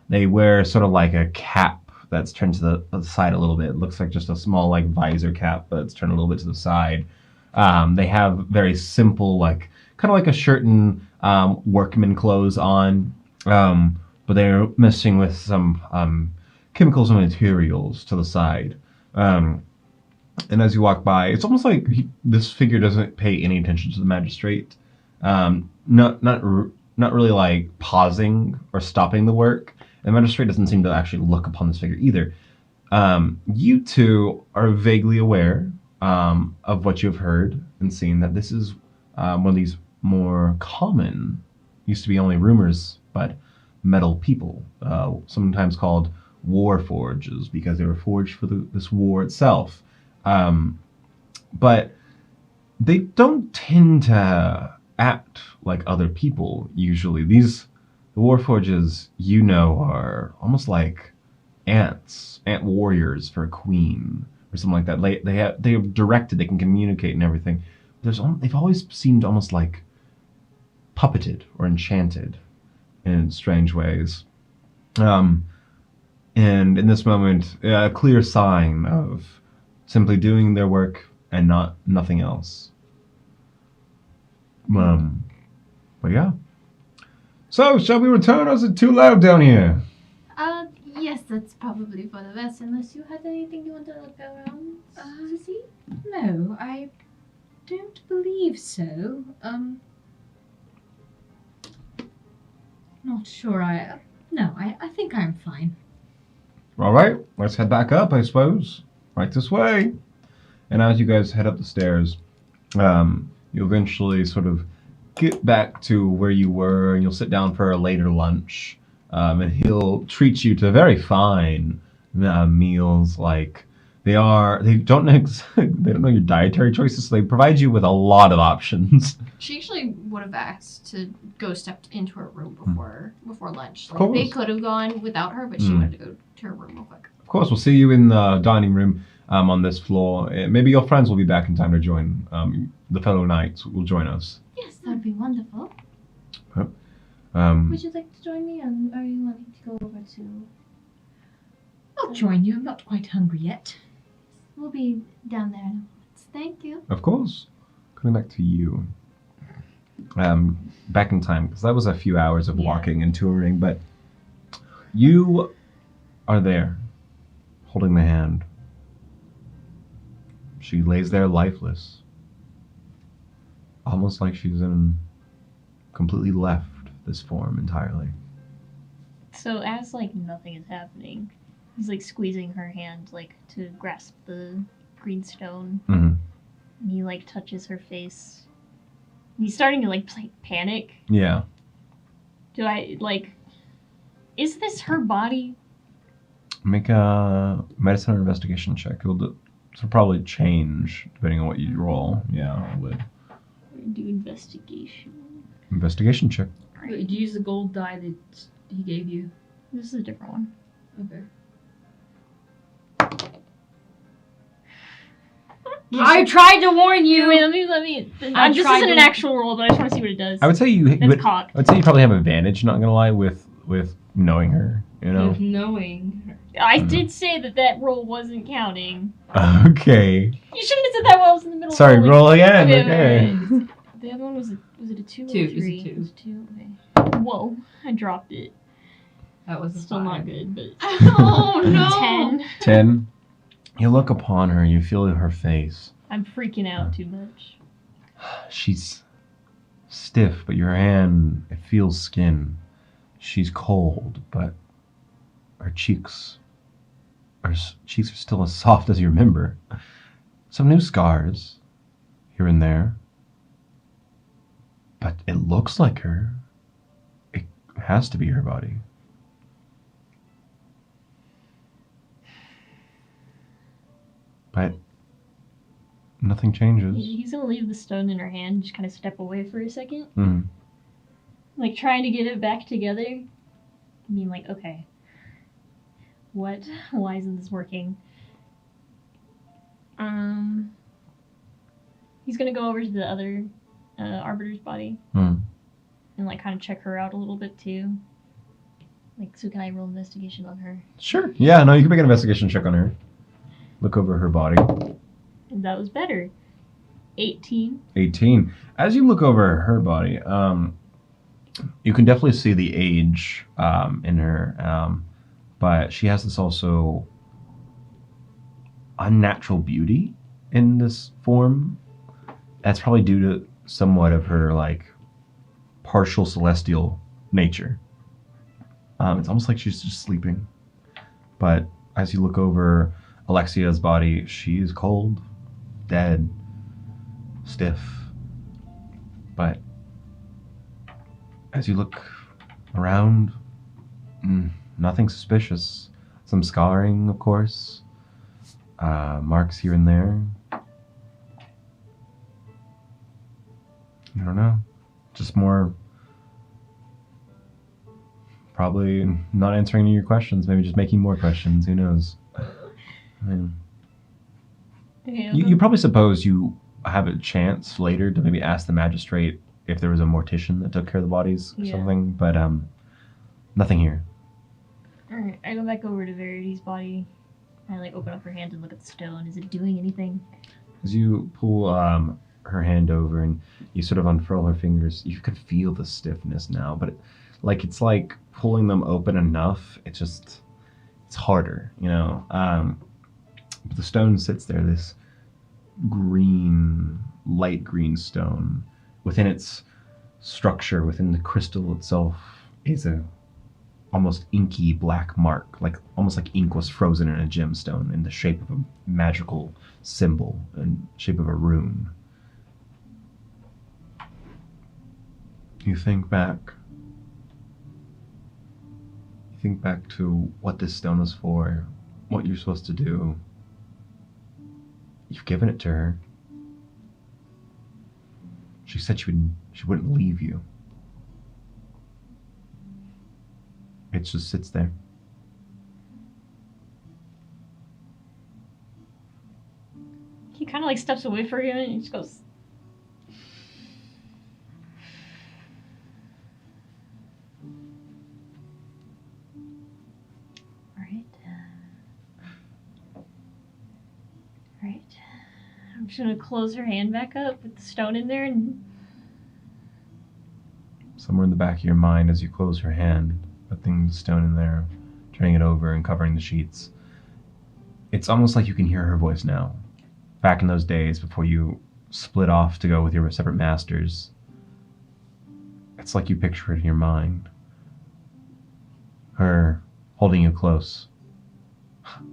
[SPEAKER 1] They wear sort of like a cap that's turned to the side a little bit. It looks like just a small like visor cap, but it's turned a little bit to the side. They have very simple, like kind of like a shirt and workman clothes on, but they're messing with some chemicals and materials to the side. And as you walk by, it's almost like this figure doesn't pay any attention to the magistrate. Not really like pausing or stopping the work. The magistrate doesn't seem to actually look upon this figure either. You two are vaguely aware of what you've heard and seen, that this is one of these more common, used to be only rumors, but metal people, sometimes called war forges because they were forged for this war itself. But they don't tend to act like other people usually. The warforges, are almost like ant warriors for a queen or something like that. They have directed, they can communicate and everything. They've always seemed almost like puppeted or enchanted in strange ways. And in this moment, a clear sign of simply doing their work and nothing else. But yeah. So, shall we return, or is it too loud down here?
[SPEAKER 5] Yes, that's probably for the best, unless you had anything you want to look around to see?
[SPEAKER 3] No, I don't believe so. Not sure I think I'm fine.
[SPEAKER 1] All right, let's head back up, I suppose. Right this way. And as you guys head up the stairs, you eventually sort of get back to where you were, and you'll sit down for a later lunch. And he'll treat you to very fine meals. Like they don't know your dietary choices, so they provide you with a lot of options.
[SPEAKER 5] She actually would have asked to go step into her room before lunch.
[SPEAKER 1] Of course.
[SPEAKER 5] They could have gone without her, but she wanted to go to her room real quick.
[SPEAKER 1] Of course, we'll see you in the dining room on this floor. Maybe your friends will be back in time to join. The fellow knights will join us.
[SPEAKER 2] Yes, that'd be wonderful.
[SPEAKER 1] Would
[SPEAKER 2] you like to join me, or are you wanting to go over to...
[SPEAKER 3] I'll join you. I'm not quite hungry yet.
[SPEAKER 2] We'll be down there in a moment. Thank you.
[SPEAKER 1] Of course. Coming back to you. Back in time, because that was a few hours of walking and touring, but you are there, holding the hand. She lays there lifeless. Almost like she's completely left this form entirely.
[SPEAKER 2] So as nothing is happening, he's squeezing her hand to grasp the green stone.
[SPEAKER 1] Mm-hmm.
[SPEAKER 2] And he touches her face. He's starting to panic.
[SPEAKER 1] Yeah.
[SPEAKER 2] Do I is this her body?
[SPEAKER 1] Make a medicine or investigation check. It'll probably change depending on what you roll. Yeah, it would.
[SPEAKER 2] Do investigation.
[SPEAKER 1] Investigation check.
[SPEAKER 6] Did you use the gold die that he gave you?
[SPEAKER 2] This is a different one.
[SPEAKER 6] Okay. I tried to warn you.
[SPEAKER 2] Wait, let me. This isn't an actual roll, but I just want to see what it does.
[SPEAKER 1] I would say
[SPEAKER 2] It's cocked.
[SPEAKER 1] I would say you probably have advantage. Not gonna lie, with knowing her.
[SPEAKER 4] With knowing her.
[SPEAKER 2] I did say that roll wasn't counting.
[SPEAKER 1] Okay.
[SPEAKER 2] You shouldn't have said that while I was in the middle.
[SPEAKER 1] Sorry,
[SPEAKER 2] of
[SPEAKER 1] roll again.
[SPEAKER 2] Okay. The other one was it a 2 or a 3?
[SPEAKER 4] It was a 2.
[SPEAKER 2] It was 2. Okay. Whoa! I dropped it.
[SPEAKER 4] That was a
[SPEAKER 2] Still
[SPEAKER 4] 5.
[SPEAKER 2] not good, but
[SPEAKER 5] Oh no!
[SPEAKER 2] 10.
[SPEAKER 1] 10. You look upon her, you feel her face.
[SPEAKER 2] I'm freaking out too much.
[SPEAKER 1] She's stiff, but your hand, it feels skin. She's cold, but her cheeks are still as soft as you remember. Some new scars here and there. But it looks like her. It has to be her body. But nothing changes.
[SPEAKER 2] He's gonna leave the stone in her hand and just kind of step away for a second.
[SPEAKER 1] Mm.
[SPEAKER 2] Like, trying to get it back together. I mean, like, okay. What? Why isn't this working? He's gonna go over to the other Arbiter's body.
[SPEAKER 1] Mm.
[SPEAKER 2] And, like, kind of check her out a little bit, too. Like, so can I roll investigation on her?
[SPEAKER 1] Sure. Yeah, no, you can make an investigation check on her. Look over her body.
[SPEAKER 2] And that was better. 18.
[SPEAKER 1] 18. As you look over her body, you can definitely see the age in her, but she has this also unnatural beauty in this form. That's probably due to somewhat of her like partial celestial nature. It's almost like she's just sleeping. But as you look over Alexia's body, she is cold, dead, stiff. But as you look around, nothing suspicious. Some scarring, of course. Marks here and there. I don't know. Just more... Probably not answering any of your questions. Maybe just making more questions. Who knows? I mean,
[SPEAKER 2] Okay,
[SPEAKER 1] you probably suppose you have a chance later to maybe ask the magistrate if there was a mortician that took care of the bodies or
[SPEAKER 2] Yeah.
[SPEAKER 1] something, but nothing here.
[SPEAKER 2] Alright, I go back over to Verity's body. I like open up her hand and look at the stone. Is it doing anything?
[SPEAKER 1] As you pull her hand over and you sort of unfurl her fingers, you could feel the stiffness now, but it's like pulling them open enough. It's harder, you know. But the stone sits there, this green, light green stone. Within its structure, within the crystal itself, is a almost inky black mark, almost like ink was frozen in a gemstone in the shape of a magical symbol and shape of a rune. You think back to what this stone was for, what you're supposed to do. You've given it to her. She said she wouldn't leave you. It just sits there.
[SPEAKER 2] He kind of like steps away from you and he just goes. Alright. I'm just gonna close her hand back up with the stone in there and.
[SPEAKER 1] Somewhere in the back of your mind, as you close her hand, putting the stone in there, turning it over and covering the sheets, it's almost like you can hear her voice now. Back in those days before you split off to go with your separate masters, it's like you picture it in your mind. Her holding you close,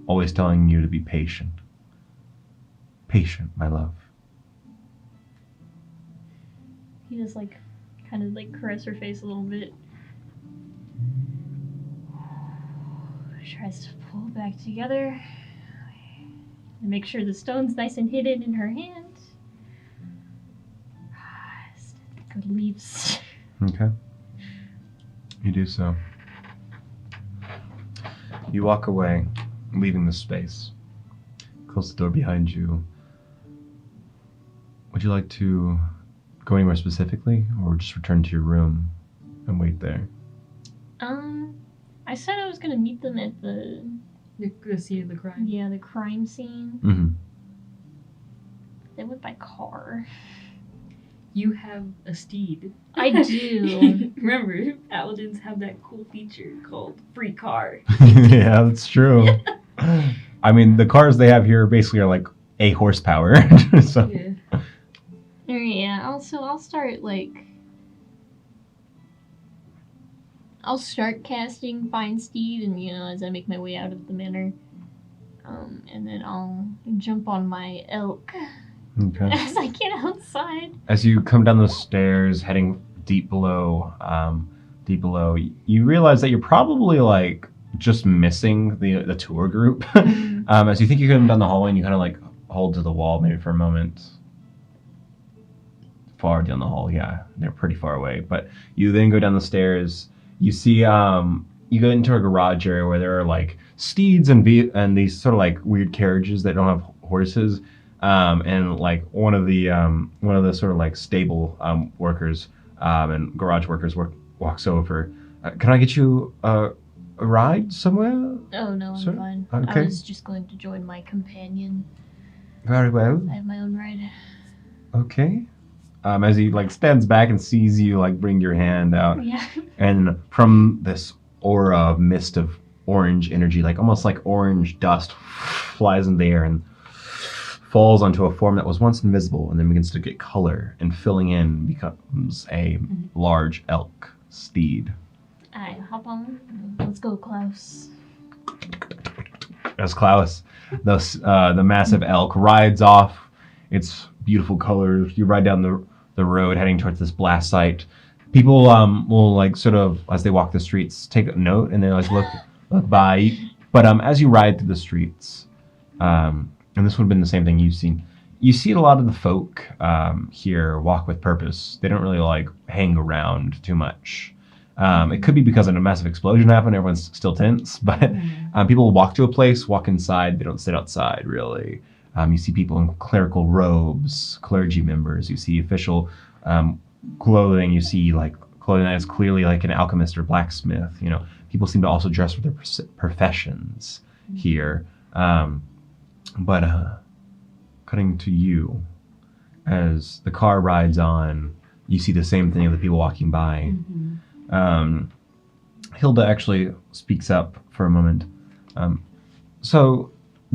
[SPEAKER 1] always telling you to be patient. Patient, my love.
[SPEAKER 2] He just like kind of like caress her face a little bit. Tries to pull back together. And make sure the stone's nice and hidden in her hand. Good leaves.
[SPEAKER 1] Okay. You do so. You walk away, leaving the space. Close the door behind you. Would you like to go anywhere specifically, or just return to your room and wait there?
[SPEAKER 2] I said I was gonna meet them at the
[SPEAKER 3] scene of the crime.
[SPEAKER 2] Yeah, the crime scene.
[SPEAKER 1] Mm-hmm.
[SPEAKER 2] They went by car.
[SPEAKER 6] You have a steed.
[SPEAKER 2] I do.
[SPEAKER 6] Remember, paladins have that cool feature called free car.
[SPEAKER 1] Yeah, that's true. I mean, the cars they have here basically are like a horsepower. So
[SPEAKER 6] Yeah.
[SPEAKER 2] Yeah. Also, I'll start I'll start casting Find Steed, and as I make my way out of the manor, and then I'll jump on my elk
[SPEAKER 1] okay.
[SPEAKER 2] as I get outside.
[SPEAKER 1] As you come down the stairs, heading deep below, you realize that you're probably like just missing the tour group. As you think you're going down the hallway, and you kind of like hold to the wall maybe for a moment. Far down the hall, yeah, they're pretty far away. But you then go down the stairs. You see, you go into a garage area where there are like steeds and these sort of like weird carriages that don't have horses. And like one of the sort of like stable workers and garage workers walks over. Can I get you a ride somewhere?
[SPEAKER 2] Oh no, I'm
[SPEAKER 1] Sir?
[SPEAKER 2] fine.
[SPEAKER 1] Okay.
[SPEAKER 2] I was just going to join my companion.
[SPEAKER 1] Very well.
[SPEAKER 2] I have my own ride.
[SPEAKER 1] Okay. As he like stands back and sees you like bring your hand out,
[SPEAKER 2] Yeah.
[SPEAKER 1] and from this aura of mist of orange energy, like almost like orange dust, flies in the air and falls onto a form that was once invisible, and then begins to get color, and filling in becomes a large elk steed.
[SPEAKER 2] I hop on. Let's go, Klaus.
[SPEAKER 1] As Klaus, the massive elk, rides off its beautiful colors, you ride down the road heading towards this blast site. People will like sort of, as they walk the streets, take a note and they like look by. But as you ride through the streets, and this would have been the same thing you've seen, you see a lot of the folk here walk with purpose. They don't really like hang around too much. It could be because a massive explosion happened, everyone's still tense, but people will walk to a place, walk inside, they don't sit outside really. You see people in clerical robes, clergy members, you see official clothing, you see like clothing that is clearly like an alchemist or blacksmith. People seem to also dress with their professions here. But cutting to you, as the car rides on, you see the same thing of the people walking by. Hilda actually speaks up for a moment. So,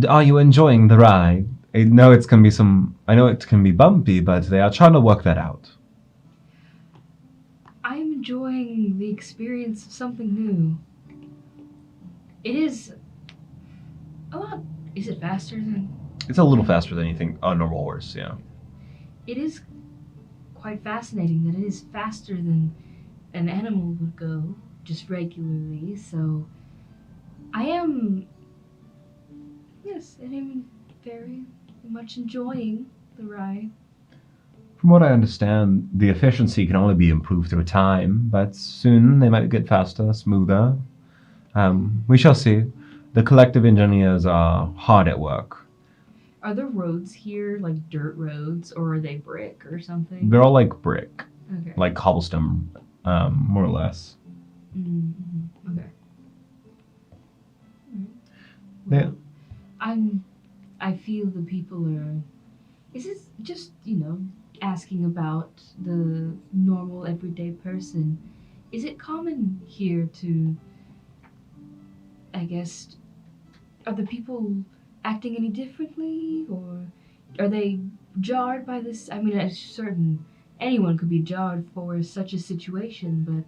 [SPEAKER 1] are you enjoying the ride? I know it can be bumpy, but they are trying to work that out.
[SPEAKER 6] I'm enjoying the experience of something new. It is a lot. Is it faster than?
[SPEAKER 1] It's a little faster than you think a normal horse, yeah.
[SPEAKER 6] It is quite fascinating that it is faster than an animal would go just regularly. So I am very much enjoying the ride.
[SPEAKER 1] From what I understand, the efficiency can only be improved through time, but soon they might get faster, smoother. We shall see. The collective engineers are hard at work.
[SPEAKER 6] Are the roads here like dirt roads, or are they brick or something?
[SPEAKER 1] They're all like brick,
[SPEAKER 6] Okay.
[SPEAKER 1] like cobblestone, more or less.
[SPEAKER 6] Mm-hmm. Okay.
[SPEAKER 1] Yeah.
[SPEAKER 6] Well, I feel the people are. Is this just asking about the normal everyday person? Is it common here to? I guess. Are the people acting any differently, or are they jarred by this? I mean, anyone could be jarred for such a situation, but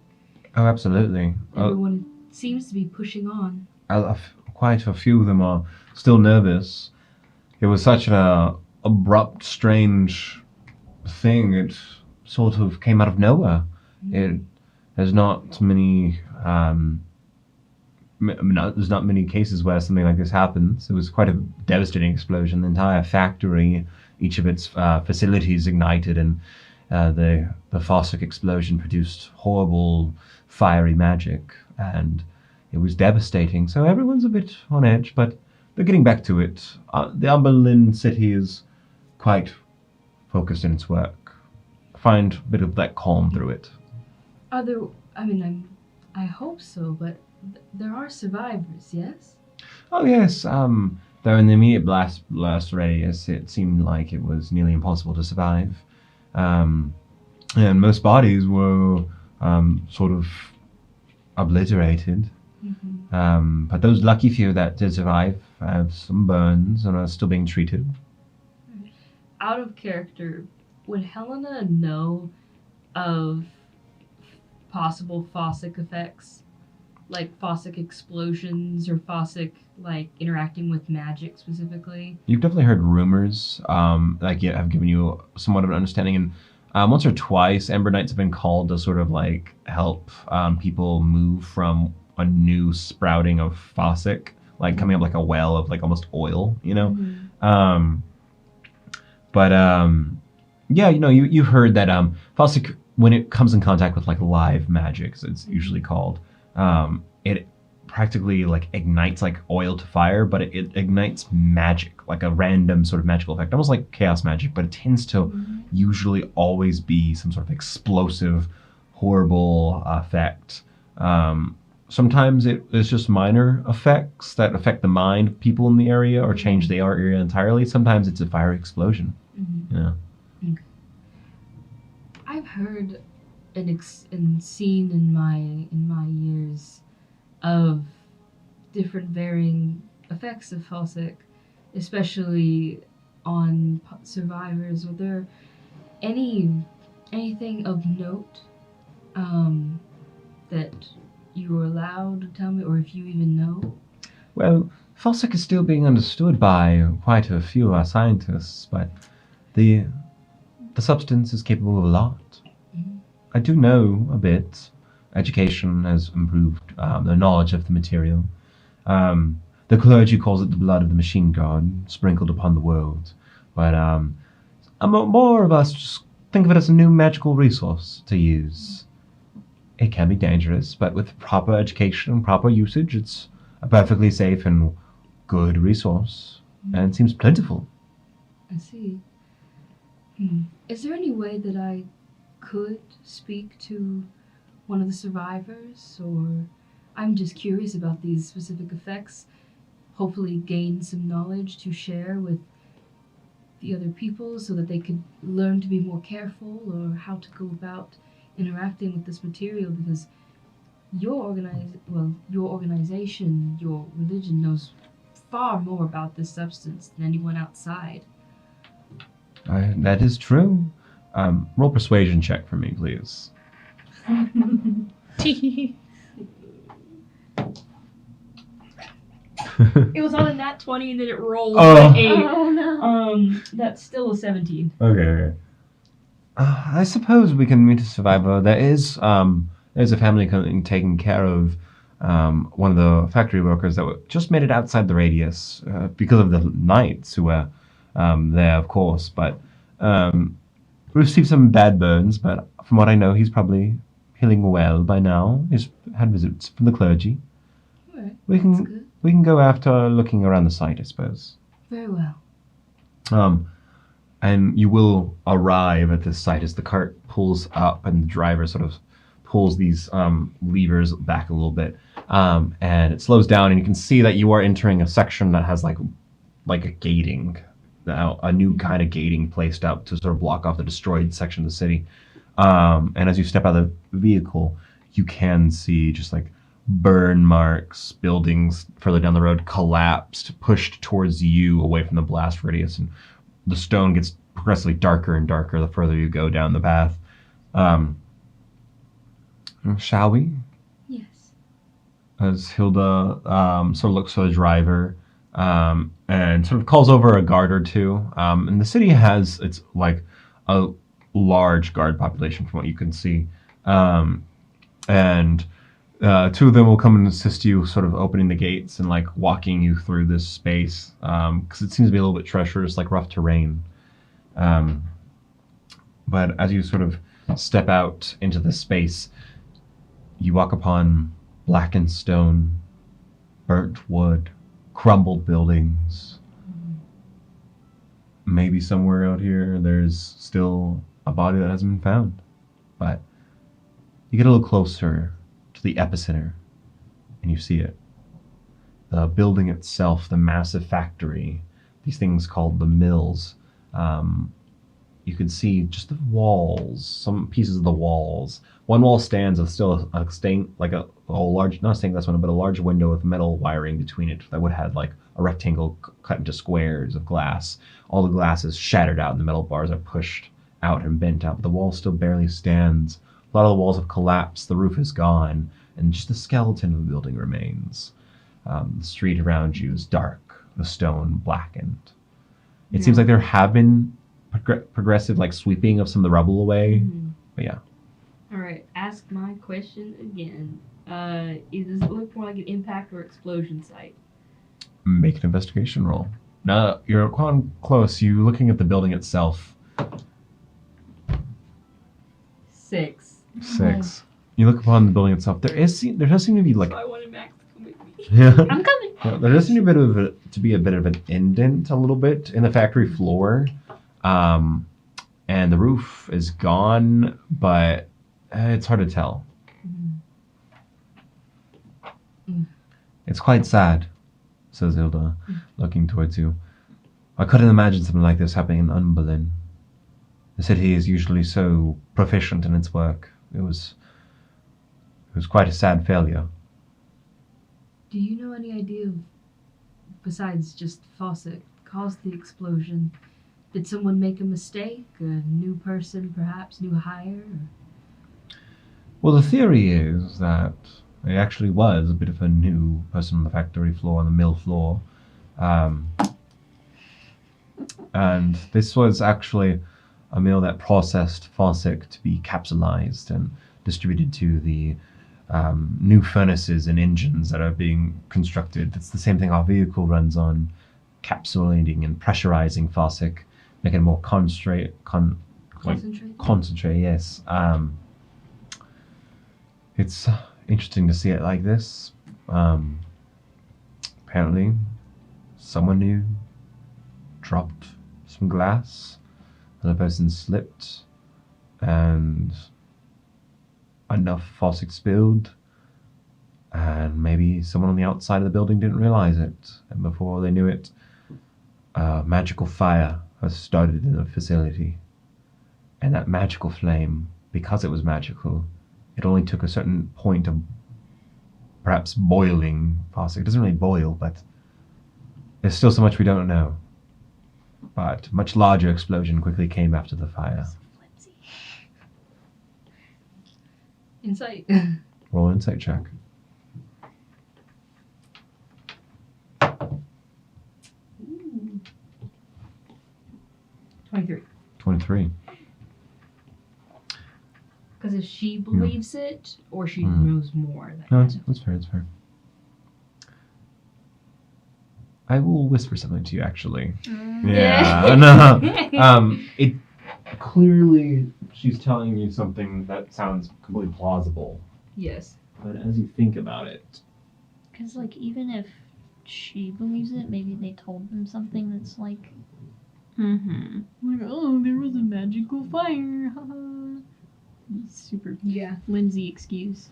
[SPEAKER 1] Oh, absolutely.
[SPEAKER 6] everyone seems to be pushing on.
[SPEAKER 1] Quite a few of them are still nervous. It was such an abrupt, strange thing. It sort of came out of nowhere. There's not many. There's not many cases where something like this happens. It was quite a devastating explosion. The entire factory, each of its facilities ignited, and the Fossick explosion produced horrible, fiery magic, and it was devastating. So everyone's a bit on edge, but they're getting back to it. The Umberlin city is quite focused in its work. Find a bit of that calm through it.
[SPEAKER 6] I hope so, but there are survivors, yes?
[SPEAKER 1] Oh yes, though in the immediate blast radius, it seemed like it was nearly impossible to survive. and most bodies were sort of obliterated. But those lucky few that did survive have some burns and are still being treated.
[SPEAKER 6] Out of character, would Helena know of possible Fossick effects? Like Fossick explosions or Fossick, like, interacting with magic specifically?
[SPEAKER 1] You've definitely heard rumors, have given you somewhat of an understanding. And once or twice, Ember Knights have been called to sort of like help people move from a new sprouting of Fossick, like coming up like a well of like almost oil, you know? Yeah, you know, you've heard that Fossick, when it comes in contact with like live magic, as it's usually called, it practically like ignites like oil to fire, but it ignites magic, like a random sort of magical effect, almost like chaos magic, but it tends to usually always be some sort of explosive, horrible effect. Sometimes it's just minor effects that affect the mind of people in the area or change the area entirely. Sometimes it's a fire explosion. Yeah.
[SPEAKER 6] Okay. I've heard and seen in my years of different varying effects of Fossick, especially on survivors. Were there anything of note that you were allowed to tell me, or if you even know?
[SPEAKER 1] Well, Fossick is still being understood by quite a few of our scientists, but the substance is capable of a lot. I do know a bit. Education has improved the knowledge of the material. The clergy calls it the blood of the machine god sprinkled upon the world. But more of us just think of it as a new magical resource to use. It can be dangerous, but with proper education and proper usage, it's a perfectly safe and good resource. And it seems plentiful.
[SPEAKER 6] I see. Is there any way that I could speak to one of the survivors, or I'm just curious about these specific effects, hopefully gain some knowledge to share with the other people so that they could learn to be more careful or how to go about interacting with this material, because your organization, your religion knows far more about this substance than anyone outside.
[SPEAKER 1] That is true. Roll persuasion check for me, please.
[SPEAKER 4] It was on a nat 20 and then it rolled
[SPEAKER 1] Oh.
[SPEAKER 4] an 8.
[SPEAKER 2] Oh no.
[SPEAKER 4] That's still a 17.
[SPEAKER 1] Okay. I suppose we can meet a survivor. There's a family taking care of one of the factory workers that just made it outside the radius because of the knights who were there, of course. But received some bad burns. But from what I know, he's probably healing well by now. He's had visits from the clergy.
[SPEAKER 6] All right,
[SPEAKER 1] We
[SPEAKER 6] that's
[SPEAKER 1] can
[SPEAKER 6] good.
[SPEAKER 1] we can go after looking around the site, I suppose.
[SPEAKER 6] Very well.
[SPEAKER 1] And you will arrive at this site as the cart pulls up and the driver sort of pulls these levers back a little bit. And it slows down and you can see that you are entering a section that has like a gating, a new kind of gating placed up to sort of block off the destroyed section of the city. And as you step out of the vehicle, you can see just like burn marks, buildings further down the road collapsed, pushed towards you away from the blast radius, and the stone gets progressively darker and darker the further you go down the path. Shall we?
[SPEAKER 6] Yes.
[SPEAKER 1] As Hilda sort of looks for the driver and sort of calls over a guard or two. And the city has, it's like a large guard population from what you can see. And two of them will come and assist you sort of opening the gates and like walking you through this space because it seems to be a little bit treacherous, like rough terrain. But as you sort of step out into this space, you walk upon blackened stone, burnt wood, crumbled buildings. Maybe somewhere out here there's still a body that hasn't been found. But you get a little closer to the epicenter and you see it. The building itself, the massive factory, these things called the mills, you could see just the walls, some pieces of the walls. One wall stands with still a stained, like a large, not a stained glass window, but a large window with metal wiring between it that would have like a rectangle cut into squares of glass. All the glass is shattered out and the metal bars are pushed out and bent out, but the wall still barely stands. A lot of the walls have collapsed, the roof is gone, and just the skeleton of the building remains. The street around you is dark, the stone blackened. It seems like there have been progressive like sweeping of some of the rubble away. But yeah.
[SPEAKER 6] All right, ask my question again. Does it look more like an impact or explosion site?
[SPEAKER 1] Make an investigation roll. Now you're quite close. You looking at the building itself.
[SPEAKER 6] 6.
[SPEAKER 1] 6. You look upon the building itself. There does seem to be like.
[SPEAKER 6] I wanted Max to come with me.
[SPEAKER 1] Yeah.
[SPEAKER 2] I'm coming.
[SPEAKER 1] Yeah, there does seem to be a bit of an indent a little bit in the factory floor, and the roof is gone, but it's hard to tell. It's quite sad, says Hilda, looking towards you. I couldn't imagine something like this happening in Unberlin. The city is usually so proficient in its work. It was quite a sad failure.
[SPEAKER 6] Do you know any idea of, besides just Fawcett, caused the explosion? Did someone make a mistake? A new person, perhaps? New hire?
[SPEAKER 1] Well, the theory is that it actually was a bit of a new person on the factory floor, on the mill floor. And this was actually a mill that processed Fawcett to be capsulized and distributed to the new furnaces and engines that are being constructed. It's the same thing our vehicle runs on, capsulating and pressurizing Fawcett, making it more concentrate, yes. It's interesting to see it like this. Apparently, someone new dropped some glass, and the person slipped, and enough Fawcett spilled, and maybe someone on the outside of the building didn't realize it, and before they knew it, a magical fire has started in the facility. And that magical flame, because it was magical, it only took a certain point of perhaps boiling Fawcett. It doesn't really boil, but there's still so much we don't know. But a much larger explosion quickly came after the fire.
[SPEAKER 6] Insight.
[SPEAKER 1] Roll an insight check.
[SPEAKER 6] Ooh. 23.
[SPEAKER 1] 23.
[SPEAKER 6] Because if she believes it, or she
[SPEAKER 1] Hmm.
[SPEAKER 6] knows more.
[SPEAKER 1] No, it's fair, it's fair. I will whisper something to you, actually. Yeah, no. It clearly, she's telling you something that sounds completely plausible.
[SPEAKER 6] Yes.
[SPEAKER 1] But as you think about it,
[SPEAKER 2] Because, like, even if she believes it, maybe they told them something that's like, like, oh, there was a magical fire. haha." Super flimsy excuse.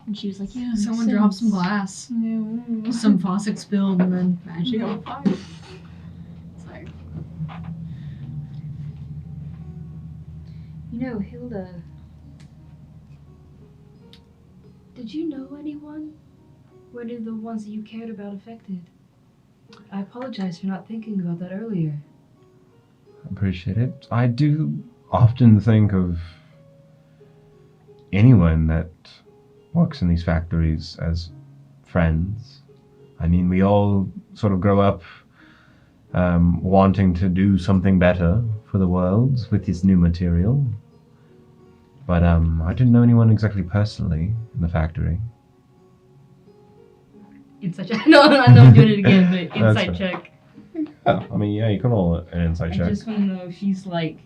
[SPEAKER 2] And she was like, yeah, makes
[SPEAKER 3] Someone dropped some
[SPEAKER 2] sense."
[SPEAKER 3] glass.
[SPEAKER 2] No.
[SPEAKER 3] Some Fawcett spilled and then magic on fire. It's like,
[SPEAKER 6] You know, Hilda, did you know anyone? Were any of the ones that you cared about affected? I apologize for not thinking about that earlier.
[SPEAKER 1] I appreciate it. I do often think of anyone that works in these factories as friends. I mean, we all sort of grow up wanting to do something better for the world with this new material. But I didn't know anyone exactly personally in the factory.
[SPEAKER 6] Insight check. No, I know I'm doing it again, but
[SPEAKER 1] That's
[SPEAKER 6] insight
[SPEAKER 1] fair.
[SPEAKER 6] check.
[SPEAKER 1] Oh, I mean, yeah, you can roll an insight
[SPEAKER 4] I
[SPEAKER 1] check.
[SPEAKER 4] just want to know if she's like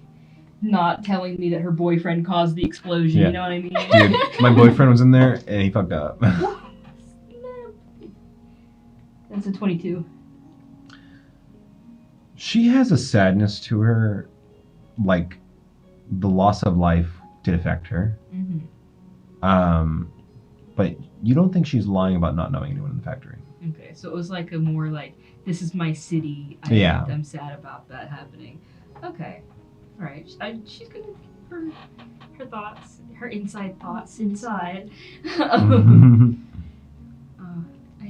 [SPEAKER 4] not telling me that her boyfriend caused the explosion.
[SPEAKER 1] Yeah.
[SPEAKER 4] You know what I mean?
[SPEAKER 1] Dude, my boyfriend was in there and he fucked up.
[SPEAKER 4] That's a 22.
[SPEAKER 1] She has a sadness to her, like the loss of life did affect her.
[SPEAKER 4] Mm-hmm.
[SPEAKER 1] But you don't think she's lying about not knowing anyone in the factory.
[SPEAKER 4] Okay, so it was like a more like, this is my city.
[SPEAKER 1] Yeah.
[SPEAKER 4] I'm sad about that happening. Okay. All right. She's gonna keep her thoughts, her inside thoughts inside. I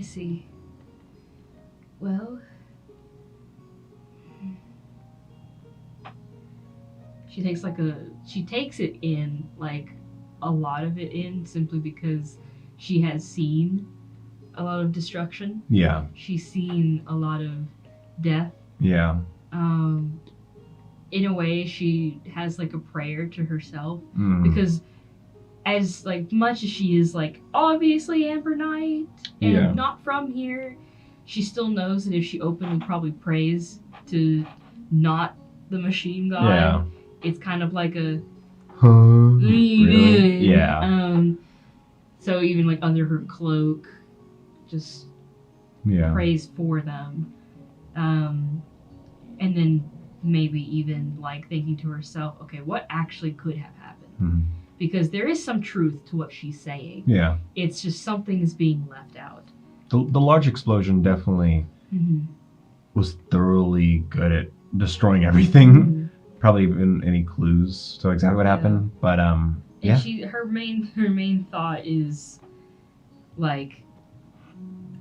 [SPEAKER 4] see. Well, she takes it in, like a lot of it in, simply because she has seen a lot of destruction.
[SPEAKER 1] Yeah.
[SPEAKER 4] She's seen a lot of death.
[SPEAKER 1] Yeah.
[SPEAKER 4] In a way, she has like a prayer to herself
[SPEAKER 1] Mm.
[SPEAKER 4] because as like much as she is like obviously Amber Knight and
[SPEAKER 1] Yeah.
[SPEAKER 4] not from here, she still knows that if she openly probably prays to not the machine god,
[SPEAKER 1] Yeah.
[SPEAKER 4] it's kind of like a
[SPEAKER 1] Really? Yeah.
[SPEAKER 4] So even like under her cloak, just
[SPEAKER 1] Yeah.
[SPEAKER 4] prays for them, and then maybe even like thinking to herself, okay, what actually could have happened?
[SPEAKER 1] Mhm.
[SPEAKER 4] Because there is some truth to what she's saying.
[SPEAKER 1] Yeah.
[SPEAKER 4] It's just something is being left out.
[SPEAKER 1] The large explosion definitely was thoroughly good at destroying everything. Probably even any clues to exactly what happened. But
[SPEAKER 4] And
[SPEAKER 1] yeah.
[SPEAKER 4] her main thought is like,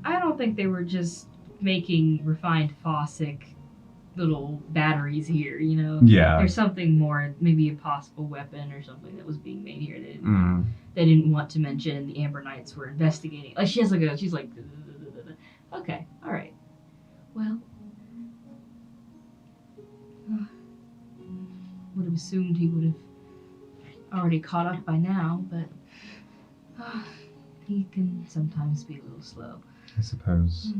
[SPEAKER 4] I don't think they were just making refined Fossick little batteries here, you know?
[SPEAKER 1] Yeah.
[SPEAKER 4] There's something more, maybe a possible weapon or something that was being made here that
[SPEAKER 1] Mm.
[SPEAKER 4] they didn't want to mention, and the Amber Knights were investigating. Like she's like, okay, all right. Well, would have assumed he would have already caught up by now, but he can sometimes be a little slow.
[SPEAKER 1] I suppose.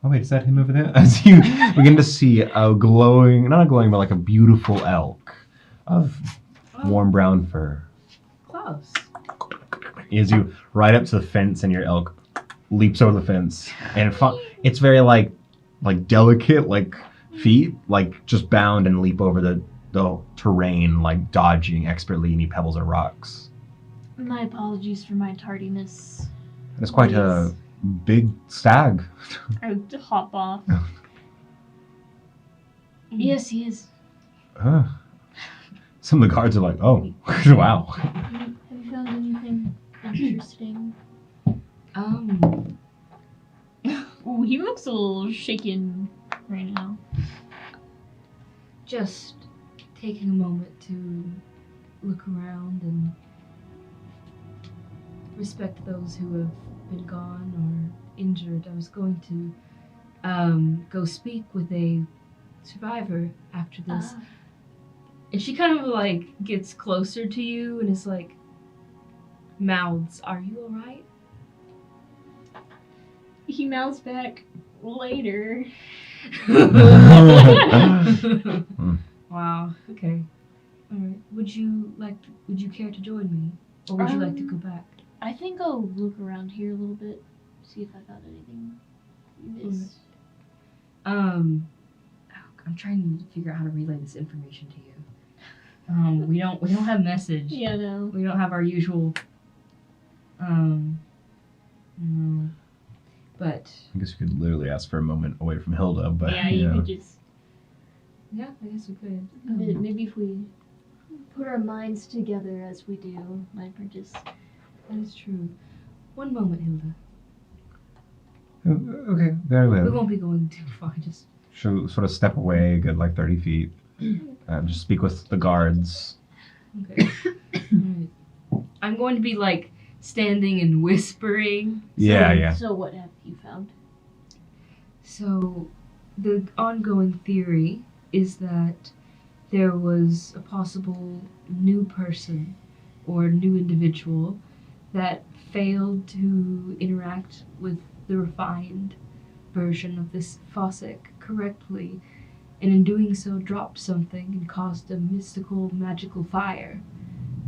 [SPEAKER 1] Oh wait, is that him over there? As you begin to see a glowing, not a glowing, but like a beautiful elk of warm brown fur.
[SPEAKER 4] Close.
[SPEAKER 1] As you ride up to the fence and your elk leaps over the fence, and it's very like delicate, like feet, like just bound and leap over the terrain, like dodging expertly any pebbles or rocks.
[SPEAKER 2] My apologies for my tardiness.
[SPEAKER 1] It's quite a big stag.
[SPEAKER 2] I would hop off. Yes, he is.
[SPEAKER 1] Some of the guards are like, oh, wow.
[SPEAKER 2] Have you found anything interesting? Ooh, he looks a little shaken right now.
[SPEAKER 6] Just taking a moment to look around and respect those who have been gone or injured. I was going to go speak with a survivor after this.
[SPEAKER 4] And she kind of like gets closer to you and is like, mouths, are you alright?
[SPEAKER 2] He mouths back later.
[SPEAKER 4] Wow, okay. Alright. Would you care to join me? Or would you like to go back?
[SPEAKER 2] I think I'll look around here a little bit, see if I found anything you missed.
[SPEAKER 4] I'm trying to figure out how to relay this information to you. We don't have message.
[SPEAKER 2] Yeah, no.
[SPEAKER 4] We don't have our usual but
[SPEAKER 1] I guess you could literally ask for a moment away from Hilda, but
[SPEAKER 2] Yeah, you could just.
[SPEAKER 4] yeah, I guess we could.
[SPEAKER 2] Maybe if we put our minds together as we do, my apprentice.
[SPEAKER 4] That is true. One moment, Hilda.
[SPEAKER 1] Okay, very
[SPEAKER 4] We
[SPEAKER 1] well.
[SPEAKER 4] won't be going too far, just
[SPEAKER 1] She'll sort of step away a good like 30 feet. Just speak with the guards.
[SPEAKER 4] okay. Alright. I'm going to be like standing and whispering.
[SPEAKER 1] Yeah.
[SPEAKER 2] So what have you found?
[SPEAKER 6] So, the ongoing theory is that there was a possible new person or new individual that failed to interact with the refined version of this Fossick correctly, and in doing so dropped something and caused a mystical, magical fire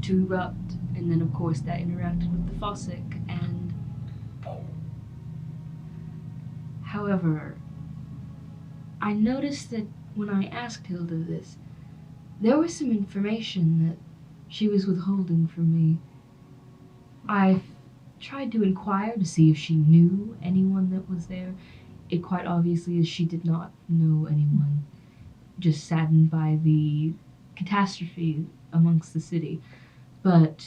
[SPEAKER 6] to erupt, and then of course that interacted with the Fossick, and however, I noticed that when I asked Hilda this, there was some information that she was withholding from me. I tried to inquire to see if she knew anyone that was there. It quite obviously is she did not know anyone, just saddened by the catastrophe amongst the city. But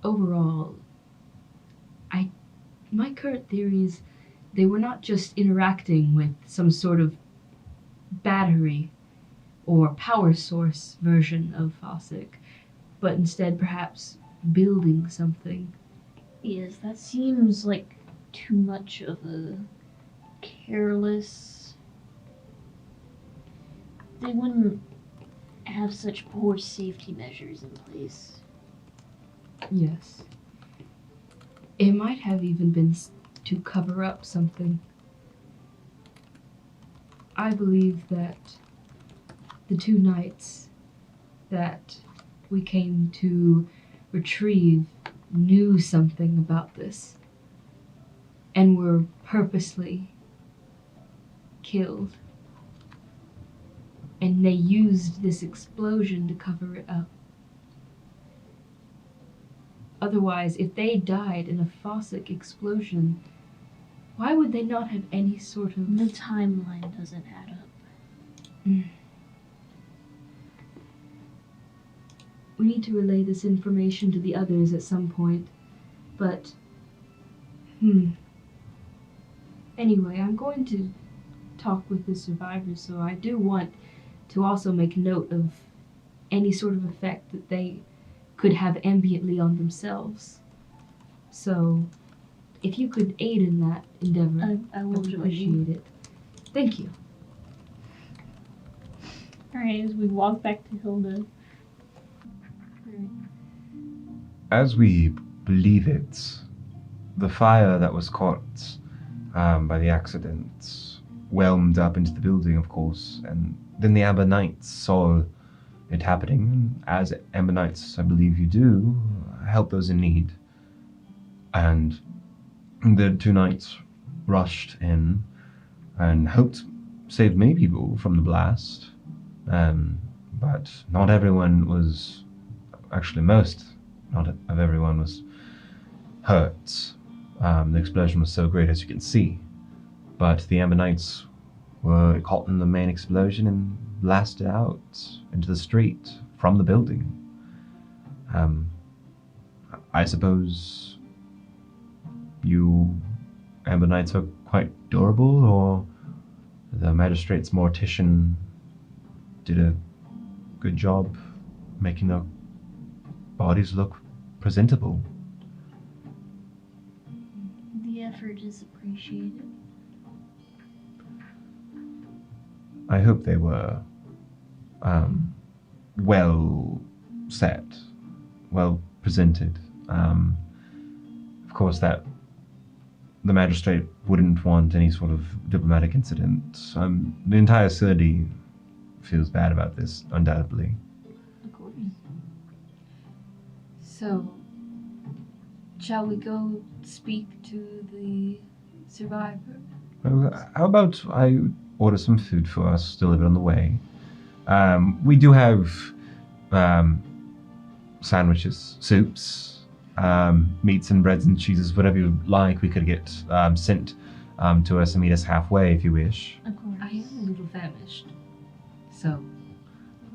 [SPEAKER 6] overall, my current theory is they were not just interacting with some sort of battery or power source version of Fossick, but instead perhaps building something.
[SPEAKER 2] Yes, that seems like too much of a careless. They wouldn't have such poor safety measures in place.
[SPEAKER 6] Yes. It might have even been to cover up something. I believe that the 2 knights that we came to retrieve knew something about this and were purposely killed. And they used this explosion to cover it up. Otherwise, if they died in a Fossick explosion, why would they not have any sort of...
[SPEAKER 2] The timeline doesn't add up.
[SPEAKER 6] We need to relay this information to the others at some point, but... Anyway, I'm going to talk with the survivors, so I do want to also make note of any sort of effect that they could have ambiently on themselves. So, if you could aid in that endeavor,
[SPEAKER 2] I
[SPEAKER 6] I
[SPEAKER 2] will
[SPEAKER 6] would
[SPEAKER 2] join
[SPEAKER 6] appreciate
[SPEAKER 2] you.
[SPEAKER 6] it. Thank you.
[SPEAKER 2] Alright, as we walk back to Hilda.
[SPEAKER 1] As we believe it, the fire that was caught by the accident whelmed up into the building, of course, and then the Amber Knights saw it happening. As Amber Knights, I believe you do, help those in need. And the 2 knights rushed in and helped save many people from the blast. But not everyone was, actually most, not of everyone was hurt. The explosion was so great, as you can see. But the Amber Knights were caught in the main explosion and blasted out into the street from the building. I suppose you Amber Knights are quite durable, or the magistrate's mortician did a good job making the bodies look presentable.
[SPEAKER 2] The effort is appreciated.
[SPEAKER 1] I hope they were well set, well presented. Of course, that the magistrate wouldn't want any sort of diplomatic incident. The entire city feels bad about this, undoubtedly.
[SPEAKER 2] Of course.
[SPEAKER 5] So, shall we go speak to the survivor?
[SPEAKER 1] Well, how about I order some food for us, delivered on the way? We do have sandwiches, soups, meats and breads and cheeses, whatever you like. We could get sent to us and meet us halfway if you wish.
[SPEAKER 2] Of course.
[SPEAKER 6] I am a little famished. So,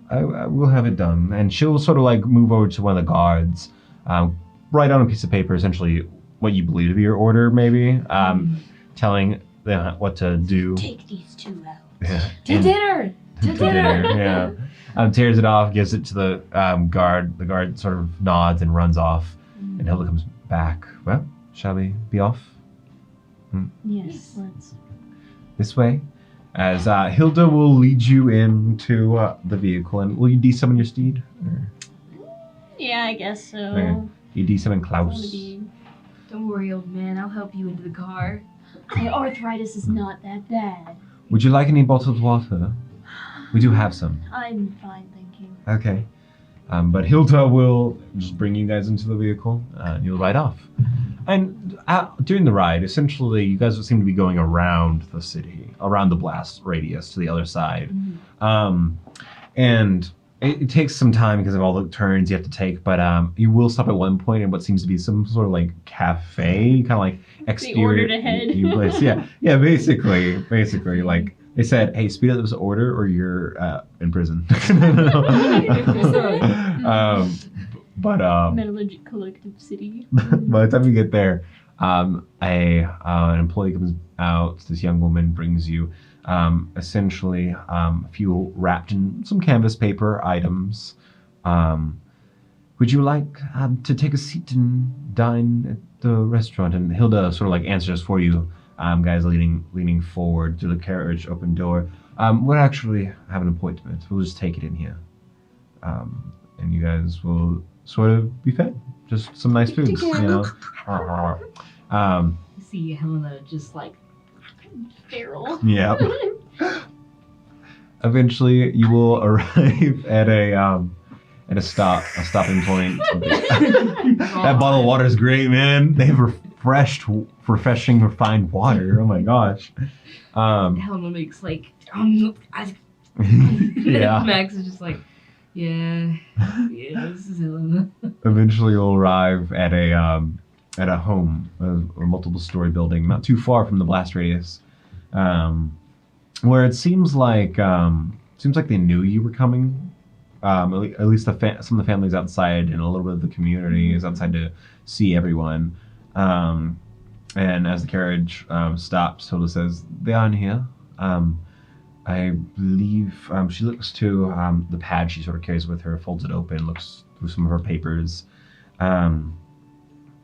[SPEAKER 1] I will have it done. And she'll sort of like move over to one of the guards, write on a piece of paper essentially what you believe to be your order, maybe, telling them what to do.
[SPEAKER 2] Take these 2 out.
[SPEAKER 1] Yeah.
[SPEAKER 5] To dinner! To dinner!
[SPEAKER 1] Yeah. Tears it off, gives it to the guard. The guard sort of nods and runs off. And Hilda comes back. Well, shall we be off?
[SPEAKER 2] Yes, let's.
[SPEAKER 1] This way? As Hilda will lead you into the vehicle. And will you de-summon your steed? Or?
[SPEAKER 2] Yeah, I guess so.
[SPEAKER 1] Okay. You de-summon Klaus.
[SPEAKER 6] don't worry, old man. I'll help you into the car.
[SPEAKER 2] My arthritis is not that bad.
[SPEAKER 1] Would you like any bottled water? We do have some.
[SPEAKER 2] I'm fine, thank you.
[SPEAKER 1] Okay. But Hilda will just bring you guys into the vehicle, and you'll ride off. And during the ride, essentially, you guys seem to be going around the city, around the blast radius to the other side. And it takes some time because of all the turns you have to take, but you will stop at one point in what seems to be some sort of like cafe, kind of like exterior.
[SPEAKER 2] ordered ahead.
[SPEAKER 1] Place. Yeah, basically, like They said, "Hey, speed up this order, or you're in prison." But
[SPEAKER 2] Metallurgic Collective City.
[SPEAKER 1] by the time you get there, an employee comes out. This young woman brings you essentially a few wrapped in some canvas paper items. Would you like to take a seat and dine at the restaurant? And Hilda sort of like answers for you. Guys leaning forward to the carriage, open door. We'll actually have an appointment. We'll just take it in here. And you guys will sort of be fed. Just some nice foods, you know.
[SPEAKER 6] You see Helena just like
[SPEAKER 2] Feral.
[SPEAKER 1] Yeah. Eventually, you will arrive at a stopping point. That bottle of water is great, man. They have refreshing, refined water. Oh my gosh.
[SPEAKER 6] Helena makes like
[SPEAKER 1] Yeah.
[SPEAKER 6] Max is just like, yeah, this is Helena.
[SPEAKER 1] Eventually, you'll arrive at a home, a multiple-story building, not too far from the blast radius, where it seems like they knew you were coming. At least some of the families outside and a little bit of the community is outside to see everyone. And as the carriage stops, Hilda says, "They aren't here." I believe she looks to the pad she sort of carries with her, folds it open, looks through some of her papers.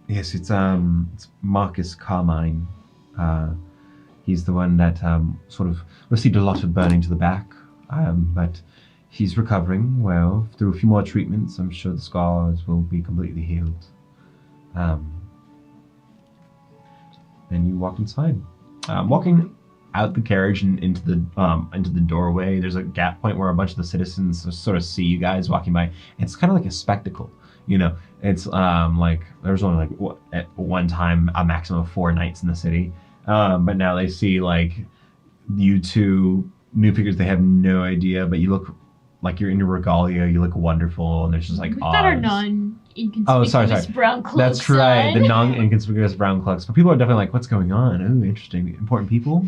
[SPEAKER 1] Yes, it's Marcus Carmine. He's the one that sort of received a lot of burning to the back, but he's recovering well. Through a few more treatments, I'm sure the scars will be completely healed. And you walk inside. Walking out the carriage and into the doorway, there's a gap point where a bunch of the citizens sort of see you guys walking by. It's kind of like a spectacle, you know. It's like there was only like at one time a maximum of 4 knights in the city, but now they see like you two new figures. They have no idea, but you look like you're in your regalia. You look wonderful, and there's just like
[SPEAKER 2] We've got our
[SPEAKER 1] Oz.
[SPEAKER 2] non-inconspicuous brown cloaks.
[SPEAKER 1] That's right,
[SPEAKER 2] on.
[SPEAKER 1] the non-inconspicuous brown cloaks. But people are definitely like, "What's going on? Oh, interesting. Important people."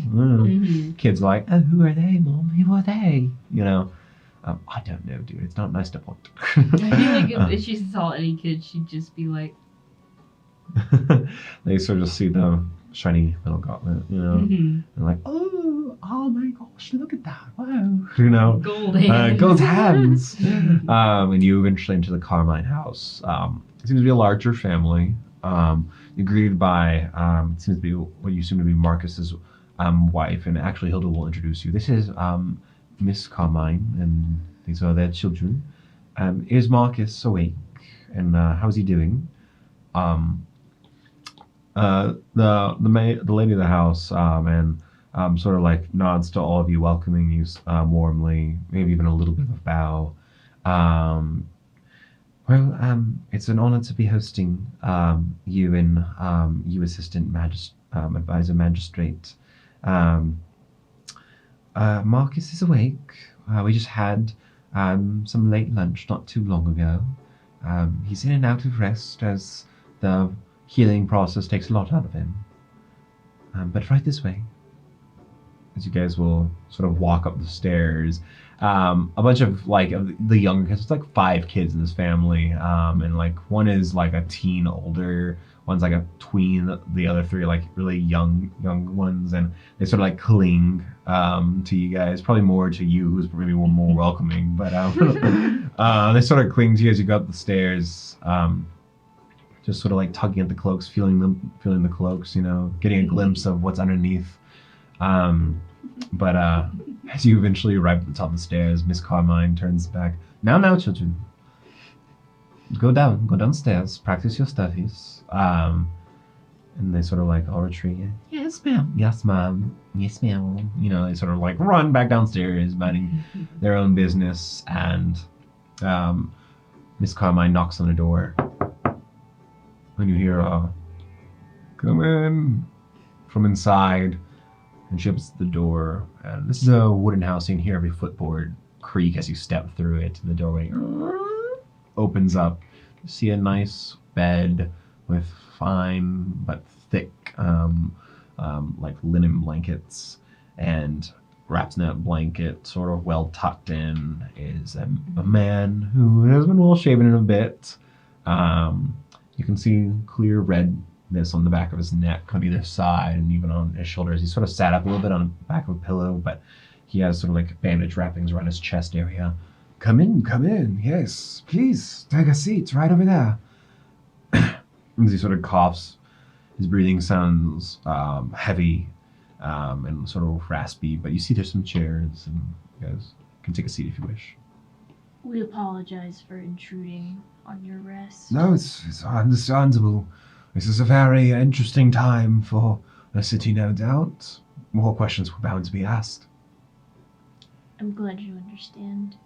[SPEAKER 1] Kids are like, "Oh, who are they, Mom? Who are they?" You know, I don't know, dude. It's not nice to point.
[SPEAKER 6] I feel like if she saw any kid, she'd just be like,
[SPEAKER 1] They sort of see the shiny little gauntlet, you know, and like, oh my gosh, look at that! Wow, you know,
[SPEAKER 6] gold hands.
[SPEAKER 1] gold hands. And you eventually enter the Carmine house. It seems to be a larger family. You're greeted by it seems to be what you assume to be Marcus's wife, and actually Hilda will introduce you. This is Miss Carmine, and these are their children. Is Marcus awake? And how's he doing? The lady of the house and sort of like nods to all of you, welcoming you warmly, maybe even a little bit of a bow. It's an honor to be hosting you and you, assistant advisor magistrate. Marcus is awake. We just had some late lunch not too long ago. He's in and out of rest as the healing process takes a lot out of him. But right this way. As you guys will sort of walk up the stairs, a bunch of like the younger kids. It's like 5 kids in this family, and like one is like a teen older, one's like a tween. The other 3 are like really young ones, and they sort of like cling to you guys. Probably more to you, who's maybe more welcoming, but they sort of cling to you as you go up the stairs. Just sort of like tugging at the cloaks, feeling the cloaks, you know, getting a glimpse of what's underneath. But as you eventually arrive at the top of the stairs, Miss Carmine turns back. Now, children. Go downstairs, practice your studies. And they sort of like all retreat. Yes, ma'am. Yes, ma'am. Yes, ma'am. You know, they sort of like run back downstairs, minding their own business. And Miss Carmine knocks on the door. When you hear "Come in" from inside, and she opens the door. And this is a wooden house, so you can hear every footboard creak as you step through it. The doorway opens up. You see a nice bed with fine but thick, like linen blankets, and wrapped in a blanket, sort of well tucked in, is a man who has been well shaven in a bit. You can see clear redness on the back of his neck on either side and even on his shoulders. He's sort of sat up a little bit on the back of a pillow, but he has sort of like bandage wrappings around his chest area. Come in. Yes, please, take a seat right over there. As he sort of coughs, his breathing sounds heavy and sort of raspy, but you see there's some chairs, and you guys can take a seat if you wish.
[SPEAKER 2] We apologize for intruding on your rest.
[SPEAKER 1] No, it's understandable. This is a very interesting time for the city, no doubt. More questions were bound to be asked.
[SPEAKER 2] I'm glad you understand.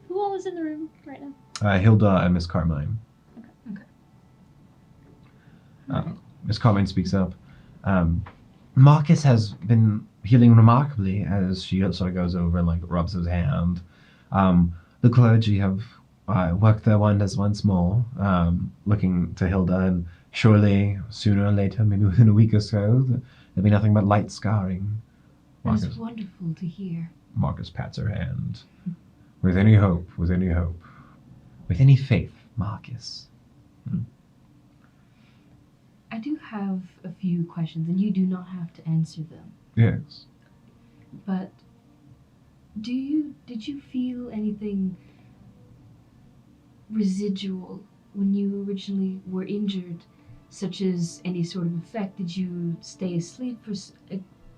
[SPEAKER 2] Who all is in the room right now?
[SPEAKER 1] Hilda and Miss Carmine.
[SPEAKER 2] Okay.
[SPEAKER 1] Miss Carmine speaks up. Marcus has been healing remarkably as she sort of goes over and like rubs his hand. The clergy have worked their wonders once more, looking to Hilda, and surely sooner or later, maybe within a week or so, there'll be nothing but light scarring.
[SPEAKER 6] That is wonderful to hear.
[SPEAKER 1] Marcus pats her hand. With any hope. With any faith, Marcus.
[SPEAKER 6] I do have a few questions, and you do not have to answer them.
[SPEAKER 1] Yes.
[SPEAKER 6] But did you feel anything residual when you originally were injured, such as any sort of effect? Did you stay asleep for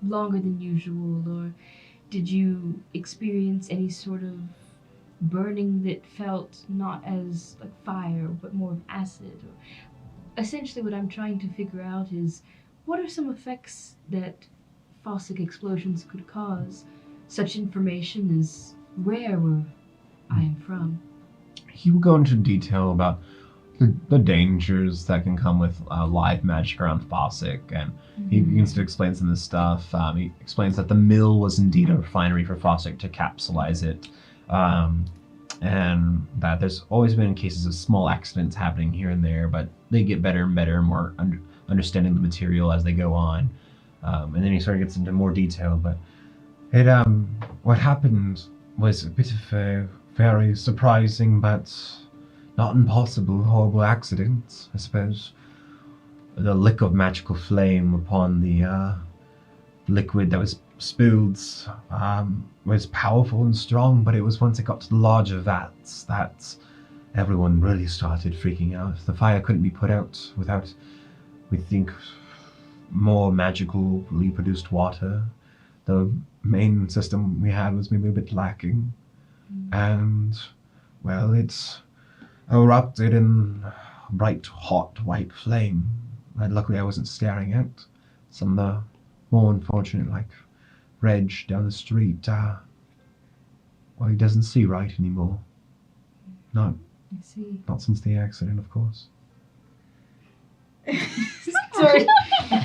[SPEAKER 6] longer than usual, or did you experience any sort of burning that felt not as like fire but more of acid? Or essentially what I'm trying to figure out is, what are some effects that Fossick explosions could cause? Such information is rare where I am from.
[SPEAKER 1] He will go into detail about the dangers that can come with live magic around Fossick, and he begins to explain some of this stuff. He explains that the mill was indeed a refinery for Fossick to capsulize it, and that there's always been cases of small accidents happening here and there, but they get better and better, more understanding the material as they go on. And then he sort of gets into more detail, but what happened was a bit of a very surprising but not impossible horrible accident, I suppose. The lick of magical flame upon the liquid that was spilled was powerful and strong, but it was once it got to the larger vats that everyone really started freaking out. The fire couldn't be put out without, we think, more magically produced water. The main system we had was maybe a bit lacking, and well, it's erupted in a bright, hot, white flame that luckily I wasn't staring at. Some of the more unfortunate, like Reg down the street, well, he doesn't see right anymore. Not since the accident, of course.
[SPEAKER 6] Sorry.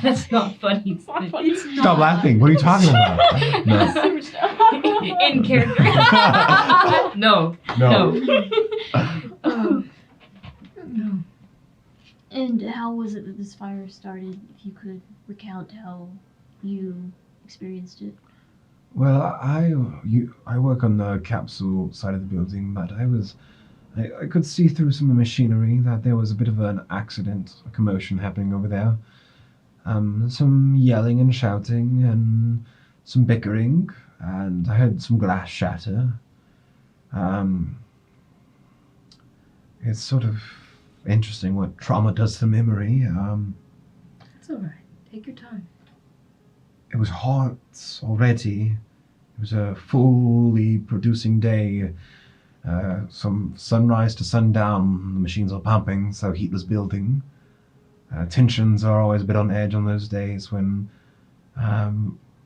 [SPEAKER 6] That's not funny.
[SPEAKER 2] It's not funny.
[SPEAKER 3] It's not.
[SPEAKER 1] Stop laughing. What are you talking about? No.
[SPEAKER 6] In character. No. No.
[SPEAKER 2] And how was it that this fire started? If you could recount how you experienced it.
[SPEAKER 1] Well, I work on the capsule side of the building, but I could see through some of the machinery that there was a bit of an accident, a commotion happening over there. Some yelling and shouting and some bickering, and I heard some glass shatter. It's sort of interesting what trauma does to memory.
[SPEAKER 6] It's alright. Take your time.
[SPEAKER 1] It was hot already. It was a fully producing day. From sunrise to sundown, the machines are pumping, so heat was building. Tensions are always a bit on edge on those days when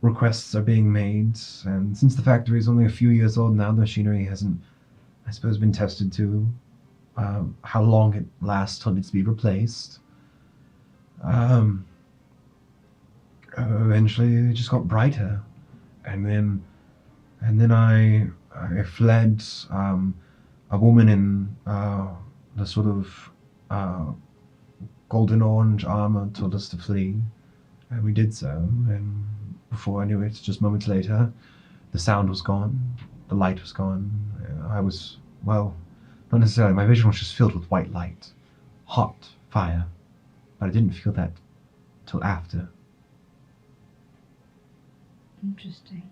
[SPEAKER 1] requests are being made. And since the factory is only a few years old now, the machinery hasn't, I suppose, been tested to how long it lasts till it needs to be replaced. Eventually, it just got brighter, and then I fled. A woman in the sort of golden orange armor told us to flee, and we did so. And before I knew it, just moments later, The sound was gone. The light was gone. I was, well, not necessarily. My vision was just filled with white light. Hot fire. But I didn't feel that till after.
[SPEAKER 6] Interesting.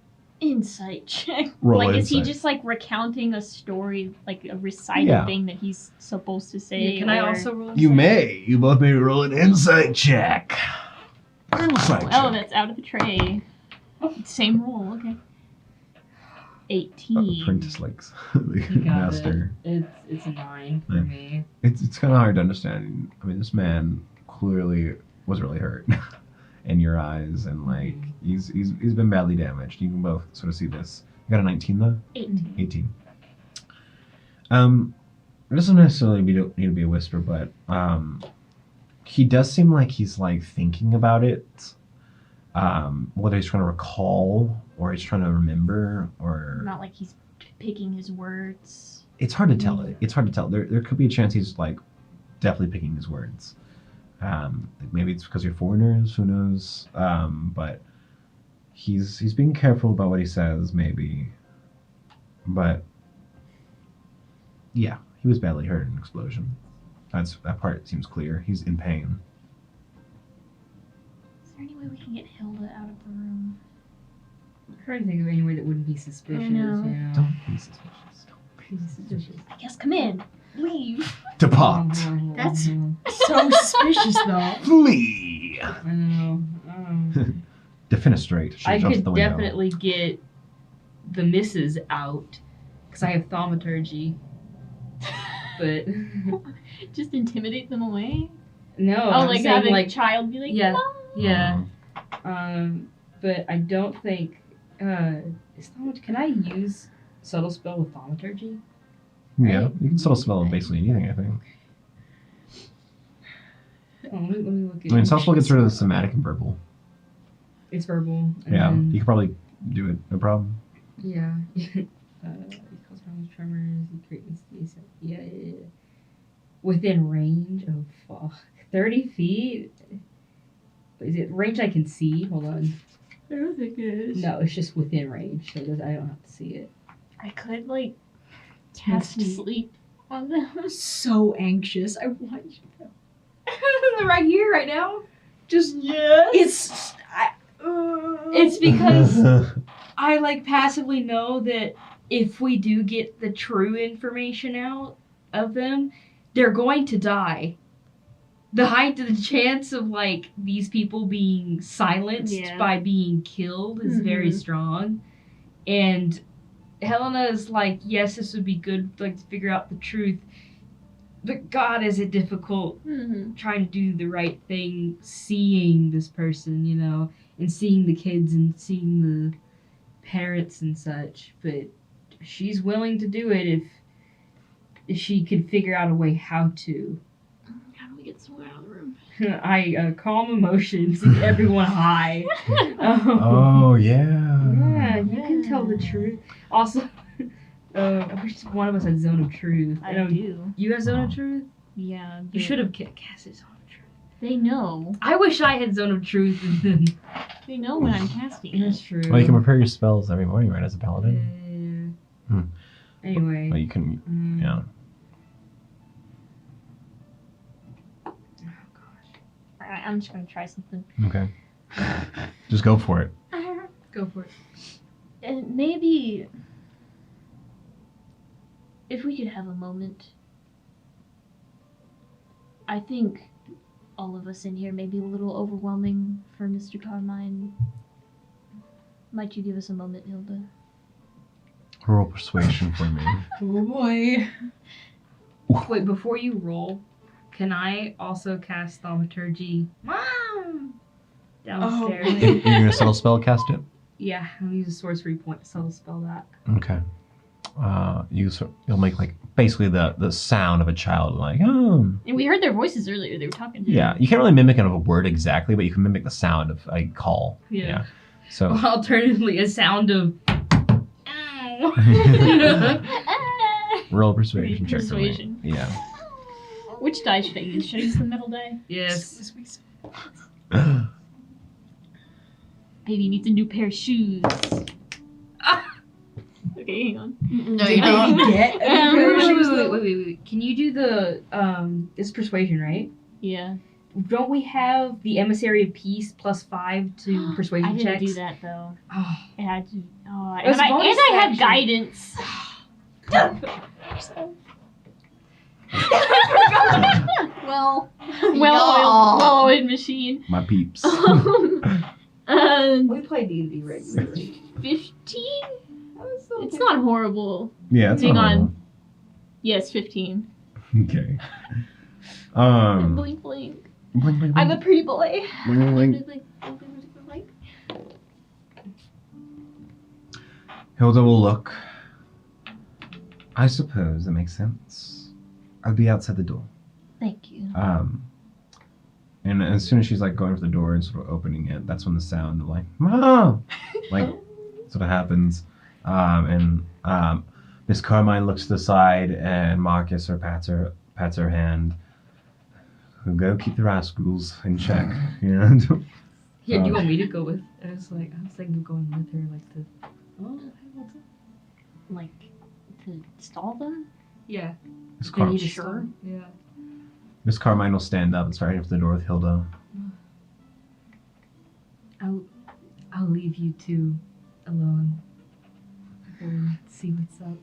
[SPEAKER 2] Insight check.
[SPEAKER 1] Roll
[SPEAKER 2] like, is he
[SPEAKER 1] insight.
[SPEAKER 2] just like recounting a story, like a recited
[SPEAKER 1] Yeah.
[SPEAKER 2] thing that he's supposed to say?
[SPEAKER 4] Yeah, can I
[SPEAKER 2] or-
[SPEAKER 4] also roll?
[SPEAKER 1] You
[SPEAKER 4] insight?
[SPEAKER 1] may. You both may roll an insight check. Insight check.
[SPEAKER 2] Oh, that's out of the tray. Same roll. Okay. 18.
[SPEAKER 1] Apprentice likes the
[SPEAKER 6] You got
[SPEAKER 1] master.
[SPEAKER 6] It's a 9 for
[SPEAKER 1] Yeah.
[SPEAKER 6] me.
[SPEAKER 1] It's kind of hard to understand. I mean, this man clearly was really hurt in your eyes, and like he's been badly damaged. You can both sort of see this. You got a 19 though.
[SPEAKER 2] 18.
[SPEAKER 1] 18. It doesn't necessarily need to be a whisper, but he does seem like he's like thinking about it. Whether he's trying to recall or he's trying to remember, or
[SPEAKER 2] Not like he's picking his words.
[SPEAKER 1] it's hard to tell. It's hard to tell. There could be a chance he's like definitely picking his words. Maybe it's because you're foreigners. Who knows? But he's being careful about what he says. Maybe, but yeah, he was badly hurt in an explosion. That part seems clear. He's in pain.
[SPEAKER 2] Is there any way we can get Hilda out of the room?
[SPEAKER 6] I'm trying to think of any way that wouldn't be suspicious.
[SPEAKER 2] I know.
[SPEAKER 6] You know?
[SPEAKER 1] Don't be suspicious. Don't
[SPEAKER 6] Be suspicious.
[SPEAKER 2] I guess come in. Leave.
[SPEAKER 1] depart.
[SPEAKER 3] That's- So suspicious, though.
[SPEAKER 1] Flee.
[SPEAKER 6] I know.
[SPEAKER 1] Defenestrate. She
[SPEAKER 6] I
[SPEAKER 1] jumps
[SPEAKER 6] could
[SPEAKER 1] the window.
[SPEAKER 6] definitely get the misses out because I have thaumaturgy. But
[SPEAKER 2] Just intimidate them away?
[SPEAKER 6] no,
[SPEAKER 2] Oh,
[SPEAKER 6] I'm
[SPEAKER 2] like
[SPEAKER 6] saying,
[SPEAKER 2] have a
[SPEAKER 6] like
[SPEAKER 2] child be like,
[SPEAKER 6] yeah.
[SPEAKER 2] "Mom."
[SPEAKER 6] yeah. But I don't think can I use subtle spell with thaumaturgy?
[SPEAKER 1] Yeah, you can still smell basically anything. I think.
[SPEAKER 6] Oh, let me look at
[SPEAKER 1] I mean, Southwell gets rid of the somatic and verbal.
[SPEAKER 6] It's verbal. And
[SPEAKER 1] Yeah,
[SPEAKER 6] then-
[SPEAKER 1] you could probably do it. No problem.
[SPEAKER 6] Yeah. It causes problems, tremors, you create mistakes. Yeah. Within range? Oh, fuck. 30 feet? Is it range I can see? Hold on.
[SPEAKER 2] I don't think it is.
[SPEAKER 6] No, it's just within range, so I don't have to see it.
[SPEAKER 2] I could, like, cast
[SPEAKER 3] Misty.
[SPEAKER 2] sleep on them.
[SPEAKER 3] So anxious. I want you to know.
[SPEAKER 4] They're right here, right now.
[SPEAKER 3] Just
[SPEAKER 2] Yes.
[SPEAKER 6] It's because I like passively know that if we do get the true information out of them, they're going to die. The chance of like these people being silenced
[SPEAKER 2] Yeah.
[SPEAKER 6] by being killed is very
[SPEAKER 2] Mhm.
[SPEAKER 6] strong. And Helena is like, yes, this would be good, like to figure out the truth. But God, is it difficult
[SPEAKER 2] Mm-hmm.
[SPEAKER 6] trying to do the right thing, seeing this person, you know, and seeing the kids and seeing the parents and such. But she's willing to do it if she could figure out a way how to.
[SPEAKER 2] How do we get someone out of the room?
[SPEAKER 6] I calm emotions, get everyone high.
[SPEAKER 1] Oh yeah.
[SPEAKER 6] Yeah, you can tell the truth. Also, I wish one of us had Zone of Truth.
[SPEAKER 2] I
[SPEAKER 6] know
[SPEAKER 2] do.
[SPEAKER 6] you have Zone of Truth?
[SPEAKER 2] Yeah.
[SPEAKER 6] You
[SPEAKER 2] but
[SPEAKER 6] should have casted Zone of Truth.
[SPEAKER 2] They know.
[SPEAKER 6] I wish I had Zone of Truth. And then
[SPEAKER 2] They know when I'm casting
[SPEAKER 6] that's
[SPEAKER 2] it.
[SPEAKER 6] true.
[SPEAKER 1] Well, you can prepare your spells every morning, right, as a paladin.
[SPEAKER 6] Yeah.
[SPEAKER 1] Hmm.
[SPEAKER 6] Anyway.
[SPEAKER 1] Well, you can.
[SPEAKER 6] mm,
[SPEAKER 1] Yeah.
[SPEAKER 6] Oh gosh.
[SPEAKER 2] Alright, I'm just gonna try something.
[SPEAKER 1] Okay. Just go for it.
[SPEAKER 6] Go for it.
[SPEAKER 2] And maybe if we could have a moment. I think all of us in here may be a little overwhelming for Mr. Carmine. Might you give us a moment, Hilda?
[SPEAKER 1] Roll persuasion for me.
[SPEAKER 3] Oh boy.
[SPEAKER 6] Wait, before you roll, can I also cast Thaumaturgy? Mom! Downstairs.
[SPEAKER 1] You're gonna subtle spell cast it.
[SPEAKER 6] Yeah, I'll use a sorcery point to subtle spell that.
[SPEAKER 1] Okay. You'll make like basically the sound of a child, like oh.
[SPEAKER 2] And we heard their voices earlier. They were talking.
[SPEAKER 1] Yeah, you can't really mimic it of a word exactly, but you can mimic the sound of a call.
[SPEAKER 6] Yeah.
[SPEAKER 1] So
[SPEAKER 6] Alternatively, a sound of. Ow!
[SPEAKER 1] roll a persuasion check for me.
[SPEAKER 2] Persuasion.
[SPEAKER 1] Yeah.
[SPEAKER 2] Which die should I use? Should I use the metal die?
[SPEAKER 6] Yes.
[SPEAKER 2] Baby needs a new pair of shoes. Okay, hang on.
[SPEAKER 5] No,
[SPEAKER 3] Did
[SPEAKER 5] you don't.
[SPEAKER 3] they get
[SPEAKER 6] Wait. Can you do the it's persuasion, right?
[SPEAKER 2] Yeah.
[SPEAKER 6] Don't we have the emissary of peace +5 to persuasion
[SPEAKER 2] I didn't
[SPEAKER 6] checks?
[SPEAKER 2] do that though.
[SPEAKER 6] Oh,
[SPEAKER 2] I had to. Oh,
[SPEAKER 6] It was
[SPEAKER 2] and
[SPEAKER 6] bonus
[SPEAKER 2] I have
[SPEAKER 6] action.
[SPEAKER 2] guidance.
[SPEAKER 5] Well,
[SPEAKER 2] Well-oiled machine.
[SPEAKER 1] My peeps.
[SPEAKER 6] we play D&D regularly.
[SPEAKER 2] 15? It's not horrible.
[SPEAKER 1] Yeah, it's
[SPEAKER 2] Hang
[SPEAKER 1] not
[SPEAKER 2] on.
[SPEAKER 1] horrible.
[SPEAKER 2] Yes, 15.
[SPEAKER 1] Okay.
[SPEAKER 2] Blink, blink.
[SPEAKER 1] Blink, blink,
[SPEAKER 2] I'm
[SPEAKER 1] blink.
[SPEAKER 2] a pretty boy.
[SPEAKER 1] Blink, blink.
[SPEAKER 2] Blink, blink, blink, blink.
[SPEAKER 1] Hilda will look. I suppose that makes sense. I'll be outside the door.
[SPEAKER 2] Thank you.
[SPEAKER 1] And as soon as she's like going for the door and sort of opening it, that's when the sound of like, Mom! Like, sort of happens. Miss Carmine looks to the side and Marcus or pats her hand. Go keep the rascals in check. You know?
[SPEAKER 6] Here, do you want me to go with? I was thinking of going with her, like to. Oh, hey, what's up?
[SPEAKER 2] Like, to stall them?
[SPEAKER 4] Yeah.
[SPEAKER 1] Miss
[SPEAKER 6] They need a
[SPEAKER 2] Sure.
[SPEAKER 6] stone.
[SPEAKER 4] Yeah.
[SPEAKER 1] Miss Carmine will stand up and start heading for the door with Hilda.
[SPEAKER 6] I'll leave you two alone. We'll see what's up.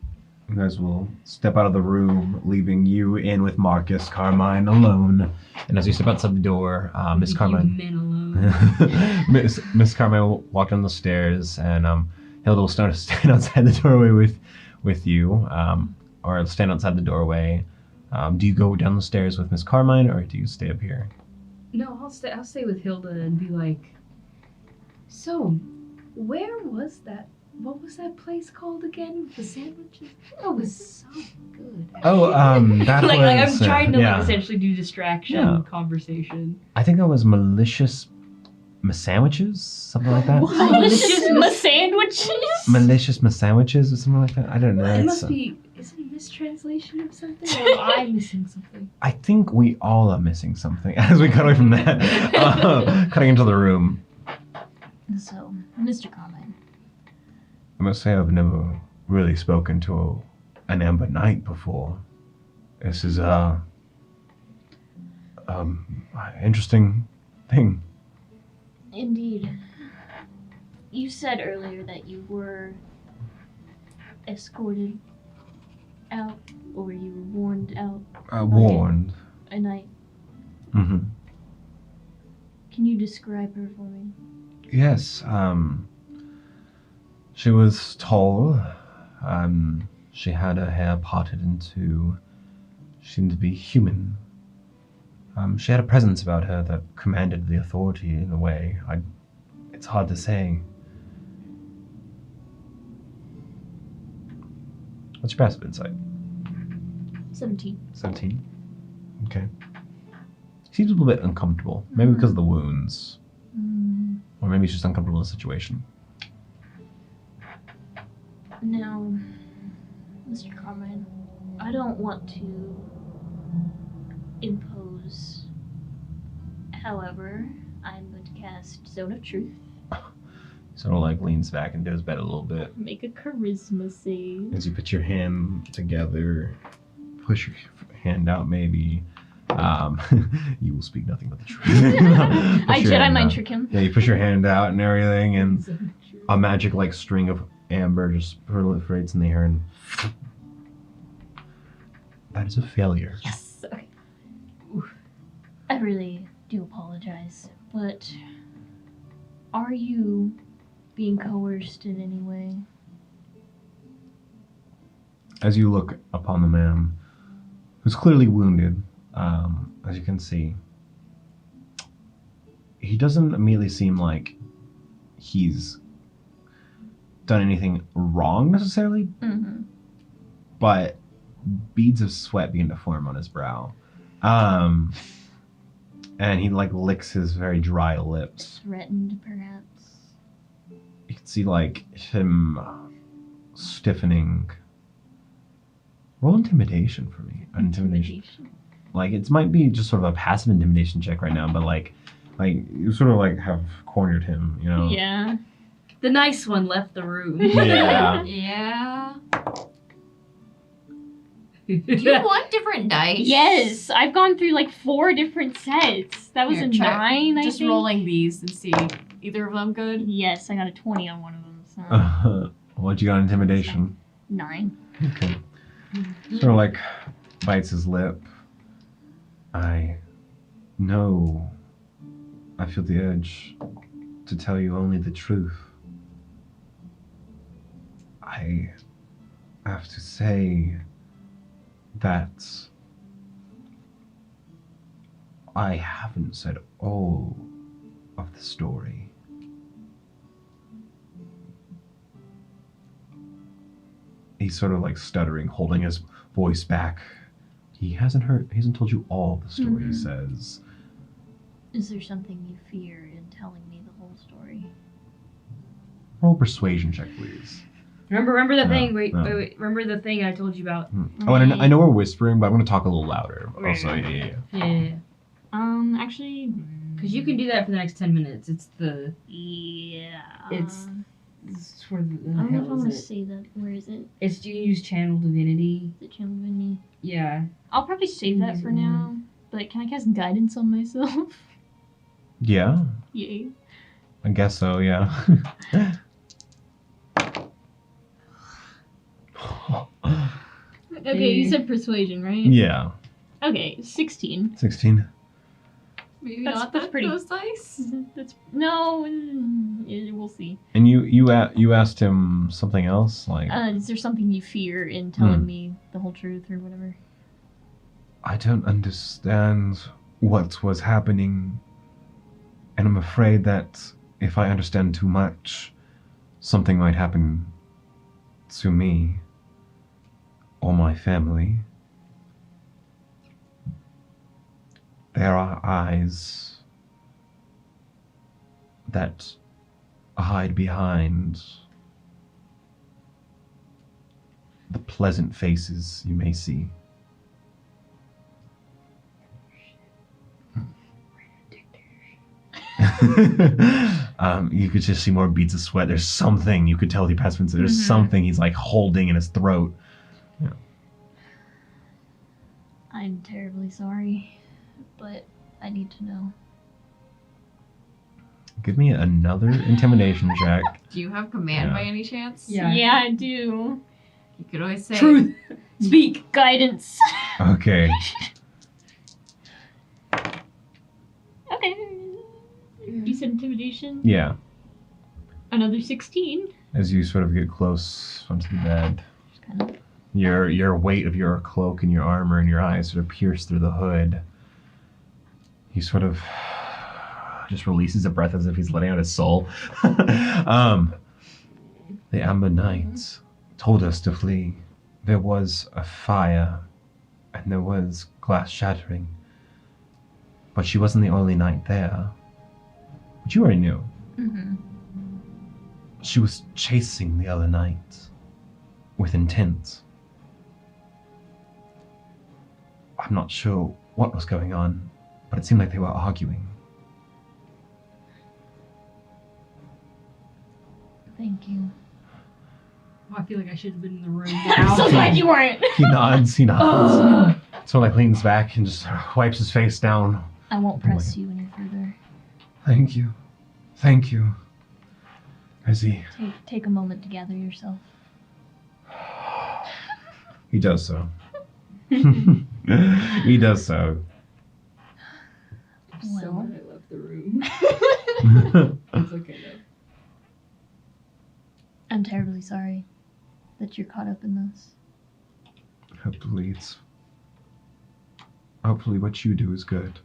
[SPEAKER 1] You guys will step out of the room, leaving you in with Marcus Carmine alone. And as you step outside the door, Miss
[SPEAKER 6] Leave
[SPEAKER 1] Carmine.
[SPEAKER 6] you men alone.
[SPEAKER 1] Miss Carmine will walk down the stairs, and Hilda will stand outside the doorway with you, or stand outside the doorway. Do you go down the stairs with Miss Carmine, or do you stay up here?
[SPEAKER 6] No, I'll stay with Hilda and be like, so, where was that? What was that place called again with the sandwiches? That was so good.
[SPEAKER 1] Oh, that
[SPEAKER 6] like
[SPEAKER 1] was.
[SPEAKER 6] I'm trying to
[SPEAKER 1] yeah.
[SPEAKER 6] like essentially do distraction
[SPEAKER 1] Yeah.
[SPEAKER 6] conversation.
[SPEAKER 1] I think that was malicious sandwiches, something like that.
[SPEAKER 2] Delicious sandwiches?
[SPEAKER 1] Malicious sandwiches or something like that. I don't know.
[SPEAKER 6] It
[SPEAKER 1] It's,
[SPEAKER 6] must be. Is it a mistranslation of something? Or am I missing something?
[SPEAKER 1] I think we all are missing something as we cut away from that. Cutting into the room.
[SPEAKER 2] So, Mr. Carmine.
[SPEAKER 1] I must say I've never really spoken to an Amber Knight before. This is interesting thing.
[SPEAKER 2] Indeed. You said earlier that you were escorted out, or you were warned out
[SPEAKER 1] Warned.
[SPEAKER 2] a night.
[SPEAKER 1] Mm-hmm.
[SPEAKER 2] Can you describe her for me?
[SPEAKER 1] Yes. She was tall. She had her hair parted into. Seemed to be human. She had a presence about her that commanded the authority in a way. It's hard to say. What's your passive insight?
[SPEAKER 2] 17.
[SPEAKER 1] 17. Okay. Seems a little bit uncomfortable. Maybe because of the wounds. Or maybe she's just uncomfortable in the situation.
[SPEAKER 2] Now, Mr. Carmine, I don't want to impose. However, I'm going to cast Zone of Truth.
[SPEAKER 1] Sort of like leans back and does bed a little bit.
[SPEAKER 2] Make a charisma save.
[SPEAKER 1] As you put your hand together, push your hand out maybe. You will speak nothing but the truth.
[SPEAKER 2] I Jedi mind trick him.
[SPEAKER 1] Yeah, you push your hand out and everything, and a magic like string of amber just proliferates in the air, and that is a failure.
[SPEAKER 2] Yes. Okay. I really do apologize, but are you being coerced in any way?
[SPEAKER 1] As you look upon the man, who's clearly wounded, as you can see, he doesn't immediately seem like he's done anything wrong necessarily,
[SPEAKER 2] Mm-hmm.
[SPEAKER 1] but beads of sweat begin to form on his brow. And he like licks his very dry lips.
[SPEAKER 2] Threatened, perhaps.
[SPEAKER 1] You can see like him stiffening. Roll intimidation for me. Intimidation. Like it might be just sort of a passive intimidation check right now, but like you sort of like have cornered him, you know?
[SPEAKER 2] Yeah.
[SPEAKER 6] The nice one left the room.
[SPEAKER 1] Yeah.
[SPEAKER 5] Yeah. Do you want different dice?
[SPEAKER 2] Yes, I've gone through like 4 different sets. That was
[SPEAKER 5] Here,
[SPEAKER 2] a
[SPEAKER 5] try
[SPEAKER 2] 9, I
[SPEAKER 5] Just
[SPEAKER 2] think.
[SPEAKER 5] rolling these and see either of them good.
[SPEAKER 2] Yes, I got a 20 on one of them. So
[SPEAKER 1] What'd you got on intimidation?
[SPEAKER 2] 9.
[SPEAKER 1] Okay. Sort of like bites his lip. I know. I feel the urge to tell you only the truth. I have to say that I haven't said all of the story. He's sort of like stuttering, holding his voice back. He hasn't told you all the story, he
[SPEAKER 2] Mhm.
[SPEAKER 1] says.
[SPEAKER 2] Is there something you fear in telling me the whole story?
[SPEAKER 1] Roll persuasion check, please.
[SPEAKER 4] Remember the
[SPEAKER 1] No,
[SPEAKER 4] thing. Wait,
[SPEAKER 1] no.
[SPEAKER 4] wait. Remember the thing I told you about.
[SPEAKER 1] Oh, and I know we're whispering, but I'm going to talk a little louder.
[SPEAKER 4] Okay.
[SPEAKER 1] Also, yeah.
[SPEAKER 4] Yeah.
[SPEAKER 2] Actually,
[SPEAKER 4] Because you can do that for the next 10 minutes. It's the.
[SPEAKER 2] yeah.
[SPEAKER 4] It's for the.
[SPEAKER 2] I don't know if I
[SPEAKER 4] hell
[SPEAKER 2] want to
[SPEAKER 4] is it?
[SPEAKER 2] say that. Where is it?
[SPEAKER 4] It's you use channel divinity.
[SPEAKER 2] The channel Vinny.
[SPEAKER 4] Yeah.
[SPEAKER 2] I'll probably save that for now. But can I cast guidance on myself?
[SPEAKER 1] Yeah,
[SPEAKER 2] Yay.
[SPEAKER 1] I guess so, yeah.
[SPEAKER 2] Okay, you said persuasion, right?
[SPEAKER 1] Yeah.
[SPEAKER 2] Okay, 16.
[SPEAKER 1] 16.
[SPEAKER 5] Maybe
[SPEAKER 2] That's-
[SPEAKER 5] not
[SPEAKER 2] that's pretty-
[SPEAKER 5] those dice.
[SPEAKER 2] That's no. We'll see.
[SPEAKER 1] And you asked him something else? Like,
[SPEAKER 2] Is there something you fear in telling
[SPEAKER 1] Hmm.
[SPEAKER 2] me the whole truth or whatever?
[SPEAKER 1] I don't understand what was happening. And I'm afraid that if I understand too much, something might happen to me or my family. There are eyes that hide behind the pleasant faces you may see. You could just see more beads of sweat. There's something you could tell the past there's
[SPEAKER 2] Mhm.
[SPEAKER 1] something he's like holding in his throat.
[SPEAKER 2] I'm terribly sorry, but I need to know.
[SPEAKER 1] Give me another intimidation check.
[SPEAKER 5] Do you have command
[SPEAKER 1] Yeah.
[SPEAKER 5] by any chance?
[SPEAKER 4] Yeah.
[SPEAKER 2] Yeah, I do.
[SPEAKER 5] You could always say
[SPEAKER 4] Truth. Speak.
[SPEAKER 2] Guidance.
[SPEAKER 1] Okay.
[SPEAKER 2] Okay. You said intimidation?
[SPEAKER 1] Yeah.
[SPEAKER 2] Another 16.
[SPEAKER 1] As you sort of get close onto the bed,
[SPEAKER 2] Just kind of.
[SPEAKER 1] your weight of your cloak and your armor and your eyes sort of pierce through the hood. He sort of just releases a breath as if he's letting out his soul. The Amber Knight told us to flee. There was a fire and there was glass shattering. But she wasn't the only knight there. But you already knew.
[SPEAKER 2] Mm-hmm.
[SPEAKER 1] She was chasing the other knight with intent. I'm not sure what was going on, but it seemed like they were arguing.
[SPEAKER 2] Thank you.
[SPEAKER 4] Oh, I feel like I should have been in the room
[SPEAKER 2] I'm
[SPEAKER 4] now.
[SPEAKER 2] so glad you weren't.
[SPEAKER 1] He nods,
[SPEAKER 4] Ugh.
[SPEAKER 1] So like leans back and just wipes his face down.
[SPEAKER 2] I won't press you any further.
[SPEAKER 1] Thank you. Thank you. As he
[SPEAKER 2] Take a moment to gather yourself.
[SPEAKER 1] He does so. He does so.
[SPEAKER 4] So
[SPEAKER 2] Well.
[SPEAKER 4] glad I left the room. It's okay though.
[SPEAKER 2] I'm terribly sorry that you're caught up in this.
[SPEAKER 1] Hopefully what you do is good.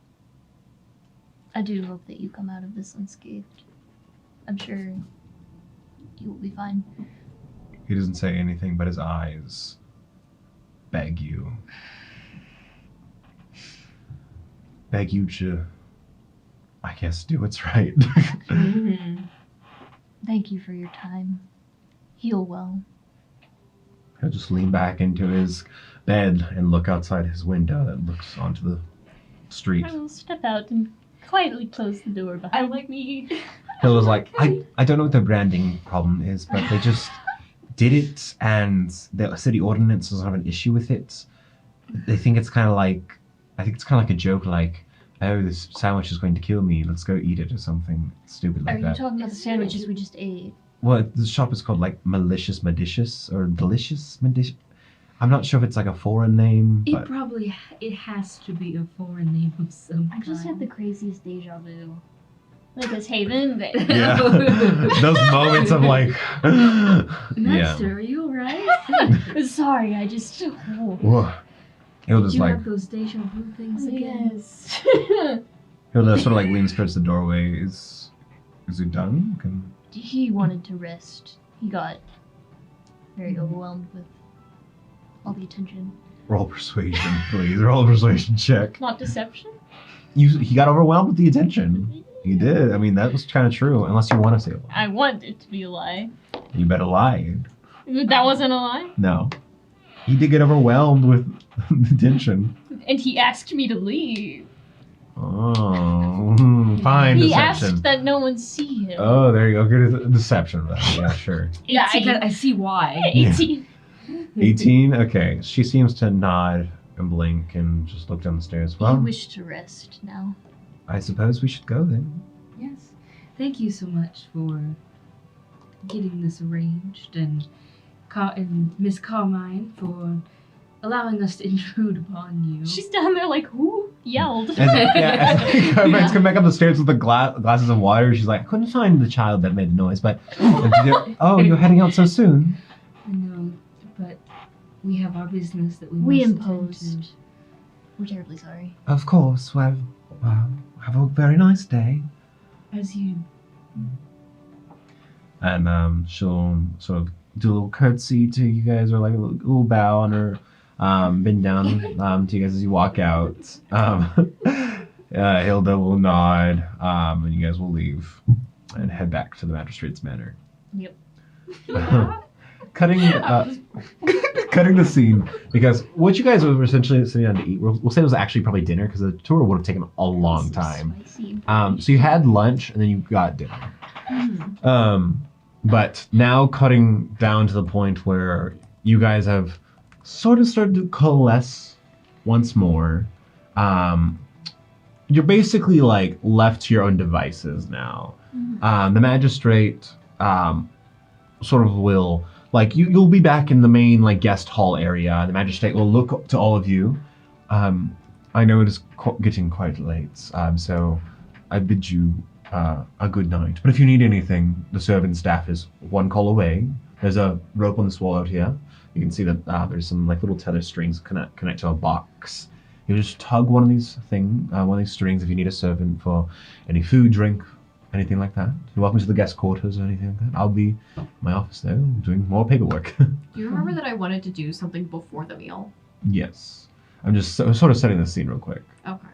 [SPEAKER 2] I do hope that you come out of this unscathed. I'm sure you will be fine.
[SPEAKER 1] He doesn't say anything, but his eyes beg you. Beg you to, I guess, do what's right.
[SPEAKER 4] Mm-hmm.
[SPEAKER 2] Thank you for your time. Heal well.
[SPEAKER 1] He'll just lean back into his bed and look outside his window that looks onto the street.
[SPEAKER 2] I will step out and quietly close the door behind me.
[SPEAKER 1] Hill was like, I don't know what the branding problem is, but they just did it, and the city ordinance doesn't have an issue with it. they think it's kind of like, I think it's kind of like a joke, like, oh, this sandwich is going to kill me. Let's go eat it or something stupid
[SPEAKER 2] Are
[SPEAKER 1] like
[SPEAKER 2] you
[SPEAKER 1] that.
[SPEAKER 2] talking about the sandwiches we just ate?
[SPEAKER 1] Well, the shop is called like Malicious Medicious or Delicious Medicious. I'm not sure if it's like a foreign name,
[SPEAKER 6] It
[SPEAKER 1] but
[SPEAKER 6] probably it has to be a foreign name of some
[SPEAKER 2] I just had
[SPEAKER 6] kind.
[SPEAKER 2] the craziest deja vu. Like this Haven.
[SPEAKER 1] yeah, those moments of like, yeah.
[SPEAKER 6] Master, are you alright?
[SPEAKER 2] Sorry, I just. Oh.
[SPEAKER 1] Whoa. He'll
[SPEAKER 6] Did
[SPEAKER 1] just
[SPEAKER 6] you
[SPEAKER 1] like,
[SPEAKER 6] have those deja vu things again?
[SPEAKER 2] Yes.
[SPEAKER 1] he'll just sort of like leans towards the doorway. Is he done?
[SPEAKER 2] He wanted to rest. He got very overwhelmed with all the attention.
[SPEAKER 1] Roll persuasion, please. Roll a persuasion check.
[SPEAKER 2] Not deception?
[SPEAKER 1] He got overwhelmed with the attention. He did. I mean, that was kind of true, unless you want to say a lie.
[SPEAKER 2] I want it to be a lie.
[SPEAKER 1] You better lie.
[SPEAKER 2] That wasn't a lie?
[SPEAKER 1] No. He did get overwhelmed with the tension.
[SPEAKER 2] And he asked me to leave.
[SPEAKER 1] Oh, fine.
[SPEAKER 2] He
[SPEAKER 1] Deception.
[SPEAKER 2] asked that no one see him.
[SPEAKER 1] Oh, there you go. Good deception. Then. Yeah, sure.
[SPEAKER 6] Yeah,
[SPEAKER 2] 18.
[SPEAKER 6] I see why.
[SPEAKER 2] 18.
[SPEAKER 1] 18? Okay. She seems to nod and blink and just look down the stairs.
[SPEAKER 2] You
[SPEAKER 1] Well,
[SPEAKER 2] wish to rest now.
[SPEAKER 1] I suppose we should go then.
[SPEAKER 6] Yes. Thank you so much for getting this arranged, and Miss Carmine for allowing us to intrude upon you.
[SPEAKER 2] She's down there like, who yelled?
[SPEAKER 1] As Carmine's come back up the stairs with the glasses of water, she's like, I couldn't find the child that made the noise, but... oh, you're heading out so soon?
[SPEAKER 6] I know, but we have our business that we
[SPEAKER 2] We
[SPEAKER 6] must attend
[SPEAKER 2] imposed.
[SPEAKER 6] to.
[SPEAKER 2] We're terribly sorry.
[SPEAKER 1] Of course. Well, have a very nice day.
[SPEAKER 6] As you
[SPEAKER 1] And she'll sort of do a little curtsy to you guys, or like a little bow on her, bend down to you guys as you walk out. Hilda will nod, and you guys will leave and head back to the Magistrate's Manor.
[SPEAKER 2] Yep.
[SPEAKER 1] Cutting the scene, because what you guys were essentially sitting down to eat, we'll say it was actually probably dinner, because the tour would have taken a long time.
[SPEAKER 2] Spicy.
[SPEAKER 1] So you had lunch and then you got dinner. But now cutting down to the point where you guys have sort of started to coalesce once more. You're basically like left to your own devices now. The magistrate sort of will, like, you'll be back in the main like guest hall area. The magistrate will look to all of you. I know it is getting quite late, so I bid you a good night. But if you need anything, the servant staff is one call away. There's a rope on this wall out here. You can see that there's some like little tether strings connect to a box. You just tug one of these strings if you need a servant for any food, drink, anything like that. You're welcome to the guest quarters or anything like that. I'll be in my office though, doing more paperwork.
[SPEAKER 5] Do you remember that I wanted to do something before the meal?
[SPEAKER 1] Yes. I'm just sort of setting the scene real quick.
[SPEAKER 5] Okay.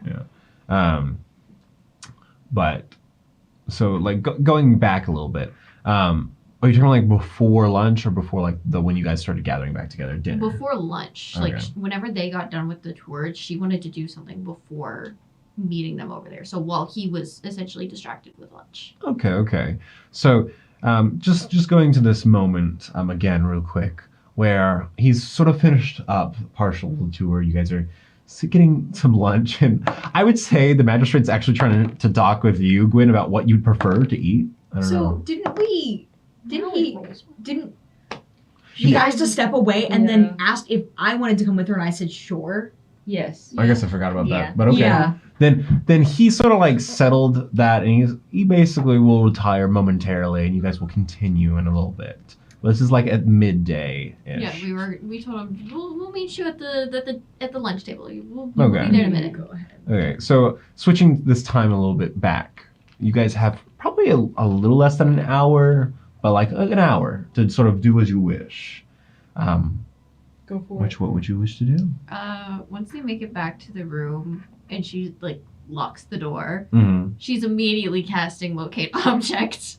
[SPEAKER 1] Yeah. But so like going back a little bit. Are you talking like before lunch or before like when you guys started gathering back together, dinner?
[SPEAKER 5] Before lunch.
[SPEAKER 1] Okay.
[SPEAKER 5] Like whenever they got done with the tour, she wanted to do something before meeting them over there. So while he was essentially distracted with lunch.
[SPEAKER 1] Okay. So just going to this moment again real quick, where he's sort of finished up partial tour. You guys are getting some lunch, and I would say the magistrate's actually trying to talk with you, Gwen, about what you'd prefer to eat. I don't know.
[SPEAKER 3] Didn't he
[SPEAKER 1] Yeah.
[SPEAKER 3] asked to step away and then asked if I wanted to come with her, and I said sure.
[SPEAKER 6] yes.
[SPEAKER 1] I guess I forgot about
[SPEAKER 2] Yeah.
[SPEAKER 1] that, but okay.
[SPEAKER 3] Yeah.
[SPEAKER 1] Then he sort of like settled that, and he basically will retire momentarily, and you guys will continue in a little bit. But this is like at midday ish.
[SPEAKER 5] Yeah, we told him we'll meet you at the lunch table. We'll
[SPEAKER 1] Okay.
[SPEAKER 5] be there in a minute.
[SPEAKER 3] Go ahead.
[SPEAKER 1] Okay, so switching this time a little bit back, you guys have probably a little less than an hour, but like an hour to sort of do as you wish.
[SPEAKER 6] Go for
[SPEAKER 1] What would you wish to do?
[SPEAKER 5] Once they make it back to the room and she like locks the door,
[SPEAKER 1] Mm-hmm.
[SPEAKER 5] she's immediately casting locate object.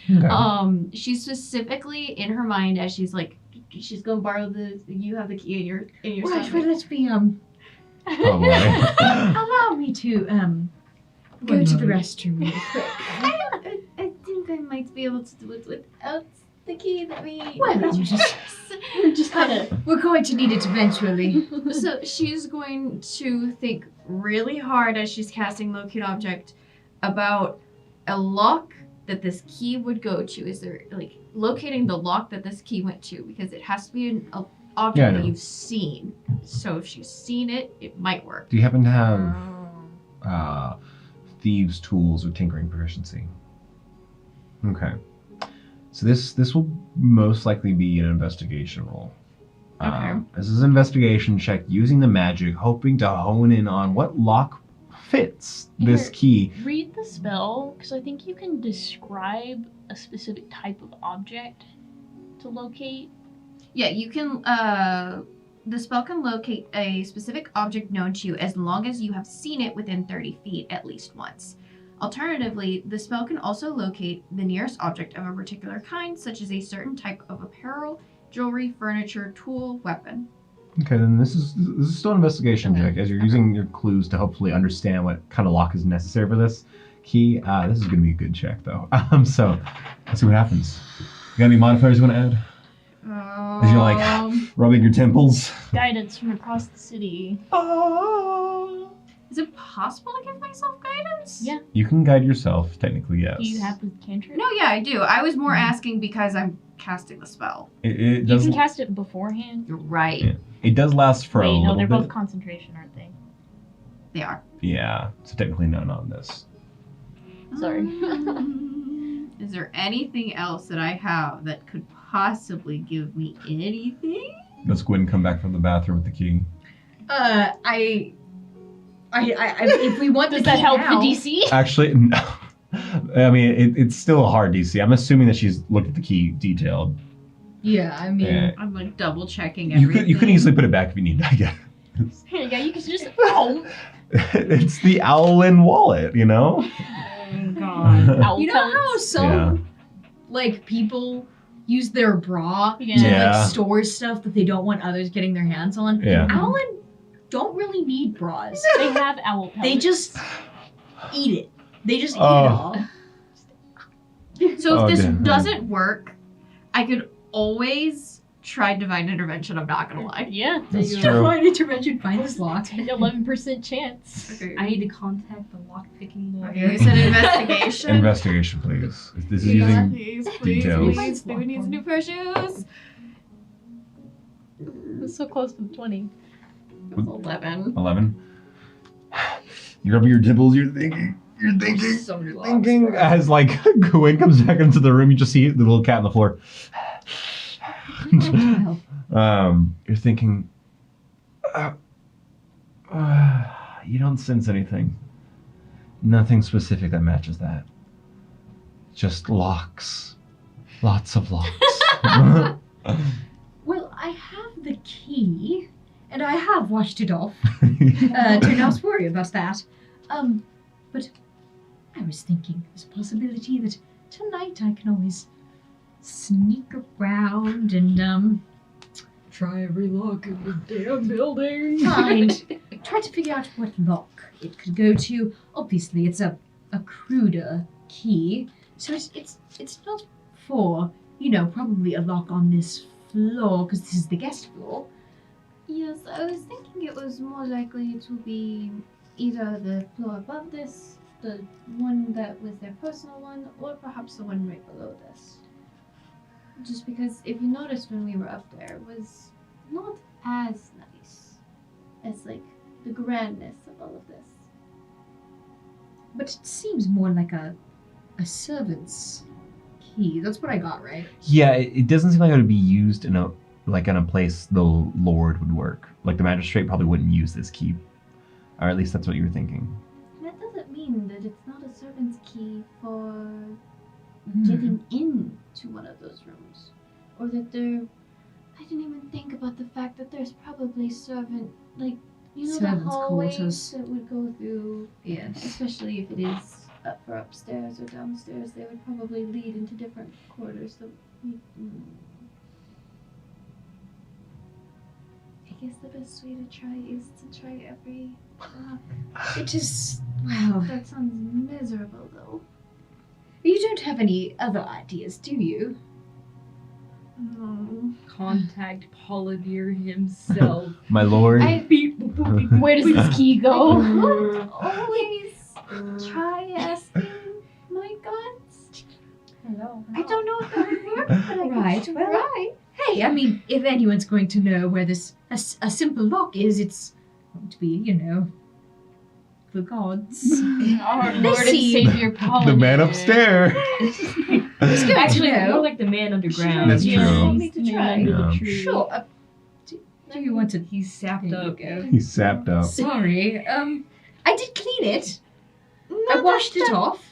[SPEAKER 1] Okay.
[SPEAKER 5] She's specifically in her mind as she's like, she's gonna borrow you have the key in your
[SPEAKER 3] Well,
[SPEAKER 5] stomach.
[SPEAKER 3] let me
[SPEAKER 1] Oh boy.
[SPEAKER 3] allow me to go to the restroom real quick.
[SPEAKER 5] I think I might be able to do it without the key that we.
[SPEAKER 3] Well,
[SPEAKER 2] We're just kind of.
[SPEAKER 3] we're going to need it eventually.
[SPEAKER 5] So she's going to think really hard as she's casting Locate Object about a lock that this key would go to. Is there like locating the lock that this key went to? Because it has to be an object
[SPEAKER 1] Yeah, I
[SPEAKER 5] that
[SPEAKER 1] know.
[SPEAKER 5] you've seen. So if she's seen it, it might work.
[SPEAKER 1] Do you happen to have thieves' tools or tinkering proficiency? Okay. So this will most likely be an investigation roll.
[SPEAKER 5] Okay.
[SPEAKER 1] This is an investigation check using the magic, hoping to hone in on what lock fits this
[SPEAKER 2] Here.
[SPEAKER 1] key.
[SPEAKER 2] Read the spell, because I think you can describe a specific type of object to locate.
[SPEAKER 5] Yeah, you can. The spell can locate a specific object known to you as long as you have seen it within 30 feet at least once. Alternatively, the spell can also locate the nearest object of a particular kind, such as a certain type of apparel, jewelry, furniture, tool, weapon.
[SPEAKER 1] Okay, then this is still an investigation
[SPEAKER 5] Okay.
[SPEAKER 1] check as you're using your clues to hopefully understand what kind of lock is necessary for this key. This is going to be a good check though. So let's see what happens. You got any modifiers you want to add? As you're like rubbing your temples.
[SPEAKER 2] Guidance from across the city.
[SPEAKER 5] Is it possible to give myself guidance?
[SPEAKER 2] Yeah.
[SPEAKER 1] You can guide yourself, technically, yes.
[SPEAKER 2] Do you have the cantrip?
[SPEAKER 5] No, yeah, I do. I was more asking because I'm casting the spell.
[SPEAKER 1] It
[SPEAKER 2] You
[SPEAKER 1] does.
[SPEAKER 2] can cast it beforehand.
[SPEAKER 5] You're right.
[SPEAKER 1] Yeah. It does last for a
[SPEAKER 2] Wait, no,
[SPEAKER 1] little
[SPEAKER 2] they're
[SPEAKER 1] bit.
[SPEAKER 2] both concentration, aren't they?
[SPEAKER 5] They are.
[SPEAKER 1] Yeah, so technically none on this.
[SPEAKER 2] Sorry.
[SPEAKER 5] Is there anything else that I have that could possibly give me anything?
[SPEAKER 1] Let's go ahead and come back from the bathroom with the key.
[SPEAKER 3] I if we want
[SPEAKER 2] Does
[SPEAKER 3] the
[SPEAKER 2] that
[SPEAKER 3] key
[SPEAKER 2] help
[SPEAKER 3] now,
[SPEAKER 2] the DC?
[SPEAKER 1] Actually, no. I mean, it's still a hard DC. I'm assuming that she's looked at the key detailed.
[SPEAKER 3] Yeah, I mean,
[SPEAKER 1] Yeah.
[SPEAKER 5] I'm like double checking
[SPEAKER 1] You
[SPEAKER 5] everything.
[SPEAKER 1] could easily put it back if you need, I guess.
[SPEAKER 2] Yeah, you can just. Oh,
[SPEAKER 1] It's the Owlin wallet, you know?
[SPEAKER 4] Oh god.
[SPEAKER 2] owl
[SPEAKER 3] you know how
[SPEAKER 2] pellets.
[SPEAKER 3] some like people use their bra to
[SPEAKER 1] Yeah.
[SPEAKER 3] like store stuff that they don't want others getting their hands on?
[SPEAKER 1] Yeah.
[SPEAKER 3] Owlin don't really need bras.
[SPEAKER 2] They have owl pellets.
[SPEAKER 3] They just eat it. They just eat it
[SPEAKER 1] Oh.
[SPEAKER 3] all.
[SPEAKER 5] So if
[SPEAKER 1] Oh,
[SPEAKER 5] this
[SPEAKER 1] damn.
[SPEAKER 5] doesn't work, I could always try divine intervention. I'm not gonna lie.
[SPEAKER 2] Yeah.
[SPEAKER 1] That's
[SPEAKER 2] you
[SPEAKER 1] true.
[SPEAKER 3] Divine intervention, find this lock.
[SPEAKER 2] 11% chance.
[SPEAKER 5] Okay.
[SPEAKER 4] I need to contact the lockpicking lawyer.
[SPEAKER 5] Okay, we said investigation.
[SPEAKER 1] Investigation, please. This is
[SPEAKER 5] You got
[SPEAKER 1] using.
[SPEAKER 5] these, please,
[SPEAKER 1] details.
[SPEAKER 5] please. Baby needs a new pair of shoes.
[SPEAKER 2] It's so close to the 20.
[SPEAKER 5] It was 11.
[SPEAKER 1] 11. You're rubbing your temples, you're thinking.
[SPEAKER 5] So many locks.
[SPEAKER 1] Thinking. As like Gwen comes back into the room, you just see the little cat on the floor. You're thinking. You don't sense anything. Nothing specific that matches that. Just locks. Lots of locks.
[SPEAKER 3] Well, I have the key, and I have washed it off. Do not worry about that. But I was thinking there's a possibility that tonight I can always sneak around and
[SPEAKER 4] Try every lock in the damn building.
[SPEAKER 3] try to figure out what lock it could go to. Obviously, it's a cruder key, so it's not for probably a lock on this floor because this is the guest floor.
[SPEAKER 5] Yes, I was thinking it was more likely to be either the floor above this, the one that was their personal one, or perhaps the one right below this. Just because if you noticed when we were up there, it was not as nice as like the grandness of all of this.
[SPEAKER 3] But it seems more like a servant's key. That's what I got, right?
[SPEAKER 1] Yeah, it doesn't seem like it would be used in a place the Lord would work. Like the magistrate probably wouldn't use this key, or at least that's what you were thinking.
[SPEAKER 5] That doesn't mean that it's not a servant's key for
[SPEAKER 3] Hmm.
[SPEAKER 5] getting in to one of those rooms. Or that there... I didn't even think about the fact that there's probably servant... Like, the
[SPEAKER 3] Servants'
[SPEAKER 5] hallways
[SPEAKER 3] quarters.
[SPEAKER 5] that would go through...
[SPEAKER 3] Yes.
[SPEAKER 5] Especially if it is up for upstairs or downstairs, they would probably lead into different quarters. So, I guess the best way to try is to try every lock.
[SPEAKER 3] It is, well,
[SPEAKER 5] That sounds miserable, though.
[SPEAKER 3] you don't have any other ideas, do you?
[SPEAKER 4] Contact Polydor himself.
[SPEAKER 1] My lord.
[SPEAKER 4] Beep, boop, boop, beep, boop.
[SPEAKER 2] Where does this key go?
[SPEAKER 5] Always try asking my guts.
[SPEAKER 3] Hello.
[SPEAKER 5] I don't know if that would work, but I
[SPEAKER 3] Right,
[SPEAKER 5] can
[SPEAKER 3] well-
[SPEAKER 5] try.
[SPEAKER 3] Hey, I mean, if anyone's going to know where this a simple lock is, it's going to be, the gods.
[SPEAKER 2] Our
[SPEAKER 3] They
[SPEAKER 2] Lord and
[SPEAKER 3] see-
[SPEAKER 2] Savior Paladin.
[SPEAKER 1] The man upstairs.
[SPEAKER 4] Actually,
[SPEAKER 3] know.
[SPEAKER 4] more like the man underground.
[SPEAKER 1] That's
[SPEAKER 2] Yeah,
[SPEAKER 1] true.
[SPEAKER 2] he's the man
[SPEAKER 3] try.
[SPEAKER 2] under
[SPEAKER 1] Yeah.
[SPEAKER 2] the tree.
[SPEAKER 3] Sure. Do you want to?
[SPEAKER 4] He's sapped
[SPEAKER 3] There you
[SPEAKER 4] up.
[SPEAKER 3] go.
[SPEAKER 1] He's sapped up.
[SPEAKER 3] Sorry. I did clean it. I
[SPEAKER 5] No,
[SPEAKER 3] washed it off.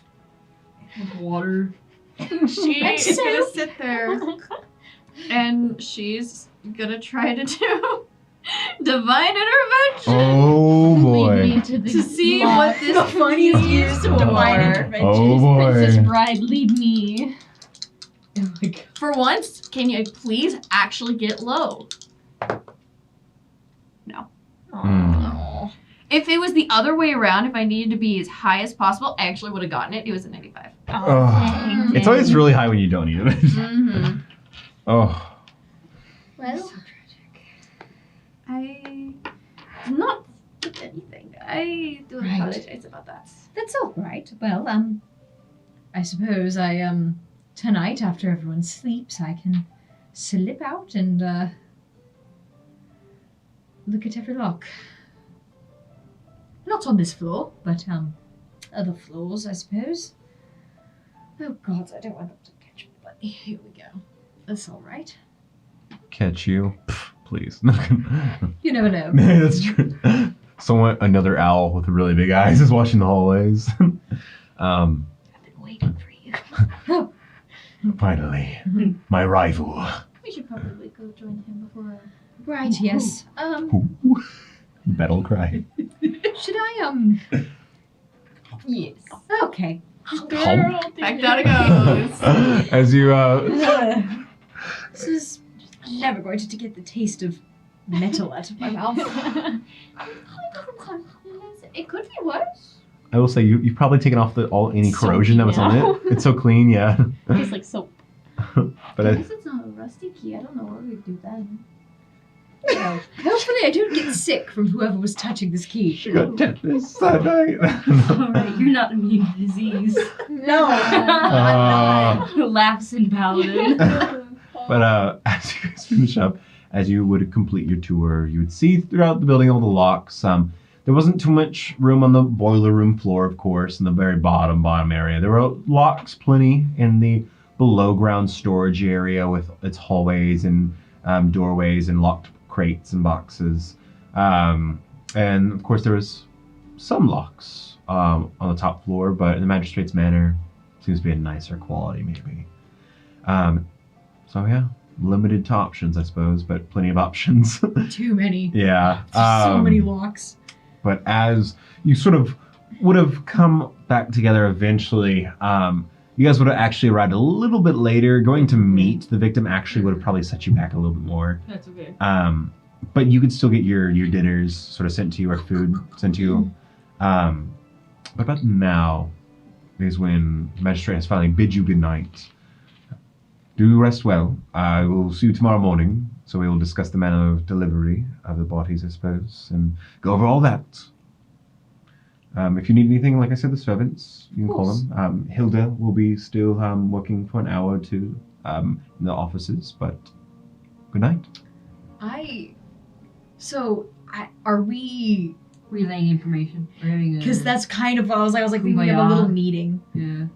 [SPEAKER 4] With water.
[SPEAKER 5] She
[SPEAKER 3] And
[SPEAKER 5] is
[SPEAKER 3] so-
[SPEAKER 5] gonna sit there and she's gonna try to do divine intervention
[SPEAKER 1] Oh
[SPEAKER 2] Lead me
[SPEAKER 1] boy.
[SPEAKER 2] to the
[SPEAKER 5] to see
[SPEAKER 2] lock.
[SPEAKER 5] what this
[SPEAKER 3] The funniest
[SPEAKER 5] can be
[SPEAKER 3] use
[SPEAKER 5] used
[SPEAKER 3] of divine
[SPEAKER 5] for.
[SPEAKER 3] intervention.
[SPEAKER 1] Oh
[SPEAKER 2] Princess
[SPEAKER 1] boy.
[SPEAKER 2] Bride, lead me.
[SPEAKER 3] Oh my god.
[SPEAKER 5] For once, can you please actually get low?
[SPEAKER 1] Mm.
[SPEAKER 5] If it was the other way around, if I needed to be as high as possible, I actually would have gotten it. It was a 95.
[SPEAKER 1] Oh.
[SPEAKER 2] dang.
[SPEAKER 1] It's always really high when you don't need it.
[SPEAKER 5] Mm-hmm.
[SPEAKER 1] Oh.
[SPEAKER 5] Well, I did not get anything. I do
[SPEAKER 3] Right.
[SPEAKER 5] apologize about that.
[SPEAKER 3] That's all right. Well, I suppose tonight after everyone sleeps, I can slip out and look at every lock. Not on this floor, but other floors, I suppose. Oh God, I don't want them to catch me, but here we go. That's all right.
[SPEAKER 1] Catch you. Pff, please.
[SPEAKER 3] You never know.
[SPEAKER 1] That's true. Another owl with really big eyes is watching the hallways.
[SPEAKER 2] I've been waiting for you.
[SPEAKER 1] Finally, my rival.
[SPEAKER 2] We should probably go join him before.
[SPEAKER 3] Right. Yes.
[SPEAKER 1] Battle cry.
[SPEAKER 3] Should I
[SPEAKER 2] Yes.
[SPEAKER 3] Okay.
[SPEAKER 2] Girl,
[SPEAKER 5] Back down it goes.
[SPEAKER 1] As you
[SPEAKER 3] This is never going to get the taste of metal out of my mouth.
[SPEAKER 2] It could be worse.
[SPEAKER 1] I will say you've probably taken off any
[SPEAKER 2] Soapy
[SPEAKER 1] corrosion that was on
[SPEAKER 2] now.
[SPEAKER 1] it. It's so clean, yeah.
[SPEAKER 2] Tastes like soap.
[SPEAKER 1] But
[SPEAKER 2] I guess it's not a rusty key. I don't know what we'd do then.
[SPEAKER 3] Well, hopefully I don't get sick from whoever was touching this key.
[SPEAKER 1] she got tetanus that night.
[SPEAKER 4] Alright, you're not immune to disease.
[SPEAKER 3] No.
[SPEAKER 4] Laughs in Paladin.
[SPEAKER 1] But as you guys finish up, as you would complete your tour, you would see throughout the building all the locks. There wasn't too much room on the boiler room floor, of course, in the very bottom area. There were locks plenty in the below ground storage area with its hallways and doorways and locked crates and boxes. And of course there was some locks on the top floor, but in the Magistrate's Manor seems to be a nicer quality maybe. So yeah, limited to options I suppose, but plenty of options.
[SPEAKER 3] Too many.
[SPEAKER 1] Yeah.
[SPEAKER 3] So many locks.
[SPEAKER 1] But as you sort of would have come back together eventually, you guys would have actually arrived a little bit later. Going to meet the victim actually would have probably set you back a little bit more.
[SPEAKER 4] That's okay.
[SPEAKER 1] But you could still get your dinners sort of sent to you or food sent to you. But about now is when the magistrate has finally bid you good night. Do rest well. I will see you tomorrow morning. So we will discuss the manner of delivery of the bodies, I suppose, and go over all that. If you need anything, like I said, the servants, you can call them. Hilda will be still working for an hour or two in the offices, but good night.
[SPEAKER 3] Are we?
[SPEAKER 6] Relaying information. We're having a.
[SPEAKER 3] Because that's kind of what I was like, we have a
[SPEAKER 6] Kumbaya.
[SPEAKER 3] little meeting.
[SPEAKER 6] Yeah.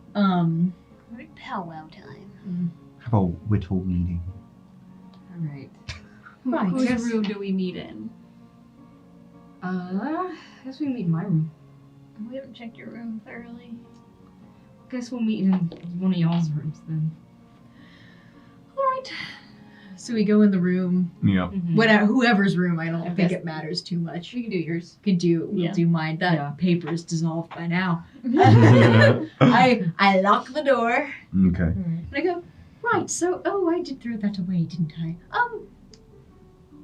[SPEAKER 2] Powwow time.
[SPEAKER 1] Have a whittle meeting.
[SPEAKER 6] Alright.
[SPEAKER 3] Right.
[SPEAKER 5] Whose room do we meet in?
[SPEAKER 6] I guess we meet in my room.
[SPEAKER 2] We haven't checked your room thoroughly.
[SPEAKER 6] Guess we'll meet in one of y'all's rooms then.
[SPEAKER 3] All right. So we go in the room,
[SPEAKER 1] Yeah.
[SPEAKER 3] whoever's room. I don't think
[SPEAKER 5] guess-
[SPEAKER 3] it matters too much.
[SPEAKER 5] We can do yours.
[SPEAKER 3] We'll
[SPEAKER 2] Yeah.
[SPEAKER 3] do mine. That
[SPEAKER 6] Yeah.
[SPEAKER 3] paper is dissolved by now.
[SPEAKER 1] Okay.
[SPEAKER 3] I lock the door and I go, right, so I did throw that away, didn't I?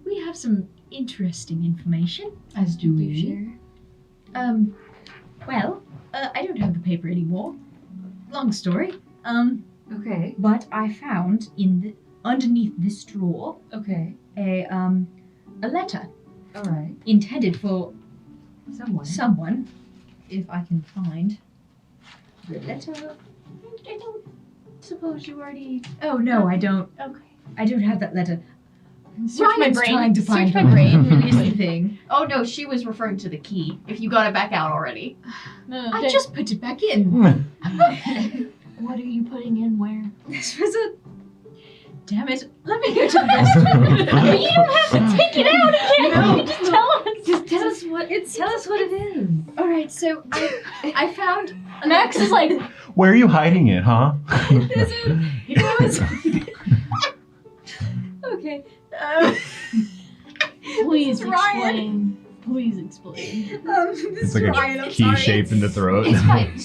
[SPEAKER 3] We have some interesting information.
[SPEAKER 6] As do we.
[SPEAKER 3] Well, I don't have the paper anymore. Long story.
[SPEAKER 6] Okay.
[SPEAKER 3] But I found underneath this drawer
[SPEAKER 6] Okay.
[SPEAKER 3] a letter
[SPEAKER 6] All right.
[SPEAKER 3] intended for
[SPEAKER 6] Someone.
[SPEAKER 3] if I can find the letter.
[SPEAKER 5] I don't suppose you already.
[SPEAKER 3] Oh no, I don't.
[SPEAKER 5] Okay.
[SPEAKER 3] I don't have that letter.
[SPEAKER 2] Search my
[SPEAKER 3] Ryan's
[SPEAKER 2] brain.
[SPEAKER 3] trying to
[SPEAKER 2] Search
[SPEAKER 3] find
[SPEAKER 2] my
[SPEAKER 3] her.
[SPEAKER 2] brain.
[SPEAKER 3] Is the thing.
[SPEAKER 5] Oh no, she was referring to the key. If you got it back out already.
[SPEAKER 2] No,
[SPEAKER 3] I just put it back in.
[SPEAKER 2] What are you putting in where?
[SPEAKER 3] This was a. Damn it! Let me go to the restroom.
[SPEAKER 2] You don't have to take it out again.
[SPEAKER 3] No.
[SPEAKER 2] You just tell us.
[SPEAKER 6] Just tell us what it is.
[SPEAKER 3] All right, so I found.
[SPEAKER 2] Max is like,
[SPEAKER 1] Where are you hiding it, huh?
[SPEAKER 3] Okay.
[SPEAKER 2] please
[SPEAKER 3] This is Ryan.
[SPEAKER 2] explain. Please explain.
[SPEAKER 3] This
[SPEAKER 1] It's
[SPEAKER 3] is
[SPEAKER 1] like
[SPEAKER 3] Ryan.
[SPEAKER 1] a
[SPEAKER 3] I'm
[SPEAKER 1] key
[SPEAKER 3] sorry.
[SPEAKER 1] shape in the throat.
[SPEAKER 5] It's fine.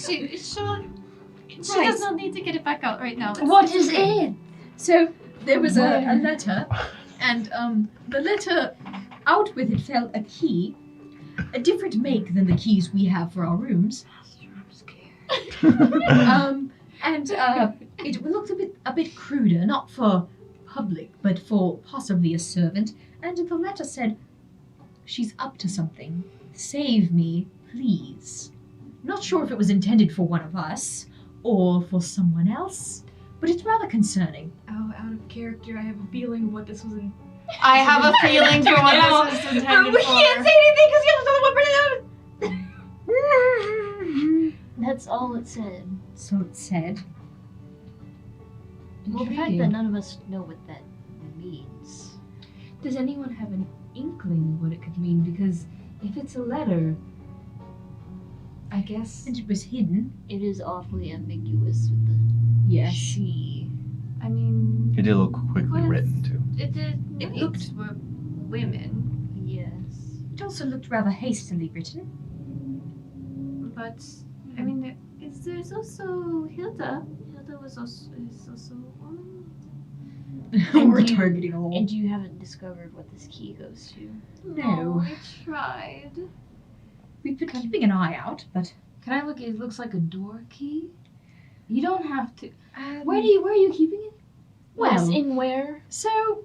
[SPEAKER 5] She
[SPEAKER 3] Right.
[SPEAKER 5] does not need to get it back out right now.
[SPEAKER 6] What is it?
[SPEAKER 3] So there was a letter, and the letter out with it fell a key, a different make than the keys we have for our rooms. And it looked a bit cruder, not for public, but for possibly a servant. And the letter said, "She's up to something. Save me, please." Not sure if it was intended for one of us or for someone else, but it's rather concerning.
[SPEAKER 4] Oh, out of character. I have a feeling what this was in.
[SPEAKER 5] I have a feeling for what this is intended
[SPEAKER 3] we
[SPEAKER 5] for.
[SPEAKER 3] can't say anything because you have to put it out.
[SPEAKER 2] That's all it said.
[SPEAKER 3] So it said.
[SPEAKER 2] Well, the fact that none of us know what that means.
[SPEAKER 6] Does anyone have an inkling of what it could mean? Because if it's a letter, I guess.
[SPEAKER 3] And it was hidden.
[SPEAKER 2] It is awfully ambiguous with the
[SPEAKER 3] Yes.
[SPEAKER 2] she.
[SPEAKER 5] I mean,
[SPEAKER 1] It did look quickly
[SPEAKER 5] What?
[SPEAKER 1] written, too.
[SPEAKER 5] it
[SPEAKER 3] It
[SPEAKER 5] looked were women,
[SPEAKER 2] Yes.
[SPEAKER 3] It also looked rather hastily written.
[SPEAKER 5] but I mean, there's also Hilda. Hilda is also a woman.
[SPEAKER 3] We're
[SPEAKER 2] you-
[SPEAKER 3] targeting all.
[SPEAKER 2] And you haven't discovered what this key goes to.
[SPEAKER 3] No.
[SPEAKER 5] I tried.
[SPEAKER 3] We've been keeping an eye out, but.
[SPEAKER 6] Can I look? It looks like a door key. You don't have to.
[SPEAKER 3] Um,
[SPEAKER 6] Where are you keeping it?
[SPEAKER 3] Well,
[SPEAKER 2] Yes, in where?
[SPEAKER 3] so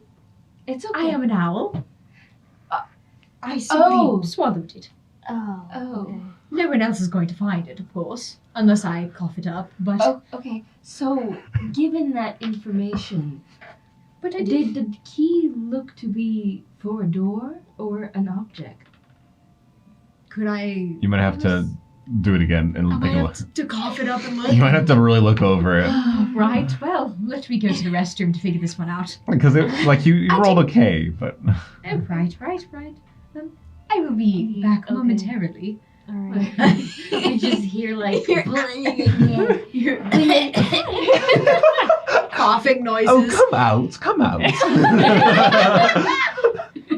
[SPEAKER 6] It's okay.
[SPEAKER 3] I am an owl. I simply
[SPEAKER 6] Oh.
[SPEAKER 3] swallowed it.
[SPEAKER 2] Oh.
[SPEAKER 6] Oh.
[SPEAKER 2] Okay.
[SPEAKER 3] No one else is going to find it, of course, unless I cough it up. But
[SPEAKER 6] Oh, okay. So, given that information,
[SPEAKER 3] but I
[SPEAKER 6] did the key look to be for a door or an object?
[SPEAKER 3] Could I?
[SPEAKER 1] You might have to do it again and
[SPEAKER 3] I might
[SPEAKER 1] take a
[SPEAKER 3] have
[SPEAKER 1] look.
[SPEAKER 3] to cough it up and look.
[SPEAKER 1] You might have to really look over it.
[SPEAKER 3] Right. Well, let me go to the restroom to figure this one out.
[SPEAKER 1] Because you
[SPEAKER 3] I
[SPEAKER 1] rolled okay, but
[SPEAKER 3] Oh, right. I will be back
[SPEAKER 2] Okay.
[SPEAKER 3] momentarily.
[SPEAKER 2] All right.
[SPEAKER 6] You just hear like.
[SPEAKER 3] Coughing noises.
[SPEAKER 1] oh, come out.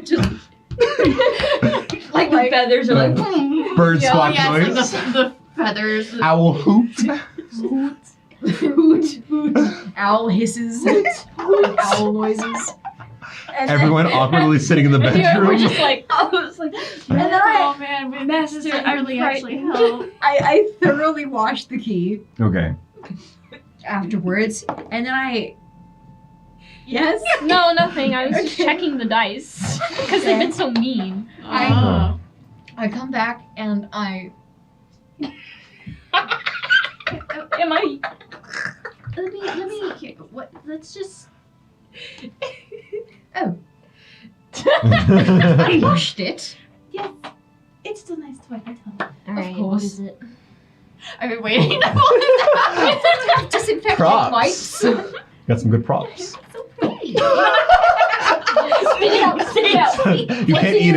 [SPEAKER 3] Just
[SPEAKER 6] like the feathers are like.
[SPEAKER 1] Bird squawk
[SPEAKER 5] yeah,
[SPEAKER 1] noise.
[SPEAKER 5] it's like the feathers.
[SPEAKER 1] Owl hoot.
[SPEAKER 3] hoot. Owl hisses. Owl noises. And then-
[SPEAKER 1] Everyone awkwardly sitting in the
[SPEAKER 2] We're
[SPEAKER 1] bedroom.
[SPEAKER 2] just like,
[SPEAKER 6] I was like.
[SPEAKER 3] And then I,
[SPEAKER 5] Oh man, we
[SPEAKER 6] Master,
[SPEAKER 5] this
[SPEAKER 6] I'm
[SPEAKER 5] really actually
[SPEAKER 6] frightened.
[SPEAKER 5] helped.
[SPEAKER 3] I thoroughly washed the key
[SPEAKER 1] Okay.
[SPEAKER 3] afterwards, and then I. Yes.
[SPEAKER 2] no, nothing. I was just
[SPEAKER 3] Okay.
[SPEAKER 2] checking the dice because they've been so mean.
[SPEAKER 3] I come back and I.
[SPEAKER 2] Am I?
[SPEAKER 5] Let me hear. What? Let's just.
[SPEAKER 3] I washed it.
[SPEAKER 5] It's still nice to wipe my tongue.
[SPEAKER 2] All right.
[SPEAKER 3] course.
[SPEAKER 2] What is it?
[SPEAKER 5] I've been waiting.
[SPEAKER 3] Disinfectant
[SPEAKER 1] Props.
[SPEAKER 3] wipes.
[SPEAKER 1] Got some good props.
[SPEAKER 5] So pretty.
[SPEAKER 2] Spit it out. Spit it out.
[SPEAKER 1] You
[SPEAKER 2] What's
[SPEAKER 1] can't
[SPEAKER 2] in
[SPEAKER 1] eat
[SPEAKER 2] your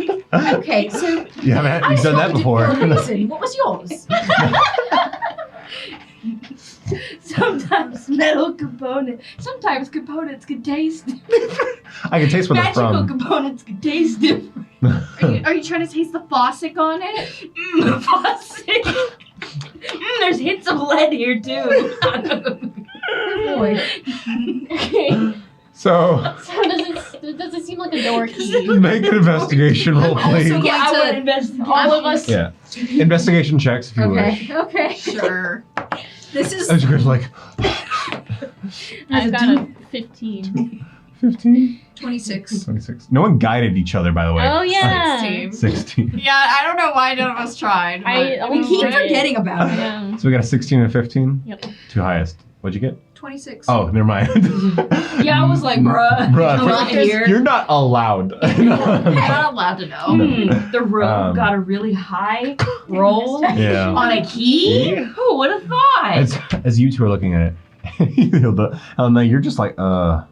[SPEAKER 1] it.
[SPEAKER 3] Okay, so
[SPEAKER 1] You've done that before.
[SPEAKER 3] for a reason. What was yours?
[SPEAKER 6] Sometimes metal component. Sometimes components can taste.
[SPEAKER 1] I can taste where they're
[SPEAKER 6] Magical
[SPEAKER 1] from.
[SPEAKER 6] components can taste different.
[SPEAKER 5] Are you trying to taste the faucet on it?
[SPEAKER 6] The faucet. There's hits of lead here too.
[SPEAKER 3] Boy.
[SPEAKER 2] Okay.
[SPEAKER 1] So,
[SPEAKER 2] So does it seem like a door key?
[SPEAKER 1] make an investigation roll, please.
[SPEAKER 3] Also-
[SPEAKER 6] Yeah, I
[SPEAKER 3] to-
[SPEAKER 6] would investigate.
[SPEAKER 2] All of us.
[SPEAKER 1] Yeah. Investigation checks if you wish.
[SPEAKER 3] Okay.
[SPEAKER 5] Sure.
[SPEAKER 3] This is
[SPEAKER 1] As you guys like,
[SPEAKER 2] I've got a 15.
[SPEAKER 1] 15?
[SPEAKER 3] 26.
[SPEAKER 1] 26. No one guided each other, by the way.
[SPEAKER 2] Oh yeah.
[SPEAKER 5] 16.
[SPEAKER 1] 16.
[SPEAKER 5] Yeah, I don't know why none of us tried. But
[SPEAKER 3] We keep
[SPEAKER 2] Right.
[SPEAKER 3] forgetting about it.
[SPEAKER 2] Yeah.
[SPEAKER 1] So we got a 16 and a 15?
[SPEAKER 2] Yep.
[SPEAKER 1] Two highest. What'd you get?
[SPEAKER 3] 26.
[SPEAKER 1] Oh, never mind.
[SPEAKER 4] Yeah, I was like, bruh.
[SPEAKER 1] Bruh,
[SPEAKER 3] I'm not here.
[SPEAKER 1] you're not allowed.
[SPEAKER 5] I'm not allowed to know.
[SPEAKER 4] The rogue got a really high roll
[SPEAKER 1] Yeah.
[SPEAKER 4] on a key? Who would have thought?
[SPEAKER 1] As you two are looking at it, Hilda, you're just like, uh-huh.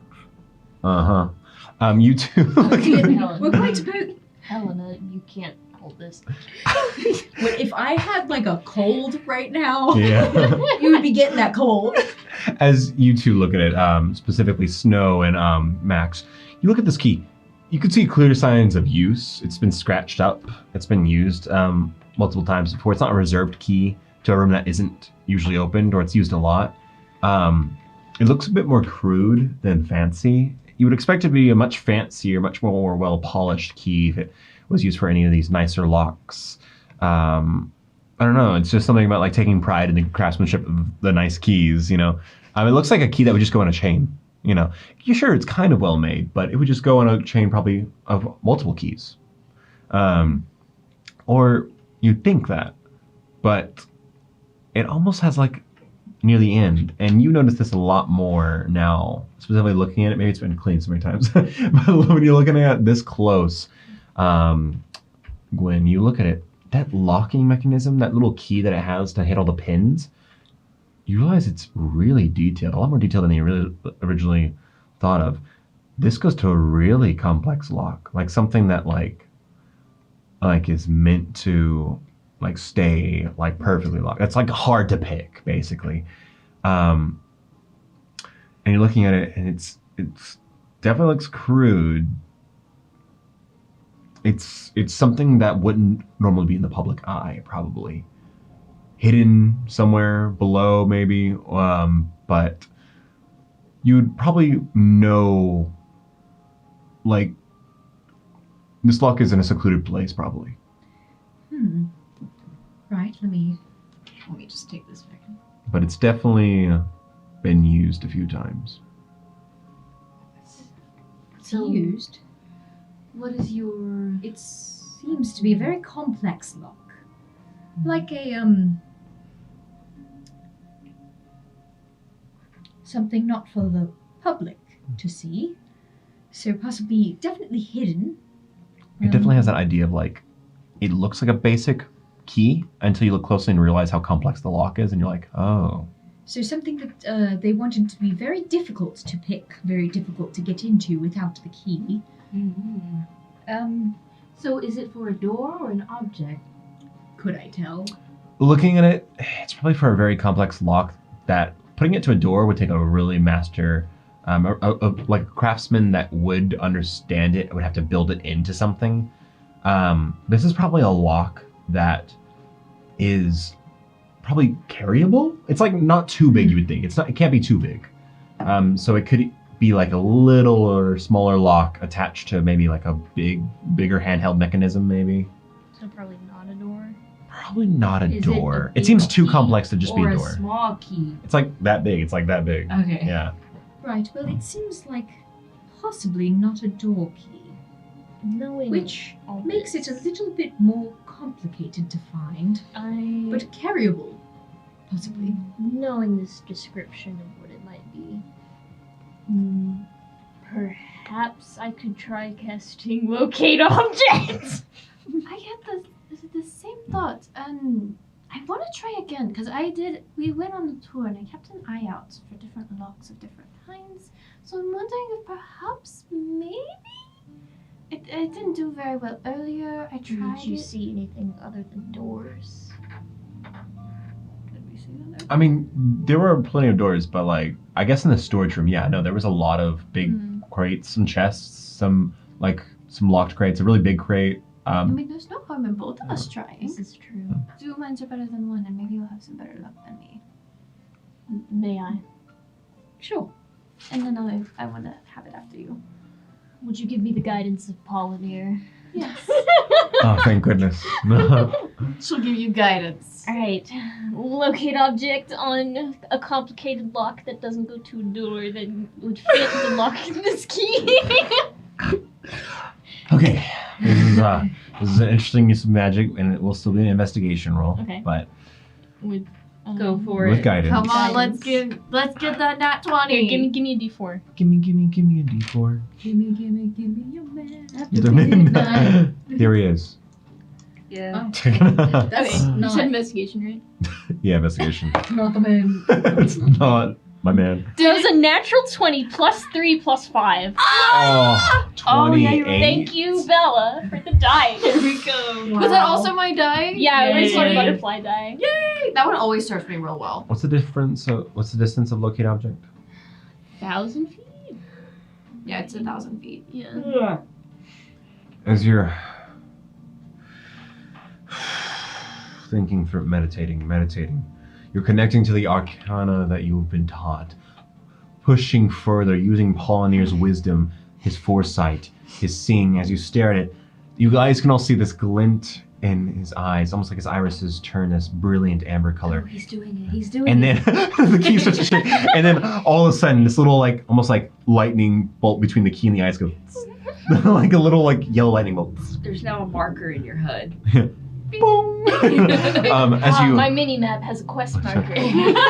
[SPEAKER 1] You two.
[SPEAKER 3] We're going to put.
[SPEAKER 2] Helena, you can't hold this.
[SPEAKER 3] But if I had like a cold right now,
[SPEAKER 1] Yeah.
[SPEAKER 3] you would be getting that cold.
[SPEAKER 1] As you two look at it, specifically Snow and Max, you look at this key. You can see clear signs of use. It's been scratched up. It's been used multiple times before. It's not a reserved key to a room that isn't usually opened, or it's used a lot. It looks a bit more crude than fancy. You would expect it to be a much fancier, much more well-polished key if it was used for any of these nicer locks. I don't know. It's just something about like taking pride in the craftsmanship of the nice keys, you know. It looks like a key that would just go on a chain, you know. You're sure it's kind of well made, but it would just go on a chain probably of multiple keys. Or you'd think that, but it almost has like near the end, and you notice this a lot more now, specifically looking at it. Maybe it's been cleaned so many times, but when you're looking at it this close, Gwen, you look at it, that locking mechanism, that little key that it has to hit all the pins, you realize it's really detailed, a lot more detailed than you really originally thought of. This goes to a really complex lock, like something that like is meant to like stay like perfectly locked. It's like hard to pick, basically. And you're looking at it, and it's definitely looks crude. It's something that wouldn't normally be in the public eye, probably hidden somewhere below, maybe. But you'd probably know, like, this lock is in a secluded place, probably.
[SPEAKER 3] Right, let me just take this back.
[SPEAKER 1] But it's definitely been used a few times.
[SPEAKER 2] So,
[SPEAKER 3] Used.
[SPEAKER 2] what is your...
[SPEAKER 3] It seems to be a very complex lock. Like a, something not for the public to see. So possibly, definitely hidden.
[SPEAKER 1] It definitely has that idea of like, it looks like a basic key until you look closely and realize how complex the lock is, and you're like, oh.
[SPEAKER 3] So something that they wanted to be very difficult to pick, very difficult to get into without the key.
[SPEAKER 6] So is it for a door or an object?
[SPEAKER 3] Could I tell?
[SPEAKER 1] Looking at it, it's probably for a very complex lock that putting it to a door would take a really master, like a craftsman that would understand it, would have to build it into something. This is probably a lock that is probably carryable. It's like not too big, you would think. It can't be too big. So it could be like a little or smaller lock attached to maybe like a bigger handheld mechanism, maybe.
[SPEAKER 2] So probably not a door.
[SPEAKER 1] Probably not a
[SPEAKER 6] Is it
[SPEAKER 1] door.
[SPEAKER 6] a
[SPEAKER 1] It seems
[SPEAKER 6] big
[SPEAKER 1] too
[SPEAKER 6] key
[SPEAKER 1] complex to just be
[SPEAKER 6] or
[SPEAKER 1] a
[SPEAKER 6] a
[SPEAKER 1] door.
[SPEAKER 6] small key?
[SPEAKER 1] It's like that big. It's like that big.
[SPEAKER 6] Okay.
[SPEAKER 1] Yeah.
[SPEAKER 3] Right, well it seems like possibly not a door key,
[SPEAKER 2] Knowing
[SPEAKER 3] which
[SPEAKER 2] all
[SPEAKER 3] makes
[SPEAKER 2] this,
[SPEAKER 3] it a little bit more complicated to find, but carryable, possibly.
[SPEAKER 2] knowing this description of what it might be, perhaps I could try casting locate objects.
[SPEAKER 5] I had the same thought, and I want to try again because we went on the tour and I kept an eye out for different locks of different kinds. So I'm wondering if perhaps maybe it didn't do very well earlier. I tried
[SPEAKER 2] Did you
[SPEAKER 5] it.
[SPEAKER 2] see anything other than doors?
[SPEAKER 5] Did we see that?
[SPEAKER 1] I mean, there were plenty of doors, but like, I guess in the storage room, yeah, no, there was a lot of big crates, some chests, some locked crates, a really big crate.
[SPEAKER 5] I mean, there's no harm in both of us trying.
[SPEAKER 2] This is true.
[SPEAKER 5] Two minds are better than one, and maybe you'll have some better luck than me.
[SPEAKER 2] May I?
[SPEAKER 3] Sure.
[SPEAKER 5] And then I want to have it after you.
[SPEAKER 2] Would you give me the guidance of Polyneer?
[SPEAKER 5] Yes.
[SPEAKER 1] Oh, thank goodness.
[SPEAKER 5] She'll give you guidance.
[SPEAKER 2] Alright. Locate object on a complicated lock that doesn't go to a door that would fit the lock in this key.
[SPEAKER 1] Okay. This is an interesting use of magic, and it will still be an investigation roll.
[SPEAKER 2] Okay.
[SPEAKER 1] But
[SPEAKER 2] With
[SPEAKER 4] Go for
[SPEAKER 1] with
[SPEAKER 4] it.
[SPEAKER 1] guidance.
[SPEAKER 5] Come on,
[SPEAKER 2] Guidance.
[SPEAKER 5] let's get that nat 20.
[SPEAKER 2] Here, give me a D4.
[SPEAKER 1] Give me a D4.
[SPEAKER 3] Gimme your man.
[SPEAKER 1] Here he is.
[SPEAKER 4] Yeah.
[SPEAKER 3] That's
[SPEAKER 2] You
[SPEAKER 3] not,
[SPEAKER 2] said investigation, right?
[SPEAKER 1] Yeah, investigation.
[SPEAKER 3] not the man.
[SPEAKER 1] It's not my man.
[SPEAKER 2] That was a natural 20 plus 3 plus 5.
[SPEAKER 1] Oh, 28.
[SPEAKER 4] Oh, yeah, you're right.
[SPEAKER 2] Thank you, Bella, for the die.
[SPEAKER 4] Here we go.
[SPEAKER 5] Was that also my die?
[SPEAKER 2] Yeah, it was
[SPEAKER 4] Yay.
[SPEAKER 2] a butterfly die.
[SPEAKER 5] Yay! That one always serves me real well.
[SPEAKER 1] What's the difference? What's the distance of locate object?
[SPEAKER 2] 1,000 feet?
[SPEAKER 5] Yeah, it's 1,000 feet.
[SPEAKER 2] Yeah.
[SPEAKER 1] As you're thinking through meditating, you're connecting to the arcana that you've been taught, pushing further, using Polynir's wisdom, his foresight, his seeing. As you stare at it, you guys can all see this glint in his eyes, almost like his irises turn this brilliant amber color.
[SPEAKER 6] Oh, he's doing it. He's doing
[SPEAKER 1] And
[SPEAKER 6] it.
[SPEAKER 1] then the key starts to shake, and then all of a sudden, this little almost like lightning bolt between the key and the eyes goes, like a little yellow lightning bolt.
[SPEAKER 4] There's now a marker in your HUD.
[SPEAKER 1] Boom. As you
[SPEAKER 2] my mini map has a quest marker.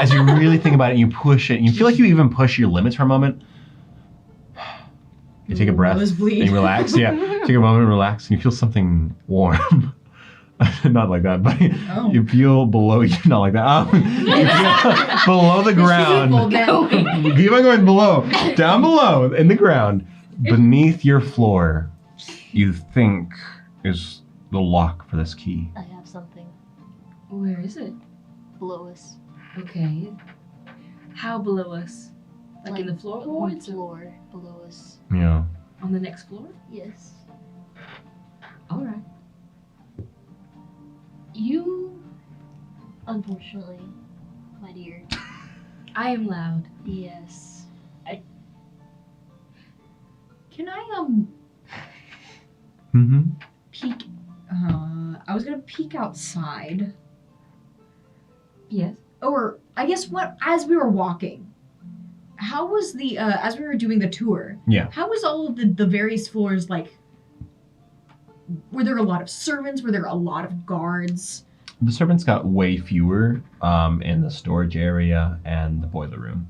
[SPEAKER 1] as you really think about it, you push it, and you feel like you even push your limits for a moment. You take a breath
[SPEAKER 3] Nosebleed.
[SPEAKER 1] and you relax. Yeah, take a moment, relax, and you feel something warm. Not like that, but
[SPEAKER 3] Oh.
[SPEAKER 1] you feel below you. Not like that. You feel below the ground. Keep on going below, down below in the ground, beneath your floor. You think is the lock for this key.
[SPEAKER 2] I have something
[SPEAKER 6] Where is it?
[SPEAKER 2] below us.
[SPEAKER 6] Okay. How below us? Like in the
[SPEAKER 2] Wood
[SPEAKER 6] floorboards? Or
[SPEAKER 2] floor below us.
[SPEAKER 1] Yeah.
[SPEAKER 6] on the next floor?
[SPEAKER 2] Yes.
[SPEAKER 6] All right.
[SPEAKER 2] You, unfortunately, my dear.
[SPEAKER 6] I am loud.
[SPEAKER 2] Yes.
[SPEAKER 3] Can I
[SPEAKER 1] Mm-hmm.
[SPEAKER 3] peek? I was gonna peek outside,
[SPEAKER 6] Yes.
[SPEAKER 3] or I guess as we were walking. How was the as we were doing the tour?
[SPEAKER 1] Yeah.
[SPEAKER 3] How was all of the various floors like? Were there a lot of servants? Were there a lot of guards?
[SPEAKER 1] The servants got way fewer in the storage area and the boiler room.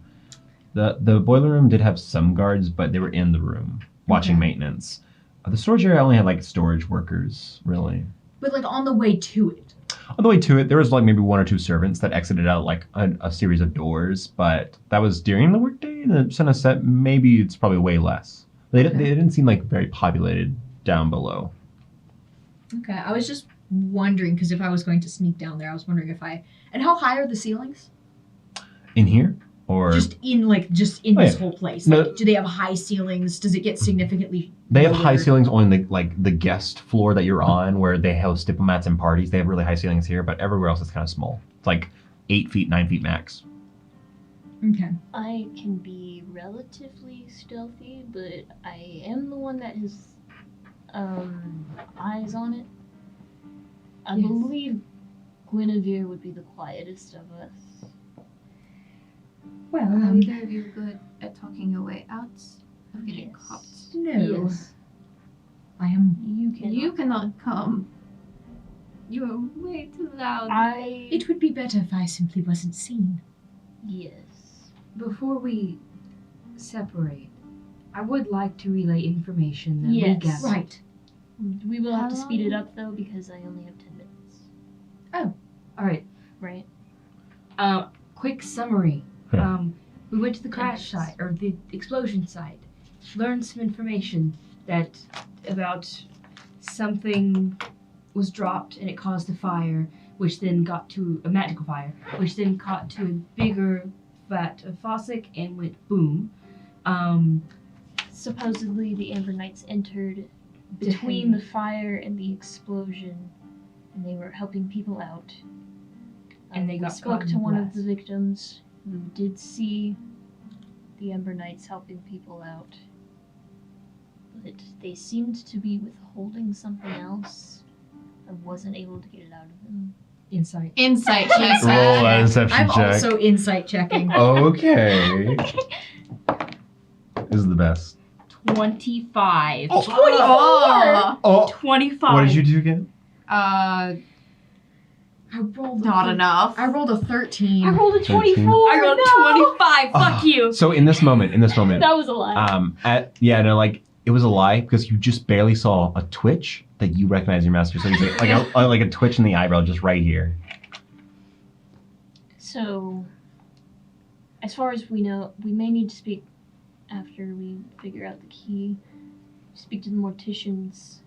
[SPEAKER 1] The boiler room did have some guards, but they were in the room watching
[SPEAKER 3] Okay.
[SPEAKER 1] maintenance. The storage area only had storage workers, really.
[SPEAKER 3] But like on the way to it.
[SPEAKER 1] On the way to it, there was maybe one or two servants that exited out a series of doors, but that was during the workday. And the sunset, maybe it's probably way less. They didn't seem very populated down below.
[SPEAKER 3] Okay, I was just wondering because if I was going to sneak down there, I was wondering and how high are the ceilings?
[SPEAKER 1] In here, or
[SPEAKER 3] Just in
[SPEAKER 1] Oh,
[SPEAKER 3] this
[SPEAKER 1] yeah.
[SPEAKER 3] whole place.
[SPEAKER 1] No.
[SPEAKER 3] Like, do they have high ceilings? Does it get significantly?
[SPEAKER 1] they have high
[SPEAKER 3] lower?
[SPEAKER 1] ceilings only in the guest floor that you're on, where they host diplomats and parties. They have really high ceilings here, but everywhere else is kind of small. It's 8 feet, 9 feet max.
[SPEAKER 3] Okay.
[SPEAKER 2] I can be relatively stealthy, but I am the one that has eyes on it. I
[SPEAKER 6] Yes.
[SPEAKER 2] believe Guinevere would be the quietest of us.
[SPEAKER 3] Well,
[SPEAKER 5] Are either of you good at talking your way out of getting
[SPEAKER 2] Yes.
[SPEAKER 5] caught?
[SPEAKER 3] no.
[SPEAKER 2] Yes.
[SPEAKER 3] I am.
[SPEAKER 2] You can.
[SPEAKER 5] You cannot come. You are way too loud.
[SPEAKER 3] It would be better if I simply wasn't seen.
[SPEAKER 2] Yes.
[SPEAKER 6] Before we separate, I would like to relay information that we
[SPEAKER 2] Yes.
[SPEAKER 6] gathered.
[SPEAKER 3] Right.
[SPEAKER 2] We will have to
[SPEAKER 5] How
[SPEAKER 2] speed it
[SPEAKER 5] long?
[SPEAKER 2] up though because I only have 10 minutes.
[SPEAKER 6] All right.
[SPEAKER 2] Right.
[SPEAKER 6] Quick summary.
[SPEAKER 1] Yeah.
[SPEAKER 6] We went to the crash
[SPEAKER 2] Minutes.
[SPEAKER 6] site or the explosion site. Learned some information about something was dropped and it caused a fire, which then got to a magical fire, which then caught to a bigger vat of Fossick and went boom.
[SPEAKER 2] Supposedly the Amber Knights entered between the fire and the explosion, and they were helping people out.
[SPEAKER 6] And they
[SPEAKER 2] we
[SPEAKER 6] got
[SPEAKER 2] spoke
[SPEAKER 6] caught in
[SPEAKER 2] to
[SPEAKER 6] the
[SPEAKER 2] one of
[SPEAKER 6] blast.
[SPEAKER 2] the victims who did see the Ember Knights helping people out, but they seemed to be withholding something else. I wasn't able to get it out of him.
[SPEAKER 6] Insight.
[SPEAKER 5] Insight check.
[SPEAKER 1] Roll a deception
[SPEAKER 3] I'm
[SPEAKER 1] check.
[SPEAKER 3] also insight checking.
[SPEAKER 1] Okay. This is the best.
[SPEAKER 4] 25.
[SPEAKER 5] Oh.
[SPEAKER 1] Oh,
[SPEAKER 4] 25.
[SPEAKER 1] what did you do again?
[SPEAKER 3] I rolled
[SPEAKER 5] Not enough.
[SPEAKER 3] I rolled a 13.
[SPEAKER 2] I rolled a
[SPEAKER 1] 13.
[SPEAKER 2] 24.
[SPEAKER 4] I rolled
[SPEAKER 2] no!
[SPEAKER 4] 25. Fuck you.
[SPEAKER 1] So in this moment,
[SPEAKER 2] That was a lie.
[SPEAKER 1] it was a lie because you just barely saw a twitch that you recognize your master. So it's like a twitch in the eyebrow just right here.
[SPEAKER 2] So, as far as we know, we may need to speak after we figure out the key. Speak to the morticians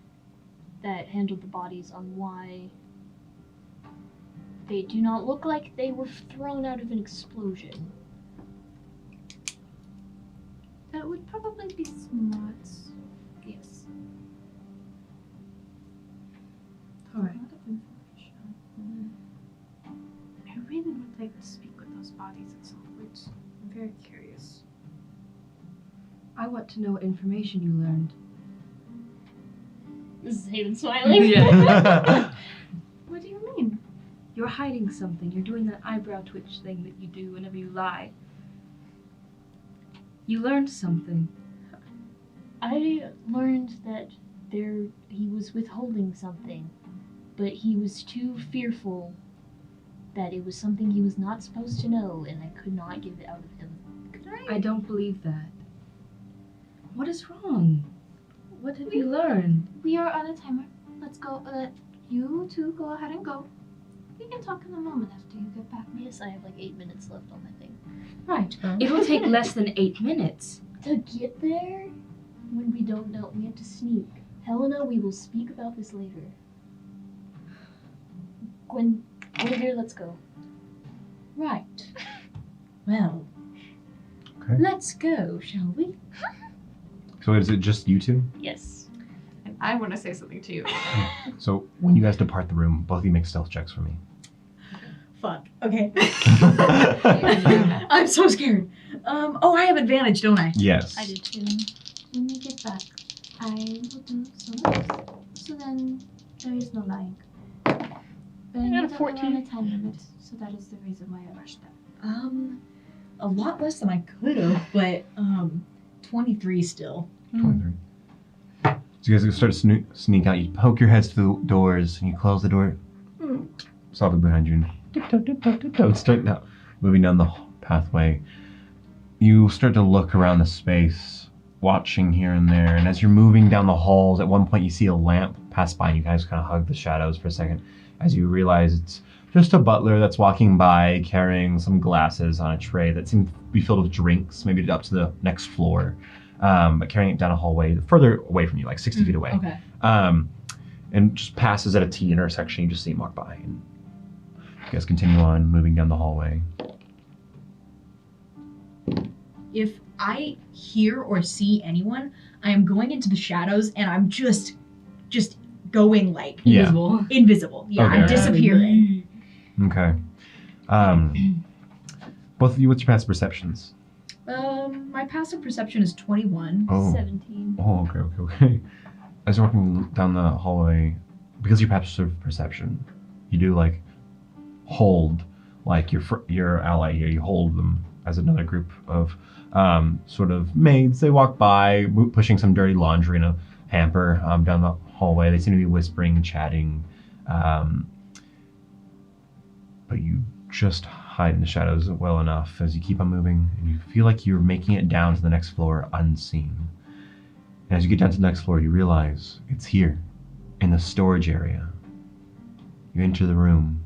[SPEAKER 2] that handled the bodies on why they do not look like they were thrown out of an explosion.
[SPEAKER 5] That would probably be smart. Yes.
[SPEAKER 6] Alright.
[SPEAKER 5] A lot of information. I really would like to speak with those bodies at some point. I'm very curious.
[SPEAKER 6] I want to know what information you learned.
[SPEAKER 2] This is Haven smiling.
[SPEAKER 4] Yeah.
[SPEAKER 5] What do you mean?
[SPEAKER 6] You're hiding something. You're doing that eyebrow twitch thing that you do whenever you lie. You learned something.
[SPEAKER 2] I learned that he was withholding something, but he was too fearful that it was something he was not supposed to know, and I could not get it out of him.
[SPEAKER 6] I don't believe that. What is wrong? What have you learned?
[SPEAKER 5] We are on a timer. Let's go. You two go ahead and go. We can talk in a moment after you get back.
[SPEAKER 2] Yes, I have like 8 minutes left on my thing.
[SPEAKER 6] Right. It will take less than 8 minutes.
[SPEAKER 2] To get there, when we don't know, we have to sneak. Helena, we will speak about this later. Gwen, over here, let's go.
[SPEAKER 3] Right. Well,
[SPEAKER 1] Okay.
[SPEAKER 3] let's go, shall we?
[SPEAKER 1] So is it just you two?
[SPEAKER 2] Yes.
[SPEAKER 5] And I want to say something to you.
[SPEAKER 1] So when you guys depart the room, both of you make stealth checks for me.
[SPEAKER 3] Fuck. Okay. I'm so scared. I have advantage, don't I?
[SPEAKER 1] Yes.
[SPEAKER 2] I did too.
[SPEAKER 5] When we get back, I will do some notes. So then there is no lying. But I
[SPEAKER 2] got a
[SPEAKER 5] know that we're
[SPEAKER 2] 14.
[SPEAKER 5] on a time limit, so that is the reason why I rushed them.
[SPEAKER 3] A lot less than I could have, but 23 still.
[SPEAKER 1] 23. So you guys start to sneak out. You poke your heads through the doors, and you close the door softly behind you, and tiptoe, start now moving down the pathway. You start to look around the space, watching here and there, and as you're moving down the halls, at one point you see a lamp pass by, and you guys kind of hug the shadows for a second, as you realize it's just a butler that's walking by, carrying some glasses on a tray that seem to be filled with drinks, maybe up to the next floor. But carrying it down a hallway further away from you, like 60 feet away.
[SPEAKER 3] Okay.
[SPEAKER 1] And just passes at a T intersection. You just see him walk by. And you guys continue on, moving down the hallway.
[SPEAKER 3] If I hear or see anyone, I am going into the shadows and I'm just going like
[SPEAKER 1] Yeah.
[SPEAKER 3] invisible. Yeah,
[SPEAKER 1] Okay.
[SPEAKER 3] I'm disappearing.
[SPEAKER 1] Okay. Both of you, what's your past perceptions?
[SPEAKER 3] My passive perception is 21.
[SPEAKER 1] Oh.
[SPEAKER 2] 17.
[SPEAKER 1] Oh, okay. As you're walking down the hallway, because your passive perception, you do like hold like your ally here. You hold them as another group of sort of maids. They walk by, pushing some dirty laundry in a hamper down the hallway. They seem to be whispering, chatting, but you just hide in the shadows well enough as you keep on moving, and you feel like you're making it down to the next floor unseen. And as you get down to the next floor, you realize it's here, in the storage area. You enter the room,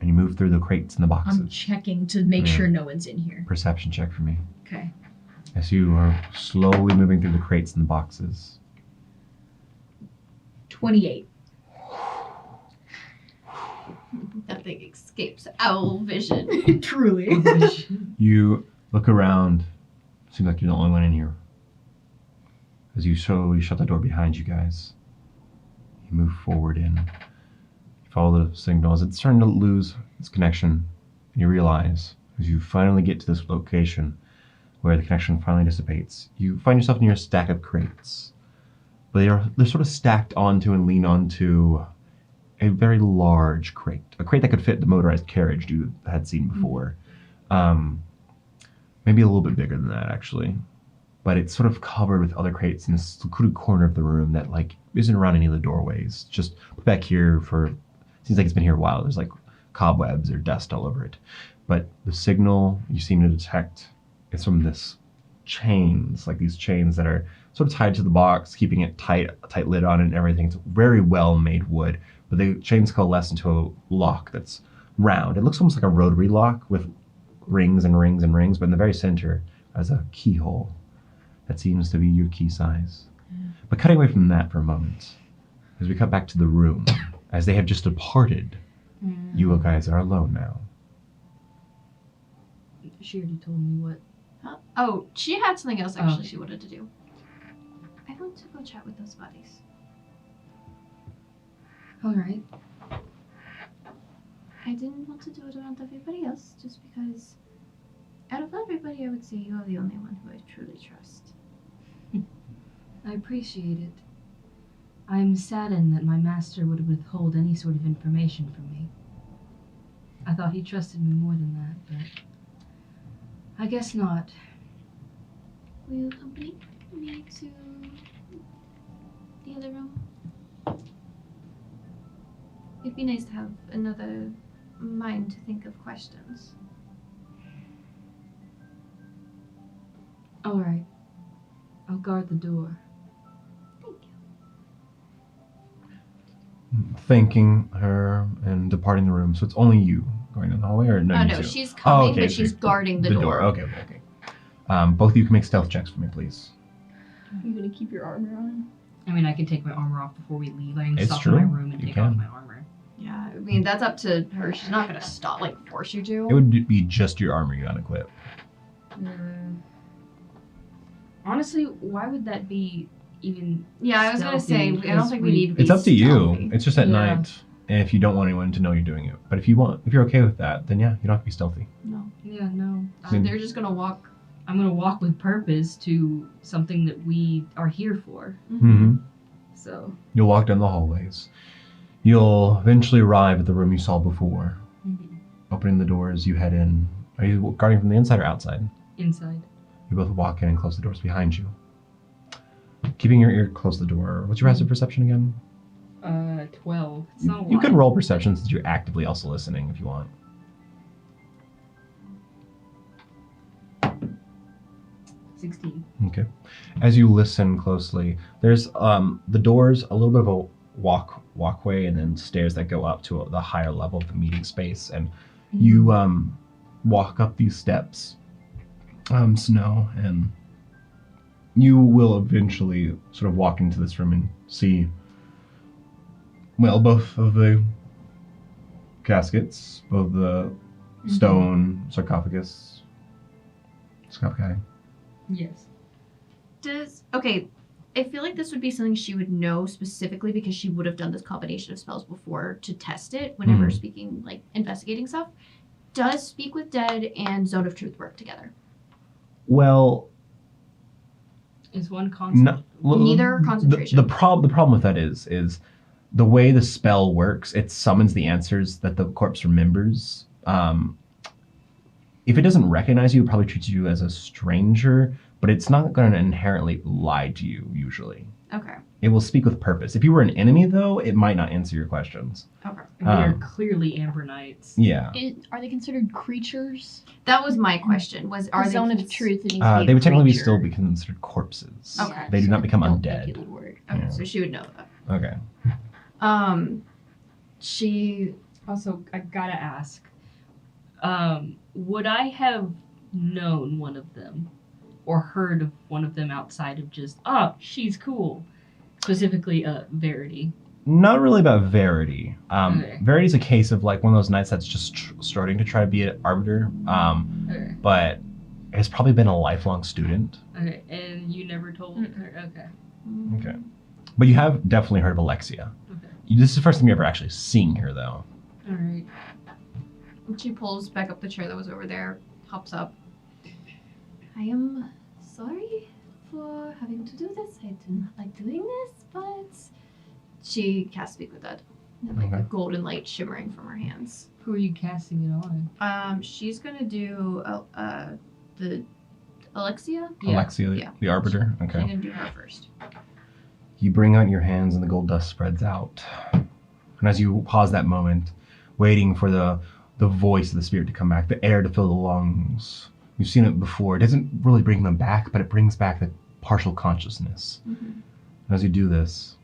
[SPEAKER 1] and you move through the crates and the boxes.
[SPEAKER 3] I'm checking to make
[SPEAKER 1] Yeah.
[SPEAKER 3] sure no one's in here.
[SPEAKER 1] Perception check for me.
[SPEAKER 3] Okay.
[SPEAKER 1] As you are slowly moving through the crates and the boxes.
[SPEAKER 3] 28.
[SPEAKER 5] Nothing escapes owl vision.
[SPEAKER 3] Truly.
[SPEAKER 1] You look around. Seems like you're the only one in here. As you slowly shut the door behind you guys, you move forward in. You follow the signals. It's starting to lose its connection, and you realize as you finally get to this location where the connection finally dissipates, you find yourself near a stack of crates. but they're sort of stacked onto and lean onto a very large crate, a crate that could fit the motorized carriage you had seen before. Maybe a little bit bigger than that, actually. But it's sort of covered with other crates in this secluded corner of the room that like isn't around any of the doorways. Just put back here for, seems like it's been here a while. There's like cobwebs or dust all over it. But the signal you seem to detect is from this chains, like these chains that are sort of tied to the box, keeping it tight, a tight lid on it and everything. It's very well made wood, but the chains coalesce into a lock that's round. It looks almost like a rotary lock with rings and rings and rings, but in the very center has a keyhole that seems to be your key size. But cutting away from that for a moment, as we cut back to the room, as they have just departed, you guys are alone now.
[SPEAKER 6] She already told me what.
[SPEAKER 5] Huh? Oh, she had something else actually she wanted to do. I want to go chat with those buddies.
[SPEAKER 6] All right.
[SPEAKER 5] I didn't want to do it around everybody else, just because out of everybody, I would say you're the only one who I truly trust.
[SPEAKER 6] I appreciate it. I'm saddened that my master would withhold any sort of information from me. I thought he trusted me more than that, but I guess not.
[SPEAKER 5] Will you accompany me to the other room? It'd be nice to have another mind to think of questions.
[SPEAKER 6] All right. I'll guard the door.
[SPEAKER 5] Thank you.
[SPEAKER 1] Thanking her and departing the room. So it's only you going in the hallway, or no?
[SPEAKER 5] Oh
[SPEAKER 1] you
[SPEAKER 5] no,
[SPEAKER 1] two?
[SPEAKER 5] she's coming,
[SPEAKER 1] okay,
[SPEAKER 5] but
[SPEAKER 1] so
[SPEAKER 5] she's guarding the door.
[SPEAKER 1] Okay. Both of you can make stealth checks for me, please.
[SPEAKER 2] You gonna keep your armor on?
[SPEAKER 4] I mean, I can take my armor off before we leave. I can
[SPEAKER 1] It's
[SPEAKER 4] stop
[SPEAKER 1] true.
[SPEAKER 4] in my room and
[SPEAKER 1] You
[SPEAKER 4] take off
[SPEAKER 1] can.
[SPEAKER 4] my armor.
[SPEAKER 5] Yeah, I mean that's up to her. She's not gonna stop, like force you to.
[SPEAKER 1] It would be just your armor you unequip.
[SPEAKER 4] Honestly, why would that be even?
[SPEAKER 5] Yeah, I was gonna say
[SPEAKER 4] stealthy?
[SPEAKER 5] I don't think we need to be
[SPEAKER 1] It's up to you.
[SPEAKER 5] stealthy.
[SPEAKER 1] It's just at
[SPEAKER 4] Yeah.
[SPEAKER 1] night, and if you don't want anyone to know you're doing it. But if you're okay with that, then yeah, you don't have to be stealthy.
[SPEAKER 5] No,
[SPEAKER 4] Yeah, no.
[SPEAKER 5] they're just gonna walk.
[SPEAKER 4] I'm gonna walk with purpose to something that we are here for.
[SPEAKER 1] Mm-hmm.
[SPEAKER 4] So.
[SPEAKER 1] You'll walk down the hallways. You'll eventually arrive at the room you saw before. Opening the doors, you head in. Are you guarding from the inside or outside?
[SPEAKER 4] Inside.
[SPEAKER 1] You both walk in and close the doors behind you. Keeping your ear close to the door. What's your passive perception again?
[SPEAKER 4] 12. It's not a lot.
[SPEAKER 1] You can roll perception since you're actively also listening if you want.
[SPEAKER 4] 16.
[SPEAKER 1] Okay. As you listen closely, there's the doors, a little bit of a walkway, and then stairs that go up to the higher level of the meeting space. And you walk up these steps, Snow, and you will eventually sort of walk into this room and see, well, both of the caskets, both the stone sarcophagi.
[SPEAKER 4] Yes.
[SPEAKER 5] I feel like this would be something she would know specifically because she would have done this combination of spells before to test it whenever speaking, like investigating stuff. Does Speak with Dead and Zone of Truth work together?
[SPEAKER 1] Well,
[SPEAKER 4] Is one constant?
[SPEAKER 5] Neither concentration.
[SPEAKER 1] The problem with that is the way the spell works. It summons the answers that the corpse remembers. If it doesn't recognize you, it probably treats you as a stranger, but it's not going to inherently lie to you usually.
[SPEAKER 5] Okay.
[SPEAKER 1] It will speak with purpose. If you were an enemy, though, it might not answer your questions.
[SPEAKER 5] Okay.
[SPEAKER 4] We are clearly Amber Knights.
[SPEAKER 1] Yeah.
[SPEAKER 2] Are they considered creatures?
[SPEAKER 5] That was my question. Are
[SPEAKER 2] The
[SPEAKER 5] they
[SPEAKER 2] Zone of
[SPEAKER 5] cons-
[SPEAKER 2] Truth. It needs to be
[SPEAKER 1] They
[SPEAKER 2] a
[SPEAKER 1] would technically
[SPEAKER 2] creature.
[SPEAKER 1] still be considered corpses.
[SPEAKER 5] Okay.
[SPEAKER 1] They do not become
[SPEAKER 2] Don't think
[SPEAKER 1] undead.
[SPEAKER 2] it would work.
[SPEAKER 5] Okay,
[SPEAKER 1] Yeah.
[SPEAKER 5] so she would know that.
[SPEAKER 1] Okay.
[SPEAKER 5] She.
[SPEAKER 4] Also, I gotta ask. Would I have known one of them or heard of one of them outside of just, she's cool? Specifically, Verity.
[SPEAKER 1] Not really about Verity.
[SPEAKER 4] Okay.
[SPEAKER 1] Verity's a case of like one of those knights that's just starting to try to be an arbiter,
[SPEAKER 4] Okay.
[SPEAKER 1] but has probably been a lifelong student.
[SPEAKER 4] Okay, and you never told her? Okay.
[SPEAKER 1] Okay. But you have definitely heard of Alexia.
[SPEAKER 4] Okay.
[SPEAKER 1] This is the first time you've ever actually seen her, though.
[SPEAKER 4] Alright.
[SPEAKER 5] She pulls back up the chair that was over there, hops up. I am sorry for having to do this. I do not like doing this, but she casts Speak with Dead. And, like
[SPEAKER 1] Okay.
[SPEAKER 5] a golden light shimmering from her hands.
[SPEAKER 6] Who are you casting it on?
[SPEAKER 5] She's gonna do the Alexia.
[SPEAKER 1] Alexia,
[SPEAKER 5] Yeah.
[SPEAKER 1] the Arbiter.
[SPEAKER 5] I'm
[SPEAKER 1] Okay.
[SPEAKER 5] gonna do her first.
[SPEAKER 1] You bring out your hands and the gold dust spreads out. And as you pause that moment, waiting for the voice of the spirit to come back, the air to fill the lungs. You've seen it before. It doesn't really bring them back, but it brings back the partial consciousness.
[SPEAKER 5] Mm-hmm.
[SPEAKER 1] And as you do this,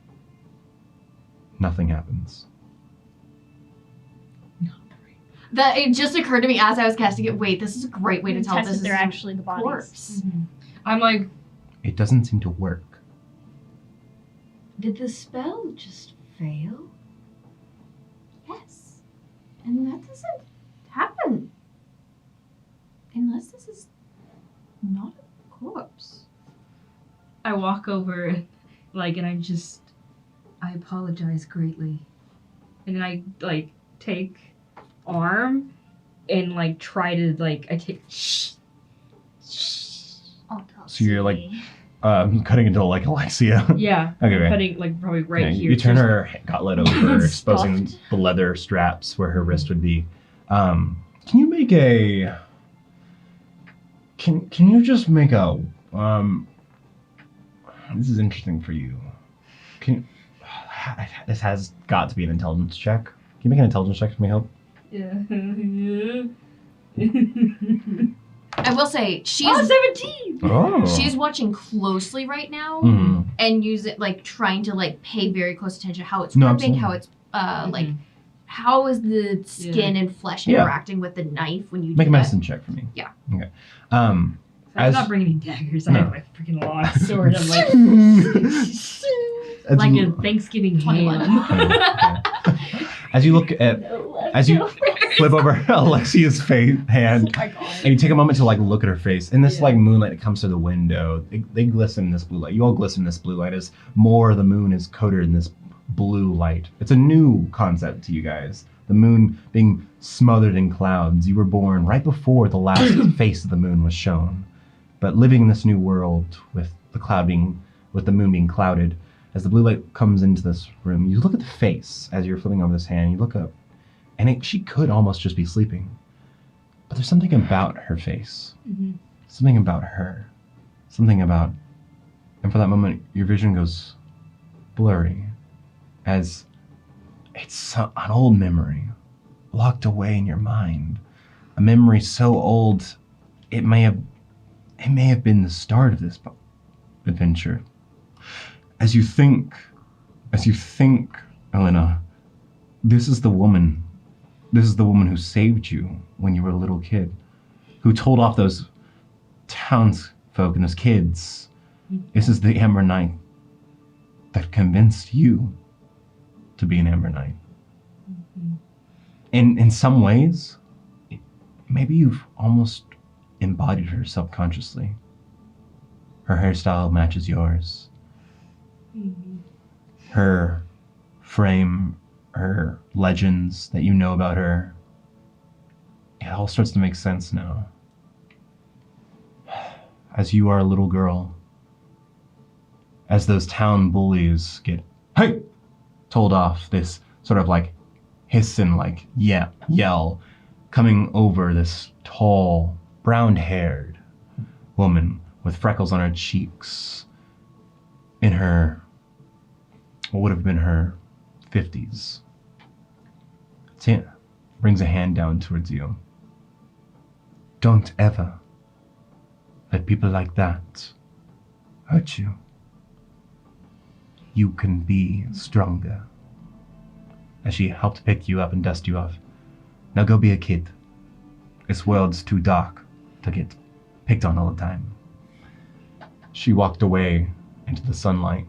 [SPEAKER 1] nothing happens.
[SPEAKER 5] That it just occurred to me as I was casting it. Wait, this is a great way to tell
[SPEAKER 2] Test
[SPEAKER 5] this
[SPEAKER 2] if they're
[SPEAKER 5] is
[SPEAKER 2] actually the
[SPEAKER 5] a
[SPEAKER 2] bodies.
[SPEAKER 5] corpse.
[SPEAKER 4] I'm like,
[SPEAKER 1] It doesn't seem to work.
[SPEAKER 6] Did the spell just fail?
[SPEAKER 5] Yes, and that doesn't happen unless this is not a corpse.
[SPEAKER 4] I walk over, like, and
[SPEAKER 6] I apologize greatly.
[SPEAKER 4] and then I like take arm and like try to like I take
[SPEAKER 1] So you're like cutting into like Alexia.
[SPEAKER 4] yeah
[SPEAKER 1] Okay,
[SPEAKER 4] I'm
[SPEAKER 1] right.
[SPEAKER 4] cutting like probably right
[SPEAKER 1] Yeah,
[SPEAKER 4] here.
[SPEAKER 1] you turn
[SPEAKER 4] just-
[SPEAKER 1] her gauntlet over, exposing
[SPEAKER 5] Stuffed.
[SPEAKER 1] the leather straps where her wrist would be. Can you make a? Can you just make a? This is interesting for you. Can this has got to be an intelligence check? Can you make an intelligence check for me, Hope?
[SPEAKER 4] Yeah.
[SPEAKER 5] I will say she's
[SPEAKER 4] 17.
[SPEAKER 1] Oh.
[SPEAKER 5] she's watching closely right now
[SPEAKER 1] Mhm.
[SPEAKER 5] and use it like trying to like pay very close attention how it's
[SPEAKER 1] No,
[SPEAKER 5] gripping,
[SPEAKER 1] absolutely.
[SPEAKER 5] how it's like how is the skin and flesh
[SPEAKER 1] Yeah.
[SPEAKER 5] interacting with the knife when you
[SPEAKER 1] Make a
[SPEAKER 5] do
[SPEAKER 1] medicine check for me.
[SPEAKER 5] Yeah.
[SPEAKER 1] Okay.
[SPEAKER 4] I'm
[SPEAKER 1] As-
[SPEAKER 4] not bringing any daggers. I
[SPEAKER 1] No.
[SPEAKER 4] have my freaking long sword. I'm like
[SPEAKER 1] As
[SPEAKER 4] like
[SPEAKER 1] you-
[SPEAKER 4] a Thanksgiving
[SPEAKER 5] 21.
[SPEAKER 4] ham.
[SPEAKER 1] As you look at, as you flip over Alexia's hand, and you take a moment to like look at her face, and this
[SPEAKER 4] Yeah.
[SPEAKER 1] like moonlight that comes through the window, they glisten in this blue light. You all glisten in this blue light as more of the moon is coated in this blue light. It's a new concept to you guys. The moon being smothered in clouds. You were born right before the last face of the moon was shown, but living in this new world with with the moon being clouded. As the blue light comes into this room, you look at the face as you're flipping over this hand. You look up, and she could almost just be sleeping. But there's something about her face.
[SPEAKER 4] Mhm.
[SPEAKER 1] Something about her. Something about... And for that moment, your vision goes blurry. As it's an old memory locked away in your mind. A memory so old, it may have been the start of this adventure. As you think, Elena, this is the woman who saved you when you were a little kid, who told off those townsfolk and those kids. This is the Amber Knight that convinced you to be an Amber Knight. In some ways, maybe you've almost embodied her subconsciously. Her hairstyle matches yours. Her frame, her legends that you know about her, it all starts to make sense now. As you are a little girl, as those town bullies get, hey, told off, this sort of like hiss and like yell coming over this tall, brown-haired woman with freckles on her cheeks in her, what would have been her 50s. Tina brings a hand down towards you. Don't ever let people like that hurt you. You can be stronger. As she helped pick you up and dust you off. Now go be a kid. This world's too dark to get picked on all the time. She walked away into the sunlight.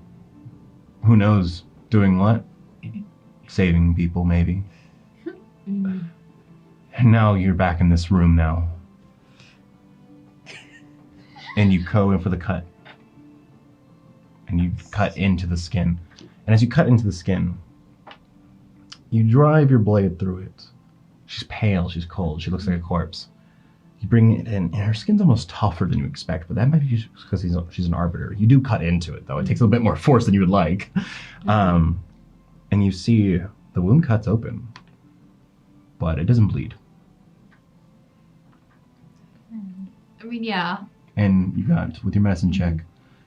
[SPEAKER 1] Who knows, doing what? Saving people, maybe. And now you're back in this room now. And you go in for the cut. And you cut into the skin. And as you cut into the skin, you drive your blade through it. She's pale, she's cold, she looks like a corpse. You bring it in, and her skin's almost tougher than you expect, but that might be just because she's an arbiter. You do cut into it, though. It takes a little bit more force than you would like. And you see the wound cuts open, but it doesn't bleed.
[SPEAKER 5] I mean, yeah.
[SPEAKER 1] And you got, with your medicine check,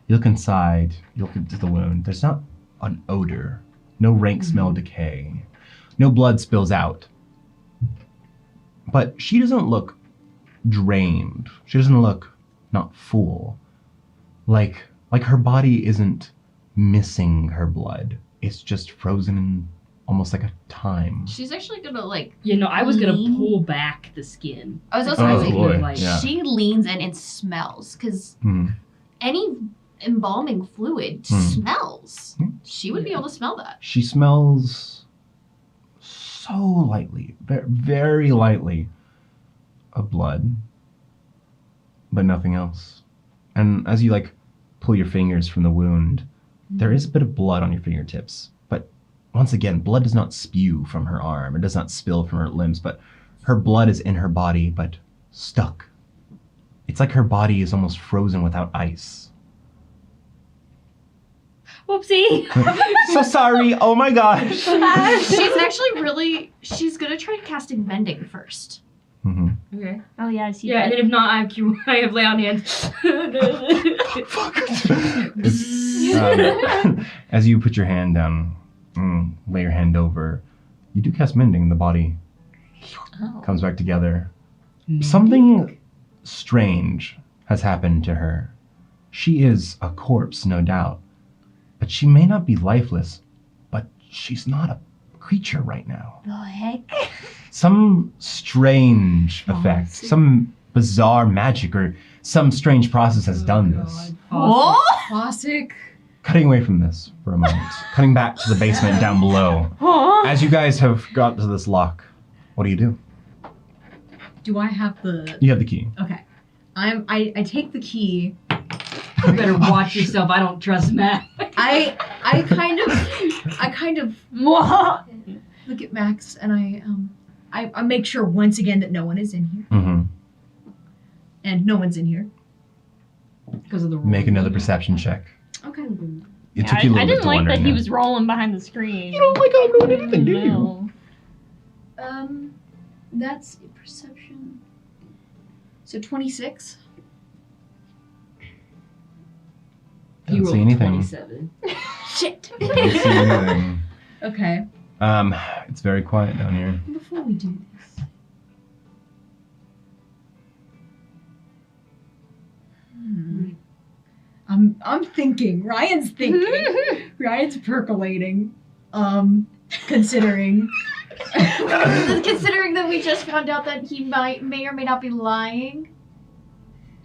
[SPEAKER 1] you look inside, you look into the wound. There's not an odor, no rank smell of decay, no blood spills out. But she doesn't look drained. She doesn't look not full. Like her body isn't missing her blood. It's just frozen in almost like a time.
[SPEAKER 5] She's actually gonna like.
[SPEAKER 6] I was gonna
[SPEAKER 5] lean.
[SPEAKER 6] pull back the skin.
[SPEAKER 5] I was also
[SPEAKER 1] Oh,
[SPEAKER 5] gonna say,
[SPEAKER 1] boy.
[SPEAKER 6] like,
[SPEAKER 1] Yeah.
[SPEAKER 5] she leans in and smells because any embalming fluid smells. She would be able to smell that.
[SPEAKER 1] She smells so lightly, very lightly, of blood, but nothing else. And as you pull your fingers from the wound, there is a bit of blood on your fingertips. But once again, blood does not spew from her arm. It does not spill from her limbs, but her blood is in her body, but stuck. It's like her body is almost frozen without ice.
[SPEAKER 2] Whoopsie.
[SPEAKER 1] So sorry. Oh my gosh.
[SPEAKER 5] She's gonna try casting mending first.
[SPEAKER 1] Mm-hmm.
[SPEAKER 6] Okay.
[SPEAKER 2] Oh yeah, I see.
[SPEAKER 6] Yeah, and
[SPEAKER 2] that.
[SPEAKER 6] then if not, I have lay on hands.
[SPEAKER 1] As you put your hand down, lay your hand over, you do cast mending. The body
[SPEAKER 2] Oh.
[SPEAKER 1] comes back together. Something strange has happened to her. She is a corpse, no doubt, but she may not be lifeless, but she's not a creature right now.
[SPEAKER 2] The heck?
[SPEAKER 1] Some strange effect, some bizarre magic, or some strange process has done this.
[SPEAKER 3] Classic.
[SPEAKER 1] Cutting away from this for a moment, cutting back to the basement down below. As you guys have got to this lock, what do you do?
[SPEAKER 3] Do I have the?
[SPEAKER 1] You have the key.
[SPEAKER 3] Okay. I take the key.
[SPEAKER 6] You better watch yourself. I don't trust Matt.
[SPEAKER 3] I kind of look at Max and I make sure once again that no one is in here.
[SPEAKER 1] Mm-hmm.
[SPEAKER 3] And no one's in here.
[SPEAKER 6] Because of the rule.
[SPEAKER 1] Make another perception check.
[SPEAKER 3] Okay.
[SPEAKER 1] It took you a little
[SPEAKER 2] I
[SPEAKER 1] bit
[SPEAKER 2] didn't
[SPEAKER 1] to
[SPEAKER 2] like
[SPEAKER 1] wonder.
[SPEAKER 2] that he
[SPEAKER 1] now.
[SPEAKER 2] was rolling behind the screen.
[SPEAKER 1] You don't like I'm doing anything, do you?
[SPEAKER 2] No.
[SPEAKER 3] That's a perception. So 26.
[SPEAKER 6] He
[SPEAKER 1] Don't
[SPEAKER 6] rolled
[SPEAKER 1] see anything.
[SPEAKER 6] 27.
[SPEAKER 3] Shit.
[SPEAKER 1] Don't see anything.
[SPEAKER 3] Okay.
[SPEAKER 1] It's very quiet down here.
[SPEAKER 3] Before we do this. I'm thinking. Ryan's thinking. Ryan's percolating. Considering.
[SPEAKER 5] Considering that we just found out that he may or may not be lying.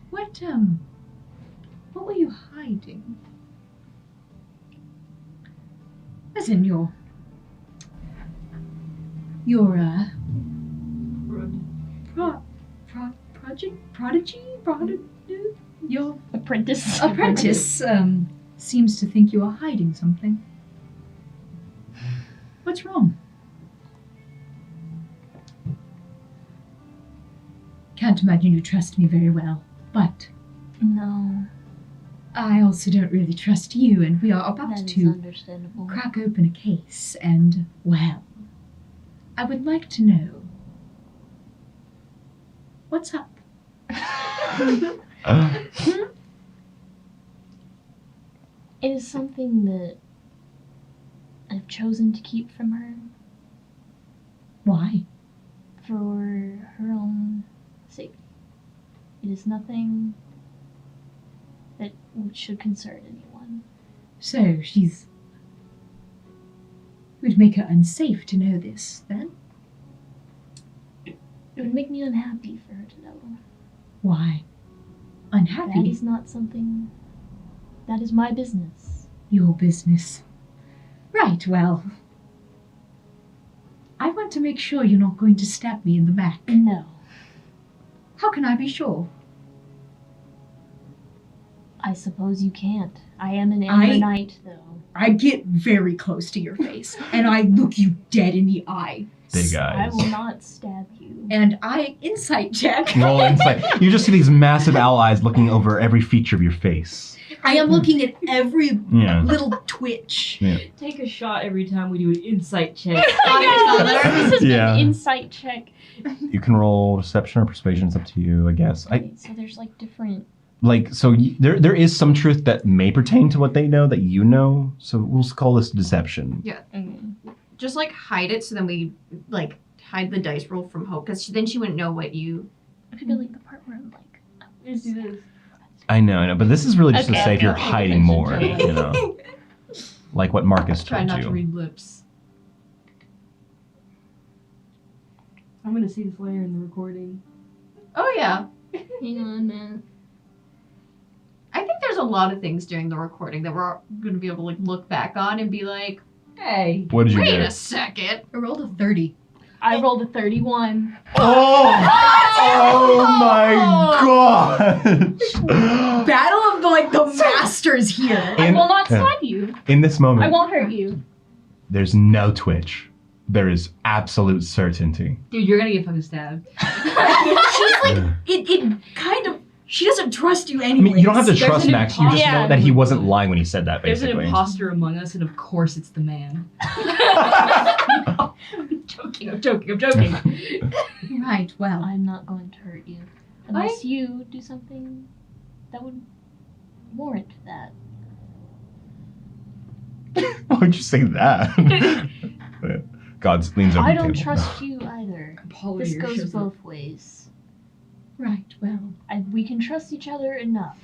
[SPEAKER 3] What were you hiding? As in your prodigy? Your
[SPEAKER 2] Apprentice.
[SPEAKER 3] apprentice seems to think you are hiding something. What's wrong? Can't imagine you trust me very well, but
[SPEAKER 2] No,
[SPEAKER 3] I also don't really trust you, and we are about
[SPEAKER 2] that is
[SPEAKER 3] to
[SPEAKER 2] understandable.
[SPEAKER 3] crack open a case, and, well, I would like to know what's up.
[SPEAKER 2] It is something that I've chosen to keep from her
[SPEAKER 3] Why?
[SPEAKER 2] for her own sake. It is nothing that should concern anyone.
[SPEAKER 3] So she's. It would make her unsafe to know this, then?
[SPEAKER 2] It would make me unhappy for her to know.
[SPEAKER 3] Why?
[SPEAKER 2] That
[SPEAKER 3] Unhappy?
[SPEAKER 2] is not something. That is my business.
[SPEAKER 3] Your business. Right, well. I want to make sure you're not going to stab me in the back.
[SPEAKER 2] No.
[SPEAKER 3] How can I be sure?
[SPEAKER 2] I suppose you can't. I am an Amber Knight, though.
[SPEAKER 3] I get very close to your face, and I look you dead in the eye.
[SPEAKER 1] big
[SPEAKER 2] I
[SPEAKER 1] eyes.
[SPEAKER 2] will not stab you.
[SPEAKER 3] And I insight check.
[SPEAKER 1] Roll insight. You just see these massive owl eyes looking over every feature of your face.
[SPEAKER 3] I am looking at every
[SPEAKER 1] Yeah.
[SPEAKER 3] little twitch.
[SPEAKER 4] Take a shot every time we do an insight check.
[SPEAKER 2] This has
[SPEAKER 1] Yeah.
[SPEAKER 2] been insight check.
[SPEAKER 1] You can roll deception or persuasion. It's up to you, I guess.
[SPEAKER 2] Wait, so there's like different.
[SPEAKER 1] There is some truth that may pertain to what they know that you know. So we'll call this deception.
[SPEAKER 5] Just like hide it so then we like hide the dice roll from Hope because then she wouldn't know what you.
[SPEAKER 2] I feel like the part where I'm like,
[SPEAKER 4] Let's do this.
[SPEAKER 1] I know, but this is really just to
[SPEAKER 2] Okay,
[SPEAKER 1] say if you're
[SPEAKER 2] okay.
[SPEAKER 1] hiding more, you know, like what Marcus
[SPEAKER 4] Try
[SPEAKER 1] told
[SPEAKER 4] not to
[SPEAKER 1] you.
[SPEAKER 4] read lips. I'm gonna see this later in the recording.
[SPEAKER 5] Oh yeah,
[SPEAKER 2] hang on, man.
[SPEAKER 5] I think there's a lot of things during the recording that we're going to be able to like look back on and be like,
[SPEAKER 4] Hey.
[SPEAKER 1] What did you
[SPEAKER 5] wait a
[SPEAKER 1] get?
[SPEAKER 5] second.
[SPEAKER 3] I rolled a 30.
[SPEAKER 2] I rolled a 31.
[SPEAKER 1] Oh my god!
[SPEAKER 3] Battle of the masters here.
[SPEAKER 2] I
[SPEAKER 1] In-
[SPEAKER 2] will not stab you.
[SPEAKER 1] In this
[SPEAKER 2] I
[SPEAKER 1] moment,
[SPEAKER 2] won't hurt you.
[SPEAKER 1] there's no twitch. There is absolute certainty.
[SPEAKER 4] Dude, you're gonna get fucking stabbed.
[SPEAKER 3] She's like, it kind of, she doesn't trust you
[SPEAKER 1] I
[SPEAKER 3] anyway.
[SPEAKER 1] mean, you don't have to
[SPEAKER 4] There's
[SPEAKER 1] trust
[SPEAKER 4] an
[SPEAKER 1] Max. You just
[SPEAKER 2] Yeah.
[SPEAKER 1] know that he wasn't lying when he said that,
[SPEAKER 4] There's an
[SPEAKER 1] basically.
[SPEAKER 4] imposter among us, and of course it's the man. I'm joking.
[SPEAKER 3] Right, well.
[SPEAKER 2] I'm not going to hurt you. Unless you do something that would warrant that.
[SPEAKER 1] Why would you say that? God leans over
[SPEAKER 2] I
[SPEAKER 1] the
[SPEAKER 2] don't
[SPEAKER 1] table.
[SPEAKER 2] trust you either. This goes both ways.
[SPEAKER 3] Right, well.
[SPEAKER 2] We can trust each other enough.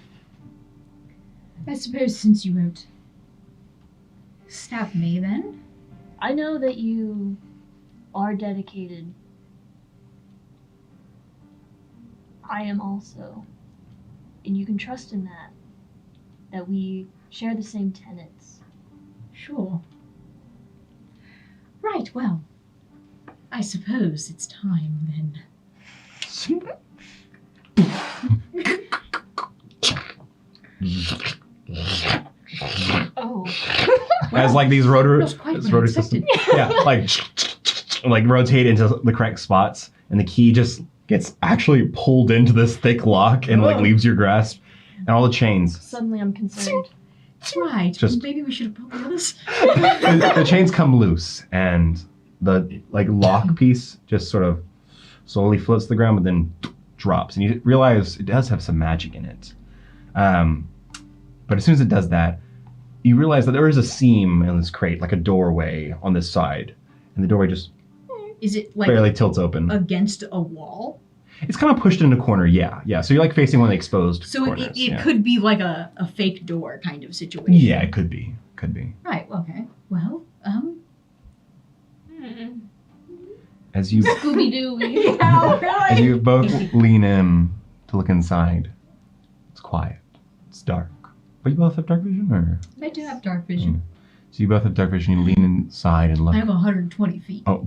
[SPEAKER 3] I suppose since you won't stab me then.
[SPEAKER 2] I know that you are dedicated. I am also. And you can trust in that. That we share the same tenets.
[SPEAKER 3] Sure. Right, well. I suppose it's time then.
[SPEAKER 2] Oh.
[SPEAKER 1] As like these rotor,
[SPEAKER 3] That was quite
[SPEAKER 1] this rotor
[SPEAKER 3] unexpected.
[SPEAKER 1] system, yeah, like rotate into the correct spots, and the key just gets actually pulled into this thick lock and like leaves your grasp, and all the chains.
[SPEAKER 2] Suddenly I'm concerned.
[SPEAKER 3] Right.
[SPEAKER 1] Just-
[SPEAKER 3] Maybe we should have put the others.
[SPEAKER 1] The chains come loose, and the like lock piece just sort of slowly floats to the ground, but then drops, and you realize it does have some magic in it. But as soon as it does that, you realize that there is a seam in this crate, like a doorway on this side, and the doorway just
[SPEAKER 3] Is it like
[SPEAKER 1] barely tilts open.
[SPEAKER 3] against a wall?
[SPEAKER 1] It's kind of pushed in a corner, yeah. So you're like facing one of the exposed
[SPEAKER 3] So
[SPEAKER 1] corners.
[SPEAKER 3] it
[SPEAKER 1] yeah.
[SPEAKER 3] could be like a fake door kind of situation.
[SPEAKER 1] Yeah, it could be.
[SPEAKER 3] Right, okay. Well,
[SPEAKER 1] As you
[SPEAKER 2] Scooby Doo.
[SPEAKER 3] yeah,
[SPEAKER 1] as you both lean in to look inside, it's quiet. It's dark. But you both have dark vision, or
[SPEAKER 3] I do have dark vision.
[SPEAKER 1] so you both have dark vision. You lean inside and look.
[SPEAKER 3] I have 120 feet.
[SPEAKER 1] Oh.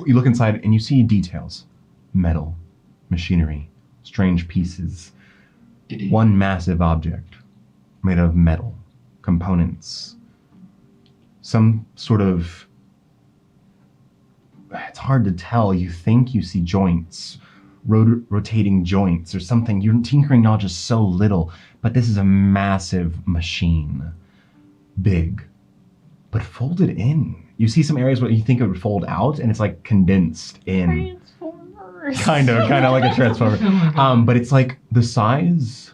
[SPEAKER 1] You look inside and you see details. Metal, machinery, strange pieces. One massive object made of metal, components. Some sort of... It's hard to tell. You think you see joints, rotating joints or something. Your tinkering knowledge is so little, but this is a massive machine. Big, but folded in. You see some areas where you think it would fold out, and it's like condensed in.
[SPEAKER 2] Transformers.
[SPEAKER 1] Kind of like a transformer. But it's like the size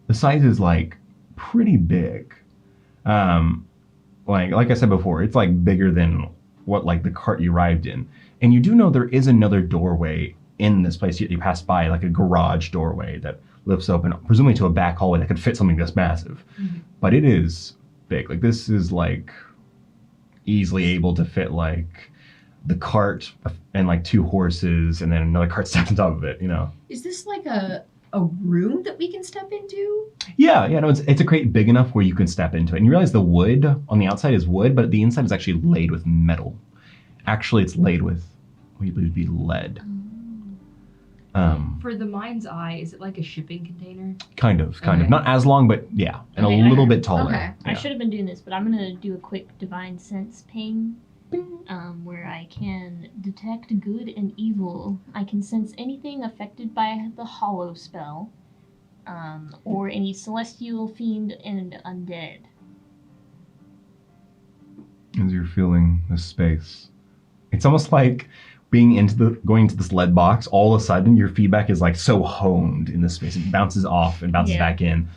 [SPEAKER 1] is like pretty big. Like I said before, it's like bigger than what like the cart you arrived in. And you do know there is another doorway in this place you pass by, like a garage doorway that lifts open, presumably to a back hallway that could fit something this massive.
[SPEAKER 4] Mm-hmm.
[SPEAKER 1] But it is big. Like this is like easily able to fit like the cart and like two horses and then another cart stacked on top of it, you know.
[SPEAKER 3] Is this like a room that we can step into?
[SPEAKER 1] Yeah, no, it's a crate big enough where you can step into it. And you realize the wood on the outside is wood, but the inside is actually laid with metal. Actually, it's laid with what you believe to be lead.
[SPEAKER 4] For the mind's eye, is it like a shipping container?
[SPEAKER 1] Kind of.
[SPEAKER 4] Okay.
[SPEAKER 1] Not as long, but yeah, and
[SPEAKER 2] Okay,
[SPEAKER 1] a little bit taller.
[SPEAKER 3] okay.
[SPEAKER 2] I
[SPEAKER 1] Yeah.
[SPEAKER 2] should have been doing this, but I'm gonna do a quick divine sense ping where I can detect good and evil. I can sense anything affected by the hollow spell, or any celestial, fiend, and undead.
[SPEAKER 1] As you're feeling this space, it's almost like going into this lead box. All of a sudden, your feedback is like so honed in this space. It bounces off and bounces back in,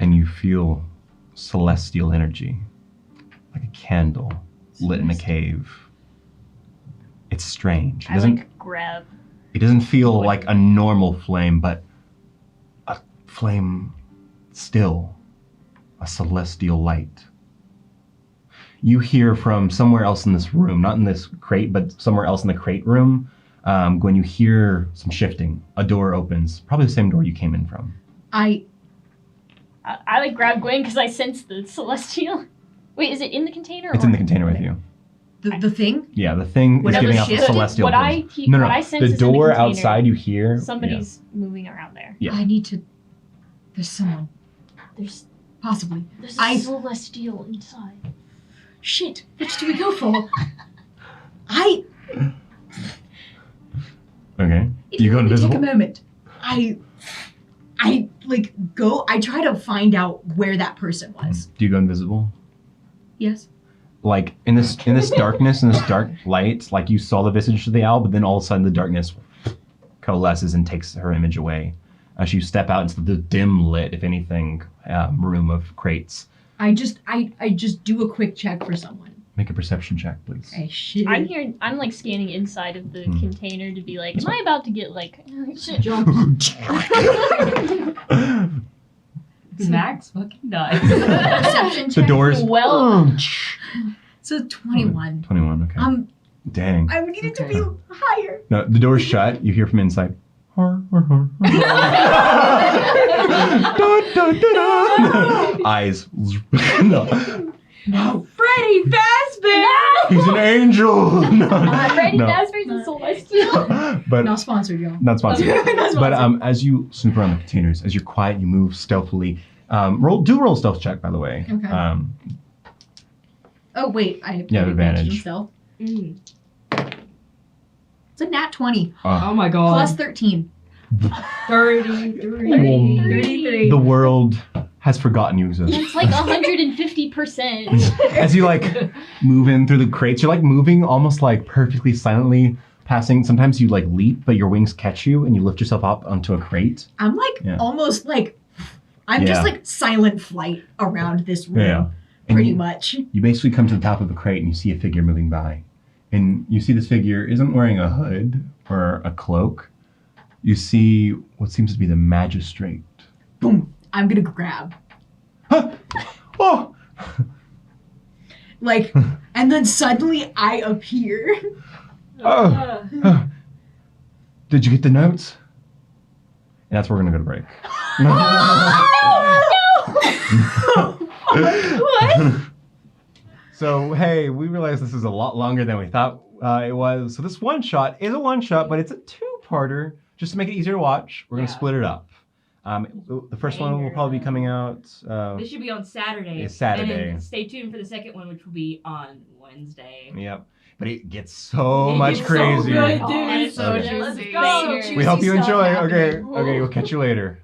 [SPEAKER 1] and you feel celestial energy, like a candle lit in a cave. It's strange.
[SPEAKER 2] Grab.
[SPEAKER 1] It doesn't feel like a normal flame, but a flame still, a celestial light. You hear from somewhere else in this room, not in this crate, but somewhere else in the crate room, when you hear some shifting, a door opens, probably the same door you came in from.
[SPEAKER 2] I grab Gwen because I sense the celestial. Wait, is it in the container?
[SPEAKER 1] It's in the container with you.
[SPEAKER 3] The thing?
[SPEAKER 1] Yeah, the thing is
[SPEAKER 3] Whatever
[SPEAKER 1] giving off the
[SPEAKER 3] shifted?
[SPEAKER 1] celestial.
[SPEAKER 2] What I sense
[SPEAKER 1] The
[SPEAKER 2] is in
[SPEAKER 1] door
[SPEAKER 2] container.
[SPEAKER 1] outside you hear.
[SPEAKER 2] Somebody's moving around there.
[SPEAKER 1] Yeah.
[SPEAKER 3] I need to. There's someone.
[SPEAKER 2] There's
[SPEAKER 3] Possibly.
[SPEAKER 2] a celestial inside.
[SPEAKER 3] Shit, which do we go for?
[SPEAKER 1] Okay.
[SPEAKER 3] If
[SPEAKER 1] You go
[SPEAKER 3] let me
[SPEAKER 1] invisible?
[SPEAKER 3] Take a moment. I try to find out where that person was.
[SPEAKER 1] Do you go invisible?
[SPEAKER 3] Yes.
[SPEAKER 1] Like in this darkness, in this dark light, like you saw the visage of the owl, but then all of a sudden the darkness coalesces and takes her image away. As you step out into the dim lit, if anything, room of crates.
[SPEAKER 3] I just do a quick check for someone.
[SPEAKER 1] Make a perception check, please.
[SPEAKER 3] Hey, shit.
[SPEAKER 2] I'm like scanning inside of the
[SPEAKER 1] Hmm.
[SPEAKER 2] container to be like, am I about to get like
[SPEAKER 4] Max fucking dies.
[SPEAKER 3] Perception
[SPEAKER 1] The
[SPEAKER 3] check.
[SPEAKER 1] doors.
[SPEAKER 2] Well-
[SPEAKER 3] So 21.
[SPEAKER 1] 21. Okay. Dang.
[SPEAKER 3] I would need it to be
[SPEAKER 4] Okay.
[SPEAKER 3] higher.
[SPEAKER 1] No, the door's shut. You hear from inside. Dun, dun, dun, dun. Eyes. No.
[SPEAKER 3] No.
[SPEAKER 4] Freddy Fazbear!
[SPEAKER 1] He's an angel. No.
[SPEAKER 2] Freddy
[SPEAKER 1] No.
[SPEAKER 2] Fazbear's a celestial.
[SPEAKER 1] But
[SPEAKER 3] Not sponsored, y'all.
[SPEAKER 1] not sponsored.
[SPEAKER 3] Not sponsored.
[SPEAKER 1] But as you snoop around the containers, as you're quiet, you move stealthily. Roll a stealth check, by the way.
[SPEAKER 3] Okay. Oh, wait. I have
[SPEAKER 1] You have advantage.
[SPEAKER 3] on stealth.
[SPEAKER 4] Mm.
[SPEAKER 3] It's a nat 20.
[SPEAKER 4] Oh my god.
[SPEAKER 3] Plus 13.
[SPEAKER 4] 33.
[SPEAKER 3] 33.
[SPEAKER 1] The world has forgotten you exist.
[SPEAKER 2] It's like 150%.
[SPEAKER 1] As you like move in through the crates, you're like moving almost like perfectly silently, passing. Sometimes you like leap, but your wings catch you, and you lift yourself up onto a crate.
[SPEAKER 3] I'm like
[SPEAKER 1] Yeah.
[SPEAKER 3] almost like I'm just
[SPEAKER 1] Yeah.
[SPEAKER 3] like silent flight around this room.
[SPEAKER 1] Yeah. And
[SPEAKER 3] Pretty
[SPEAKER 1] you,
[SPEAKER 3] much.
[SPEAKER 1] you basically come to the top of a crate and you see a figure moving by. And you see this figure isn't wearing a hood or a cloak. You see what seems to be the magistrate.
[SPEAKER 3] Boom. I'm gonna grab.
[SPEAKER 1] Huh! Oh!
[SPEAKER 3] Like, and then suddenly I appear.
[SPEAKER 1] Oh! Did you get the notes? And that's where we're gonna go to break.
[SPEAKER 3] What?
[SPEAKER 1] So, hey, we realized this is a lot longer than we thought it was. So this one shot is a one shot, but it's a two-parter. Just to make it easier to watch, we're going to
[SPEAKER 4] Yeah.
[SPEAKER 1] split it up. The first one will probably be coming out.
[SPEAKER 4] This should be on Saturday.
[SPEAKER 1] It's Saturday.
[SPEAKER 4] And then stay tuned for the second one, which will be on Wednesday.
[SPEAKER 1] Yep. But it gets so
[SPEAKER 4] It
[SPEAKER 1] much
[SPEAKER 4] gets so
[SPEAKER 1] crazier.
[SPEAKER 4] good, dude.
[SPEAKER 5] It's so
[SPEAKER 1] Okay.
[SPEAKER 5] juicy.
[SPEAKER 4] Let's go.
[SPEAKER 5] Juicy
[SPEAKER 1] We hope you
[SPEAKER 5] stuff
[SPEAKER 1] enjoy.
[SPEAKER 5] happening.
[SPEAKER 1] Okay, we'll catch you later.